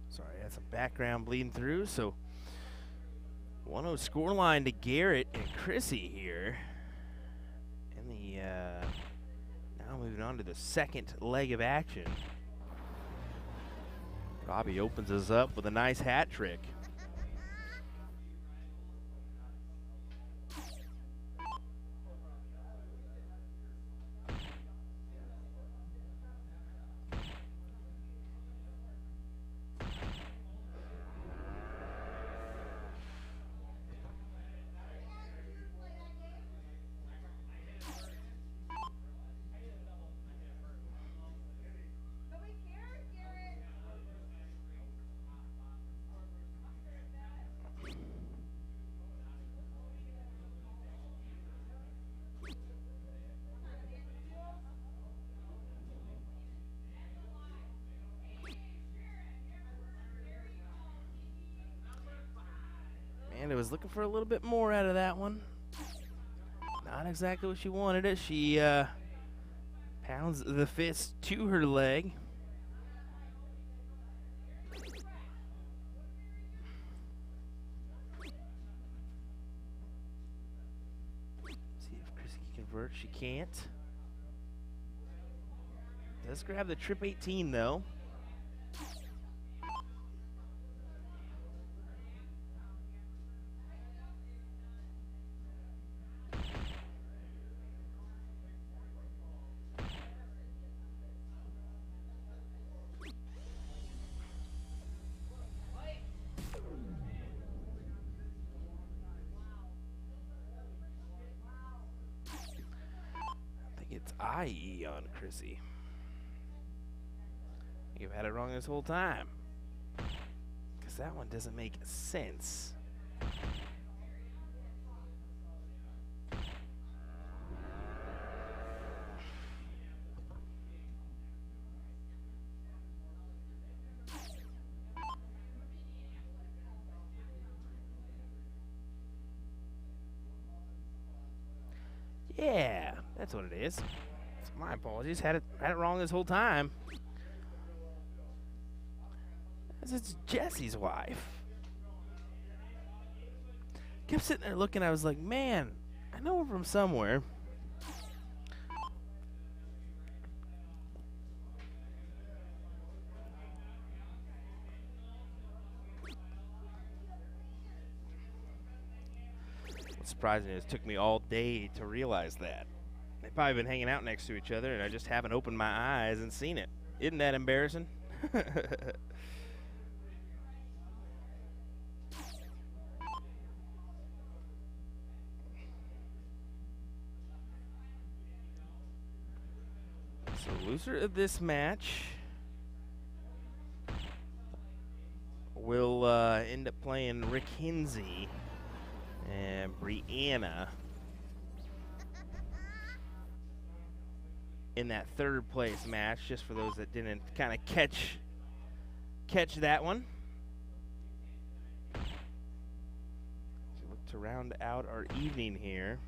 S1: Sorry, I had some background bleeding through. So 1-0 scoreline to Garrett and Chrissy here. And the now moving on to the second leg of action. Robbie opens us up with a nice hat trick. Amanda was looking for a little bit more out of that one. Not exactly what she wanted it. She pounds the fist to her leg. See if Chrissy can convert. She can't. Does grab the trip 18 though. It's IE on Chrissy. You've had it wrong this whole time. Because that one doesn't make sense. Yeah, that's what it is. My apologies. Had it wrong this whole time. This is Jesse's wife. Kept sitting there looking. I was like, man, I know her from somewhere. What's surprising is it took me all day to realize that. They've probably been hanging out next to each other, and I just haven't opened my eyes and seen it. Isn't that embarrassing? So loser of this match will end up playing Rick Hinzi and Brianna. in that third place match, just for those that didn't kind of catch that one. So look to round out our evening here.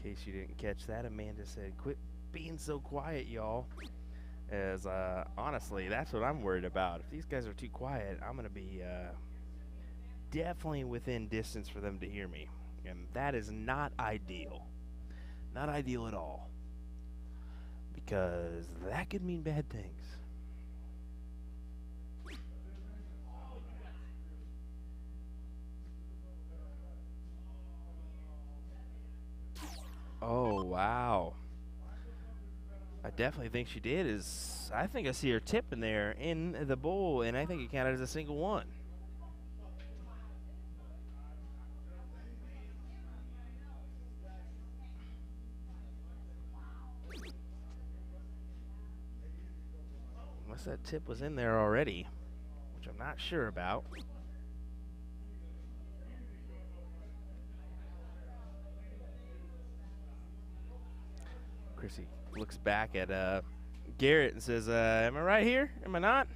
S1: In case you didn't catch that, Amanda said, "Quit being so quiet, y'all." As honestly, that's what I'm worried about. If these guys are too quiet, I'm gonna be definitely within distance for them to hear me, and that is not ideal. Not ideal at all, because that could mean bad things. Oh, wow. I definitely think she did. I think I see her tip in there in the bowl, and I think it counted as a single one. Unless that tip was in there already, which I'm not sure about. Chrissy looks back at Garrett and says, "Am I right here? Am I not?"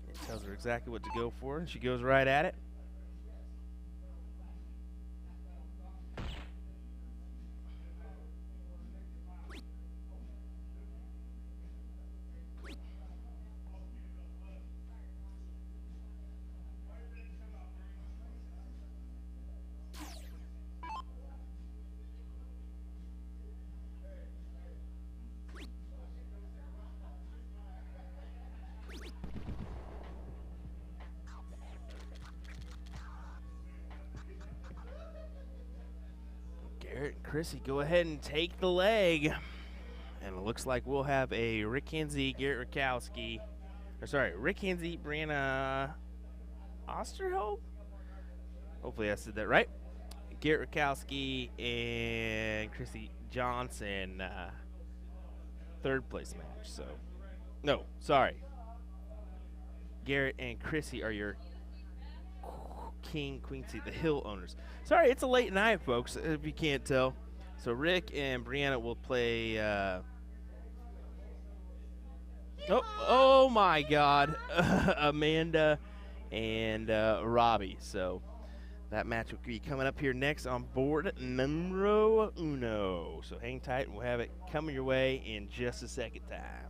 S1: It tells her exactly what to go for, and she goes right at it. Garrett and Chrissy go ahead and take the leg. And it looks like we'll have a Rick Hinzi, Garrett Rakowski. Or sorry, Rick Hinzi, Brianna Osterhope? Hopefully I said that right. Garrett Rakowski and Chrissy Johnson, third place match. So, no, sorry. Garrett and Chrissy are your Quincy, the Hill owners. Sorry, it's a late night, folks, if you can't tell. So Rick and Brianna will play. Oh my God, Amanda and Robbie. So that match will be coming up here next on board numero uno. So hang tight, and we'll have it coming your way in just a second time.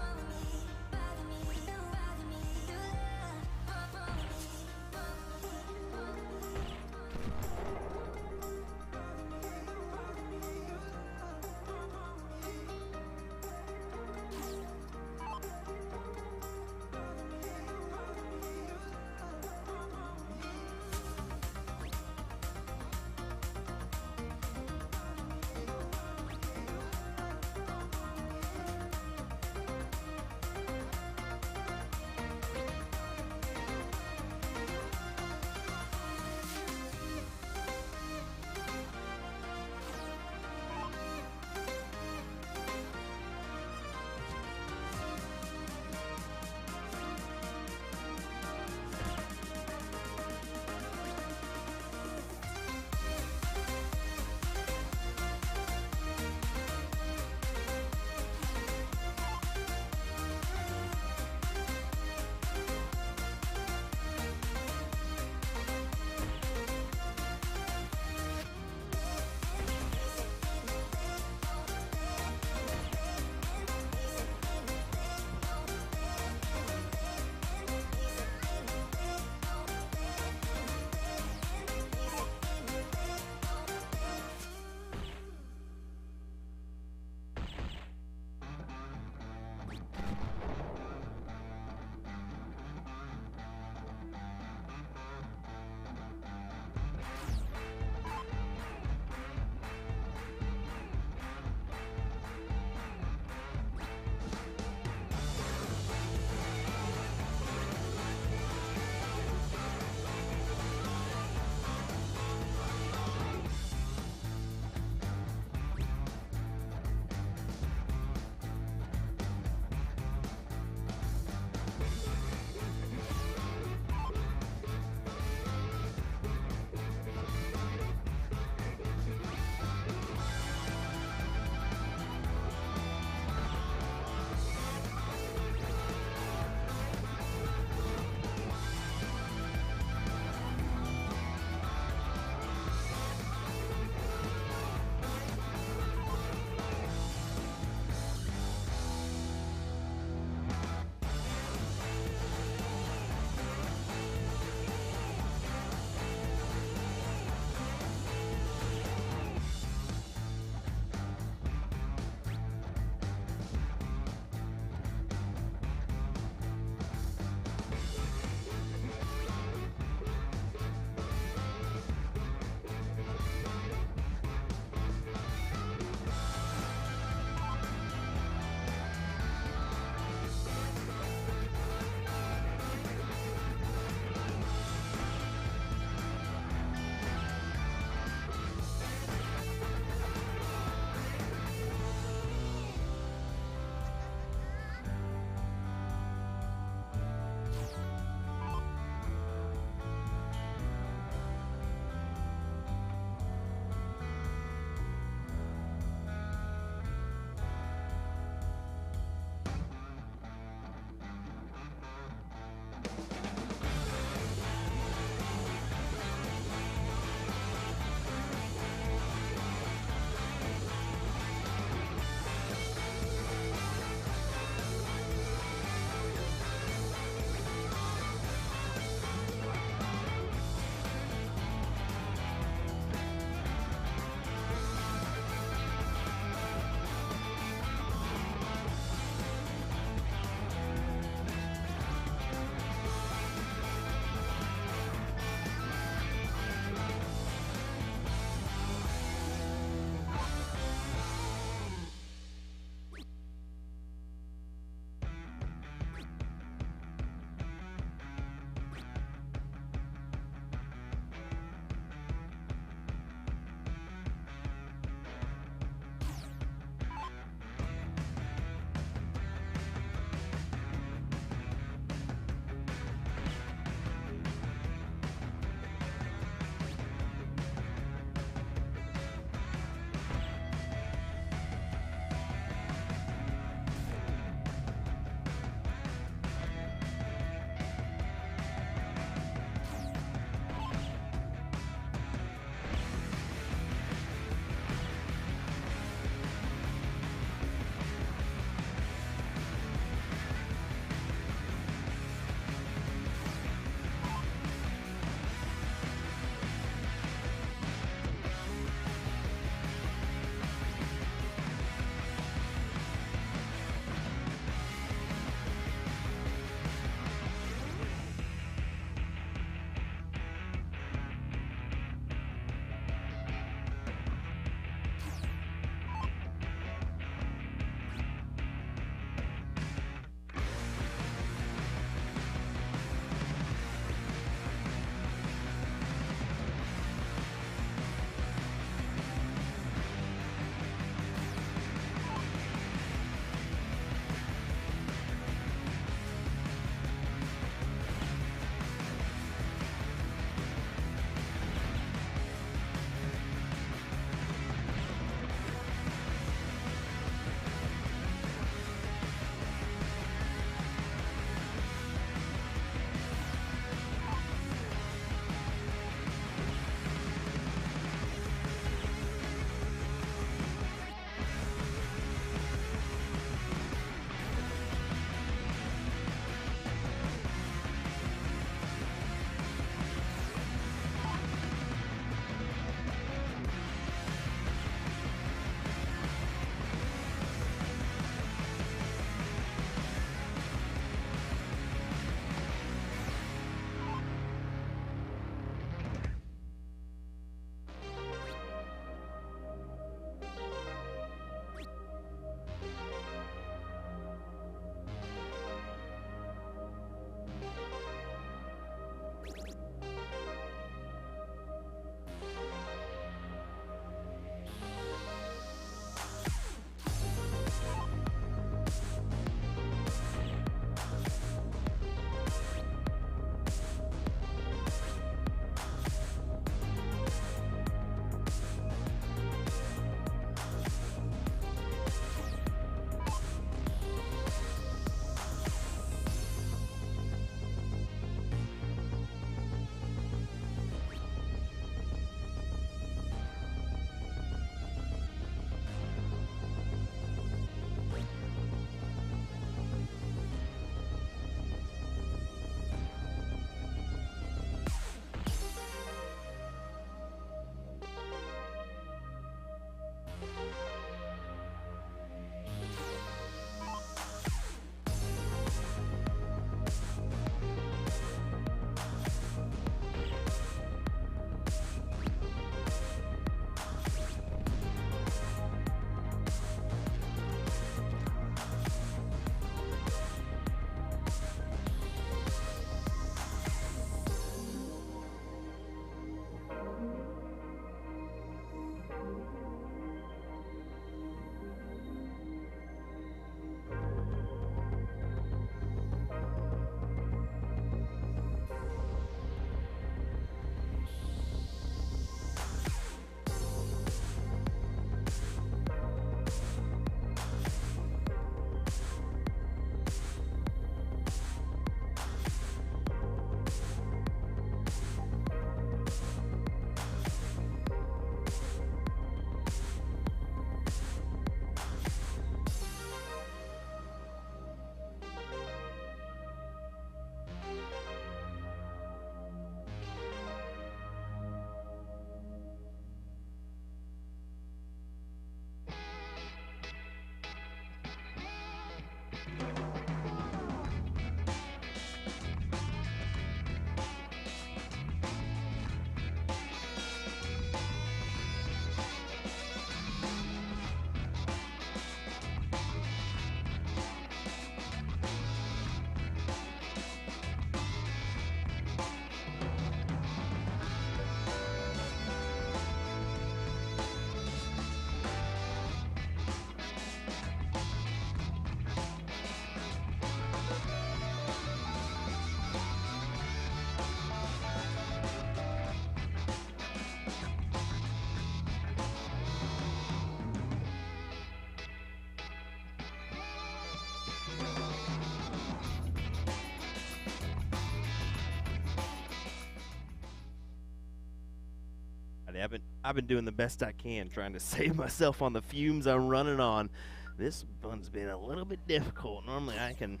S1: I've been doing the best I can, trying to save myself on the fumes I'm running on. This one's been a little bit difficult. Normally I can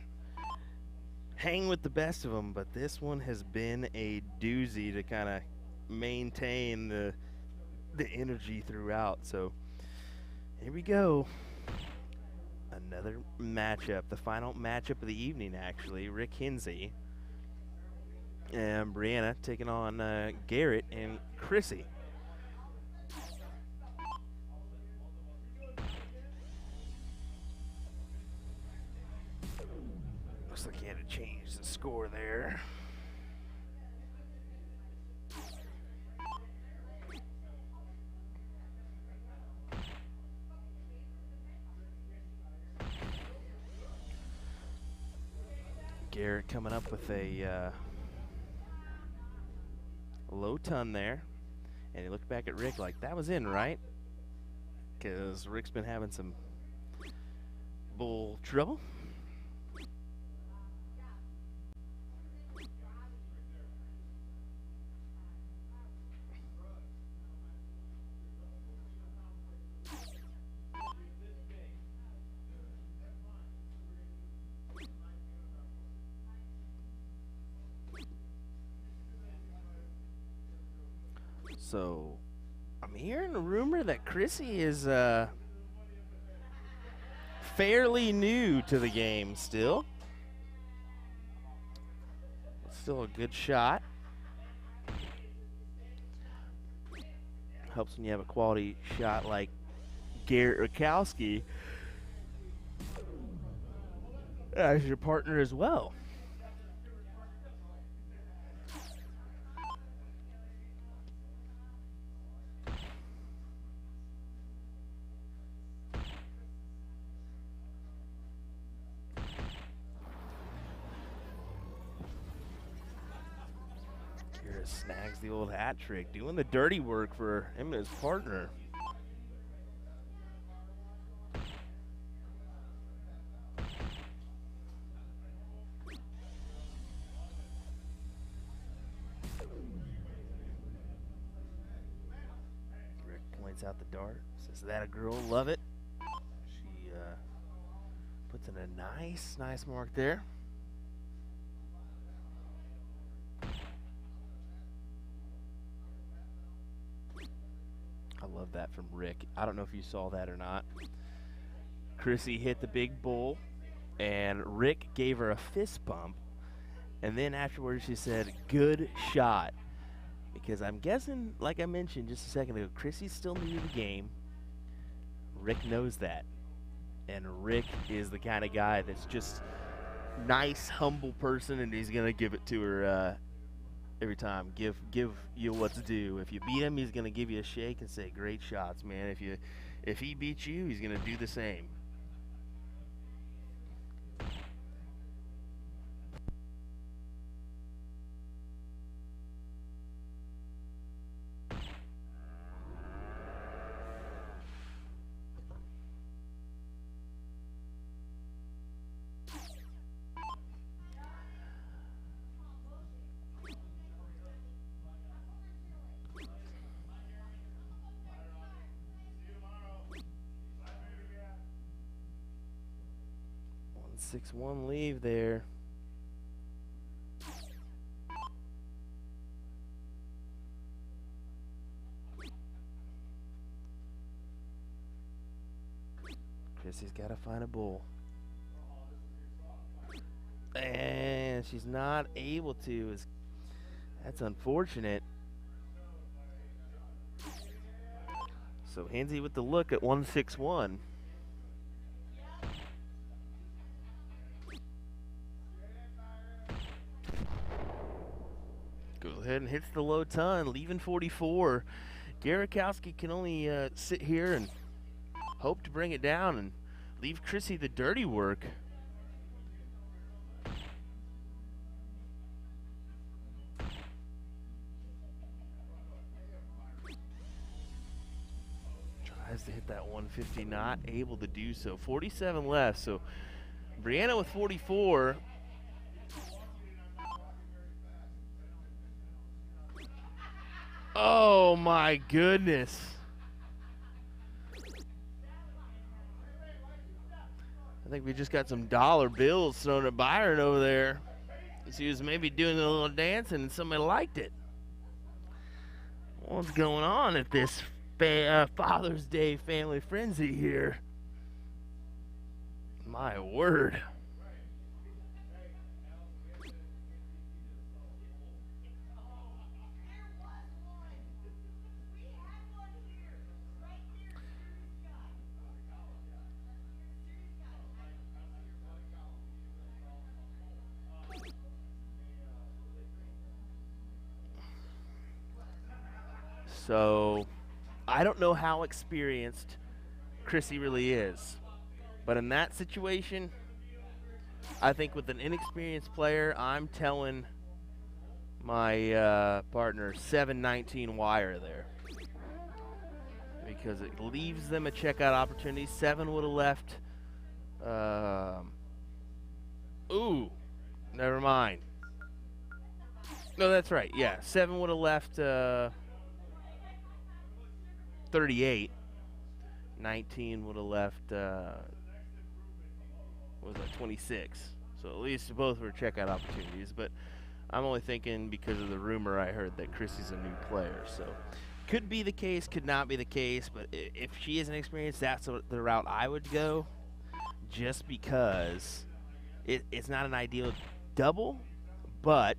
S1: hang with the best of them, but this one has been a doozy to kind of maintain the energy throughout. So here we go. Another matchup, the final matchup of the evening, actually. Rick Hinzi and Brianna taking on Garrett and Chrissy. Looks like he had to change the score there. Garrett coming up with a low ton there. And he looked back at Rick like, that was in, right? Because Rick's been having some bull trouble. So, I'm hearing a rumor that Chrissy is fairly new to the game still. Still a good shot. Helps when you have a quality shot like Garrett Rakowski as your partner as well. Snags the old hat trick, doing the dirty work for him and his partner. Rick points out the dart, says, "That a girl, love it." She puts in a nice mark there. I love that from Rick. I don't know if you saw that or not. Chrissy hit the big bull, and Rick gave her a fist bump. And then afterwards she said, "Good shot." Because I'm guessing, like I mentioned just a second ago, Chrissy's still new to the game. Rick knows that. And Rick is the kind of guy that's just nice, humble person, and he's going to give it to her every time. Give you what's due. If you beat him, he's gonna give you a shake and say, "Great shots, man." If he beats you, he's gonna do the same. One 6-1 leave there. Chrissy's got to find a bull. And she's not able to. That's unfortunate. So Hinzi with the look at 161. Goes ahead and hits the low ton, leaving 44. Rakowski can only sit here and hope to bring it down and leave Chrissy the dirty work. Tries to hit that 150, not able to do so. 47 left, so Brianna with 44. Oh Oh my goodness. I think we just got some dollar bills thrown at Byron over there. He was maybe doing a little dancing and somebody liked it. What's going on at this Father's Day family frenzy here? My word. So, I don't know how experienced Chrissy really is. But in that situation, I think with an inexperienced player, I'm telling my partner 7-19 wire there. Because it leaves them a checkout opportunity. 7 would have left. Ooh, never mind. No, that's right. Yeah, 7 would have left 38. 19 would have left, what was that, 26. So at least both were checkout opportunities. But I'm only thinking because of the rumor I heard that Chrissy's a new player. So could be the case, could not be the case. But if she isn't experienced, that's the route I would go. Just because it's not an ideal double, but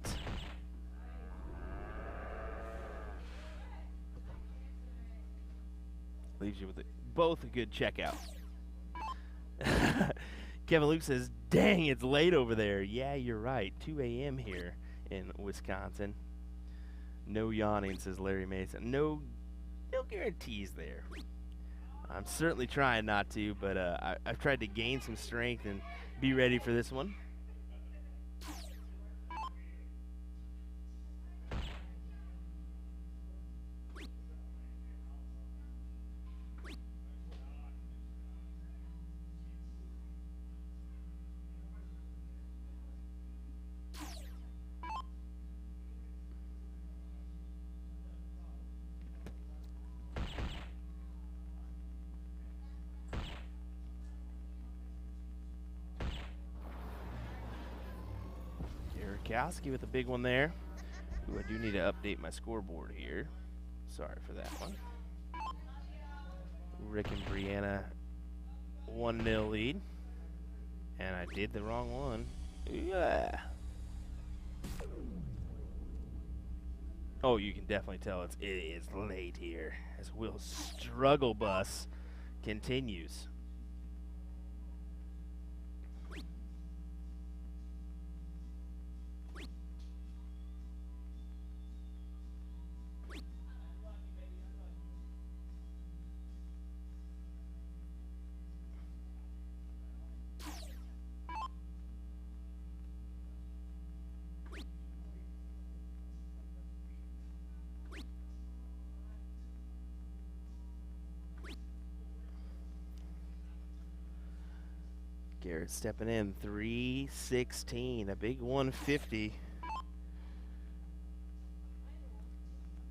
S1: leaves you with both a good checkout. Kevin Luke says, dang, it's late over there. Yeah, you're right. 2 a.m. here in Wisconsin. No yawning, says Larry Mason. No guarantees there. I'm certainly trying not to, but I've tried to gain some strength and be ready for this one. Rakowski with a big one there. Ooh, I do need to update my scoreboard here. Sorry for that one. Rick and Brianna 1-0 lead. And I did the wrong one. Yeah. Oh, you can definitely tell it is late here as Will's struggle bus continues. Garrett stepping in, 316, a big 150.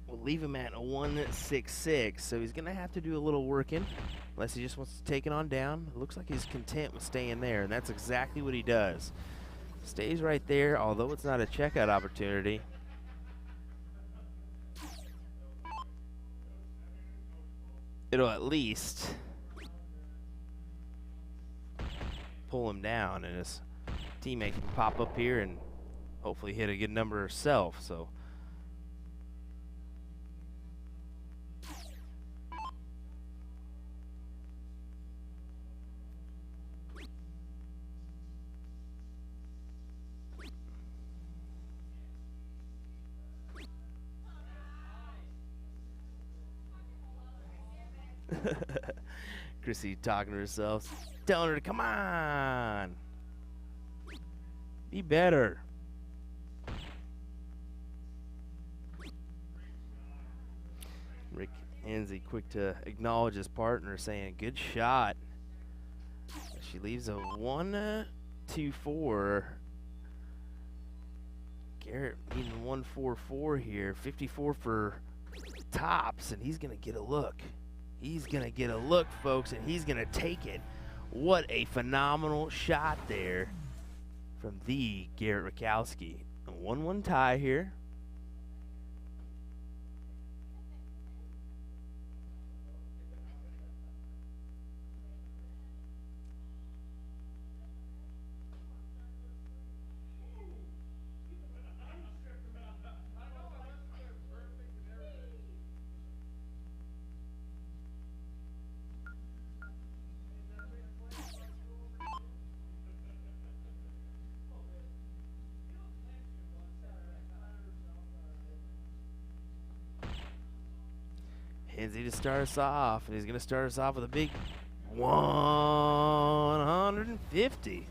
S1: We'll leave him at a 166, so he's going to have to do a little working, unless he just wants to take it on down. It looks like he's content with staying there, and that's exactly what he does. Stays right there, although it's not a checkout opportunity. It'll at least pull him down, and his teammate can pop up here and hopefully hit a good number herself. So Chrissy talking to herself, telling her to come on, be better. Rick Hinzi quick to acknowledge his partner, saying good shot. She leaves a 1-2-4. Garrett needing 1-4-4 here. 54 for tops, and he's going to get a look. He's going to get a look, folks, and he's going to take it. What a phenomenal shot there from the Garrett Rakowski. A 1-1 tie here. Hinzi to start us off, and he's going to start us off with a big 150.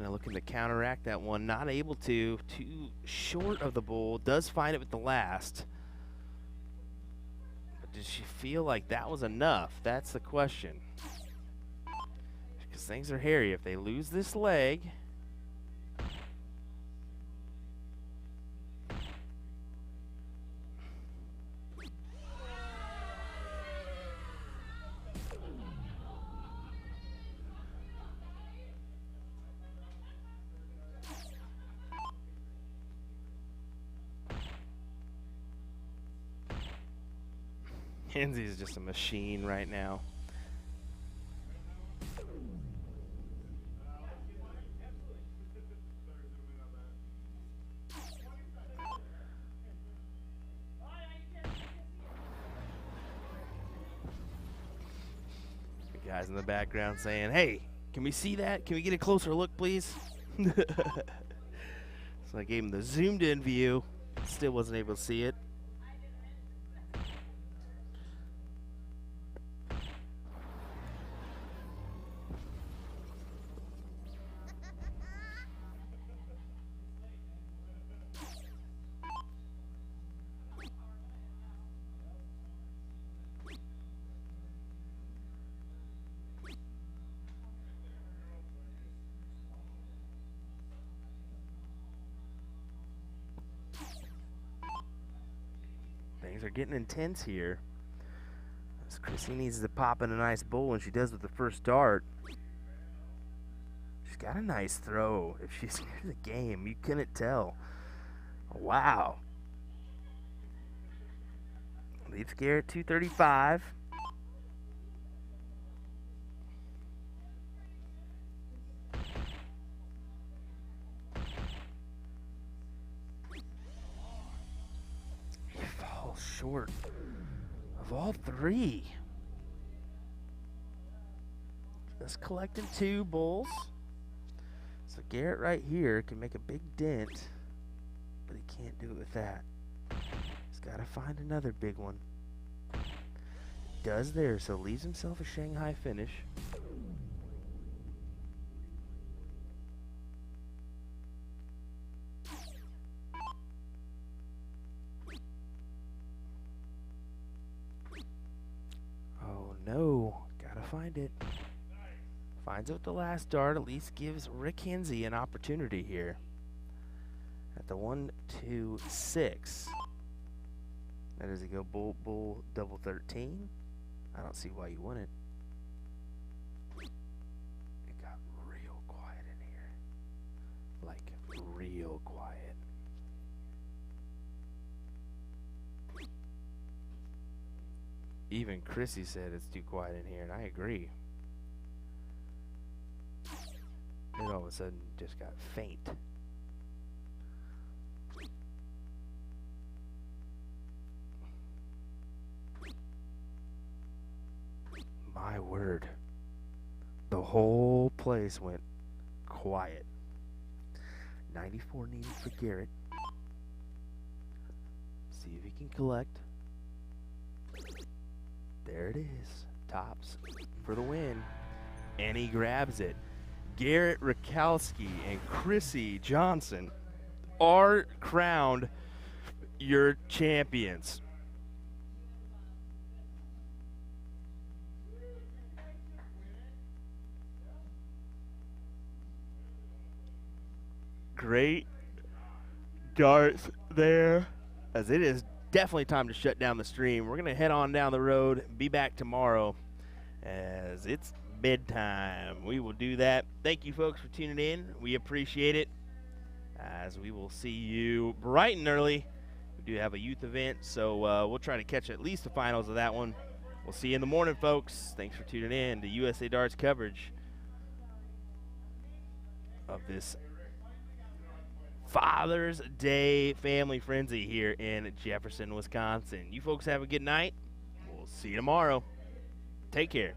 S1: Looking to counteract that one, not able to. Too short of the bowl. Does find it with the last. But does she feel like that was enough? That's the question. Because things are hairy. If they lose this leg, Kinsey is just a machine right now. The guys in the background saying, "Hey, can we see that? Can we get a closer look, please?" So I gave him the zoomed in view. Still wasn't able to see it. Things are getting intense here. As Kristen needs to pop in a nice bowl, and she does with the first dart. She's got a nice throw. If she's near the game, you couldn't tell. Wow. Leaves Garrett 235. Short of all three. Just collecting 2 bowls. So Garrett right here can make a big dent, but he can't do it with that. He's got to find another big one. Does there, so leaves himself a Shanghai finish. No, gotta find it. Finds out the last dart, at least gives Rick Hinzi an opportunity here. At the 1-2-6. Now does he go bull, double 13? I don't see why you wouldn't. It got real quiet in here. Like, real quiet. Even Chrissy said it's too quiet in here, and I agree. It all of a sudden just got faint. My word. The whole place went quiet. 94 needed for Garrett. See if he can collect. There it is. Tops for the win. And he grabs it. Garrett Rakowski and Chrissy Johnson are crowned your champions. Great darts there, as it is definitely time to shut down the stream. We're going to head on down the road, be back tomorrow as it's bedtime. We will do that. Thank you folks for tuning in. We appreciate it, as we will see you bright and early. We do have a youth event, so we'll try to catch at least the finals of that one. We'll see you in the morning, folks. Thanks for tuning in to USA Darts coverage of this Father's Day family frenzy here in Jefferson, Wisconsin. You folks have a good night. We'll see you tomorrow. Take care.